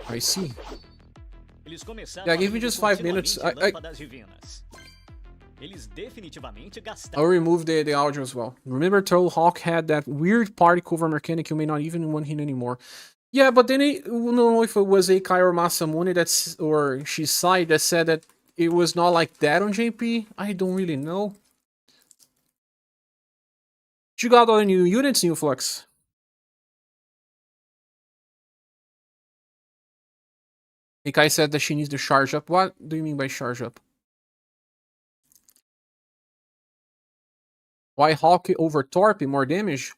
A: I see. Yeah, give me just 5 minutes. I'll remove the audio as well. Remember, Trollhawk had that weird party cover mechanic you may not even want him anymore. Yeah, but then I don't know if it was Akai or Masamune that's, or she's side that said that it was not like that on JP. I don't really know. You got all the new units, New Flux. Ikai said that she needs to charge up. What do you mean by charge up? Why Hawk over Torpe? More damage?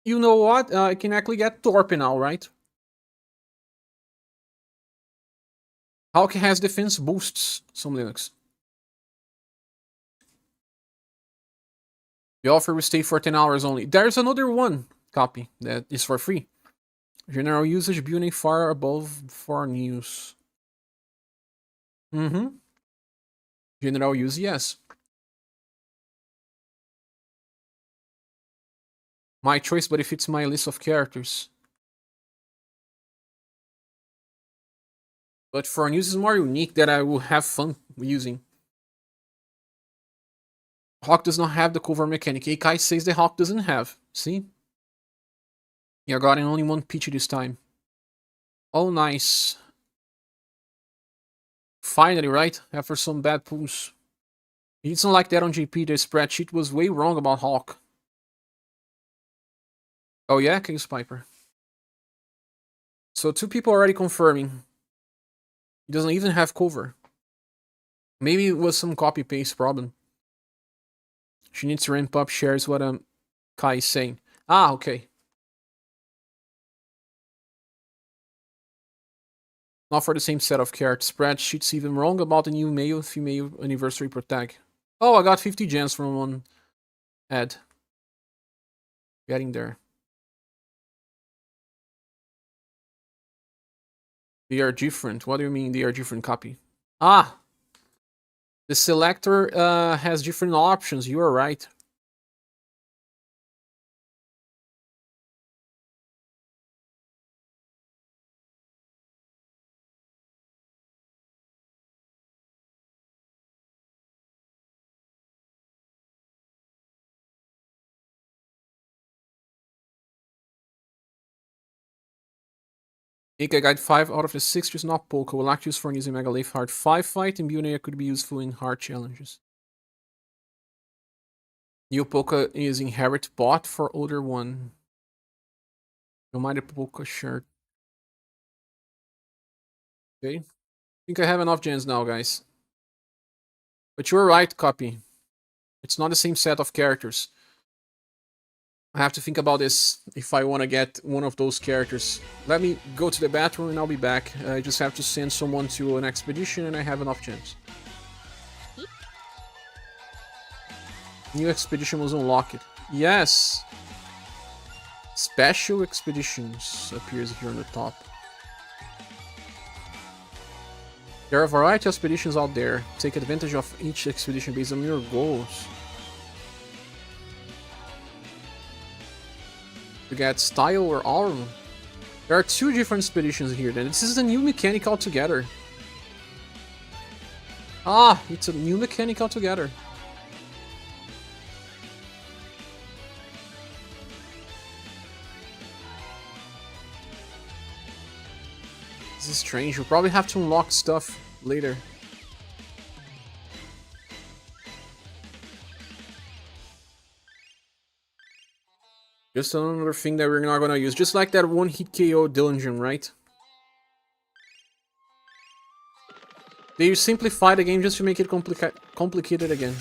A: You know what? I can actually get Torpe now, right? Hawk has defense boosts, some Linux. The offer will stay for 10 hours only. There's another one copy that is for free. General usage building far above Forneus. General use, yes. My choice, but if it's my list of characters. But Forneus is more unique that I will have fun using. Hawk does not have the cover mechanic. Ikai says the Hawk doesn't have. See? You got only one Peachy this time. Oh, nice. Finally, right? After some bad pulls. It's not like that on GP. The spreadsheet was way wrong about Hawk. Oh yeah, King's Piper. So 2 people already confirming. He doesn't even have cover. Maybe it was some copy-paste problem. She needs to ramp up shares what Kai is saying. Ah, okay. Not for the same set of characters. Spreadsheet's even wrong about the new male-female anniversary protag. Oh, I got 50 gems from one ad. Getting there. They are different. What do you mean they are different copy? Ah! The selector has different options. You are right. Ika Guide 5 out of the 6 is not Poke. Will like to use for using Mega Leaf Hard 5 fight, and Bunia could be useful in hard challenges. New Poke is Inherit Bot for older one. Don't mind the Poke shirt. Okay. I think I have enough gens now, guys. But you're right, Copy. It's not the same set of characters. I have to think about this if I want to get one of those characters. Let me go to the bathroom and I'll be back. I just have to send someone to an expedition and I have enough gems. New expedition was unlocked. Yes! Special expeditions appears here on the top. There are a variety of expeditions out there. Take advantage of each expedition based on your goals. To get style or armor. There are 2 different expeditions here then. This is a new mechanic altogether. Ah, it's a new mechanic altogether. This is strange. We'll probably have to unlock stuff later. Just another thing that we're not gonna use. Just like that one hit KO dungeon, right? They simplify the game just to make it complicated again.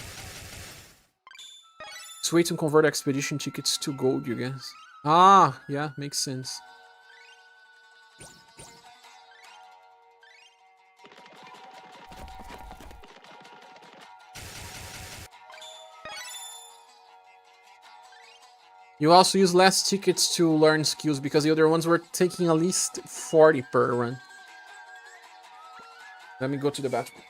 A: Let's wait to convert expedition tickets to gold, you guys. Ah, yeah, makes sense. You also use less tickets to learn skills because the other ones were taking at least 40 per run. Let me go to the bathroom.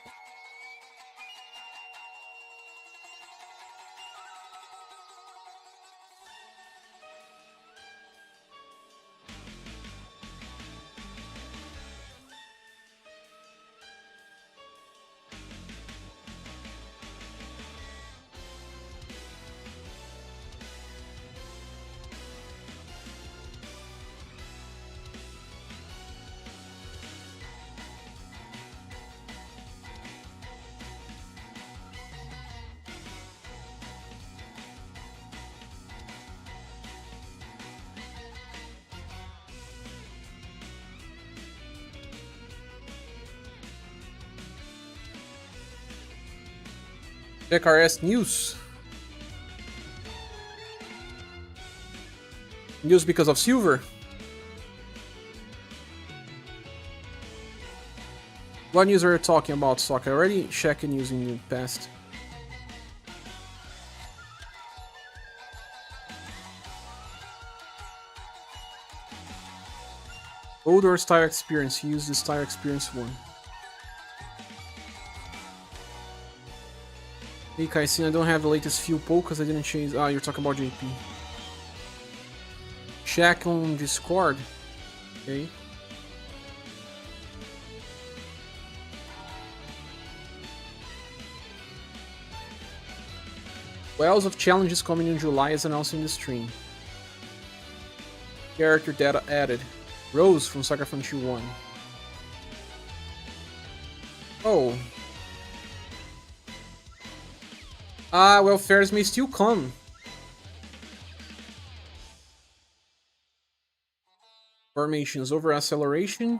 A: Check RS news. News because of silver. What news are you talking about, Sock? I already checked news in the past. Old or style experience? Use the style experience one. Hey Kaisin, I don't have the latest fuel poll because I didn't change. Ah, you're talking about JP. Check on Discord. Okay. Wells of challenges coming in July as announced in the stream. Character data added. Rose from SaGa Frontier 1. Oh. Ah, well, fairs may still come. Formations over acceleration.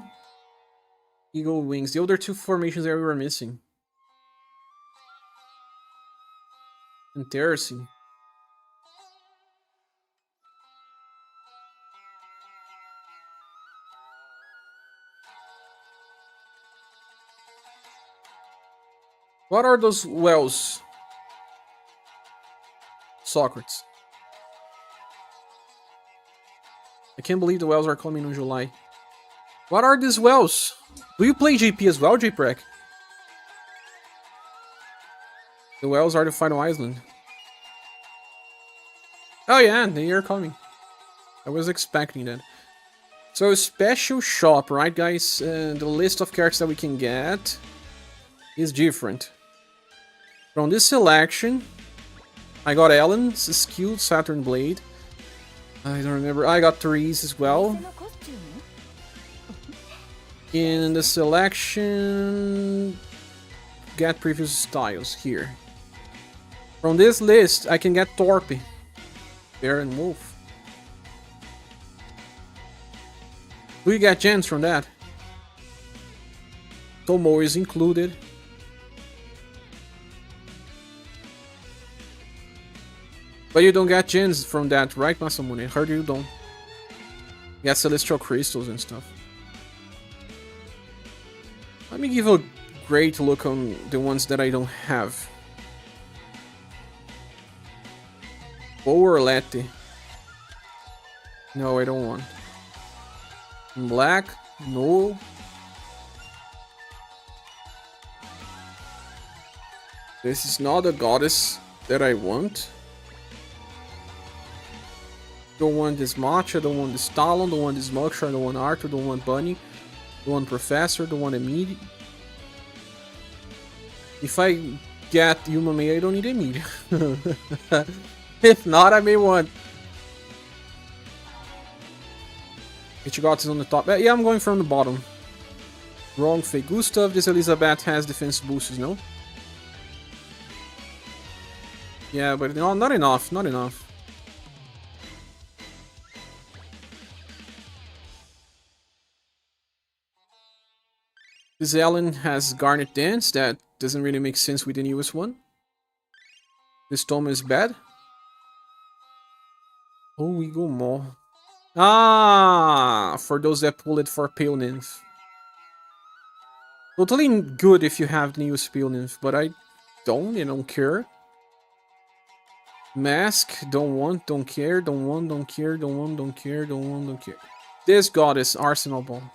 A: Eagle wings. The other two formations that we were missing. And terracing. What are those wells? Socrates. I can't believe the wells are coming in July. What are these wells? Do you play JP as well, JPrek? The wells are the final island. Oh yeah, they are coming. I was expecting that. So special shop, right guys? The list of characters that we can get is different. From this selection, I got Ellen's skilled Saturn Blade. I don't remember. I got Therese as well. In the selection, get previous styles here. From this list, I can get Torpe, Bear and Wolf. Do you get gens from that? Tomo is included. But you don't get gens from that, right, Masamune? I heard you don't. You get celestial crystals and stuff. Let me give a great look on the ones that I don't have. Or Leti. No, I don't want. Black? No. This is not a goddess that I want. Don't want this Matcha, don't want this Talon, don't want this Moksha, don't want Arthur, don't want Bunny, don't want Professor, don't want Emid. If I get Yuma May, I don't need Emid. If not, I may want. Ichigots is on the top. Yeah, I'm going from the bottom. Wrong, fake Gustav. This Elizabeth has defense boosts, no? Yeah, but no, not enough, not enough. This Ellen has Garnet Dance, that doesn't really make sense with the newest one. This Toma is bad. Oh, we go more. Ah, for those that pull it for Pale Nymph. Totally good if you have the newest Pale Nymph, but I don't care. Mask, don't want, don't care, don't want, don't care, don't want, don't care, don't want, don't care. This goddess, Arsenal Bomb.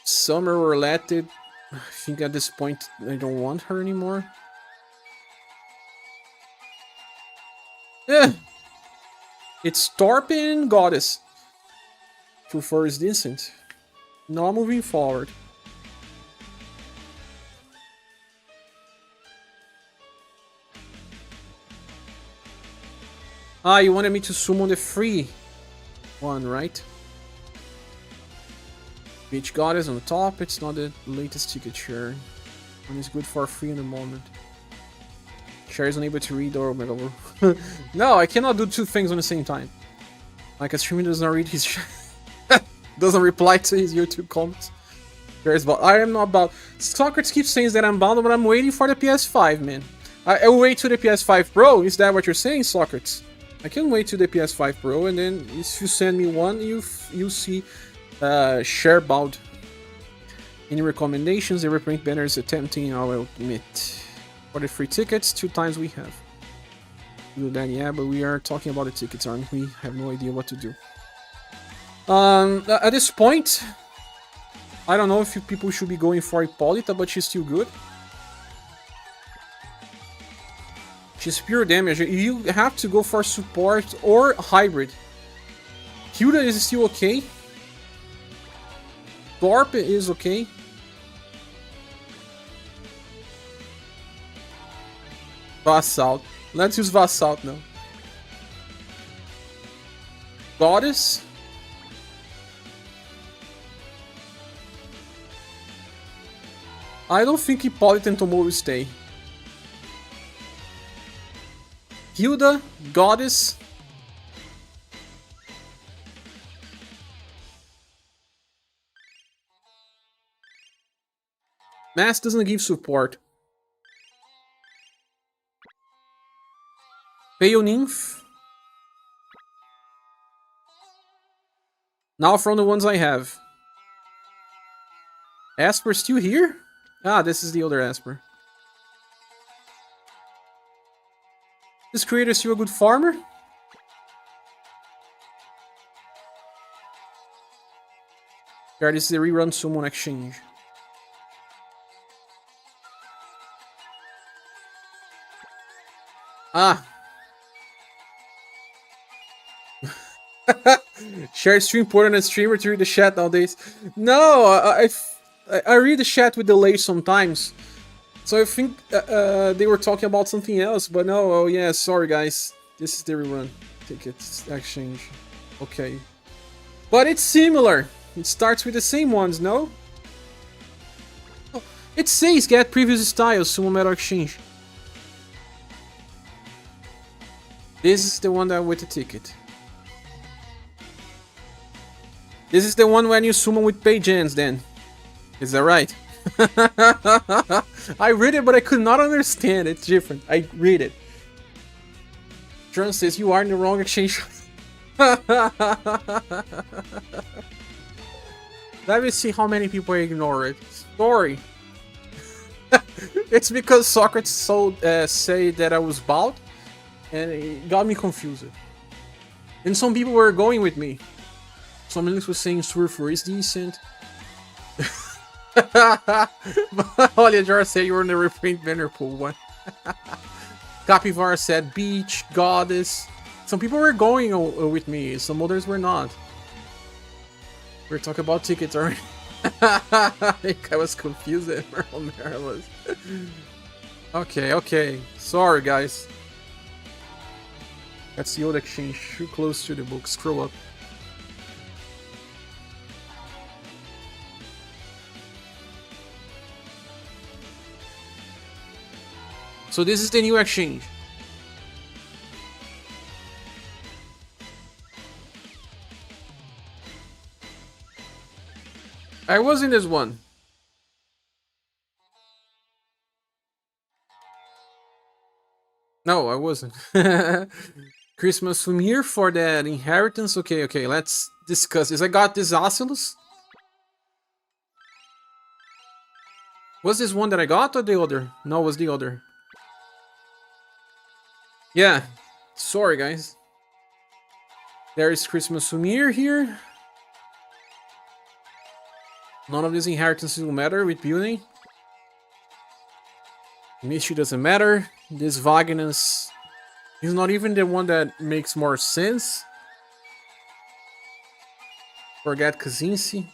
A: Summer related. I think at this point I don't want her anymore. Yeah. It's Torpin Goddess. Too far is decent. Now moving forward. Ah, you wanted me to summon the free one, right? Beach Goddess on the top, it's not the latest ticket share. And it's good for free in the moment. Share is unable to read or Omega World. No, I cannot do two things on the same time. Like a streamer does not read his doesn't reply to his YouTube comments. There's but I am not bound. Socrates keeps saying that I'm bound, but I'm waiting for the PS5, man. I will wait to the PS5 Pro. Is that what you're saying, Socrates? I can wait to the PS5 Pro, and then if you send me one, you see ScherBR. Any recommendations? The reprint banner is attempting. I will admit. For the free tickets, 2 times we have. Then yeah, but we are talking about the tickets, aren't we? Have no idea what to do. At this point, I don't know if people should be going for Hippolyta, but she's still good. She's pure damage. You have to go for support or hybrid. Hilda is still okay. Thorpe is okay. Vassal. Let's use Vassal now. Goddess. I don't think Hippolyta and Tomo will stay. Hilda, Goddess. Mass doesn't give support. Pale Nymph. Now from the ones I have. Asper still here? Ah, this is the other Asper. This creator is still a good farmer? Yeah, this is a rerun summon exchange. Ah! Share stream put on a streamer to read the chat nowadays. No, I read the chat with delay sometimes. So I think they were talking about something else, but no, oh yeah, sorry guys. This is the rerun. Tickets exchange. Okay. But it's similar. It starts with the same ones, no? Oh, it says get previous styles, summon metal exchange. This is the one that with the ticket. This is the one when you summon with pay gens then. Is that right? I read it, but I could not understand. It's different. I read it. John says you are in the wrong exchange. Let me see how many people ignore it. Sorry. It's because Socrates say that I was bald, and it got me confused. And some people were going with me. Some links was saying Surfer is decent. Olha, Jar said you were in the reprint banner pool one. Capivara said beach, goddess. Some people were going with me, some others were not. We're talking about tickets already. I think I was confused at where I was. Okay. Sorry, guys. That's the old exchange. Too close to the book. Scroll up. So this is the new exchange. I was in this one. No, I wasn't. Christmas from here for that inheritance. Okay, let's discuss this. I got this Oculus. Was this one that I got or the other? No, it was the other. Yeah, sorry guys. There is Christmas Sumir here. None of these inheritances will matter with building. Misty doesn't matter. This Vagnus is not even the one that makes more sense. Forget Kazinsi.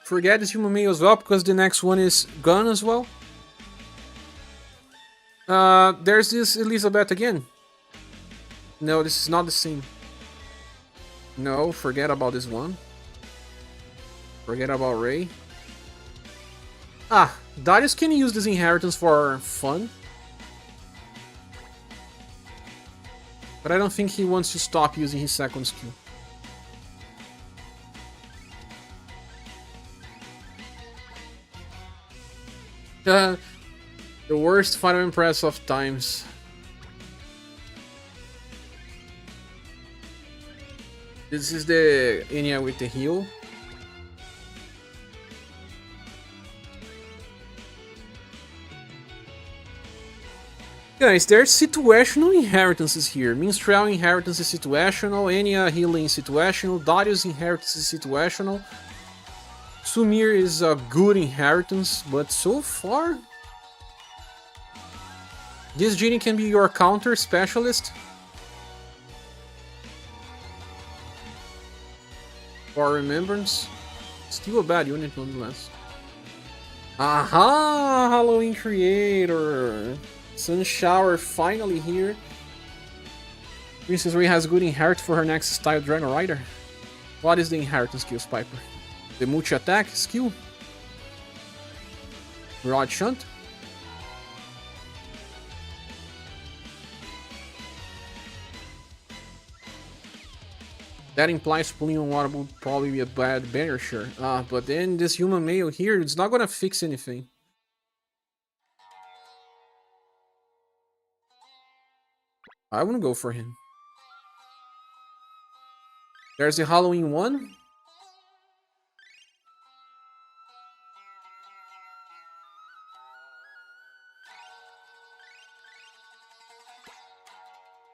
A: Forget this human male as well, because the next one is Gun as well. There's this Elizabeth again. No, this is not the same. No, forget about this one. Forget about Ray. Ah, Darius can use this inheritance for fun. But I don't think he wants to stop using his second skill. The worst Final Impress of times. This is the Enya with the heal. Guys, there's situational inheritances here. Minstrel inheritance is situational, Enya healing is situational, Darius inheritance is situational. Sumir is a good inheritance, but so far... This genie can be your counter specialist. For Remembrance. Still a bad unit nonetheless. Aha! Halloween Creator! Sun Shower finally here. Princess Ray has good inherit for her next style Dragon Rider. What is the inheritance skills, Piper? The multi-attack skill? Rod Shunt? That implies pulling on water would probably be a bad banner, sure. But then this human male here, it's not gonna fix anything. I wouldn't go for him. There's the Halloween one.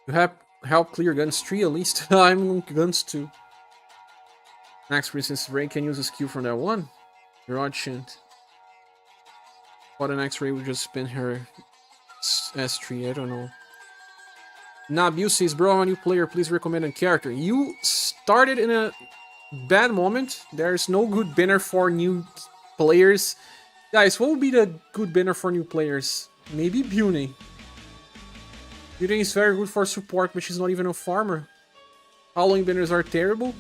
A: You have help clear guns 3 at least. I'm on guns 2. Next Princess Ray can use a skill from that one. Rod Shunt. But the next Ray will just spin her S3, I don't know. Nabil says, bro, I'm a new player, please recommend a character. You started in a bad moment. There's no good banner for new players. Guys, what would be the good banner for new players? Maybe Bune. Bune is very good for support, but she's not even a farmer. Halloween banners are terrible.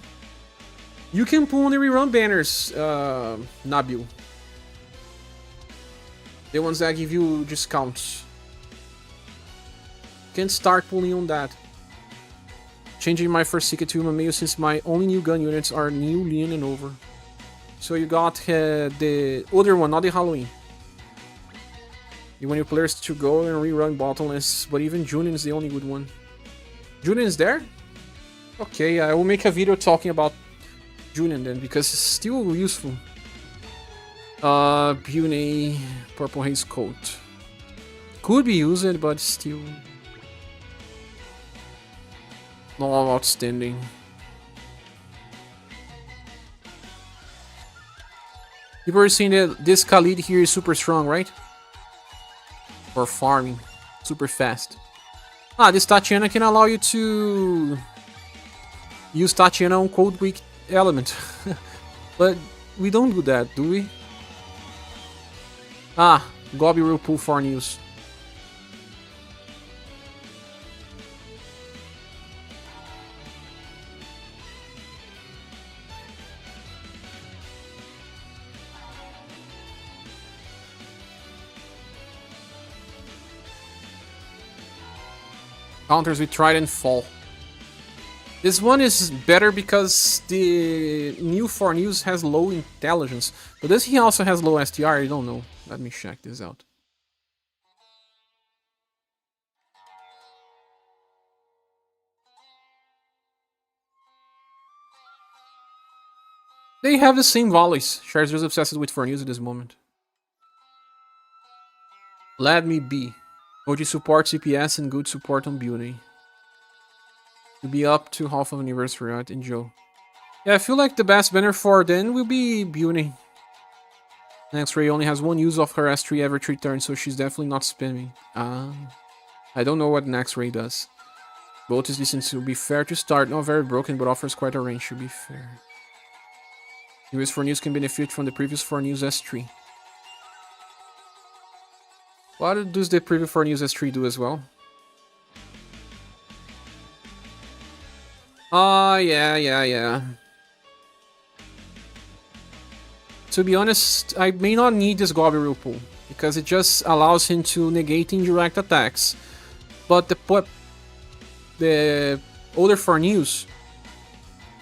A: You can pull on the rerun banners, Nabil. The ones that give you discounts. Can start pulling on that. Changing my first ticket to Mameo since my only new gun units are new, lean, and over. So you got the other one, not the Halloween. You want your players to go and rerun Bottleness, but even Junin is the only good one. Junin is there? Okay, I will make a video talking about Junin then, because it's still useful. Bune, Purple Haze Coat. Could be used, but still... not outstanding. People are saying that this Khalid here is super strong, right? For farming. Super fast. This Tatiana can allow you to use Tatiana on Cold Weak element. But we don't do that, do we? Gobby will pull Forneus. Counters with Trident Fall. This one is better because the new Forneus has low intelligence. But does he also has low STR? I don't know. Let me check this out. They have the same volleys. Char's just obsessed with Forneus at this moment. Let me be. OG support CPS and good support on Bune. To be up to half of UniverSe, right? And Joe. Yeah, I feel like the best banner for then will be Bune. Next Ray only has one use of her S3 every 3 turns, so she's definitely not spamming. I don't know what next Ray does. Both is decent to be fair to start, not very broken, but offers quite a range to be fair. US Forneus can benefit from the previous Forneus S3. What does the previous Forneus S3 do as well? Yeah. To be honest, I may not need this Gobby Rule Pool, because it just allows him to negate indirect attacks. But the older Forneus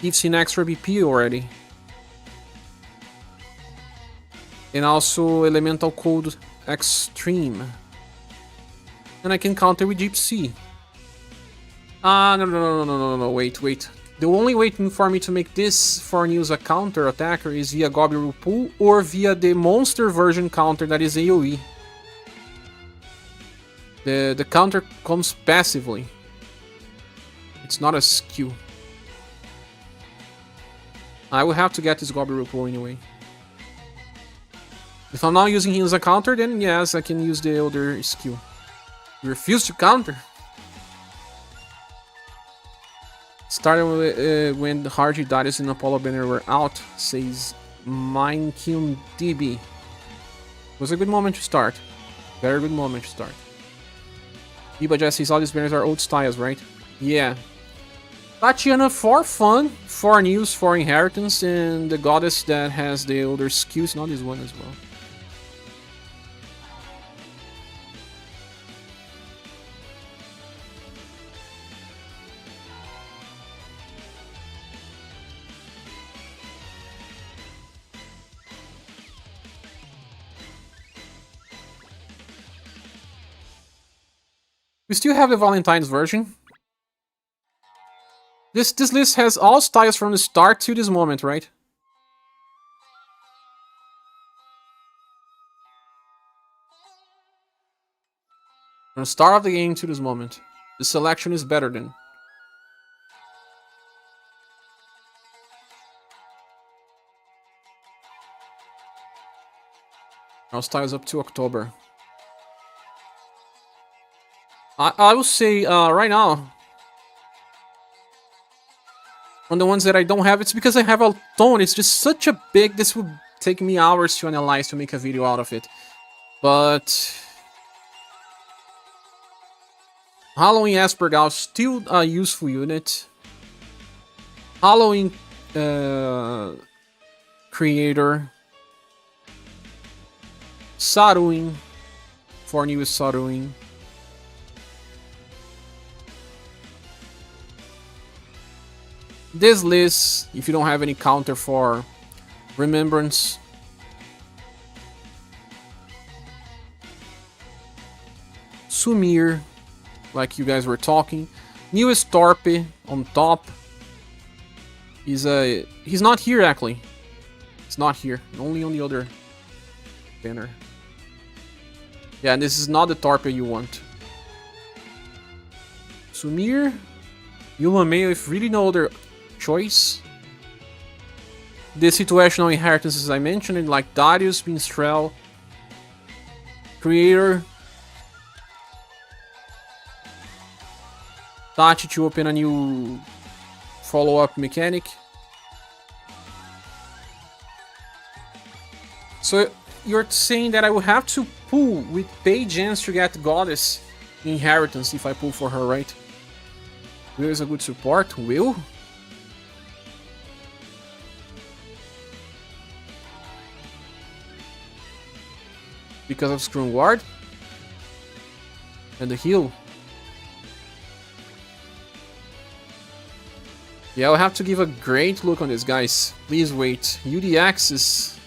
A: gives him extra BP already. And also Elemental Cold Extreme. And I can counter with Gypsy. No, wait. The only way for me to make this Forneus a counter attacker is via Gobi Pull or via the monster version counter that is AoE. The counter comes passively. It's not a skill. I will have to get this Gobi Pull anyway. If I'm not using him as a counter, then yes, I can use the other skill. You refuse to counter? Started with, when the Hardy Darius and Apollo Banner were out, says Minekill DB. Was a good moment to start. Very good moment to start. Iba just says all these banners are old styles, right? Yeah. Tatiana for fun, for news, for inheritance, and the goddess that has the older skills, not this one as well. We still have the Valentine's version. This list has all styles from the start to this moment, right? From the start of the game to this moment. The selection is better than. All styles up to October. I will say right now, on the ones that I don't have, it's because I have a ton. It's just such a big, this would take me hours to analyze to make a video out of it. But Halloween Aspergal still a useful unit. Halloween Creator. Saruin. Forneus Saruin. This list, if you don't have any counter for Remembrance. Sumir, like you guys were talking. Newest Torpe on top. He's not here actually. It's not here. Only on the other banner. Yeah, and this is not the Torpe you want. Sumir. Yuma Mayo, if really no other choice. The situational inheritances I mentioned, like Darius, Minstrel, Creator, Tachi to open a new follow-up mechanic. So you're saying that I will have to pull with pay gens to get Goddess inheritance if I pull for her, right? Will is a good support. Will? Because of Scrum Guard? And the heal? Yeah, I'll have to give a great look on this, guys. Please wait. UD Axis.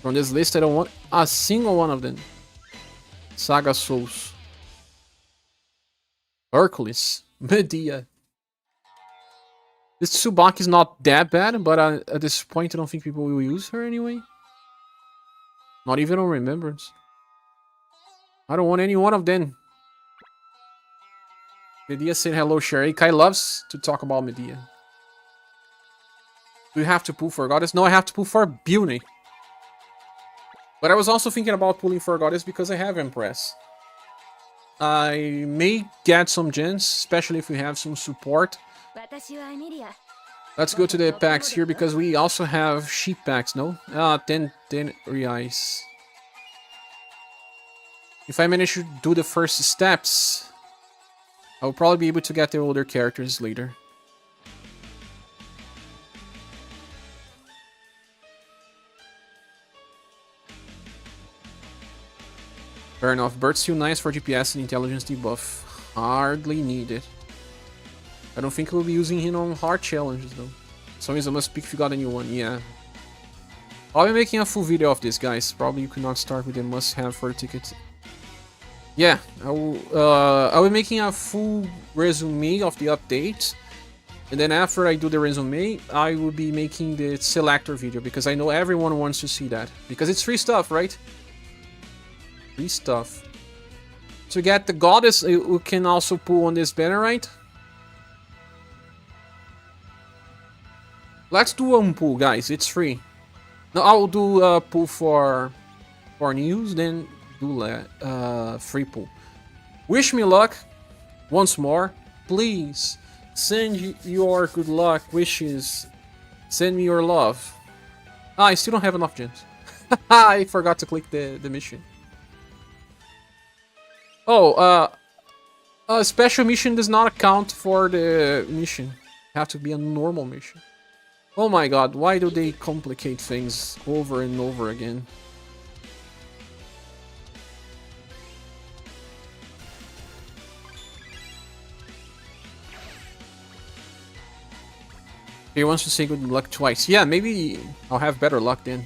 A: From this list, I don't want a single one of them. SaGa Souls. Hercules. Medea. This Tsubaki is not that bad, but at this point I don't think people will use her anyway. Not even on Remembrance. I don't want any one of them. Medea said hello, Sherry. Kai loves to talk about Medea. Do you have to pull for Goddess? No, I have to pull for Bune. But I was also thinking about pulling for Goddess because I have Empress. I may get some gens, especially if we have some support. Let's go to the packs here because we also have sheep packs, no? 10 reais. If I manage to do the first steps, I'll probably be able to get the older characters later. Fair enough. Bird's still nice for DPS and intelligence debuff. Hardly needed. I don't think we'll be using him on hard challenges though. So it's a must pick if you got a new one, yeah. I'll be making a full video of this, guys. Probably you could not start with a must-have for a ticket. Yeah, I'll be making a full resume of the update. And then after I do the resume, I will be making the Selector video. Because I know everyone wants to see that. Because it's free stuff, right? Free stuff. To get the goddess, you can also pull on this banner, right? Let's do one pull, guys. It's free. No, I'll do a pull for news, then do free pull. Wish me luck once more. Please send your good luck wishes. Send me your love. Ah, I still don't have enough gems. I forgot to click the mission. Oh, a special mission does not account for the mission. It have to be a normal mission. Oh my god, why do they complicate things over and over again? He wants to say good luck twice. Yeah, maybe I'll have better luck then.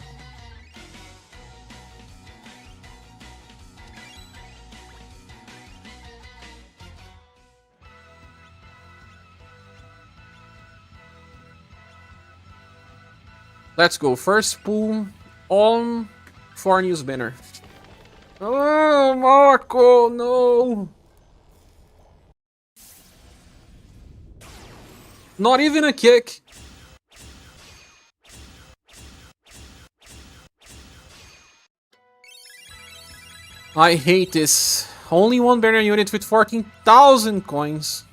A: Let's go. First pull on Forneus banner. Oh, Marco, no. Not even a kick. I hate this. Only one banner unit with 14,000 coins.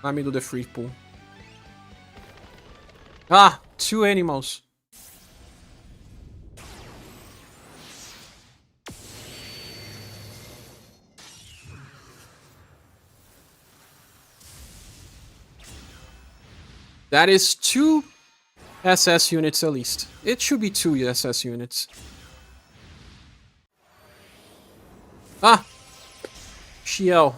A: Let me do the free pull. Ah, 2 animals. That is 2 SS units at least. It should be 2 SS units. Ah! Shiel.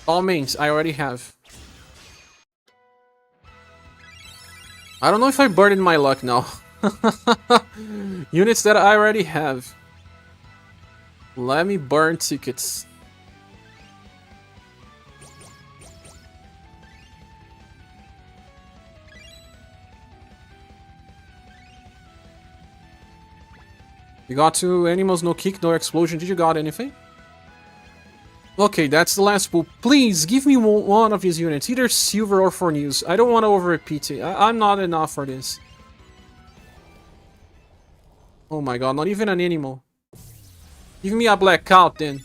A: All mains, I already have. I don't know if I burdened my luck now. Units that I already have. Let me burn tickets. You got 2 animals, no kick, no explosion. Did you got anything? Okay, that's the last pull. Please, give me one of these units. Either silver or Forneus. I don't want to over-repeat it. I'm not enough for this. Oh my god, not even an animal. Give me a black cow then.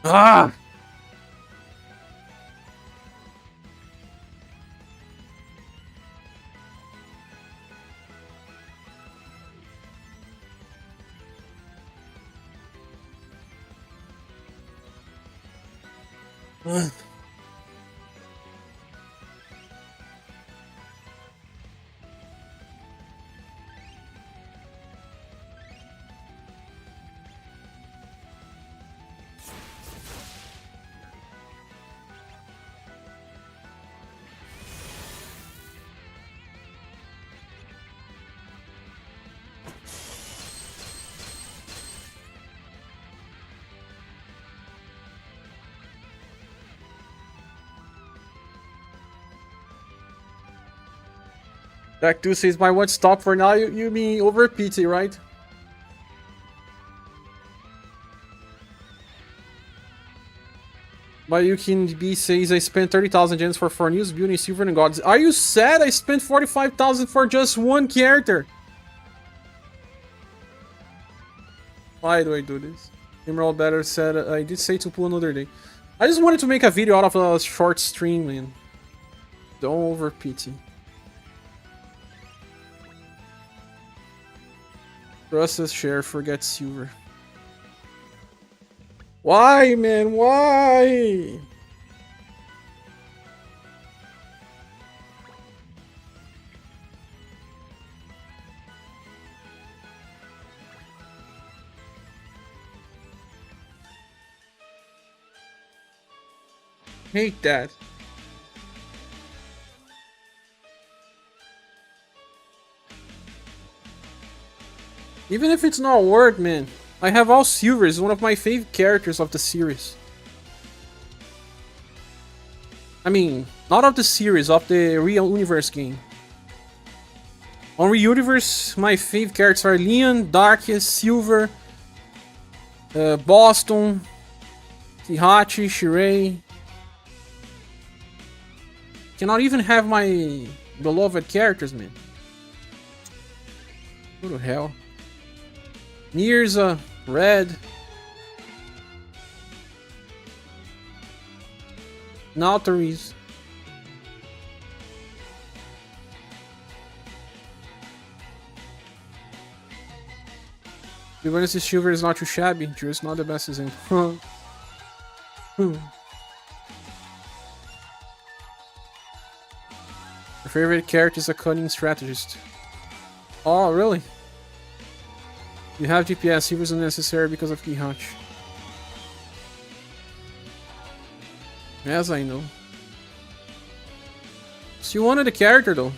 A: Ah! Back to says my one stop for now. You mean over PT, right? But you can be says I spent 30,000 gems for Forneus, Beauty, Silver, and Gods. Are you sad? I spent 45,000 for just one character. Why do I do this? Emerald Better said I did say to pull another day. I just wanted to make a video out of a short stream, man. Don't over PT. Process share, forget silver. Why, man? Why? Hate that. Even if it's not word, man. I have all silvers, one of my favorite characters of the series. I mean, not of the series, of the real UniverSe game. On UniverSe, my favorite characters are Leon, Darkest, Silver, Boston, Tihachi, Shirei. Cannot even have my beloved characters, man. What the hell? Mirza, Red. Nauteries. UniverSe Silver is not too shabby, just not the best example. Your favorite character is a cunning strategist. Oh, really? You have GPS, he was unnecessary because of Kihachi. As I know. So you wanted a character though.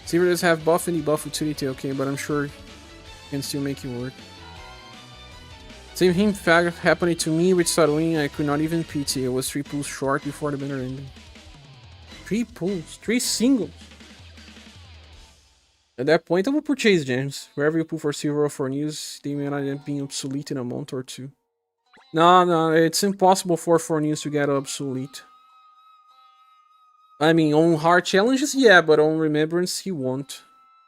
A: Silver does have buff and debuff utility, okay, but I'm sure you can still make it work. Same thing happened to me with Sarwin, I could not even PT, I was 3 pulls short before the banner ended. 3 pulls, 3 singles. At that point, I will purchase gems. Wherever you pull for silver or for news, they may not end up being obsolete in a month or 2. No, it's impossible for Forneus to get obsolete. I mean, on hard challenges, yeah, but on remembrance, he won't.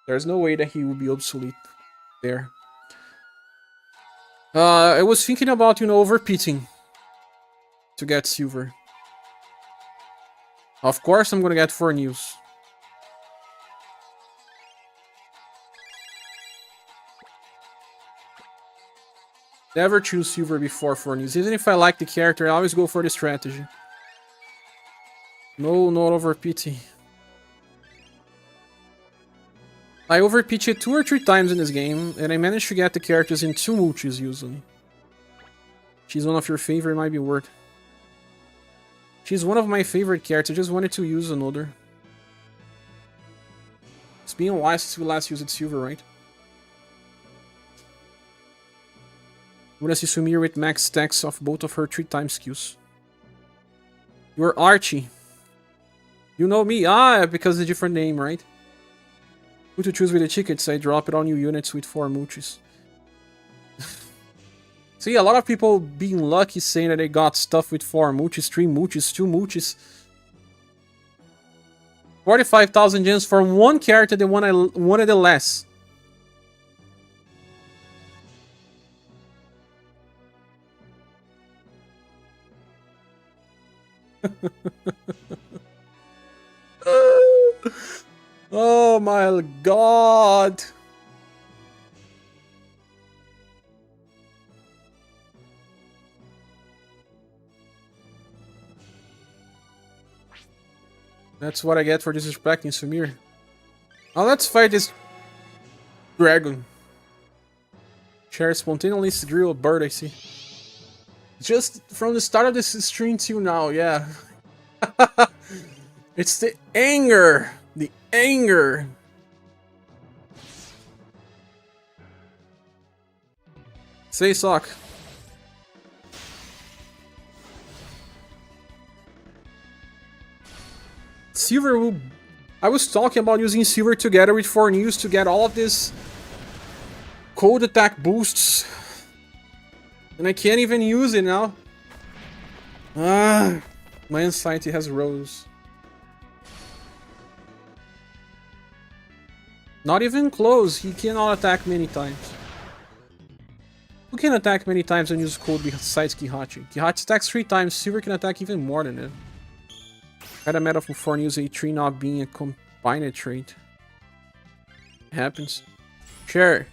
A: There's no way that he will be obsolete there. I was thinking about, overpitting to get silver. Of course, I'm gonna get Forneus. Never choose silver before Forneus. Even if I like the character, I always go for the strategy. No, not overpitting. I overpitched 2 or 3 times in this game, and I managed to get the characters in 2 multis usually. She's one of your favorite, might be worth. She's one of my favorite characters, I just wanted to use another. It's been a while since we last used silver, right? I'm gonna see Sumir with max stacks of both of her 3 times skills. You're Archie. You know me? Ah, because it's a different name, right? Who to choose with the tickets? I drop it on new units with 4 multis. See, a lot of people being lucky saying that they got stuff with 4 multis, 3 multis, 2 multis. 45,000 gems for one character, the one I wanted the less. Oh my god. That's what I get for disrespecting Sumir. Now let's fight this dragon. Share spontaneously drill a bird, I see. Just from the start of this stream till now, yeah. It's the anger. The anger. Say sock. Silver will... I was talking about using Silver together with Forneus to get all of this cold attack boosts. And I can't even use it now. Ah, my anxiety has rose. Not even close. He cannot attack many times. Who can attack many times and use cold besides Kihachi? Kihachi attacks 3 times. Silver can attack even more than it. Had a meta for use A3 not being a combined trait. It happens. Sure.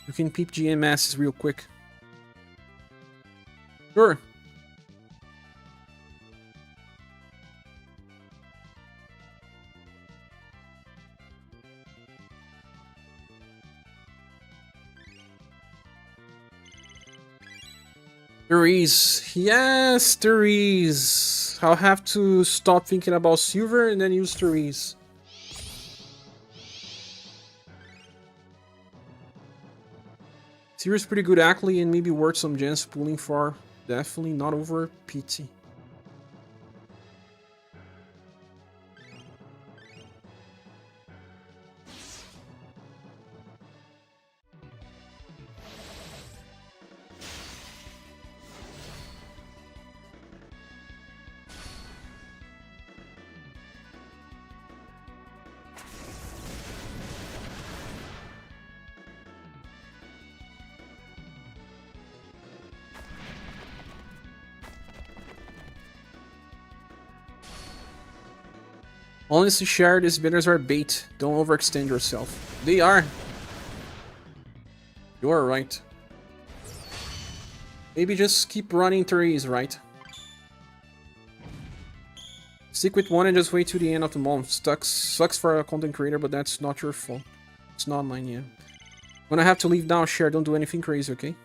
A: You can peep GM masses real quick. Sure. There is. Yes, there is. I'll have to stop thinking about Silver and then use Therese. Silver's pretty good actually, and maybe worth some gens pulling for. Definitely not over PT. Honestly, share these bidders are bait. Don't overextend yourself. They are. You are right. Maybe just keep running threes, right? Stick with one and just wait till the end of the month. Sucks for a content creator, but that's not your fault. It's not mine, yeah. When I have to leave now, share. Don't do anything crazy, okay?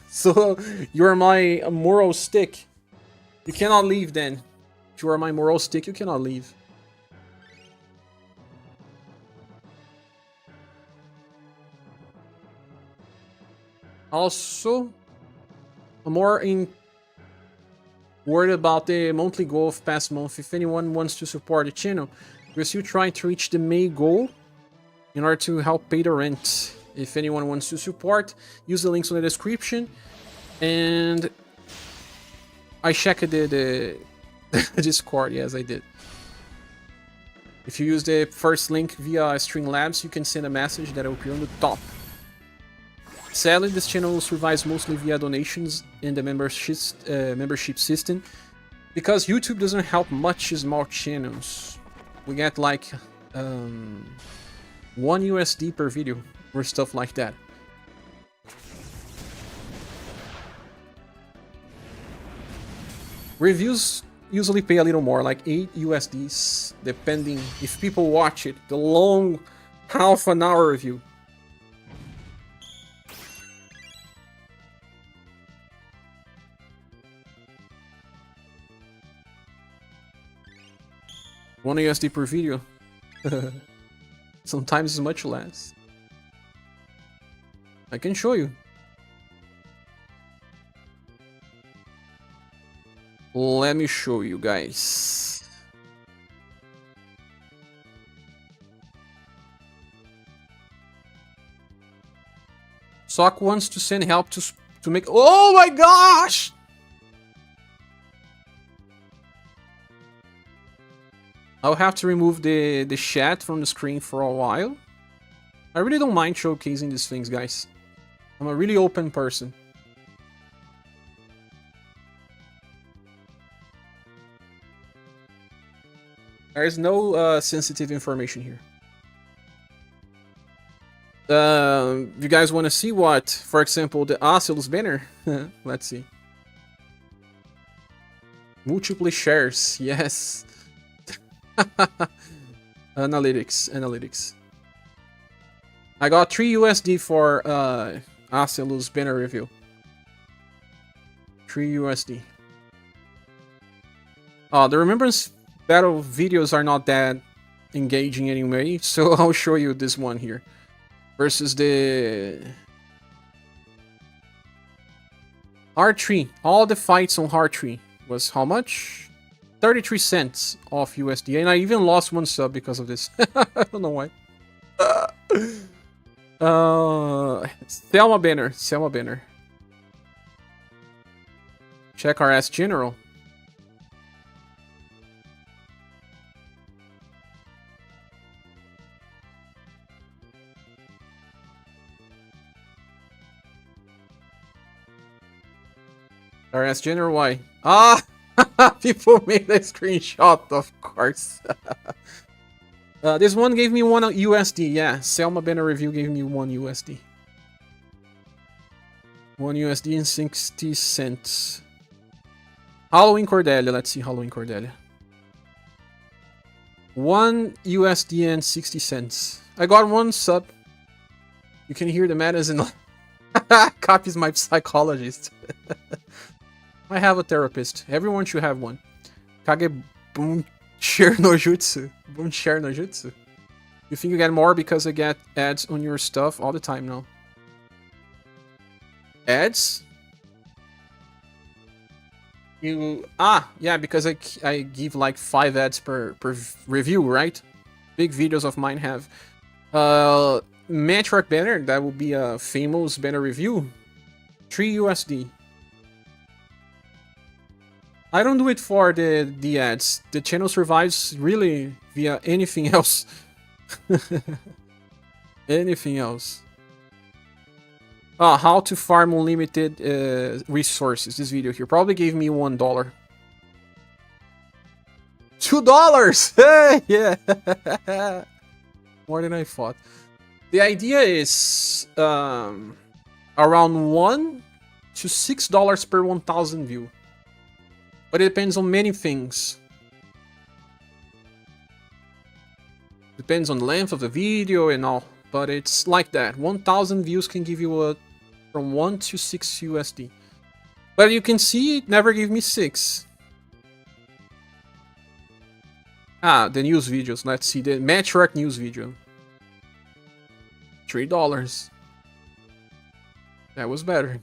A: So, you're my moral stick. You cannot leave then. If you are my moral stick, you cannot leave. Also, I'm more worried about the monthly goal of past month. If anyone wants to support the channel, we're still trying to reach the May goal in order to help pay the rent. If anyone wants to support, use the links in the description. And I checked the Discord, yes I did. If you use the first link via Streamlabs, you can send a message that will appear on the top. Sadly, this channel survives mostly via donations and the membership system, because YouTube doesn't help much small channels. We get like 1 USD per video or stuff like that. Reviews usually pay a little more, like 8 USDs, depending if people watch it. The long half an hour review. $1 USD per video. Sometimes it's much less. I can show you. Let me show you guys. Sock wants to send help to make. Oh my gosh! I'll have to remove the chat from the screen for a while. I really don't mind showcasing these things, guys. I'm a really open person. There's no sensitive information here. You guys want to see what? For example, the Oculus banner? Let's see. Multiple shares, yes. Analytics. I got 3 USD for Oculus banner review. 3 USD. The Remembrance Battle videos are not that engaging anyway, so I'll show you this one here. Versus the R3. All the fights on R3 was how much? 33 cents off USD, and I even lost one sub because of this. I don't know why. Selma banner. Check our Ask General. Our Ask General, why? Ah! People made a screenshot, of course. This one gave me 1 USD. Yeah, Selma banner review gave me 1 USD. 1 USD and 60 cents. Halloween Cordelia. Let's see Halloween Cordelia. 1 USD and 60 cents. I got 1 sub. You can hear the madness in copies my psychologist. I have a therapist. Everyone should have one. Kage boom share no jutsu. Boom share no jutsu. You think you get more because I get ads on your stuff all the time now? Ads? Yeah, because I give like 5 ads per review, right? Big videos of mine have. Metric banner, that will be a famous banner review. 3 USD. I don't do it for the ads. The channel survives really via anything else. Anything else. How to farm unlimited resources. This video here probably gave me $1. $2! Hey, yeah. More than I thought. The idea is around $1 to $6 per 1,000 view. But it depends on many things. Depends on the length of the video and all. But it's like that. 1,000 views can give you from 1 to 6 USD. But you can see it never gave me 6. The news videos. Let's see the Metric news video. $3. That was better.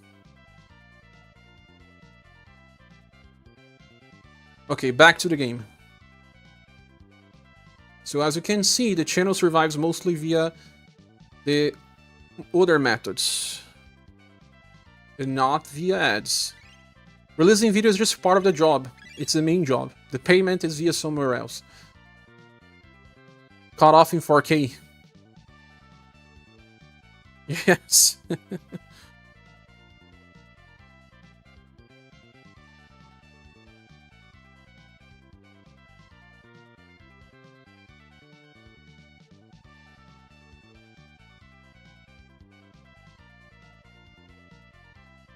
A: Okay, back to the game. So as you can see, the channel survives mostly via the other methods. And not via ads. Releasing videos is just part of the job. It's the main job. The payment is via somewhere else. Cut off in 4K. Yes.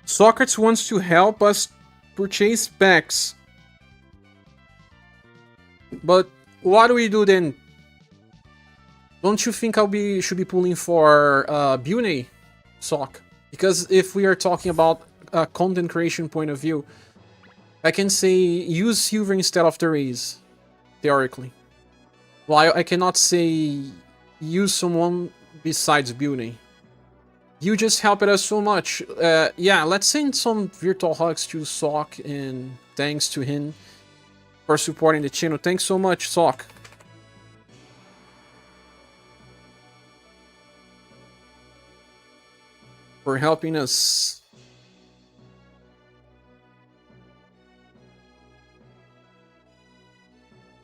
A: Socrates wants to help us purchase packs. But what do we do then? Don't you think should be pulling for Bune sock? Because if we are talking about a content creation point of view, I can say use silver instead of the raise, theoretically. Well, I cannot say use someone besides Bune. You just helped us so much. Yeah, let's send some virtual hugs to Sock, and thanks to him for supporting the channel. Thanks so much, Sock. For helping us.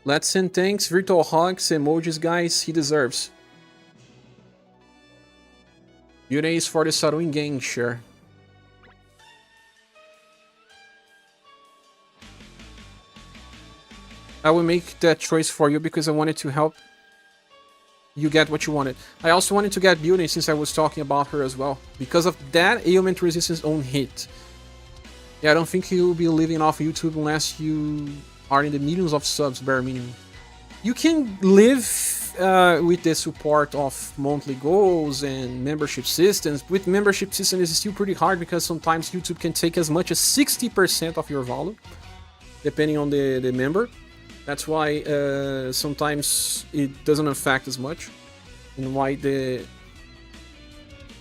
A: Let's send thanks, virtual hugs, emojis, guys. He deserves. Yune is for the Sarwin gang, sure. I will make that choice for you because I wanted to help you get what you wanted. I also wanted to get Bune since I was talking about her as well. Because of that, ailment resistance on hit. Yeah, I don't think you'll be living off YouTube unless you are in the millions of subs, bare minimum. You can live with the support of monthly goals and membership systems. With membership systems, it's still pretty hard because sometimes YouTube can take as much as 60% of your value, depending on the member. That's why sometimes it doesn't affect as much, and why the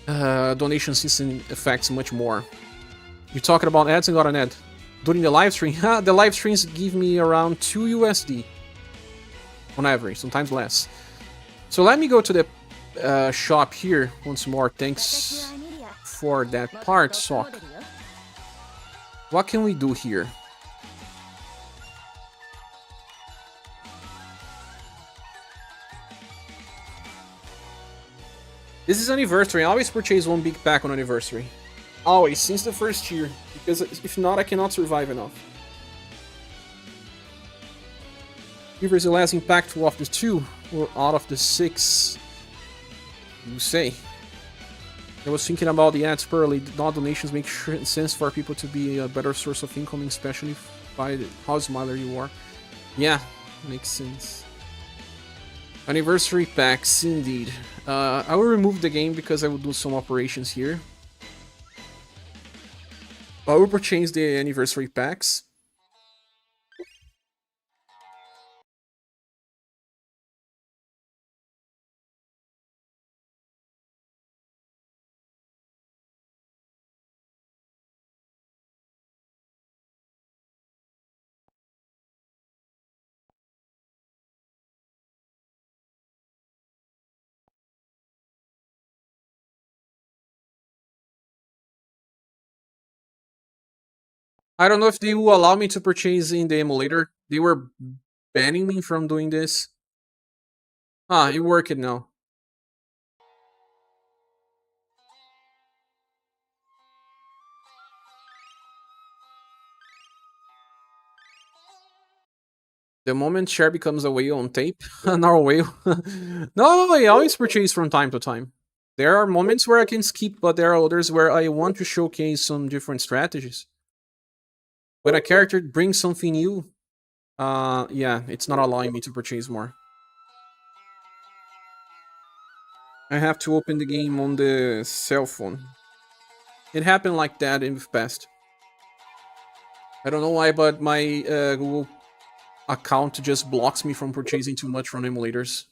A: donation system affects much more. You're talking about ads and got an ad. during the live stream. The live streams give me around 2 USD on average, sometimes less. So let me go to the shop here once more. Thanks for that part, Sock. What can we do here? This is anniversary. I always purchase one big pack on anniversary. Always, since the first year. Because if not, I cannot survive enough. UniverSe the last impactful of the 2, or out of the 6. You say. I was thinking about the ads early. Not donations make sense for people to be a better source of income, especially by how smaller you are. Yeah, makes sense. Anniversary packs, indeed. I will remove the game because I will do some operations here. I will purchase the anniversary packs. I don't know if they will allow me to purchase in the emulator. They were banning me from doing this. Ah, it worked now. The moment share becomes a whale on tape, not a whale. No, I always purchase from time to time. There are moments where I can skip, but there are others where I want to showcase some different strategies. When a character brings something new, yeah, it's not allowing me to purchase more. I have to open the game on the cell phone. It happened like that in the past. I don't know why, but my Google account just blocks me from purchasing too much from emulators.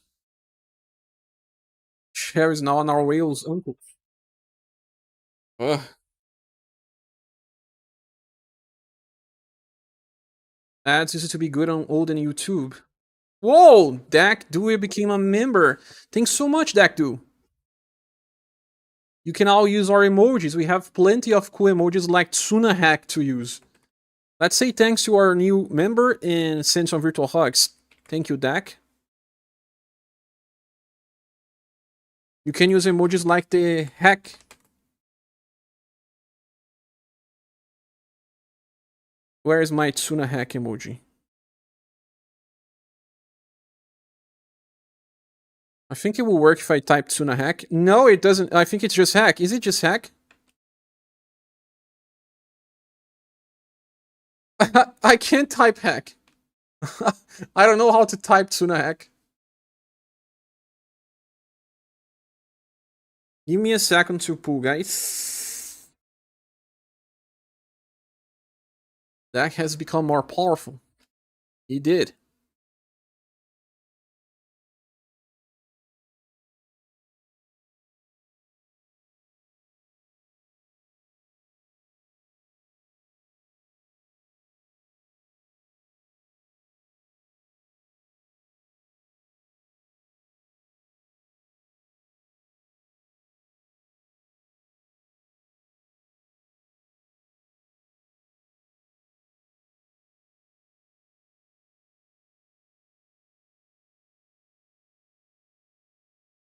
A: Cher is now an our whale's uncle. Ugh. Ads used to be good on old and YouTube. Whoa! Dak Dewey became a member. Thanks so much, Dak Dew. You can all use our emojis. We have plenty of cool emojis like Tsuna Hack to use. Let's say thanks to our new member and send some virtual hugs. Thank you, Dak. You can use emojis like the hack. Where is my Tsuna Hack emoji? I think it will work if I type Tsuna Hack. No, it doesn't. I think it's just hack. Is it just hack? I can't type hack. I don't know how to type Tsuna Hack. Give me a second to pull, guys. That has become more powerful. He did.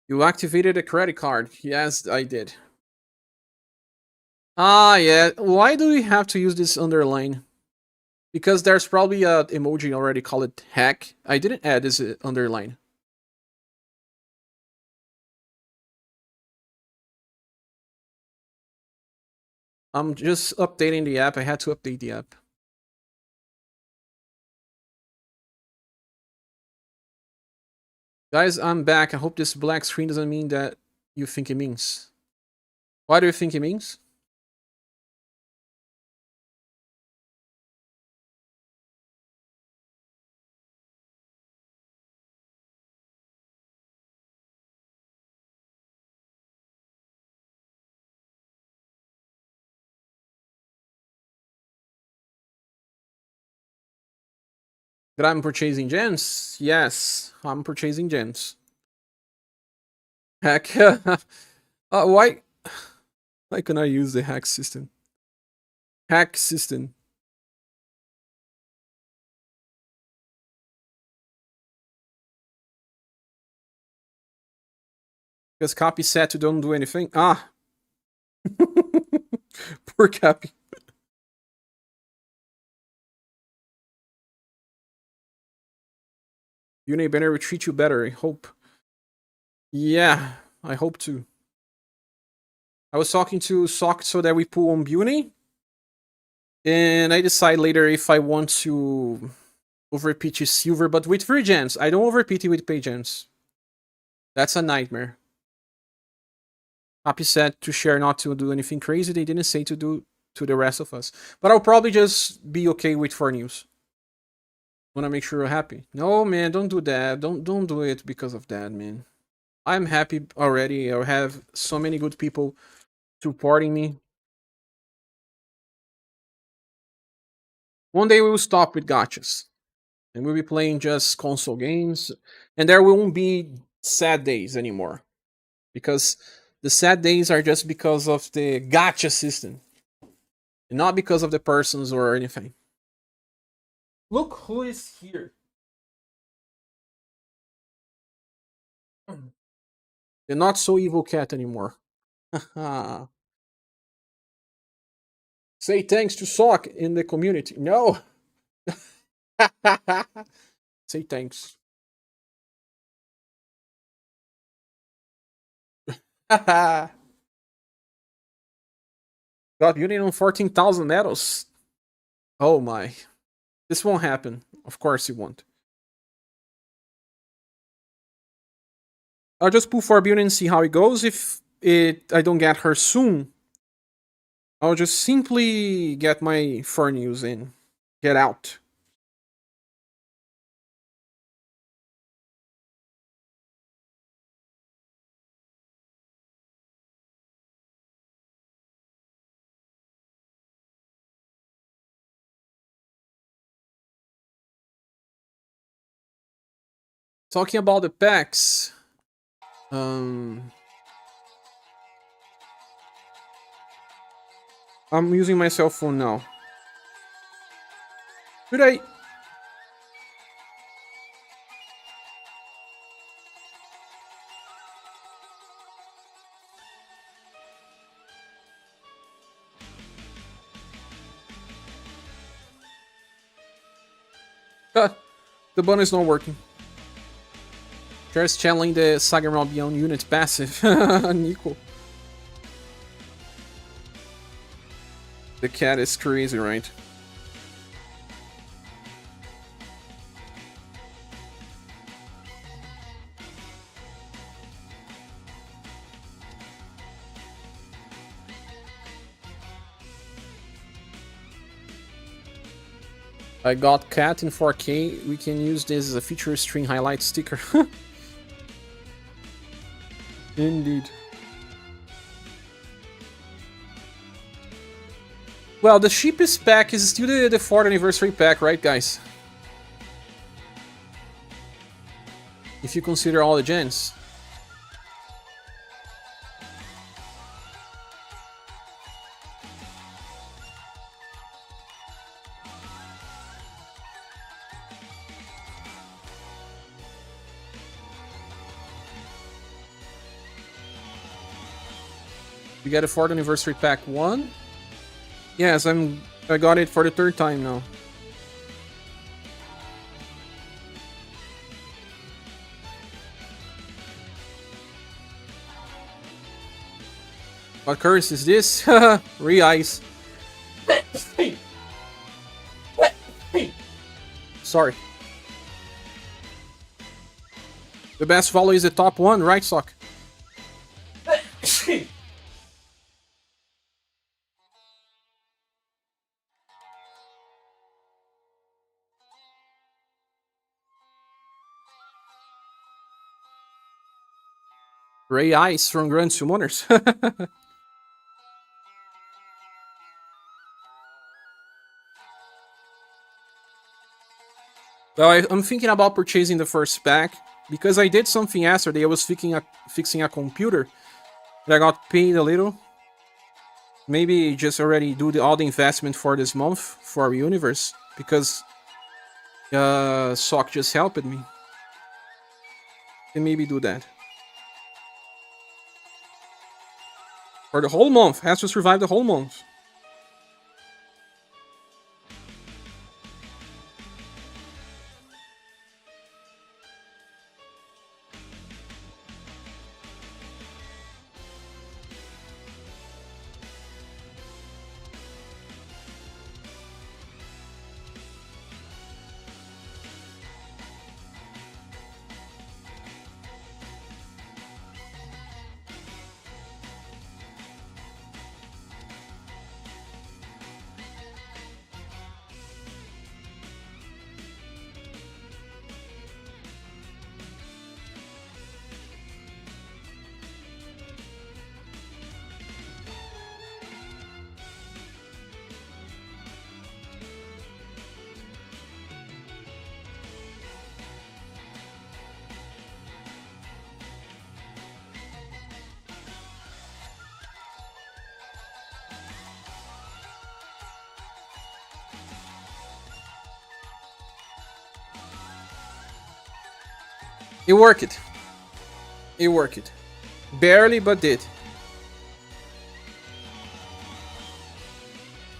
A: You activated a credit card. Yes, I did. Ah, yeah. Why do we have to use this underline? Because there's probably a emoji already called hack. I didn't add this underline. I'm just updating the app. I had to update the app. Guys, I'm back. I hope this black screen doesn't mean that you think it means. What do you think it means? That I'm purchasing gems? Yes, I'm purchasing gems. Heck, why can I use the hack system? Hack system. Because Copy said to don't do anything. Ah, poor Cappy. Uni better will treat you better, I hope. Yeah, I hope to. I was talking to Sock so that we pull on Buni. And I decide later if I want to overpitch silver, but with free gems. I don't overpitch with pay gems. That's a nightmare. Happy said to share not to do anything crazy. They didn't say to do to the rest of us. But I'll probably just be okay with Forneus. Wanna make sure you're happy. No man, don't do that. Don't do it because of that, man. I'm happy already. I have so many good people supporting me. One day we will stop with gachas. And we'll be playing just console games. And there won't be sad days anymore. Because the sad days are just because of the gacha system. And not because of the persons or anything. Look who is here. The not so evil cat anymore. Say thanks to Sock in the community. No. Say thanks. Got unit on 14,000 medals. Oh my. This won't happen. Of course it won't. I'll just pull for Beauty and see how it goes. If I don't get her soon, I'll just simply get my Forneus in. Get out. Talking about the packs. I'm using my cell phone now. Should I? The button is not working. Just channeling the SaGa round beyond unit passive. Nico. The cat is crazy, right? I got cat in 4K. We can use this as a feature string highlight sticker. Indeed. Well, the cheapest pack is still the 4th anniversary pack, right, guys? If you consider all the gens. You get a 4th anniversary pack 1. Yes, I got it for the 3rd time now. What curse is this? Re-ice. Sorry. The best follow is the top one, right, Sock? Ray Ice from Grand Summoners. Well, I'm thinking about purchasing the first pack because I did something yesterday. I was fixing a computer, but I got paid a little. Maybe just already do all the investment for this month for UniverSe because SOC just helped me. And maybe do that. For the whole month. Has to survive the whole month. It worked. It worked. Barely, but did.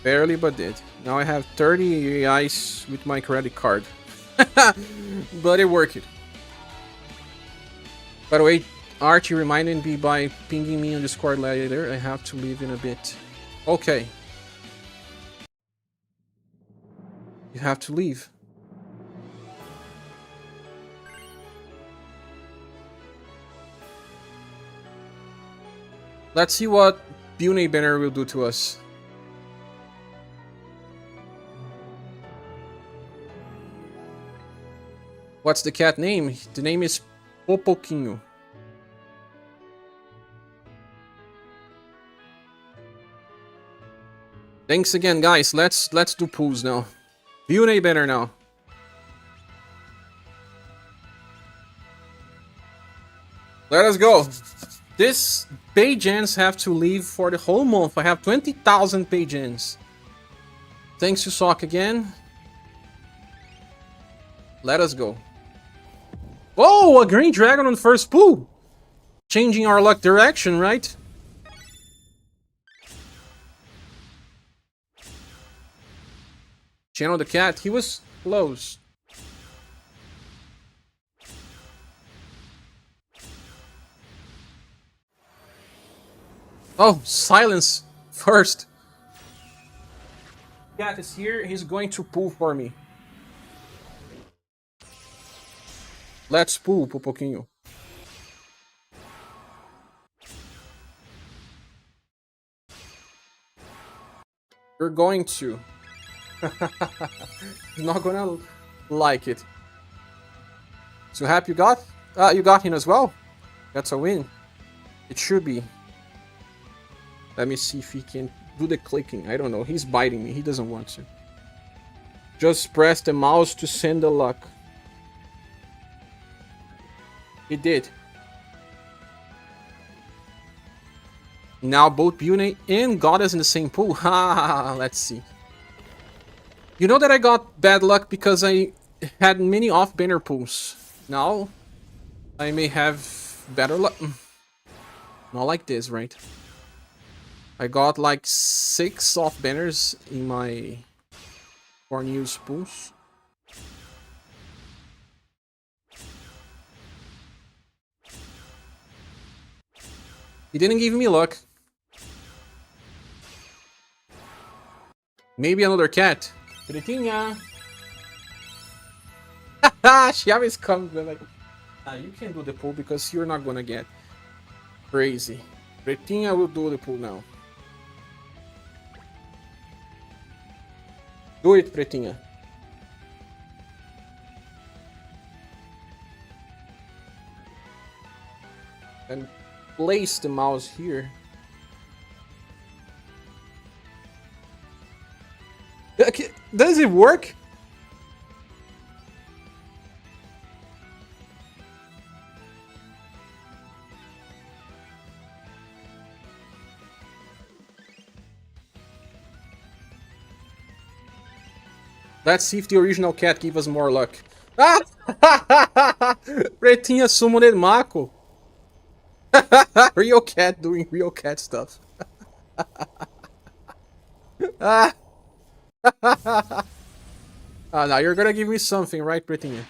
A: Barely, but did. Now I have 30 reais with my credit card. But it worked. By the way, Archie reminded me by pinging me on Discord later. I have to leave in a bit. Okay. You have to leave. Let's see what Bune Banner will do to us. What's the cat name? The name is Popoquinho. Thanks again, guys. Let's do pools now. Bune Banner now. Let us go. This pageants have to leave for the whole month. I have 20,000 pageants. Thanks to SOC again. Let us go. Whoa, a green dragon on the first pool. Changing our luck direction, right? Channel the cat. He was close. Oh, silence first. Cat is here. He's going to pull for me. Let's pull, Popoquinho. You're going to. He's not gonna like it. So happy you got him as well? That's a win. It should be. Let me see if he can do the clicking. I don't know. He's biting me. He doesn't want to. Just press the mouse to send the luck. It did. Now both Bune and Goddess in the same pool. Ha! Let's see. You know that I got bad luck because I had many off-banner pools. Now I may have better luck. Not like this, right? I got like 6 off-banners in my Forneus pools. He didn't give me luck. Maybe another cat. Pretinha. She always comes like, you can do the pool because you're not gonna get crazy. Pretinha will do the pool now. Do it, Pretinha. And place the mouse here. Okay, does it work? Let's see if the original cat give us more luck. Ah! Pretinha summoned Mako. Real cat doing real cat stuff. Ah! Now you're gonna give me something, right, Pretinha?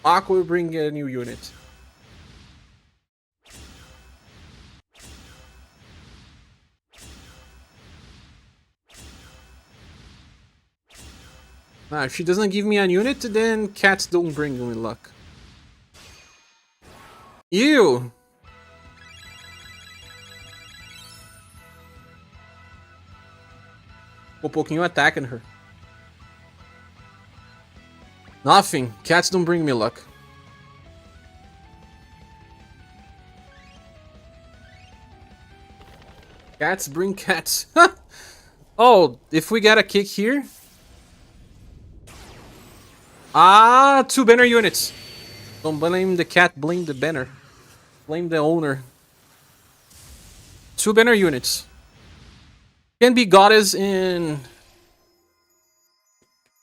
A: Mako will bring a new unit. If she doesn't give me a unit, then cats don't bring me luck. Ew! Um pouquinho attacking her. Nothing. Cats don't bring me luck. Cats bring cats. Oh, if we get a kick here... Ah, 2 banner units. Don't blame the cat, blame the banner. Blame the owner. 2 banner units. Can be goddess in...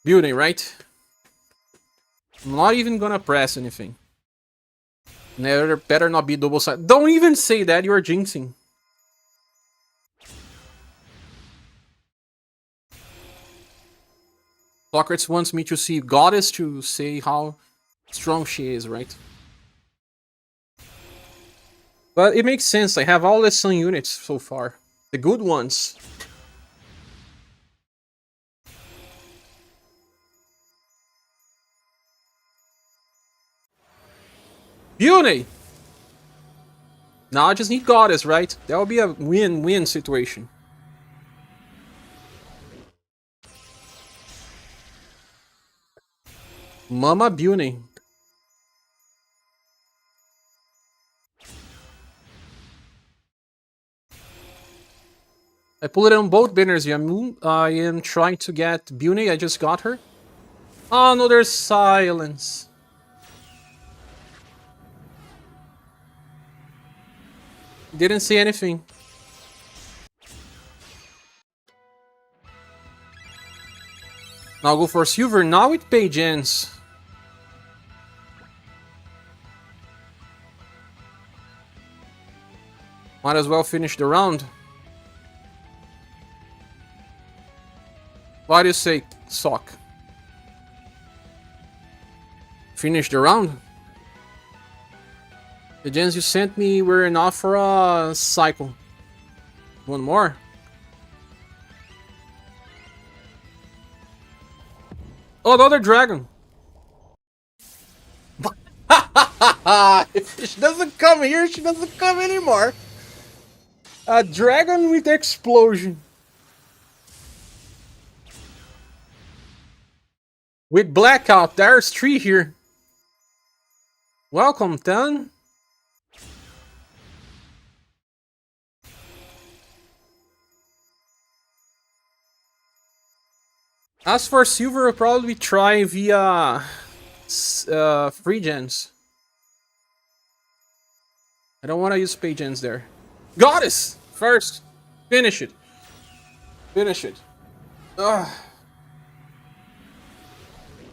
A: building, right? I'm not even gonna press anything. Never, better not be double side. Don't even say that, you are jinxing. Socrates wants me to see goddess to say how strong she is, right? But it makes sense, I have all the sun units so far. The good ones. Beauty! Now I just need goddess, right? That would be a win-win situation. Mama Beauty. I pulled it on both banners, Yamu. I am trying to get Beauty, I just got her. Oh no, there's silence. Didn't see anything. Now I'll go for silver, now with page ends. Might as well finish the round. Why do you say sock? Finish the round? The gens you sent me were enough for a cycle. One more? Oh, another dragon! If she doesn't come here, she doesn't come anymore. A dragon with explosion. With blackout, there's 3 here. Welcome, Tan. As for silver, I'll probably try via free gens. I don't want to use pay gens there. Goddess! First! Finish it. Finish it. Ugh.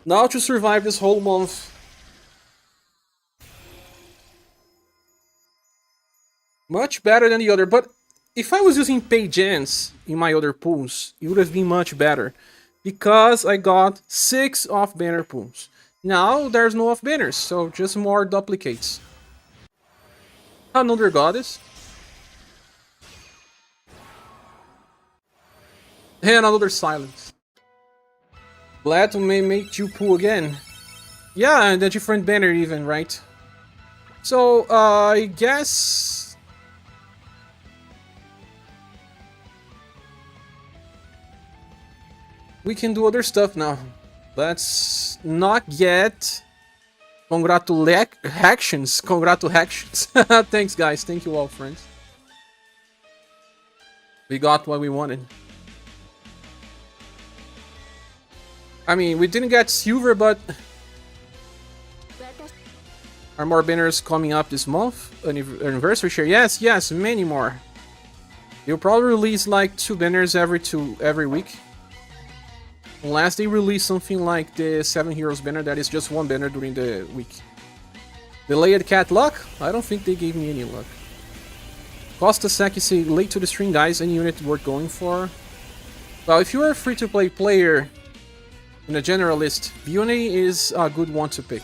A: Now to survive this whole month. Much better than the other, but if I was using pay gens in my other pools, it would have been much better. Because I got 6 off-banner pools. Now there's no off-banners, so just more duplicates. Another goddess. And another silence. Glad to make you pull again. Yeah, and a different banner even, right? So, I guess... we can do other stuff now. Let's not get... Congratulations. Congratulations. Thanks, guys. Thank you all, friends. We got what we wanted. I mean, we didn't get silver, but... are more banners coming up this month? Anniversary share? Yes, yes, many more. They'll probably release like 2 banners every week. Unless they release something like the 7 Heroes banner that is just 1 banner during the week. Delayed cat luck? I don't think they gave me any luck. Costa Sec, you say late to the stream, guys. Any unit worth going for? Well, if you're a free-to-play player in a generalist, Bione is a good one to pick.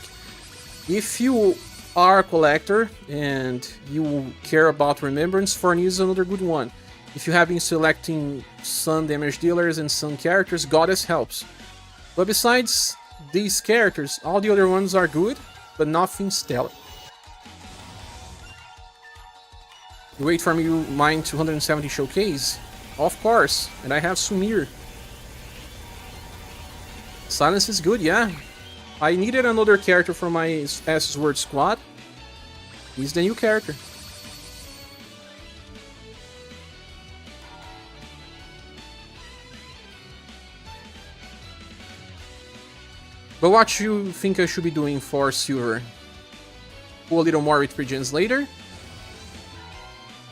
A: If you are a collector and you care about Remembrance, Forneus is another good one. If you have been selecting some damage dealers and some characters, Goddess helps. But besides these characters, all the other ones are good, but nothing stellar. You wait for me to mine 270 showcase? Of course, and I have Sumir. Silence is good, yeah. I needed another character for my S-Word squad. He's the new character. But what you think I should be doing for Silver? Pull a little more with Pregens later?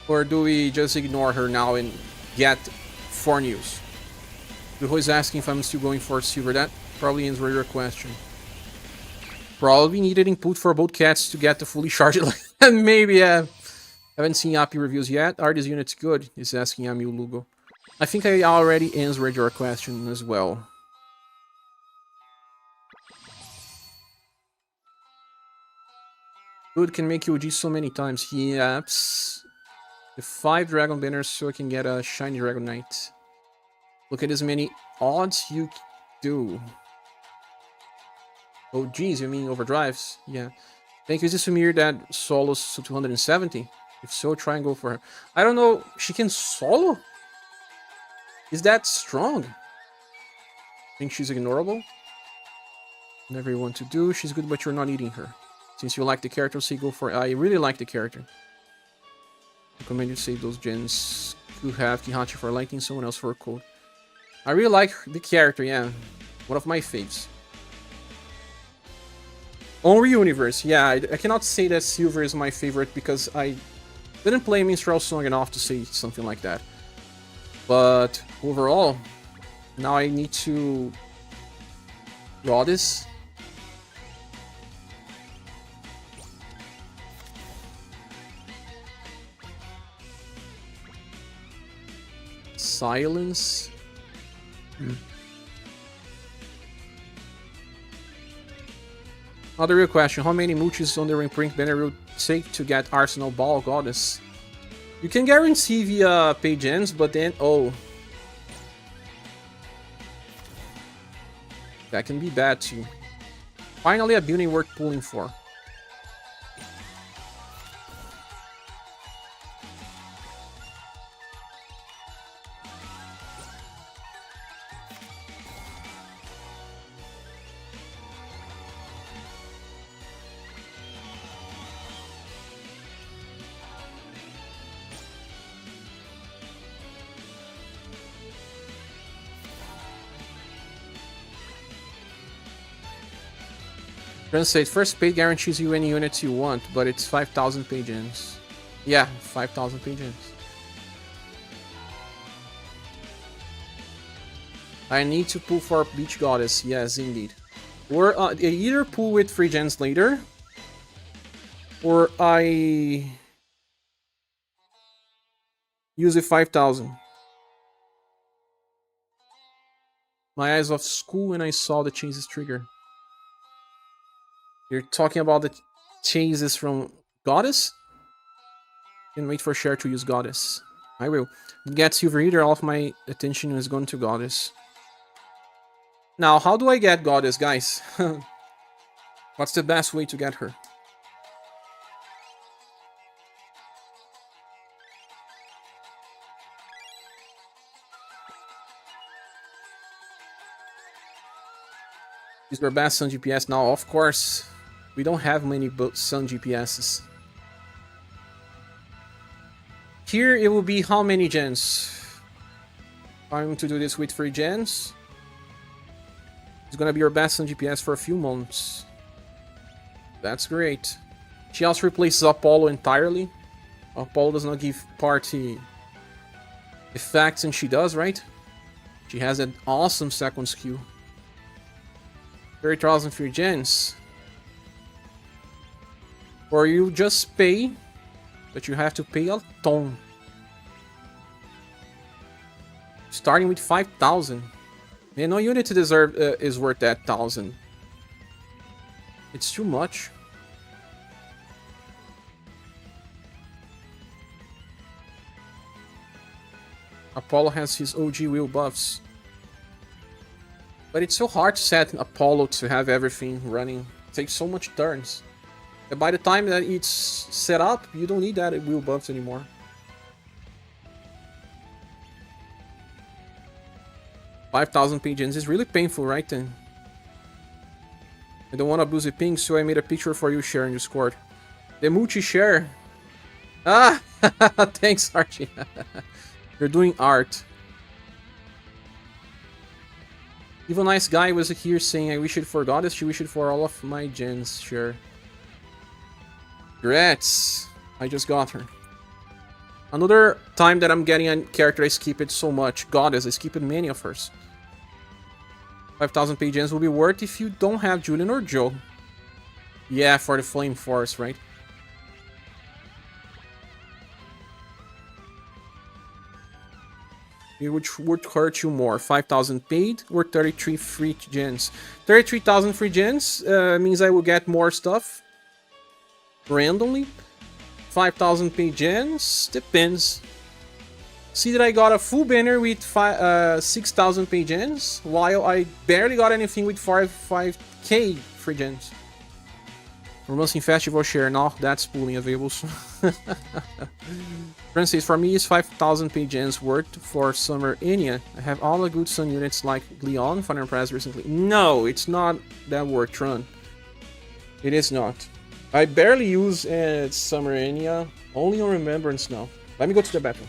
A: Or do we just ignore her now and get Forneus? Who is asking if I'm still going for Silver. That probably answers your question. Probably needed input for both cats to get the fully charged. Maybe, yeah. Haven't seen Api reviews yet. Are these units good? He's asking Amil Lugo. I think I already answered your question as well. Good can make UG so many times. Yaps. The 5 dragon banners so I can get a shiny dragon knight. Look at as many odds you do. Oh geez, you mean overdrives? Yeah. Thank you, Sumir, that solos to 270. If so, try and go for her. I don't know, she can solo? Is that strong? Think she's ignorable? Whatever you want to do, she's good, but you're not eating her. Since you like the character, say go for it. I really like the character. Recommend you save those gens who have Kihachi for lighting, someone else for a code. I really like the character, yeah. One of my faves. On UniverSe, yeah, I cannot say that Silver is my favorite because I didn't play Minstrel Song enough to say something like that. But overall, now I need to draw this. Silence. Another real question, how many mooches on the reprint banner will take to get Arsenal Ball Goddess? You can guarantee via page ends, but then, oh. That can be bad too. Finally a building worth pulling for. Translate, first page guarantees you any units you want, but it's 5,000 page ends. Yeah, 5,000 page ends. I need to pull for Beach Goddess, yes indeed. Or they either pull with free gens later, or I use a 5,000. My eyes off school and I saw the chases trigger. You're talking about the chases from Goddess? Can wait for Cher to use Goddess. I will. Get Silver Eater, all of my attention is going to Goddess. Now, how do I get Goddess, guys? What's the best way to get her? Is your best Sun GPS now? Of course. We don't have many Sun GPSs. Here it will be how many gens? I'm going to do this with 3 gens. It's gonna be your best Sun GPS for a few months. That's great. She also replaces Apollo entirely. Apollo does not give party effects, and she does, right? She has an awesome second skill. 30,000 free gens. Or you just pay, but you have to pay a ton. Starting with 5,000. Man, no unit deserve is worth that 1,000. It's too much. Apollo has his OG wheel buffs. But it's so hard to set Apollo to have everything running. It takes so much turns. And by the time that it's set up, you don't need that wheel buffs anymore. $5,000 pigeons is really painful, right then? I don't want to abuse the ping, so I made a picture for you sharing Discord. The multi-share. Ah! Thanks, Archie. You're doing art. Even nice guy was here saying, I wish it for Goddess, she wish it for all of my gens, sure. Congrats! I just got her. Another time that I'm getting a character I skip it so much. Goddess, I skipped many of hers. 5,000 pay gens will be worth if you don't have Julian or Joe. Yeah, for the Flame Force, right? Which would hurt you more, 5,000 paid or 33 free gens? 33,000 free gens means I will get more stuff randomly. 5,000 paid gens depends. See that I got a full banner with 6,000 paid gens, while I barely got anything with 5k free gens. Romancing Festival share, no, that's pooling available. Francis, for me, is 5,000 pay gens worth for Summer Enya. I have all the good Sun units like Leon, Fire and Press recently. No, it's not that worth, Tron. It is not. I barely use Summer Enya, only on Remembrance now. Let me go to the battle.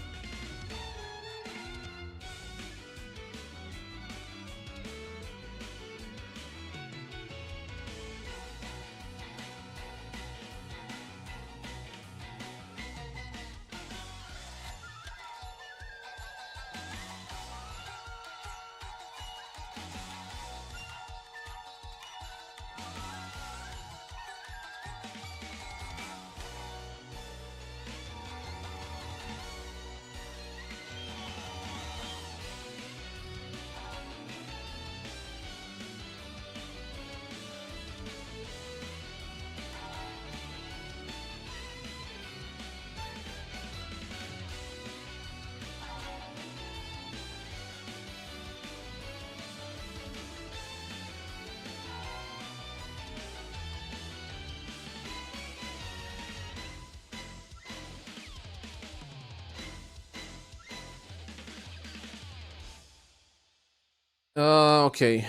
A: Okay.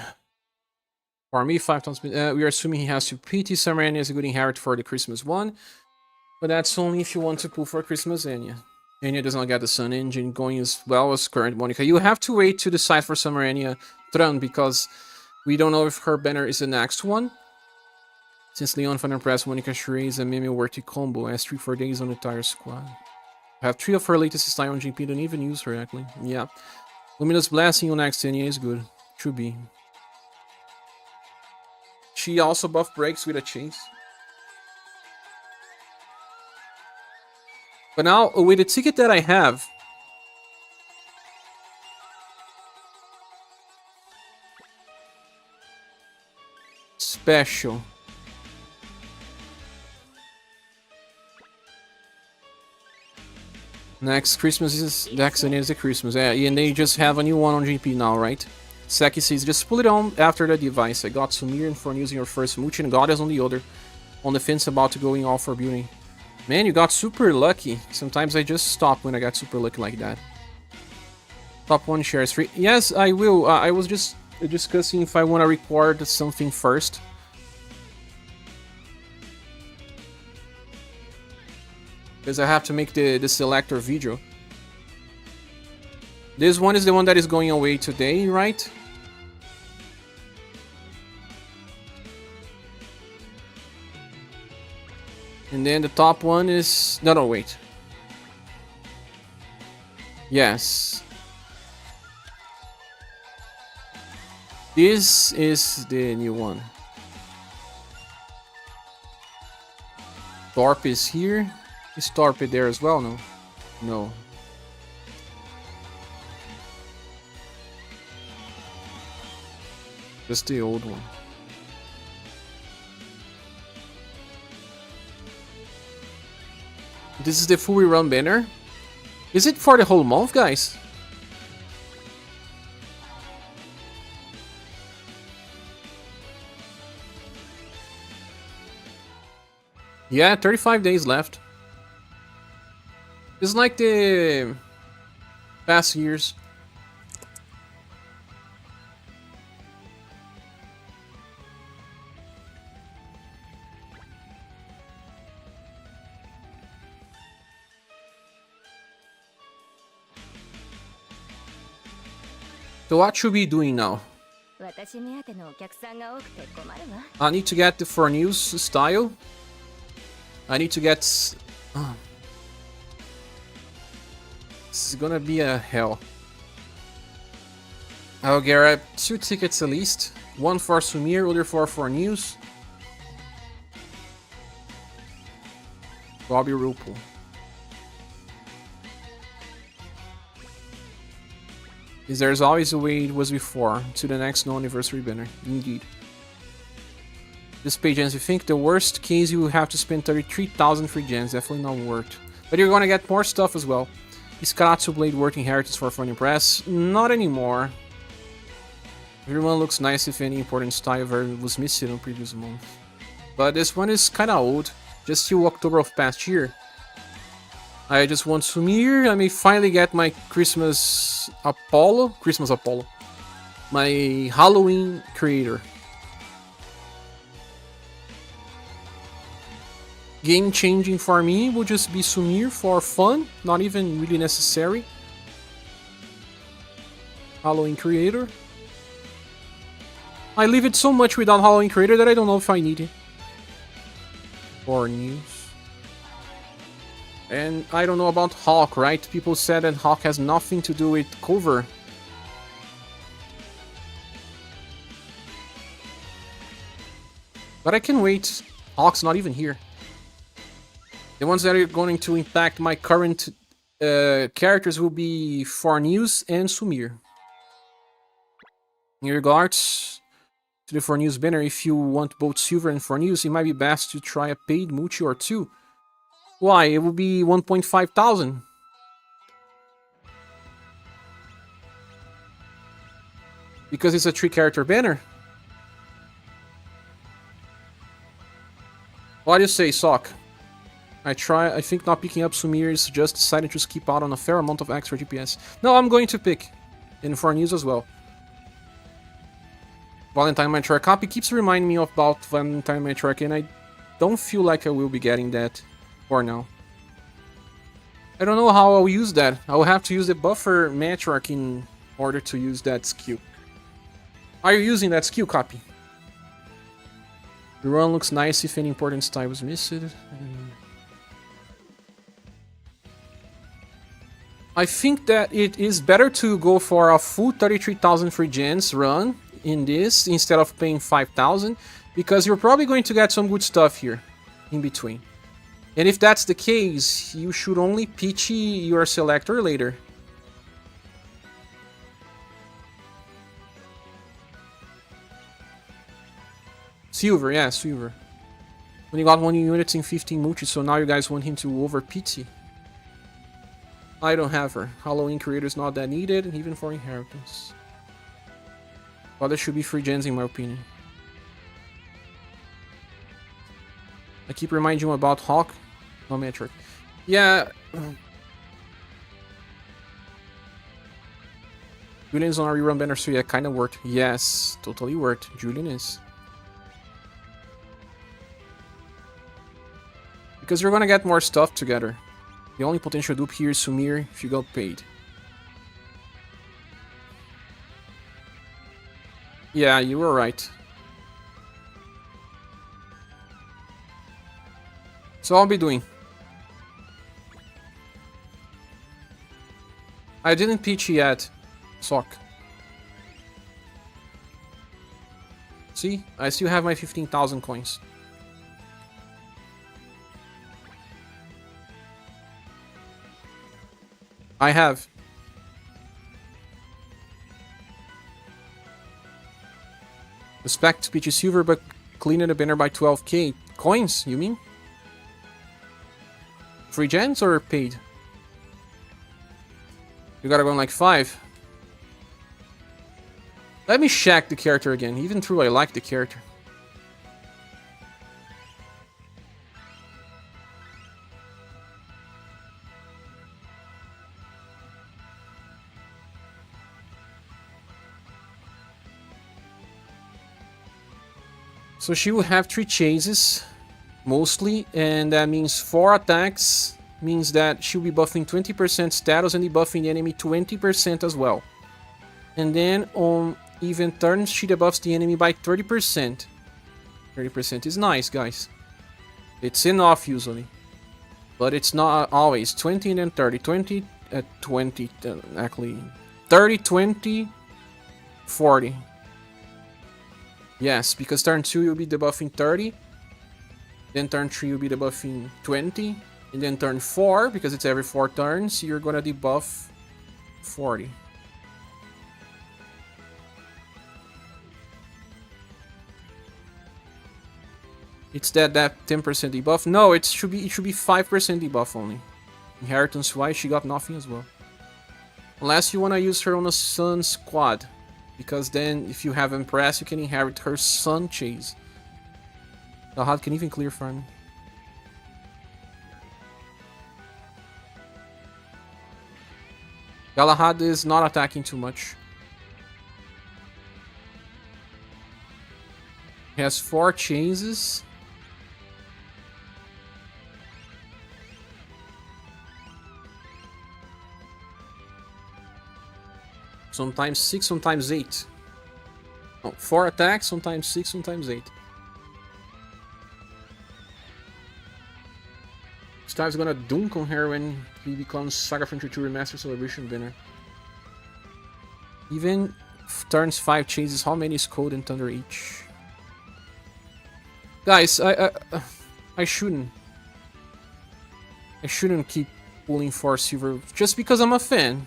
A: For me, 5,000. We are assuming he has to PT Summer Enya as a good inherit for the Christmas one. But that's only if you want to pull for Christmas Enya. Enya does not get the Sun Engine going as well as current Monica. You have to wait to decide for Summer Enya Tron because we don't know if her banner is the next one. Since Leon, Fun and Press, Monica Shrey is a Mimi worthy combo, has 3-4 days on the entire squad. I have 3 of her latest style on GP, don't even use her actually. Yeah. Luminous Blessing on next Enya is good. Should be. She also buff breaks with a chase. But now, with the ticket that I have, special. Next Christmas is the Christmas. Yeah, and they just have a new one on GP now, right? Saki says, just pull it on after the device. I got Sumir and for using your first Muchi and Goddess on the other. On the fence about to going all for beauty. Man, you got super lucky. Sometimes I just stop when I got super lucky like that. Top 1 shares free. Yes, I will. I was just discussing if I want to record something first. Because I have to make the Selector video. This one is the one that is going away today, right? And then the top one is... No, wait. Yes. This is the new one. Torp is here. Is Torp there as well? No. No. Just the old one. This is the full rerun banner. Is it for the whole month, guys? Yeah, 35 days left. It's like the past years. So what should we be doing now? I need to get the Forneus style. I need to get... This is gonna be a hell. I'll get 2 tickets at least. One for Sumir, other for Forneus. Bobby Ruppel. Because there's always a way it was before, to the next no-anniversary banner. Indeed. This page ends, you think the worst case you will have to spend 33,000 free gens, definitely not worth. But you're gonna get more stuff as well. Is Karatsu Blade working heritage for Forneus Press? Not anymore. Everyone looks nice if any important style was missing on previous month. But this one is kinda old, just till October of past year. I just want Sumir. I may finally get my Christmas Apollo. My Halloween creator. Game changing for me will just be Sumir for fun, not even really necessary. Halloween creator. I leave it so much without Halloween creator that I don't know if I need it. Forneus. And I don't know about Hawk, right? People said that Hawk has nothing to do with cover. But I can wait. Hawk's not even here. The ones that are going to impact my current characters will be Forneus and Sumir. In regards to the Forneus banner, if you want both Silver and Forneus, it might be best to try a paid multi or 2. Why? It will be 1.5 thousand. Because it's a 3-character banner. What do you say, Sock? I think not picking up Sumir is just decided to skip out on a fair amount of extra GPS. No, I'm going to pick. And Forneus as well. Valentine Matriarch copy keeps reminding me about Valentine Matriarch, and I don't feel like I will be getting that for now. I don't know how I'll use that. I'll have to use the buffer Matriarch in order to use that skill. Are you using that skill, copy? The run looks nice if any important style was missed. I think that it is better to go for a full 33,000 free gens run in this instead of paying 5,000, because you're probably going to get some good stuff here in between. And if that's the case, you should only pitchy your selector later. Silver, yeah, Silver. When you got 1 units in 15 multi, so now you guys want him to over pity. I don't have her. Halloween creator is not that needed, even for inheritance. But there should be free gens in my opinion. I keep reminding you about Hawk. No metric. Yeah. Julian's on a rerun banner, so yeah, kinda worked. Yes, totally worked. Julian is. Because you're gonna get more stuff together. The only potential dupe here is Sumir if you got paid. Yeah, you were right. So I'll be doing. I didn't pitch yet. Sock. See? I still have my 15,000 coins. I have. The spec speech is silver, but cleaner the banner by 12k. Coins, you mean? Free gens or paid? You gotta go on like 5. Let me check the character again, even though I like the character. So she will have 3 chases, mostly, and that means 4 attacks, means that she'll be buffing 20% status and debuffing the enemy 20% as well. And then on even turns, she debuffs the enemy by 30%. 30% is nice, guys. It's enough usually, but it's not always. 20 and then 30. 20 at 20, actually 30, 20, 40. Yes, because turn 2 you'll be debuffing 30, then turn 3 you'll be debuffing 20, and then turn 4, because it's every 4 turns, you're gonna debuff 40. It's that 10% debuff? No, it should be 5% debuff only. Inheritance wise, she got nothing as well. Unless you wanna use her on a Sun squad. Because then, if you have Impress, you can inherit her Sun chase. Galahad can even clear farm. Galahad is not attacking too much. He has 4 chases. Sometimes 6, sometimes 8. No, 4 attacks, sometimes 6, sometimes 8. Steve's gonna dunk on her when he becomes SaGa Frontier 2 Remastered Celebration winner. Even turns 5 chases, how many is Cold and Thunder each? Guys, I shouldn't keep pulling for silver just because I'm a fan.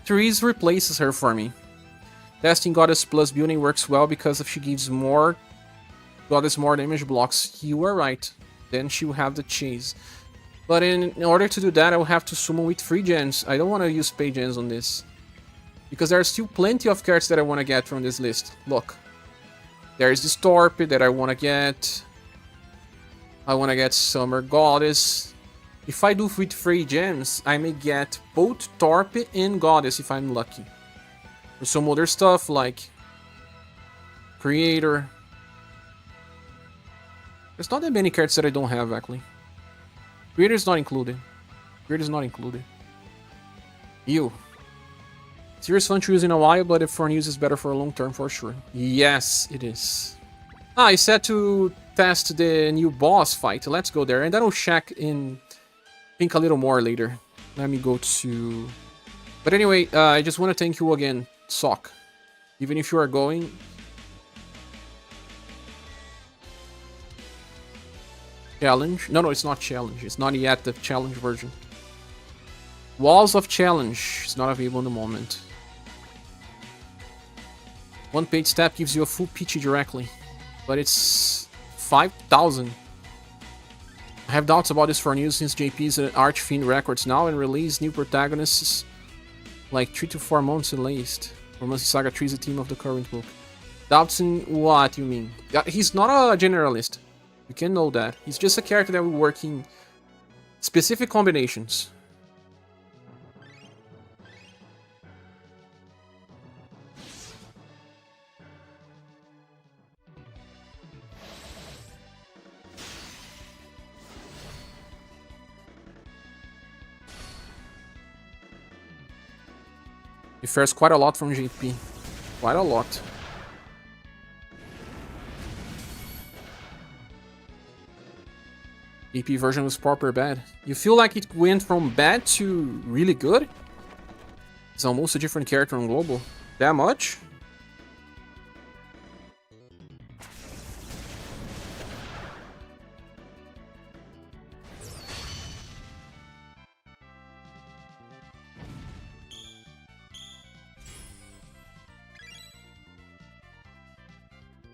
A: Therese replaces her for me. Testing Goddess plus building works well because if she gives more Goddess more damage blocks, you are right. Then she will have the chase. But in order to do that, I will have to summon with 3 gens. I don't want to use paid gens on this. Because there are still plenty of cards that I want to get from this list. Look. There is this Torpid that I want to get. I want to get Summer Goddess. If I do with 3 gems, I may get both Torpid and Goddess if I'm lucky. Or some other stuff like Creator. There's not that many cards that I don't have actually. Creator is not included. Creator is not included. You. Serious fun to use in a while, but if Forneus is better for a long term for sure. Yes, it is. Ah, I said to test the new boss fight. Let's go there, and then I'll check in. Think a little more later. Let me go to. But anyway, I just want to thank you again, Sock. Even if you are going. Challenge? No, it's not challenge. It's not yet the challenge version. Walls of Challenge is not available in the moment. One paid step gives you a full pitch directly, but it's 5,000. I have doubts about this for news since JP is at Archfiend Records now and release new protagonists like 3 to 4 months at least. Or must SaGa 3 is the team of the current book. Doubts in what you mean? He's not a generalist. You can know that. He's just a character that will work in specific combinations. He fares quite a lot from JP. Quite a lot. JP version was proper bad. You feel like it went from bad to really good? It's almost a different character on global. That much?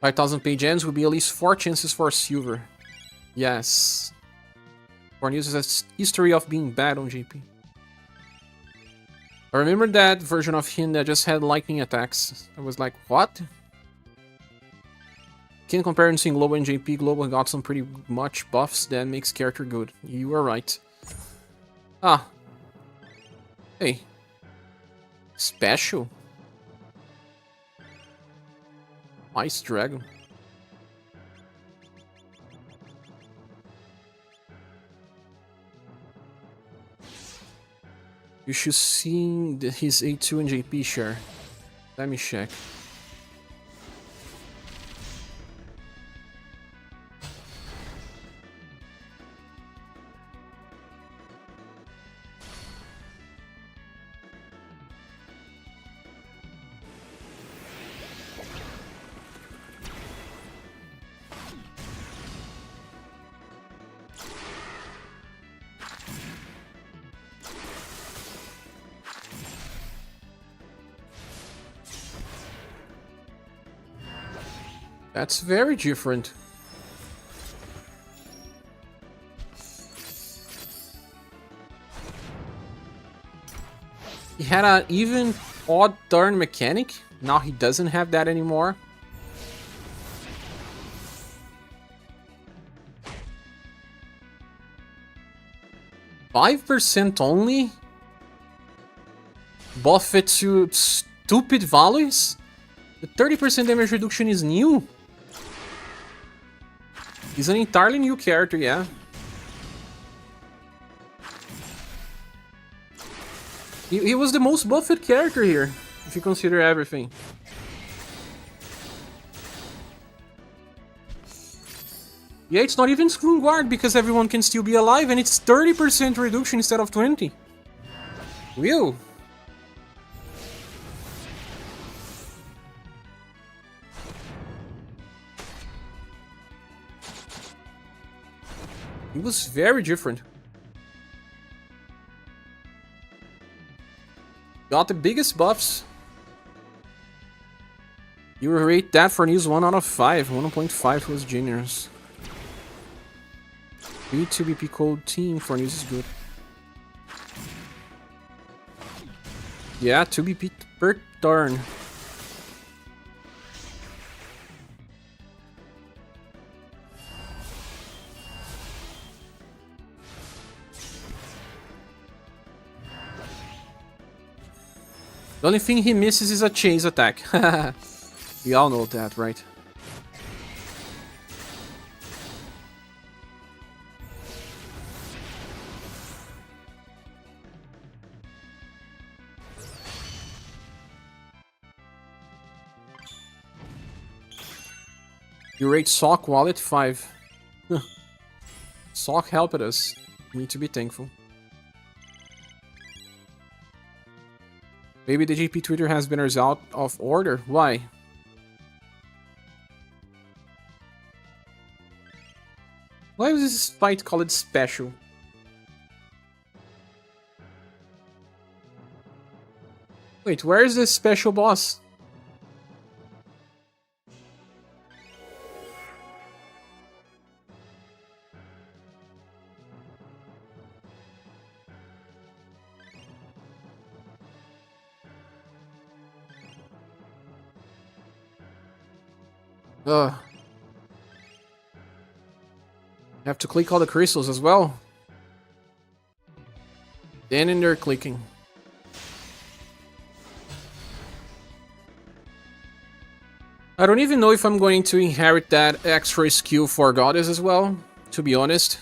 A: $5,000 page ends will be at least 4 chances for silver. Yes. Forneus has a history of being bad on JP. I remember that version of him that just had lightning attacks. I was like, what? Can't compare between Global and JP. Global got some pretty much buffs that makes character good. You are right. Ah. Hey. Special? Ice Dragon. You should see his A2 and JP share. Let me check. That's very different. He had an even odd turn mechanic. Now he doesn't have that anymore. %5 only? Buff it to stupid values? The 30% damage reduction is new. He's an entirely new character, yeah. He was the most buffed character here, if you consider everything. Yeah, it's not even Scroom Guard because everyone can still be alive and it's 30% reduction instead of 20. Whew. It was very different. Got the biggest buffs. You rate that for news 1 out of 5. 1.5 was generous. 2BP code team for news is good. Yeah, 2BP per turn. The only thing he misses is a chase attack. We all know that, right? You rate Sock Wallet 5. Sock helped us. We need to be thankful. Maybe the GP Twitter has been out of order. Why? Why was this fight called special? Wait, where is this special boss? Have to click all the crystals as well. Then in there clicking. I don't even know if I'm going to inherit that extra skill for Goddess as well, to be honest.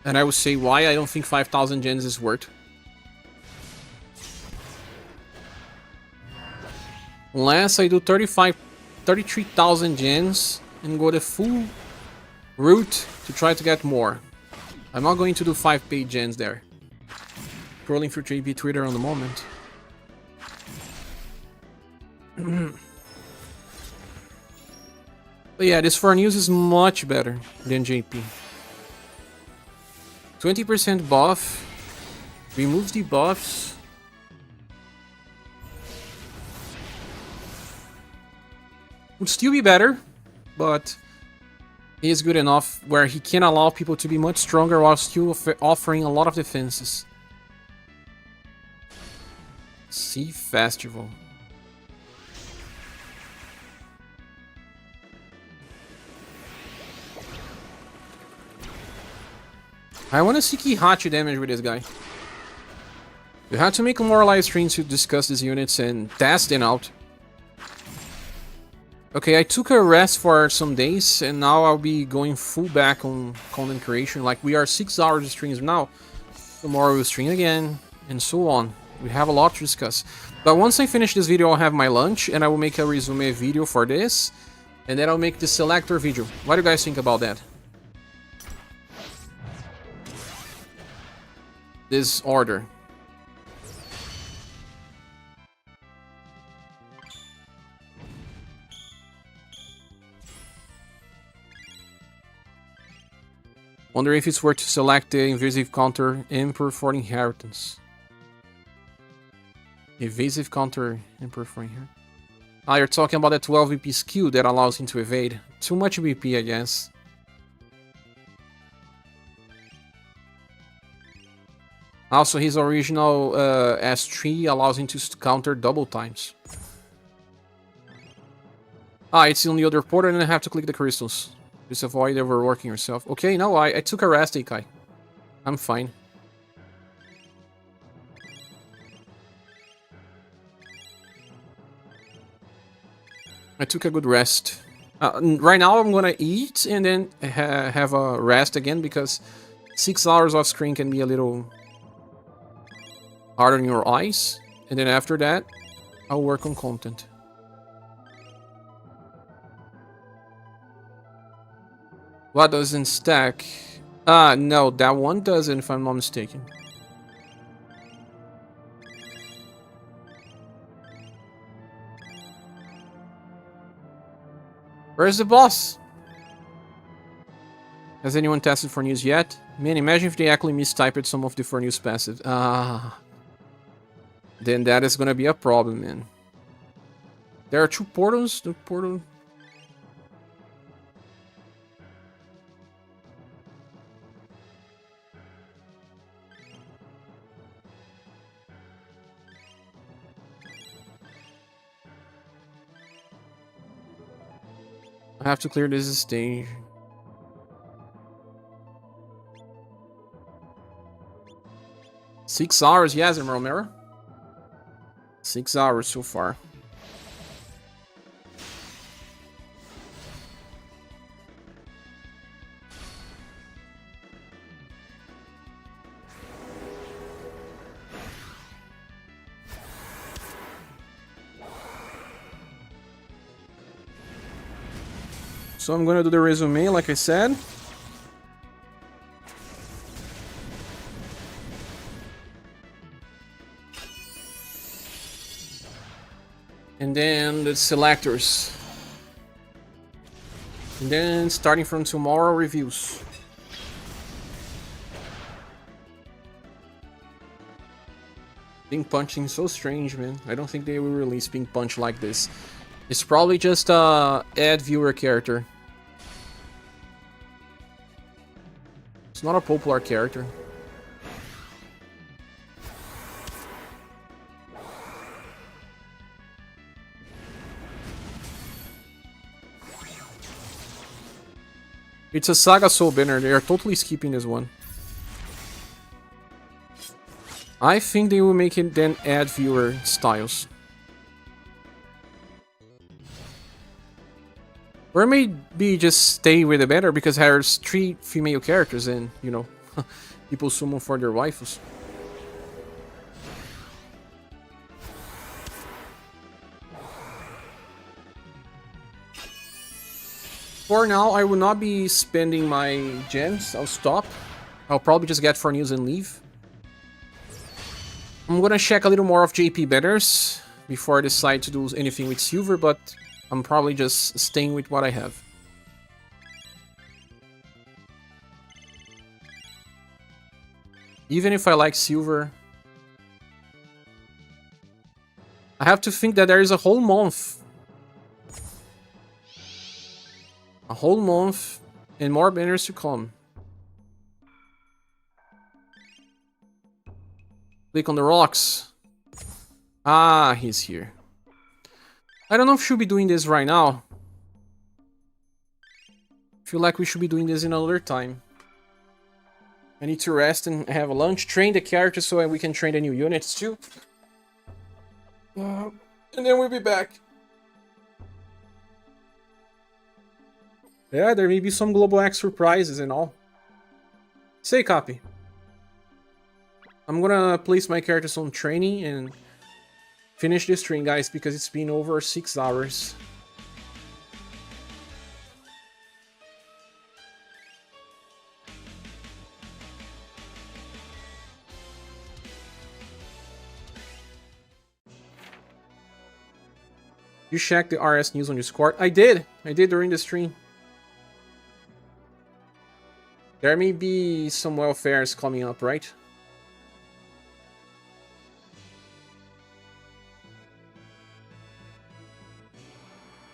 A: And I will say why I don't think 5,000 gens is worth. Unless I do 33,000 gens and go the full route to try to get more. I'm not going to do 5 paid gens there. Scrolling through JP Twitter on the moment. But yeah, this Forneus is much better than JP. 20% buff. Removes the buffs. Would still be better, but he is good enough where he can allow people to be much stronger while still offering a lot of defenses. Sea Festival. I want to see Kihachi damage with this guy. We have to make more live streams to discuss these units and test them out. Okay, I took a rest for some days, and now I'll be going full back on content creation. Like, we are 6 hours of streams now. Tomorrow we'll stream again, and so on. We have a lot to discuss. But once I finish this video, I'll have my lunch, and I will make a resume video for this. And then I'll make the Selector video. What do you guys think about that? This order. Wonder if it's worth to select the invasive counter Emperor for inheritance. Evasive counter Emperor for inheritance. Ah, you're talking about that 12 BP skill that allows him to evade. Too much BP, I guess. Also, his original S3 allows him to counter double times. Ah, it's on the other port and I have to click the crystals. Just avoid overworking yourself. Okay, no, I took a rest, Ikai. I'm fine. I took a good rest. Right now I'm gonna eat and then have a rest again because 6 hours off screen can be a little hard on your eyes. And then after that, I'll work on content. What doesn't stack? No, that one doesn't, if I'm not mistaken. Where's the boss? Has anyone tested Forneus yet? Man, imagine if they actually mistyped some of the Forneus passive. Then that is gonna be a problem, man. There are 2 portals. The portal... I have to clear this stage. Six hours, yes, Emerald Mirror. 6 hours so far. So I'm gonna do the resume, like I said. And then the selectors. And then starting from tomorrow, reviews. Pink punching is so strange, man. I don't think they will release Pink Punch like this. It's probably just a add viewer character. It's not a popular character. It's a SaGa soul banner. They are totally skipping this one. I think they will make it then add viewer styles. Or maybe just stay with the banner because there's 3 female characters and, you know, people summon for their waifus. For now, I will not be spending my gems. I'll stop. I'll probably just get Forneus and leave. I'm gonna check a little more of JP banners before I decide to do anything with silver, but I'm probably just staying with what I have. Even if I like silver, I have to think that there is a whole month. A whole month and more banners to come. Click on the rocks. Ah, he's here. I don't know if we should be doing this right now. I feel like we should be doing this in another time. I need to rest and have a lunch. Train the characters so we can train the new units too. And then we'll be back. Yeah, there may be some Global X surprises and all. Say copy. I'm gonna place my characters on training and finish this stream, guys, because it's been over 6 hours. You checked the RS news on your Discord? I did during the stream. There may be some welfares coming up, right?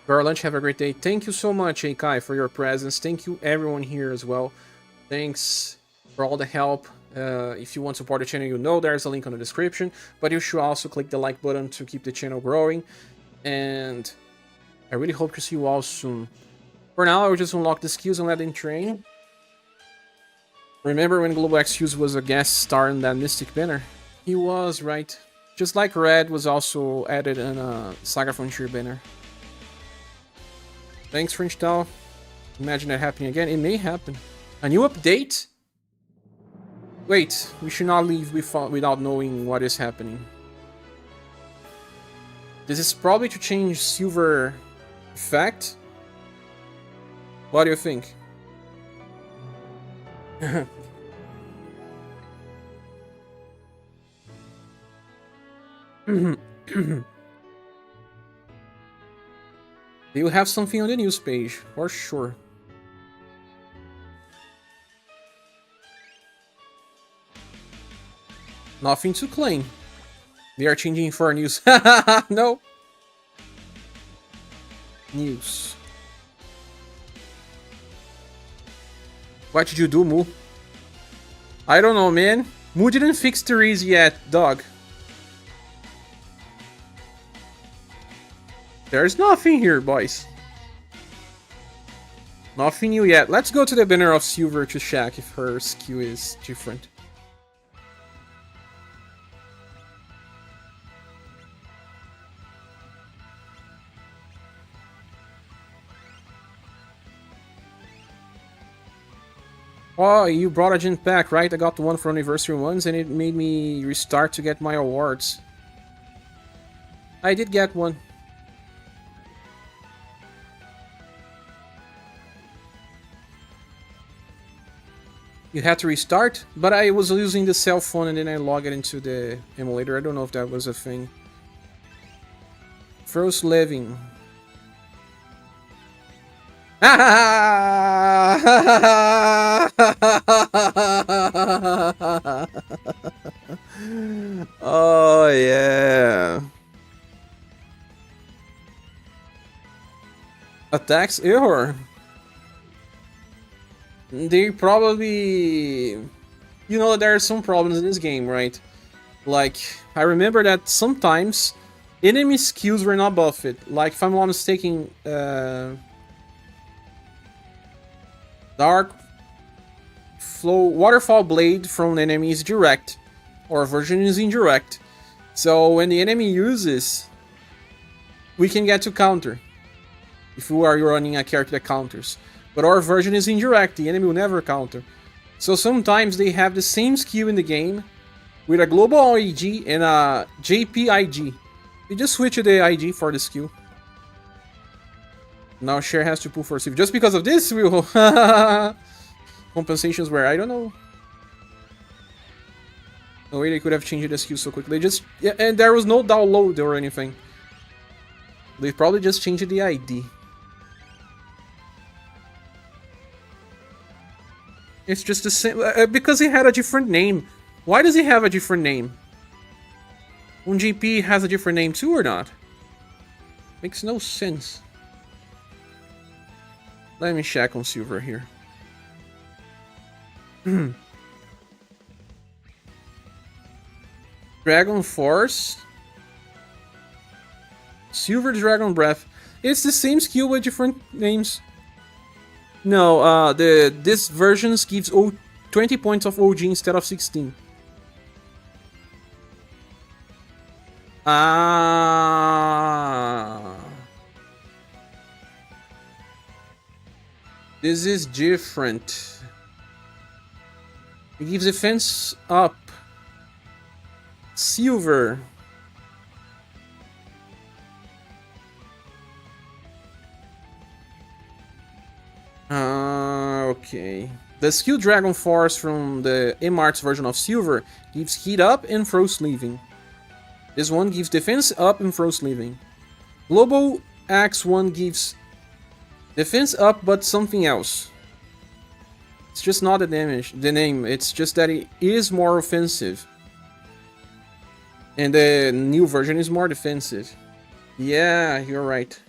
A: For our lunch, have a great day. Thank you so much, Eikai, for your presence. Thank you everyone here as well. Thanks for all the help. If you want to support the channel, you know there's a link on the description. But you should also click the like button to keep the channel growing. And I really hope to see you all soon. For now, I will just unlock the skills and let them train. Remember when Global X Hughes was a guest star in that Mystic banner? He was, right? Just like Red was also added in a SaGa Frontier banner. Thanks, French Tao. Imagine that happening again. It may happen. A new update? Wait, we should not leave without knowing what is happening. This is probably to change silver effect. What do you think? They will have something on the news page, for sure. Nothing to claim. They are changing for news. No. News. What did you do, Moo? I don't know, man. Moo didn't fix the Reese yet, dog. There's nothing here, boys. Nothing new yet. Let's go to the banner of silver to check if her skill is different. Oh, you brought a gent pack, right? I got the one for anniversary ones and it made me restart to get my awards. I did get one. You had to restart? But I was using the cell phone and then I logged it into the emulator. I don't know if that was a thing. Frost Living. Oh yeah. Attacks error. They probably... You know, there are some problems in this game, right? Like, I remember that sometimes enemy skills were not buffed. Like, if I'm not mistaken, Dark Flow Waterfall Blade from the enemy is direct, or version is indirect. So when the enemy uses, we can get to counter. If you are running a character that counters. But our version is indirect, the enemy will never counter. So sometimes they have the same skill in the game with a global IG and a JP IG. You just switch to the IG for the skill. Now Cher has to pull for silver. Just because of this, we will... Compensations where I don't know. No way they could have changed the skill so quickly. Just... Yeah, and there was no download or anything. They probably just changed the ID. It's just the same because he had a different name. Why does he have a different name? GP has a different name too or not? Makes no sense. Let me check on Silver here. Dragon Force. Silver Dragon Breath. It's the same skill with different names. No, this version gives 20 points of OG instead of 16. Ah. This is different. It gives defense up. Silver. Okay. The skill Dragon Force from the M-Arts version of Silver gives heat up and frost leaving. This one gives defense up and frost leaving. Global Axe 1 gives defense up but something else. It's just not the name, it's just that it is more offensive. And the new version is more defensive. Yeah, you're right.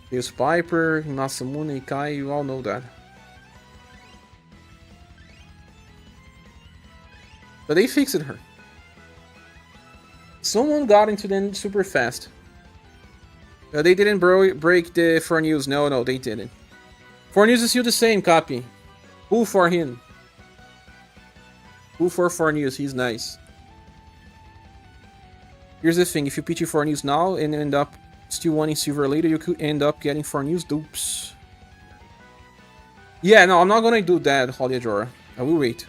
A: There's Piper, Masamune, Kai, you all know that. But they fixed her. Someone got into them super fast. They didn't break the Forneus. No, they didn't. Forneus is still the same copy. Pull for him. Pull for Forneus, he's nice. Here's the thing, if you PT Forneus now and end up still wanting Silver later, you could end up getting Forneus dupes. Yeah, no, I'm not gonna do that, Holy Ajora. I will wait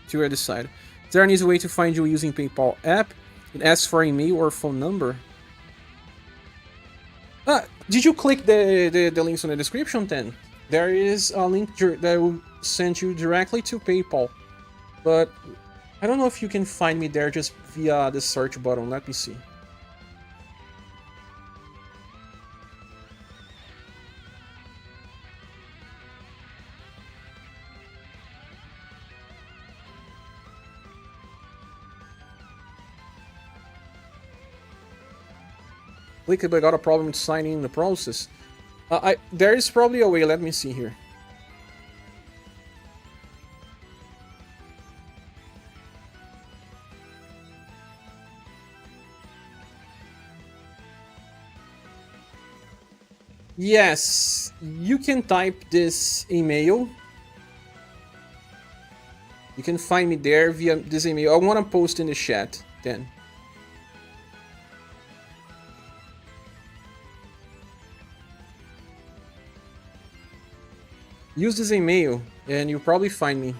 A: till I decide. Is there an easy way to find you using PayPal app? It asks for email or phone number. Did you click the links in the description then? There is a link that will send you directly to PayPal. But I don't know if you can find me there just via the search button. Let me see. Click it, but I got a problem with signing in the process. There is probably a way. Let me see here. Yes, you can type this email. You can find me there via this email. I want to post in the chat then. Use this email and you'll probably find me.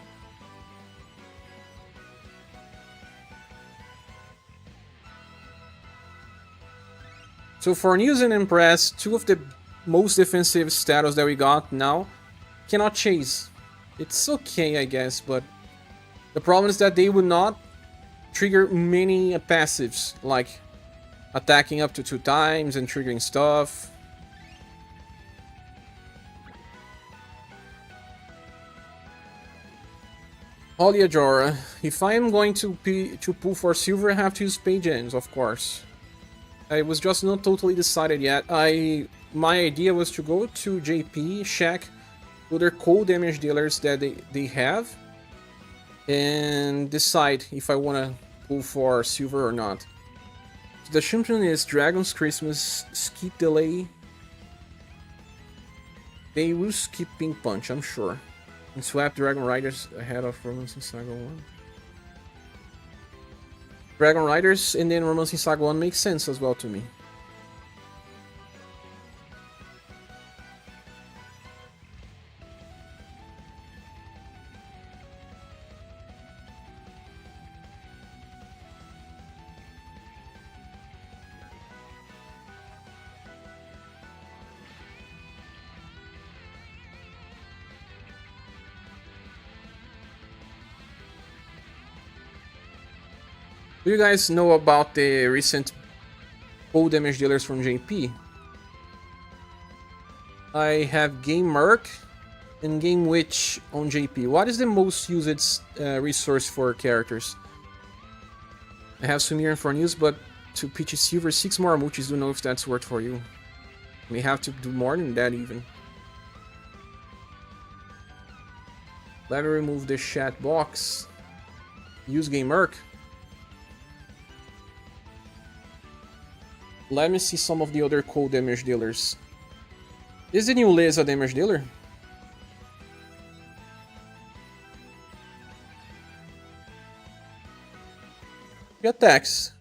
A: So for News and Impress, two of the most defensive status that we got now cannot chase. It's okay, I guess, but the problem is that they would not trigger many passives, like attacking up to 2 times and triggering stuff. Holy Ajora, if I am going to pull for Silver, I have to use Page Ends, of course. I was just not totally decided yet. My idea was to go to JP, check other cold damage dealers that they have, and decide if I want to pull for Silver or not. So the champion is Dragon's Christmas, Skip Delay. They will skip Pink Punch, I'm sure. And swap Dragon Riders ahead of Romancing Saga 1. Dragon Riders and then Romancing Saga 1 makes sense as well to me. Do you guys know about the recent cold damage dealers from JP. I have Game Merc and Game Witch on JP. What is the most used resource for characters? I have Sumir and Forneus, but to pitch silver 6 more multis, don't know if that's worth for you. May have to do more than that even. Let me remove the chat box. Use Game Merc. Let me see some of the other cold damage dealers. Is the new Liz a damage dealer? He attacks.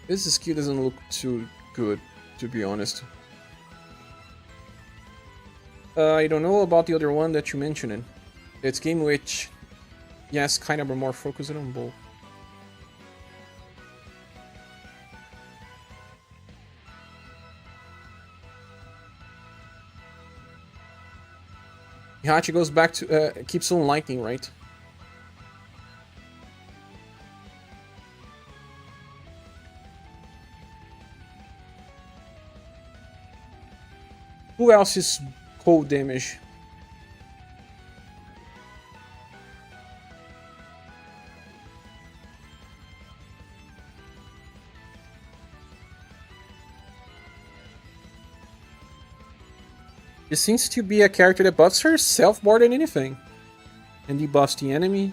A: This skill doesn't look too good, to be honest. I don't know about the other one that you mentioned. It's Game Witch. Yes, kind of more focused on both. Hachi goes back to keeps on lightning, right? Who else is cold damage? This seems to be a character that buffs herself more than anything. And debuffs the enemy.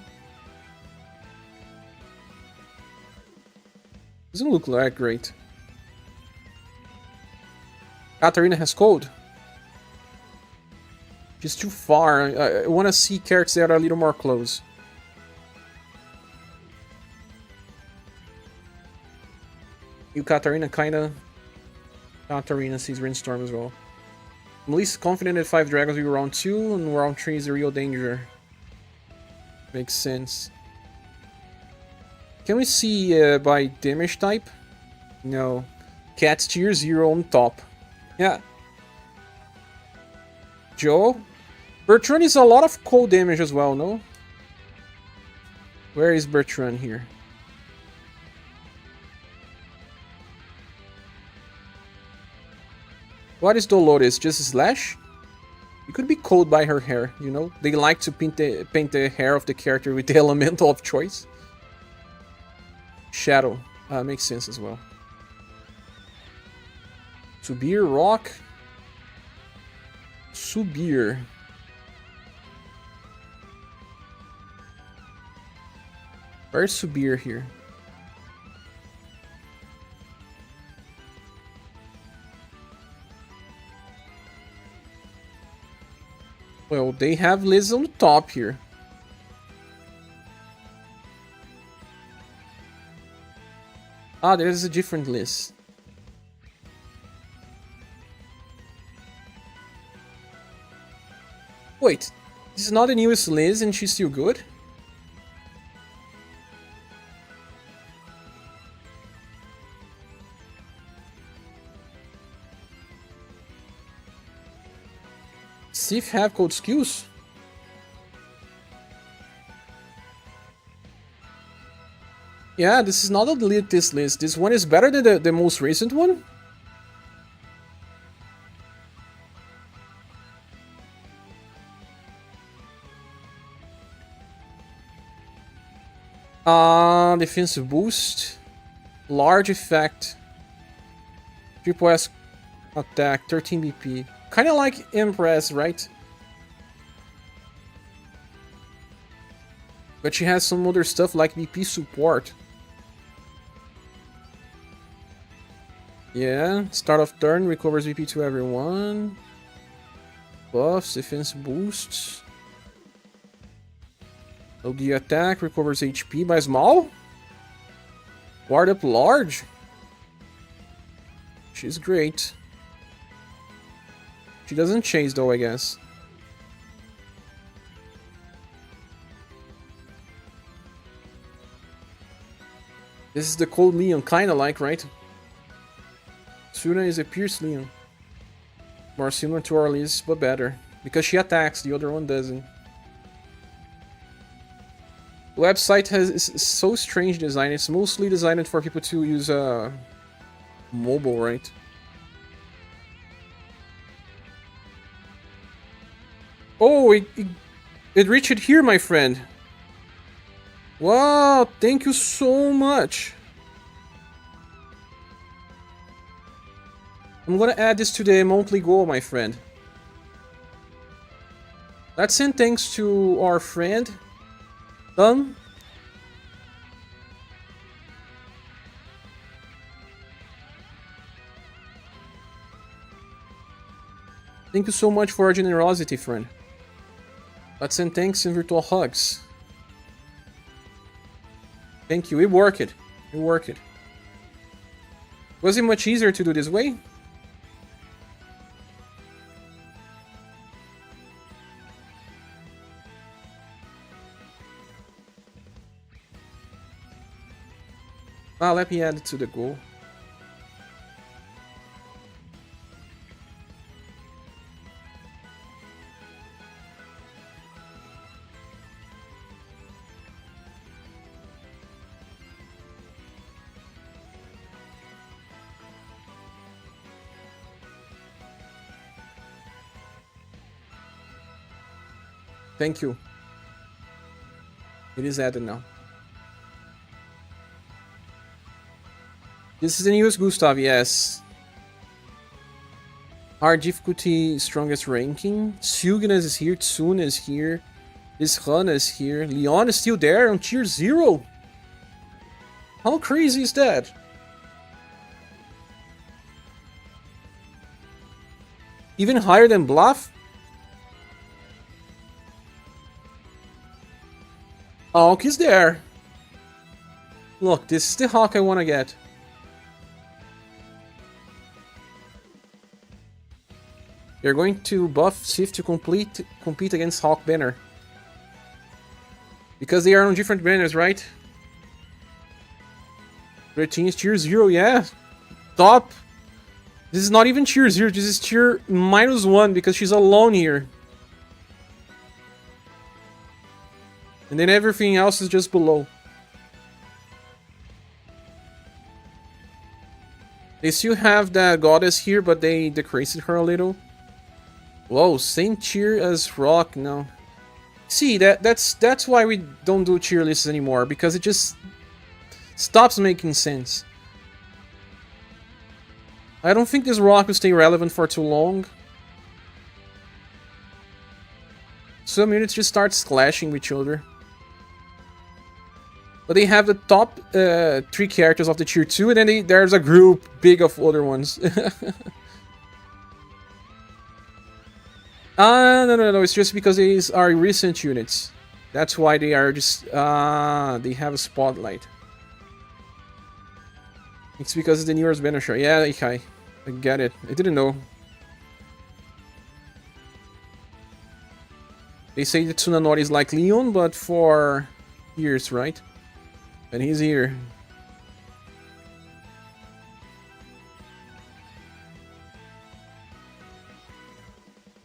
A: Doesn't look that great. Katarina has cold. She's too far. I want to see characters that are a little more close. You Katarina kinda. Katarina sees Rainstorm as well. I'm least confident that 5 dragons will be round 2 and round 3 is a real danger. Makes sense. Can we see by damage type? No. Cat's tier 0 on top. Yeah. Joe? Bertrand is a lot of cold damage as well, no? Where is Bertrand here? What is Dolores? Just a slash? It could be cold by her hair, you know? They like to paint the hair of the character with the elemental of choice. Shadow. Makes sense as well. Subir, rock. Subir. Where's Subir here? Well, they have Liz on the top here. Ah, there's a different Liz. Wait, this is not the newest Liz and she's still good? Sif have code skills? Yeah, this is not a delete this list. This one is better than the most recent one. Defensive boost. Large effect. Triple S attack, 13 BP. Kinda like Empress, right? But she has some other stuff like BP support. Yeah, start of turn, recovers BP to everyone. Buffs, defense boosts. OD attack, recovers HP by small. Ward up large. She's great. She doesn't chase though, I guess. This is the cold Leon, kinda like, right? Suna is a Pierce Leon. More similar to our Liz, but better. Because she attacks, the other one doesn't. The website is so strange design. It's mostly designed for people to use mobile, right? Oh, it reached it here, my friend. Wow, thank you so much. I'm gonna add this to the monthly goal, my friend. Let's send thanks to our friend. Done. Thank you so much for your generosity, friend. Let's send thanks and virtual hugs. Thank you. It worked. It worked. Was it much easier to do this way? Ah, let me add it to the goal. Thank you. It is added now. This is the newest Gustav, yes. Hard difficulty, strongest ranking. Silgnas is here, Tsuna is here. Ishana is here. Leon is still there on tier 0. How crazy is that? Even higher than Bluff? Hawk is there. Look, this is the Hawk I want to get. You're going to buff Sif to compete against Hawk banner. Because they are on different banners, right? 13 is tier 0, yeah. Top. This is not even tier 0, this is tier -1 because she's alone here. And then everything else is just below. They still have that goddess here, but they decreased her a little. Whoa, same tier as Rock now. See, that's why we don't do tier lists anymore, because it just stops making sense. I don't think this Rock will stay relevant for too long. Some units just start clashing with each other. But they have the top 3 characters of the tier 2, and then there's a group big of other ones. No, it's just because these are recent units. That's why they are just, they have a spotlight. It's because it's the newest banner show. Yeah, okay. I get it. I didn't know. They say that Tsunanori is like Leon, but for years, right? And he's here.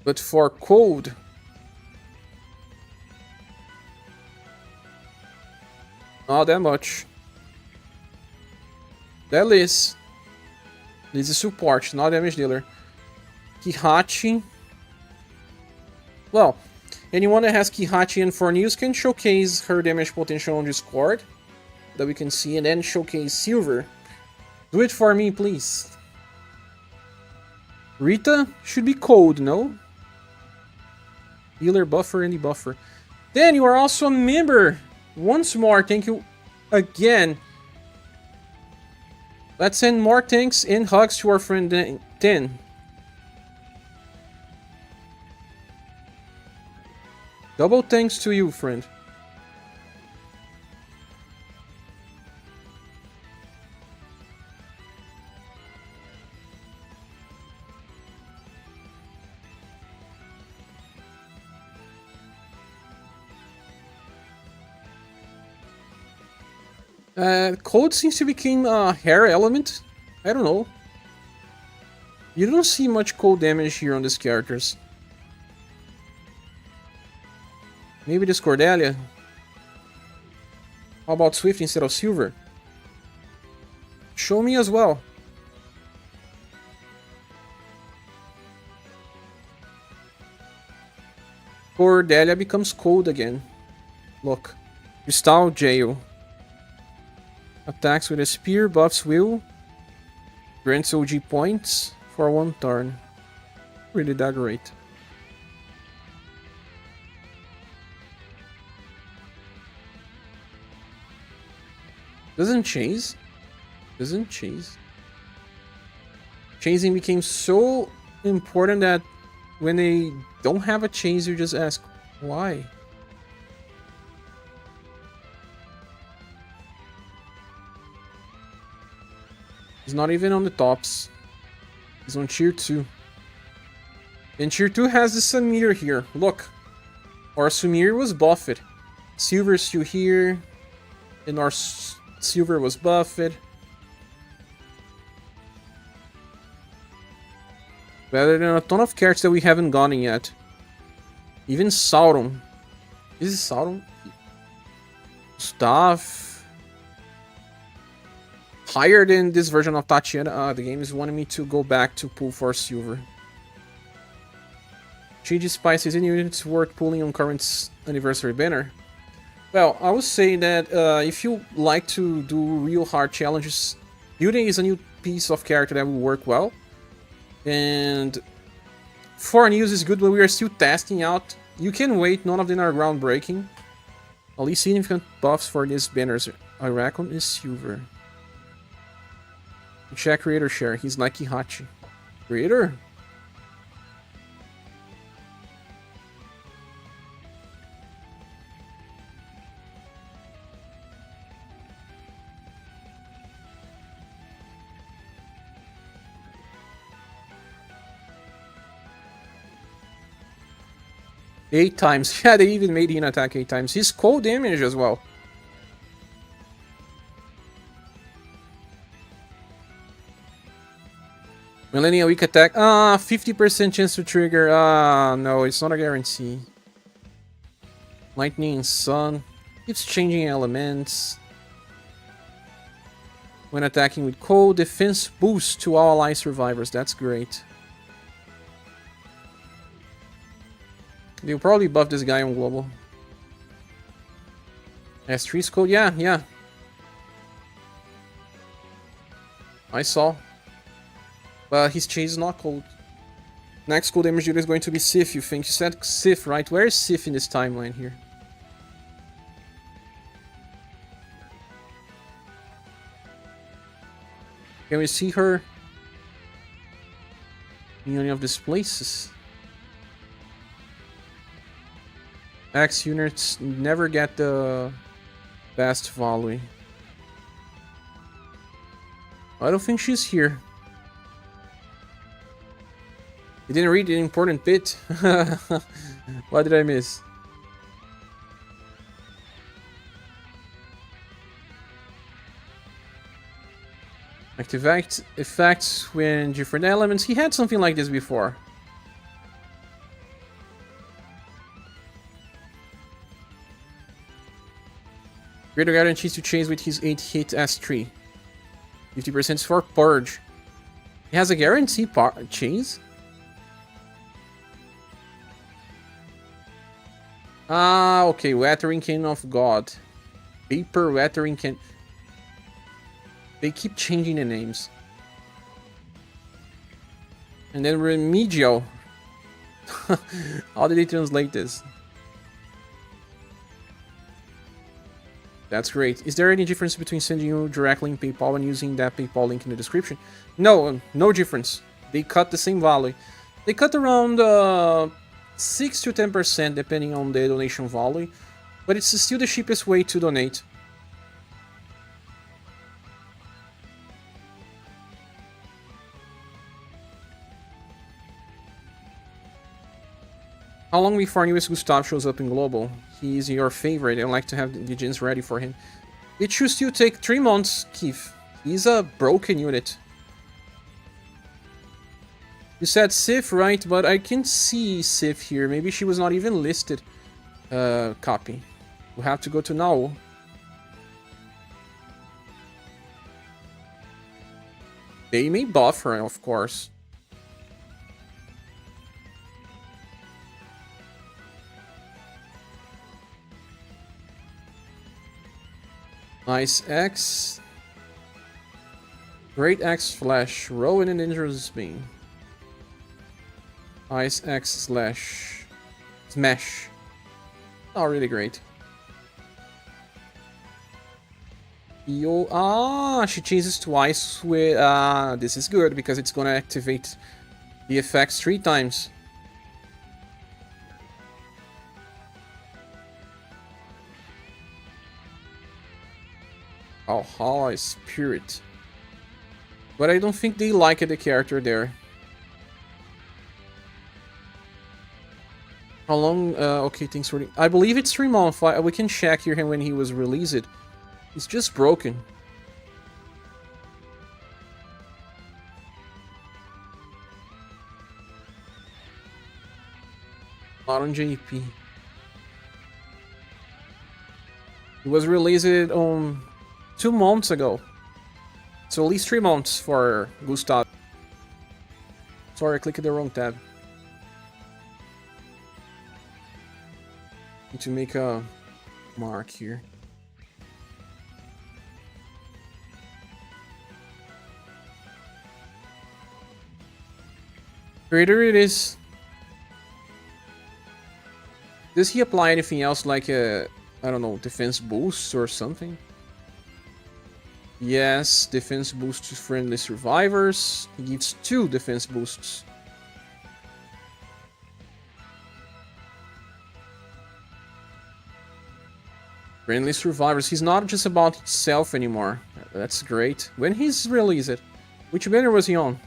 A: But for cold, not that much. That Liz is support, not damage dealer. Kihachi. Well, anyone that has Kihachi and Forneus can showcase her damage potential on Discord that we can see, and then showcase Silver. Do it for me, please. Rita should be cold, no? Healer, buffer, and debuffer. Dan, you are also a member. Once more, thank you again. Let's send more thanks and hugs to our friend Dan. Double thanks to you, friend. Cold seems to become a hair element. I don't know. You don't see much cold damage here on these characters. Maybe this Cordelia. How about Swift instead of Silver? Show me as well. Poor Delia becomes cold again. Look. Crystal Jail. Attacks with a spear, buffs will. Grants OG points for 1 turn. Really that great. Doesn't chase. Doesn't chase. Chasing became so important that when they don't have a chase, you just ask, why? He's not even on the tops. He's on tier 2. And tier 2 has the Samir here. Look. Our Samir was buffed. Silver's still here. And our Silver was buffed. Better than a ton of cards that we haven't gotten yet. Even Sauron. Is it Sauron? Stuff. Higher than this version of Tatiana. The game is wanting me to go back to pull for Silver. Change Spices and units worth pulling on current anniversary banner. Well, I would say that if you like to do real hard challenges, Building is a new piece of character that will work well. And Forneus is good, but we are still testing out. You can wait, none of them are groundbreaking. At least significant buffs for these banners, I reckon, is Silver. Check creator share, he's like Hihachi. Creator? Eight times. Yeah, they even made him attack 8 times. He's cold damage as well. Millennial weak attack. 50% chance to trigger. No, it's not a guarantee. Lightning and Sun. It's changing elements. When attacking with cold, defense boost to all ally survivors. That's great. They'll probably buff this guy on global. S3's cold. Yeah. I saw. But his chase is not cold. Next cold damage dealer is going to be Sif, you think? You said Sif, right? Where is Sif in this timeline here? Can we see her in any of these places? X units never get the best volley. I don't think she's here. You didn't read an important bit? What did I miss? Activate effects when different elements. He had something like this before. Greater guarantees to chase with his 8-hit S3. 50% for Purge. He has a guarantee chase? Okay. Weathering Can of God. Paper Weathering Can. They keep changing the names. And then Remedial. How did they translate this? That's great. Is there any difference between sending you directly in PayPal and using that PayPal link in the description? No, no difference. They cut the same value. They cut around 6 to 10% depending on the donation value, but it's still the cheapest way to donate. How long before Forneus Gustav shows up in Global? He's your favorite. I like to have the gens ready for him. It should still take 3 months, Keith. He's a broken unit. You said Sif, right? But I can see Sif here. Maybe she was not even listed. Copy. We'll have to go to now. They may buff her, of course. Nice X. Great X Flash. Rowan and Dangerous Beam. Ice X slash Smash. Oh, really great. She changes to ice with this is good because it's gonna activate the effects 3 times. Valhalla Spirit. But I don't think they like the character there. How long? Okay, thanks for... I believe it's 3 months. We can check here when he was released. It's just broken. Not on JP. It was released on 2 months ago. So at least 3 months for Gustav. Sorry, I clicked the wrong tab. Need to make a mark here. Here it is. Does he apply anything else like a, I don't know, defense boost or something? Yes, defense boost to friendly survivors. He gives 2 defense boosts. Friendly survivors. He's not just about himself anymore. That's great. When he's released, which banner was he on?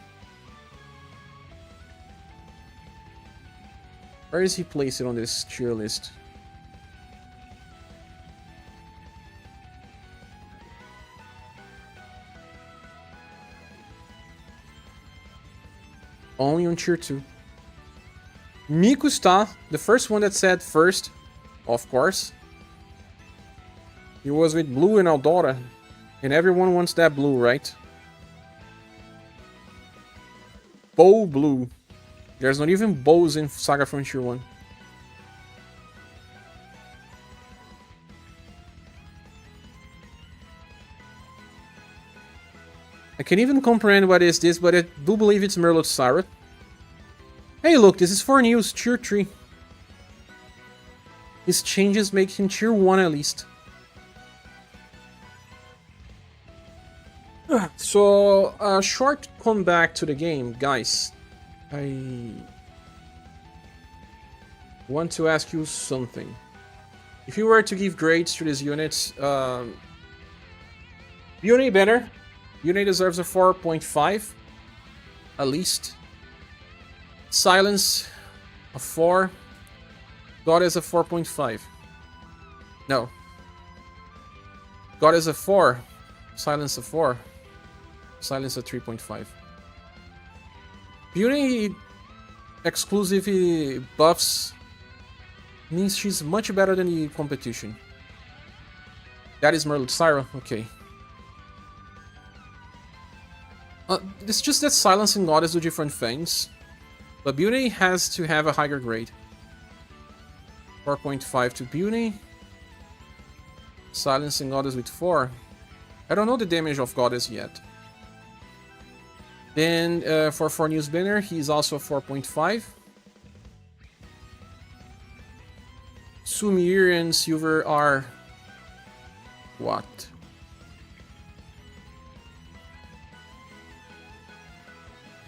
A: Where is he placed on this tier list? Only on tier 2. Miku está, the first one that said first, of course. He was with blue and Eldora, and everyone wants that blue, right? Bow blue. There's not even bows in SaGa Frontier 1. I can even comprehend what is this, but I do believe it's Merlot Siret. Hey look, this is Forneus, tier 3. His changes make him tier 1 at least. So, a short comeback to the game, guys. I want to ask you something. If you were to give grades to these units, Uni better. Uni deserves a 4.5, at least. Silence, a 4. God is a 4.5. No. God is a 4. Silence a 4. Silence a 3.5. Beauty exclusive buffs means she's much better than the competition. That is Merlot Syra, okay. It's just that Silence and Goddess do different things. But Beauty has to have a higher grade. 4.5 to Beauty. Silence and Goddess with 4. I don't know the damage of Goddess yet. Then for Forneus banner, he's also 4.5. Sumir and Silver are... what?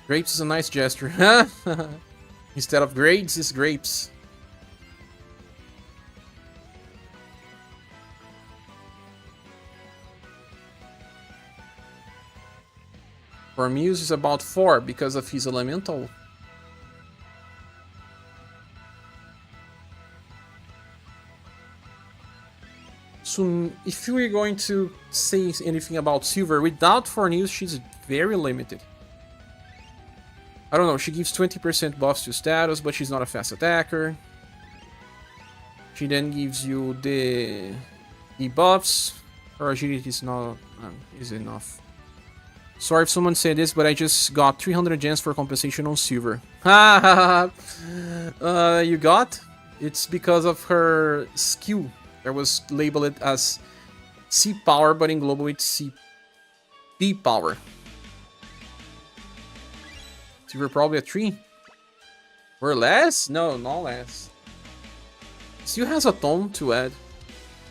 A: Grapes is a nice gesture. Instead of grades, it's grapes. For Muse is about 4 because of his elemental. So if we're going to say anything about Silver, without Forneus, she's very limited. I don't know, she gives 20% buffs to status, but she's not a fast attacker. She then gives you the buffs. Her agility is not is enough. Sorry if someone said this, but I just got 300 gems for compensation on silver. Ha you got? It's because of her skill. That was labeled as C power, but in global it's CP power. Silver probably a 3. Or less? No, not less. Still has a tone to add.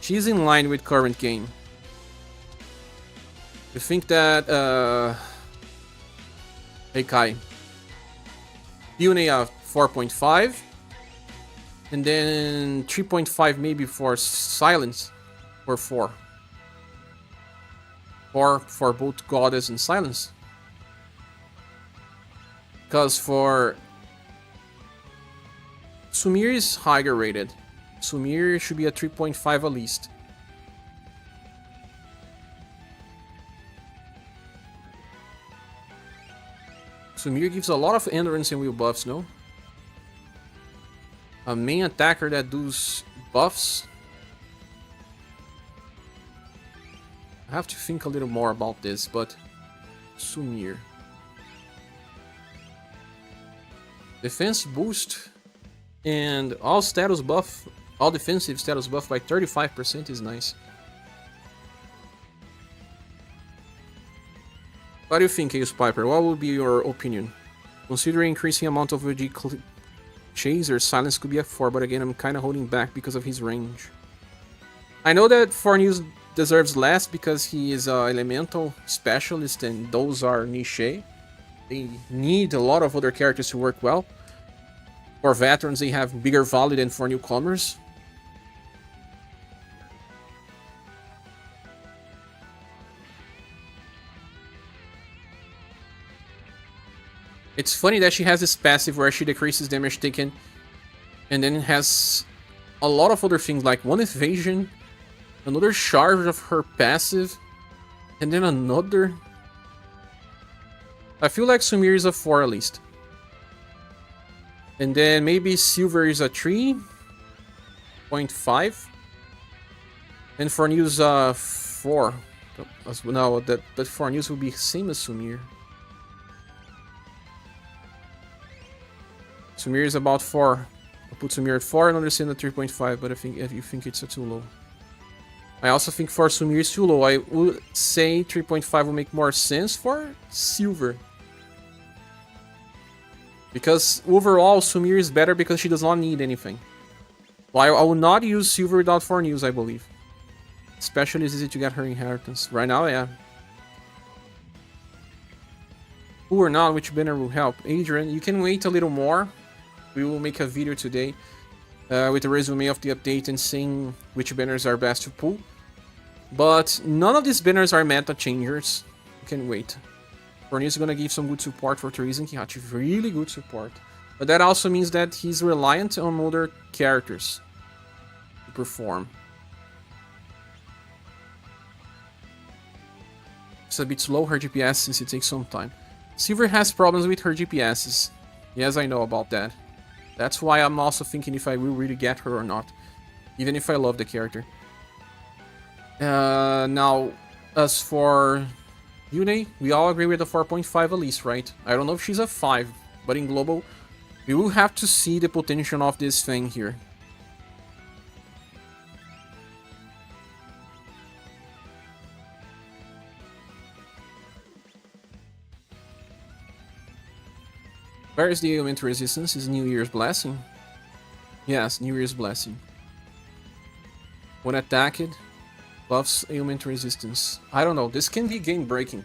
A: She's in line with current game. You think that hey Kai, Yune 4.5 and then 3.5 maybe for silence, or 4 for both goddess and silence, because for Sumir is higher rated. Sumir should be a 3.5 at least. Sumir gives a lot of endurance and wheel buffs, no? A main attacker that does buffs. I have to think a little more about this, but Sumir. Defense boost and all status buff, all defensive status buff by 35% is nice. What do you think, Ace Piper? What would be your opinion? Considering increasing amount of VG chaser, silence could be a 4, but again I'm kinda holding back because of his range. I know that Forneus deserves less because he is an elemental specialist and those are niche. They need a lot of other characters to work well. For veterans they have bigger value than for newcomers. It's funny that she has this passive where she decreases damage taken and then has a lot of other things like one evasion, another charge of her passive, and then another. I feel like Sumir is a 4 at least. And then maybe Silver is a 3.5. And Forneus 4. No, that Forneus will be same as Sumir. Sumir is about 4. I'll put Sumir at 4 and understand at 3.5, but I think if you think it's too low. I also think for Sumir is too low. I would say 3.5 will make more sense for Silver. Because overall, Sumir is better because she does not need anything. Well, I will not use Silver without Forneus, I believe. Especially it's easy to get her inheritance. Right now, yeah. Who or not, which banner will help? Adrian, you can wait a little more. We will make a video today with a resume of the update and seeing which banners are best to pull. But none of these banners are meta changers. You can wait. Forneus is gonna give some good support for Therese and Kihachi. Really good support. But that also means that he's reliant on other characters to perform. It's a bit slow, her GPS, since it takes some time. Silver has problems with her GPSs. Yes, I know about that. That's why I'm also thinking if I will really get her or not. Even if I love the character. Now, as for Yune, we all agree with the 4.5 at least, right? I don't know if she's a 5, but in global, we will have to see the potential of this thing here. Where is the element resistance? Is New Year's Blessing? Yes, New Year's Blessing. When attacked, buffs ailment resistance. I don't know, this can be game breaking.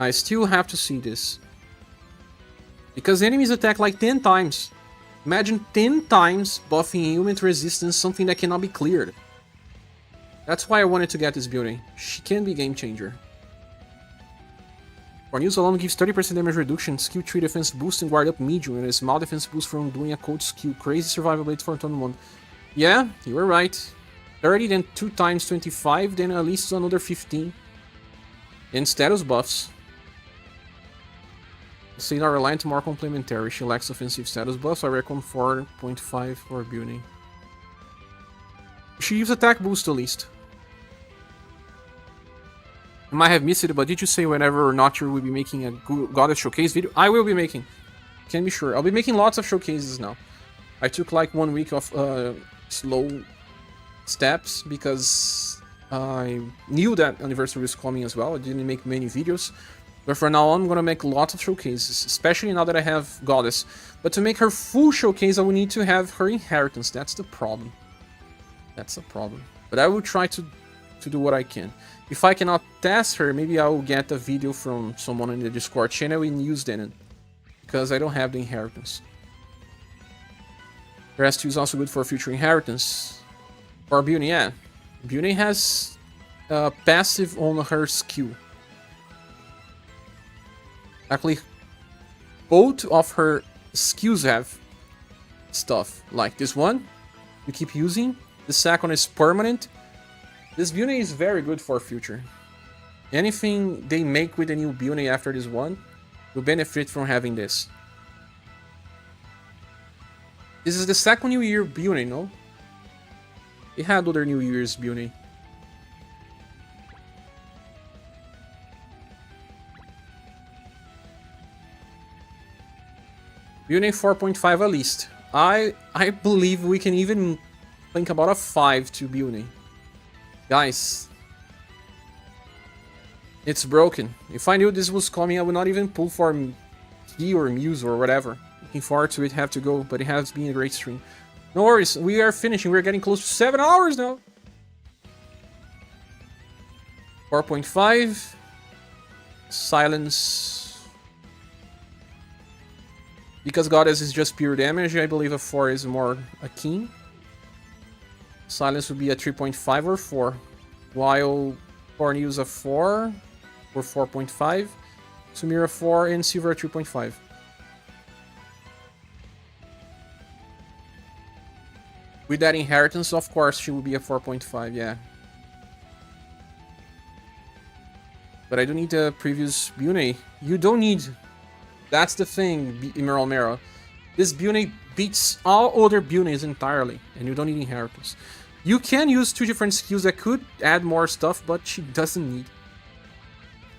A: I still have to see this. Because enemies attack like 10 times. Imagine 10 times buffing ailment resistance, something that cannot be cleared. That's why I wanted to get this building. She can be game changer. Forneus alone gives 30% damage reduction, skill 3 defense boost and guard up medium, and a small defense boost from doing a cold skill. Crazy survival blade for turn 1. Yeah, you were right. 30, then 2 times 25, then at least another 15. And status buffs. So not reliant, more complementary. She lacks offensive status buffs. I reckon 4.5 for building. She gives attack boost at least. I might have missed it, but did you say whenever or not you will be making a Goddess showcase video? I will be making. Can be sure. I'll be making lots of showcases now. I took like 1 week of slow steps because I knew that anniversary was coming as well. I didn't make many videos. But from now on, I'm gonna make lots of showcases, especially now that I have Goddess. But to make her full showcase, I will need to have her inheritance. That's the problem. That's the problem. But I will try to do what I can. If I cannot test her, maybe I will get a video from someone in the Discord channel and use them. Because I don't have the inheritance. Rest 2 is also good for future inheritance. For Beauty, yeah. Beauty has passive on her skill. Actually, both of her skills have stuff. Like this one, you keep using. The second is permanent. This Beauty is very good for future. Anything they make with the new Beauty after this one will benefit from having this. This is the second New Year Beauty, no? It had other New Year's Beauty. Beauty 4.5 at least. I believe we can even think about a 5 to Beauty. Guys, it's broken. If I knew this was coming, I would not even pull for Key or Muse or whatever. Looking forward to it, have to go, but it has been a great stream. No worries, we are finishing. We're getting close to 7 hours now. 4.5. Silence. Because Goddess is just pure damage, I believe a 4 is more akin. Silence would be a 3.5 or 4. While Forneus a 4 or 4.5. Sumira 4 and Silver 3.5. With that inheritance, of course, she will be a 4.5, yeah. But I don't need the previous Beauty. You don't need... That's the thing, Emerald Mera. This Beauty beats all other Beauties entirely, and you don't need inheritance. You can use 2 different skills that could add more stuff, but she doesn't need.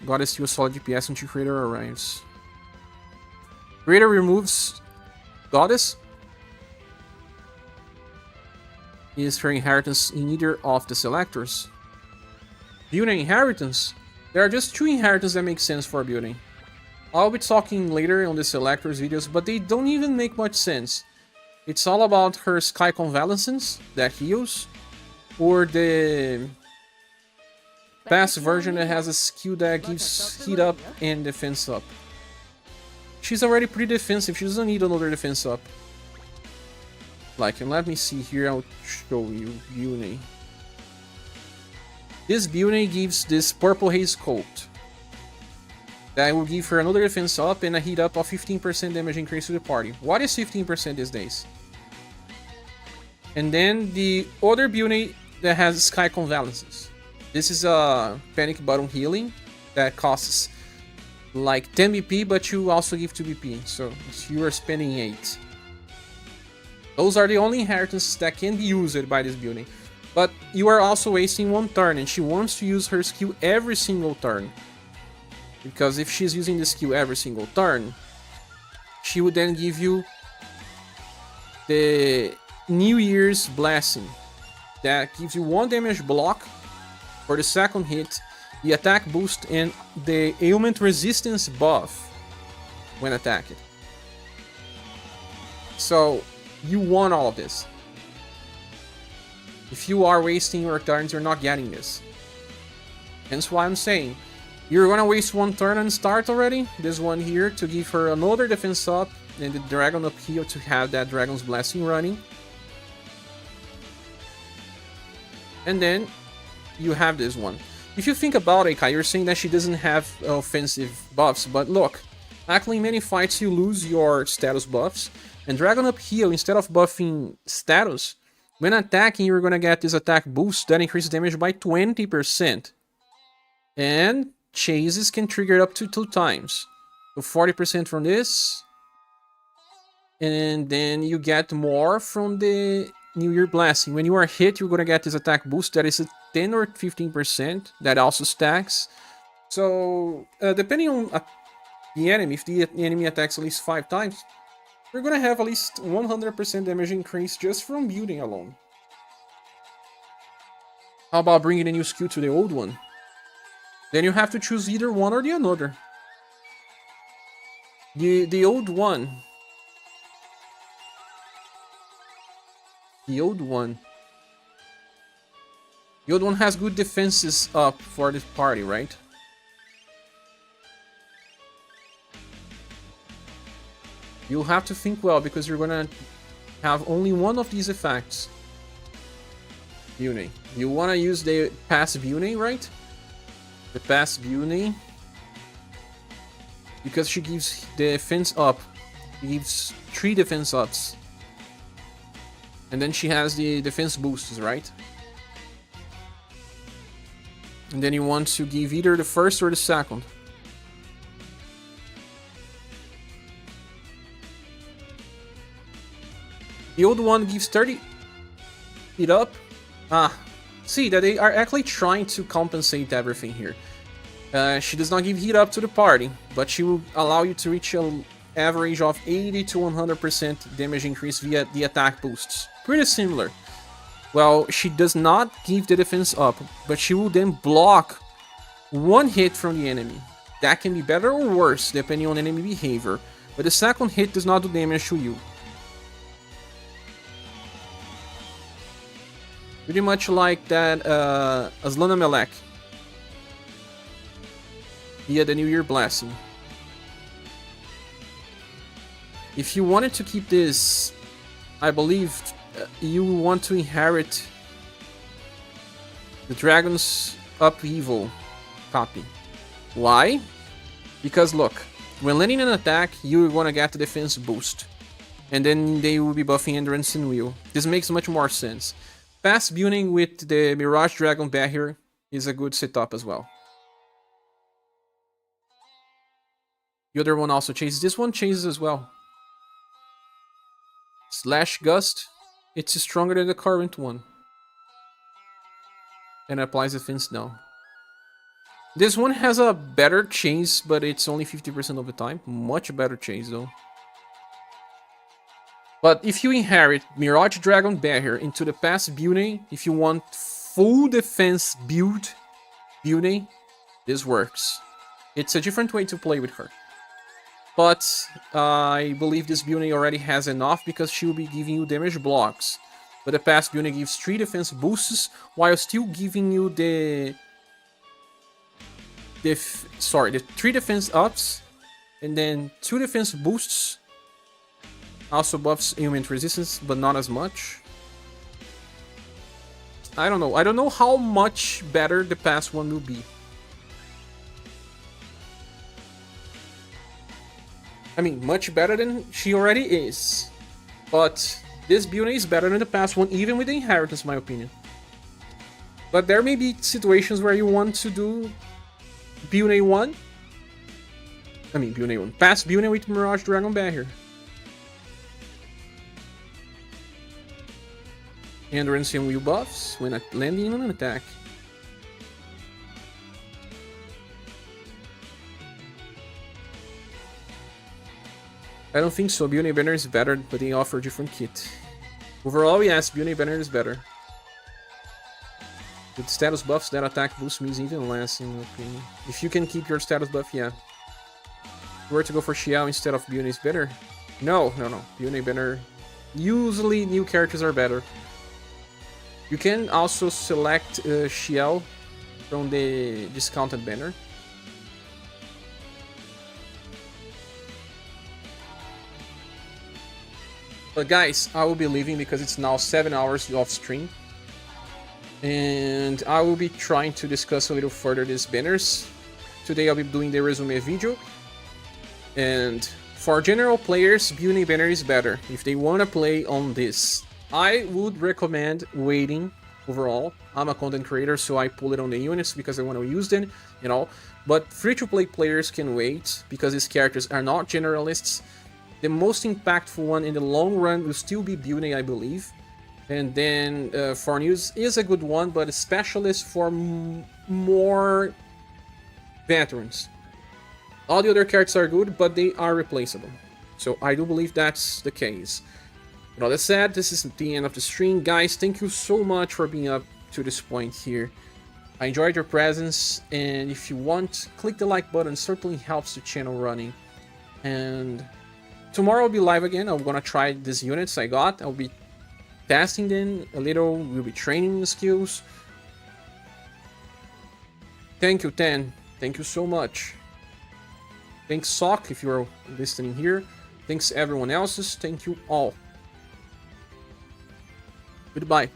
A: Goddess steals solid DPS until Creator arrives. Creator removes Goddess. Is her inheritance in either of the selectors. Beauty inheritance. There are just 2 inheritances that make sense for Beauty. I'll be talking later on the selectors videos, but they don't even make much sense. It's all about her Sky Convalescence that heals, or the past version that has a skill that gives heat up and defense up. She's already pretty defensive, she doesn't need another defense up. Like, and let me see here, I'll show you Beauty. This Beauty gives this Purple Haze Coat. That will give her another defense up and a heat up of 15% damage increase to the party. What is 15% these days? And then the other Beauty that has Sky Convalences. This is a Panic Button Healing that costs like 10 BP, but you also give 2 BP, so you are spending 8. Those are the only inheritances that can be used by this Beauty. But you are also wasting 1 turn, and she wants to use her skill every single turn. Because if she's using the skill every single turn, she would then give you the New Year's Blessing. That gives you 1 damage block for the second hit, the attack boost, and the ailment resistance buff when attacked. So, you want all of this. If you are wasting your turns, you're not getting this. Hence why I'm saying, you're gonna waste 1 turn and start already. This one here to give her another defense up, and the dragon up here to have that Dragon's Blessing running. And then you have this one. If you think about it, Kai, you're saying that she doesn't have offensive buffs, but look, actually in many fights you lose your status buffs, and Dragon Up Heal, instead of buffing status, when attacking you're gonna get this attack boost that increases damage by 20%. And chases can trigger up to 2 times. So 40% from this, and then you get more from the New Year Blessing. When you are hit, you're gonna get this attack boost that is a 10 or 15% that also stacks. So, depending on the enemy, if the enemy attacks at least 5 times, you're gonna have at least 100% damage increase just from building alone. How about bringing a new skill to the old one? Then you have to choose either one or the other. The old one. The old one has good defenses up for this party, right? You'll have to think well because you're gonna have only one of these effects. Bune. You wanna use the passive Bune, right? The passive Bune. Because she gives the defense up. She gives 3 defense ups. And then she has the defense boosts, right? And then you want to give either the first or the second. The old one gives 30 hit up. See that they are actually trying to compensate everything here. She does not give heat up to the party, but she will allow you to reach an average of 80 to 100% damage increase via the attack boosts. Pretty similar. Well, she does not give the defense up, but she will then block 1 hit from the enemy. That can be better or worse, depending on enemy behavior, but the second hit does not do damage to you. Pretty much like that Aslana Melek via the New Year Blessing. If you wanted to keep this, I believe you want to inherit the Dragon's Upheaval copy. Why? Because look, when landing an attack, you're gonna get the defense boost. And then they will be buffing Endurance and Will. This makes much more sense. Fast building with the Mirage Dragon Barrier is a good setup as well. The other one also chases. This one chases as well. Slash Gust. It's stronger than the current one. And applies defense now. This one has a better chase, but it's only 50% of the time. Much better chase though. But if you inherit Mirage Dragon Barrier into the past Bune, if you want full defense build Bune, this works. It's a different way to play with her. But I believe this Bune already has enough because she will be giving you damage blocks. But the past Bune gives 3 defense boosts while still giving you the 3 defense ups and then 2 defense boosts. Also buffs ailment resistance, but not as much. I don't know. I don't know how much better the past one will be. I mean, much better than she already is. But this Bune is better than the past one, even with the inheritance, in my opinion. But there may be situations where you want to do Bune 1. I mean, Bune 1. Past Bune with Mirage Dragon Barrier. Endurance and Will buffs when landing on an attack. I don't think so. Bune Banner is better, but they offer a different kit. Overall, yes, Bune Banner is better. With status buffs, that attack boost means even less, in my opinion. If you can keep your status buff, yeah. If you were to go for Xiao instead of Bune is better? No. Bune Banner. Usually, new characters are better. You can also select Xiao from the discounted banner. But guys, I will be leaving because it's now 7 hours off stream. And I will be trying to discuss a little further these banners. Today I'll be doing the resume video. And for general players, Bune Banner is better if they want to play on this. I would recommend waiting overall. I'm a content creator, so I pull it on the units because I want to use them, you know. But free-to-play players can wait because these characters are not generalists. The most impactful one in the long run will still be Bune, I believe. And then Forneus is a good one, but a specialist for more veterans. All the other characters are good, but they are replaceable. So I do believe that's the case. With all that said, this is the end of the stream. Guys, thank you so much for being up to this point here. I enjoyed your presence, and if you want, click the like button. It certainly helps the channel running. And tomorrow I'll be live again. I'm gonna try these units I got. I'll be testing them a little. We'll be training the skills. Thank you, Ten. Thank you so much. Thanks, Sock, if you're listening here. Thanks, everyone else's. Thank you all. Goodbye.